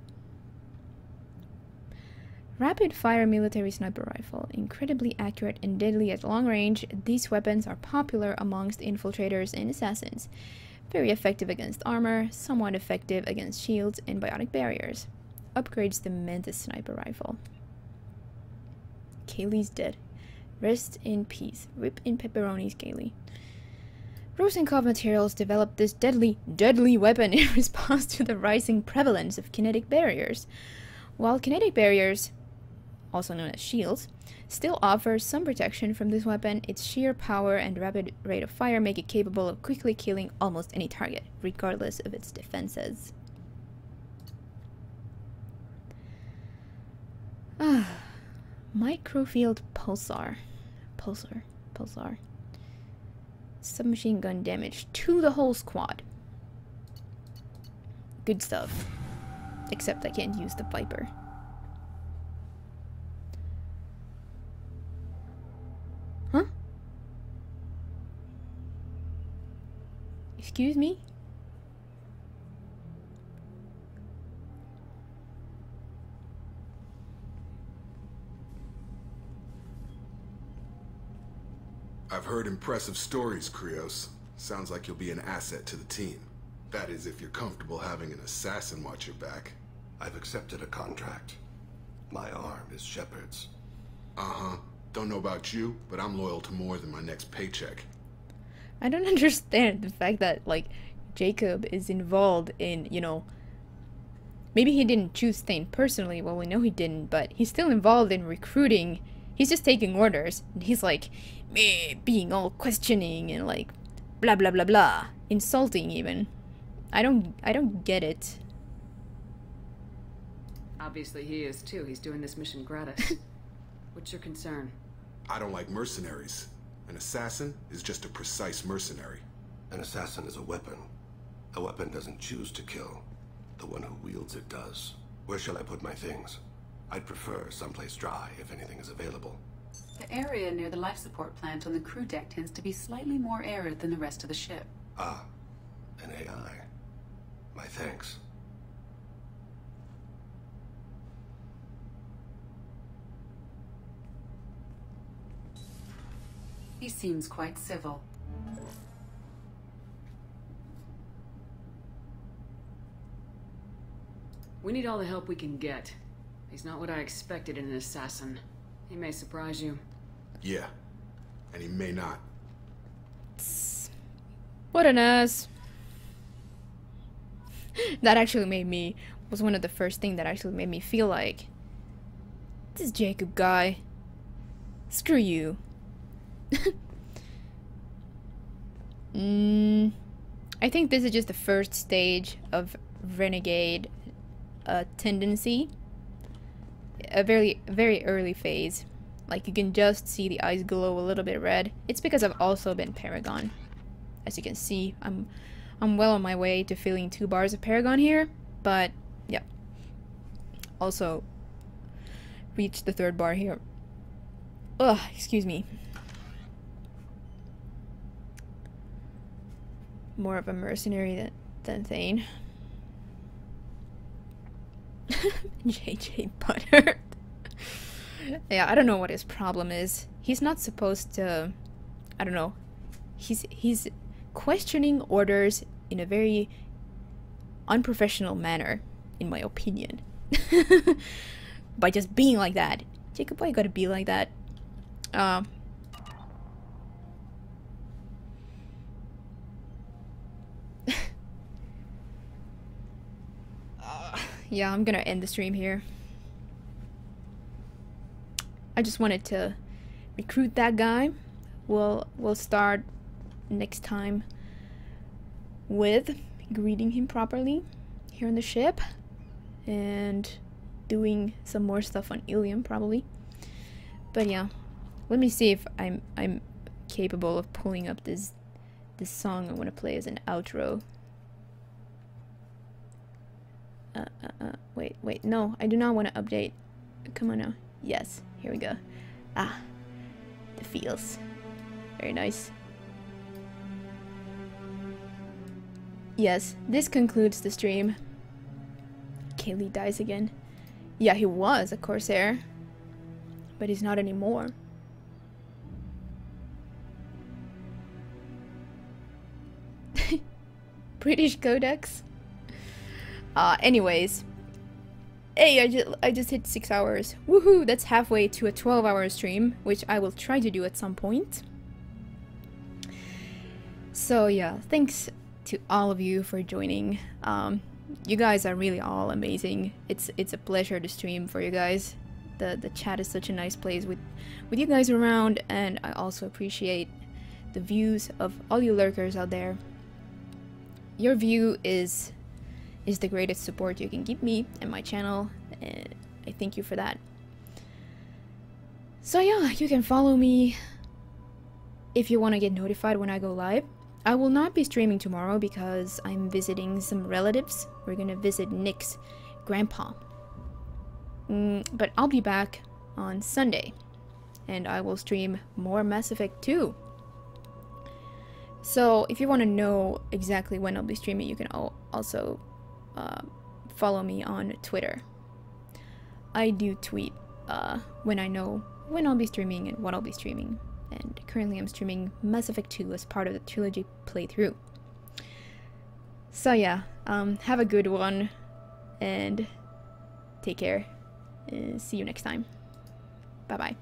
Rapid-fire military sniper rifle. Incredibly accurate and deadly at long range, these weapons are popular amongst infiltrators and assassins. Very effective against armor, somewhat effective against shields and biotic barriers. Upgrades the Mantis sniper rifle. Kaylee's dead. Rest in peace. Rip in pepperonis, Kaylee. Rosenkopf Materials developed this deadly weapon in response to the rising prevalence of kinetic barriers. While kinetic barriers, also known as shields, still offers some protection from this weapon, its sheer power and rapid rate of fire make it capable of quickly killing almost any target, regardless of its defenses. Microfield pulsar. Submachine gun damage to the whole squad. Good stuff. Except I can't use the Viper. Huh? Excuse me? I've heard impressive stories, Krios. Sounds like you'll be an asset to the team. That is, if you're comfortable having an assassin watch your back. I've accepted a contract. My arm is Shepard's. Uh-huh. Don't know about you, but I'm loyal to more than my next paycheck. I don't understand the fact that, like, Jacob is involved in, you know... Maybe he didn't choose Thane personally, well, we know he didn't, but he's still involved in recruiting. He's just taking orders, and he's like, meh, being all questioning and like, blah blah blah blah, insulting even. I don't get it. Obviously he is too. He's doing this mission gratis. What's your concern? I don't like mercenaries. An assassin is just a precise mercenary. An assassin is a weapon. A weapon doesn't choose to kill. The one who wields it does. Where shall I put my things? I'd prefer someplace dry if anything is available. The area near the life support plant on the crew deck tends to be slightly more arid than the rest of the ship. Ah, an AI. My thanks. He seems quite civil. We need all the help we can get. He's not what I expected in an assassin. He may surprise you. Yeah, and he may not. What an ass. That actually made me was one of the first things that actually made me feel like, this Jacob guy, screw you. I think this is just the first stage of renegade tendency. A very, very early phase. Like, you can just see the eyes glow a little bit red. It's because I've also been Paragon. As you can see, I'm well on my way to filling 2 bars of Paragon here, but yeah. Also reached the 3rd bar here. Ugh, excuse me. More of a mercenary than Thane. JJ Butthurt. Yeah, I don't know what his problem is. He's not supposed to... I don't know. He's questioning orders in a very unprofessional manner, in my opinion. By just being like that. Jacob, why you gotta be like that? Yeah, I'm gonna end the stream here. I just wanted to recruit that guy. We'll start next time with greeting him properly here on the ship and doing some more stuff on Illium probably. But yeah, let me see if I'm capable of pulling up this song I want to play as an outro. Wait, no, I do not want to update. Come on now. Yes, here we go. Ah, the feels. Very nice. Yes, this concludes the stream. Kaylee dies again. Yeah, he was a Corsair, but he's not anymore. British Codex. Anyways. Hey, I just hit 6 hours. Woohoo! That's halfway to a 12-hour stream, which I will try to do at some point. So yeah, thanks to all of you for joining. You guys are really all amazing. It's a pleasure to stream for you guys. The chat is such a nice place with you guys around, and I also appreciate the views of all you lurkers out there. Your view is the greatest support you can give me and my channel, and I thank you for that. So yeah, you can follow me if you want to get notified when I go live. I will not be streaming tomorrow because I'm visiting some relatives. We're gonna visit Nick's grandpa. But I'll be back on Sunday, and I will stream more Mass Effect 2. So if you want to know exactly when I'll be streaming, you can also follow me on Twitter. I do tweet when I know when I'll be streaming and what I'll be streaming. And currently I'm streaming Mass Effect 2 as part of the Trilogy playthrough. So yeah, have a good one, and take care. See you next time. Bye bye.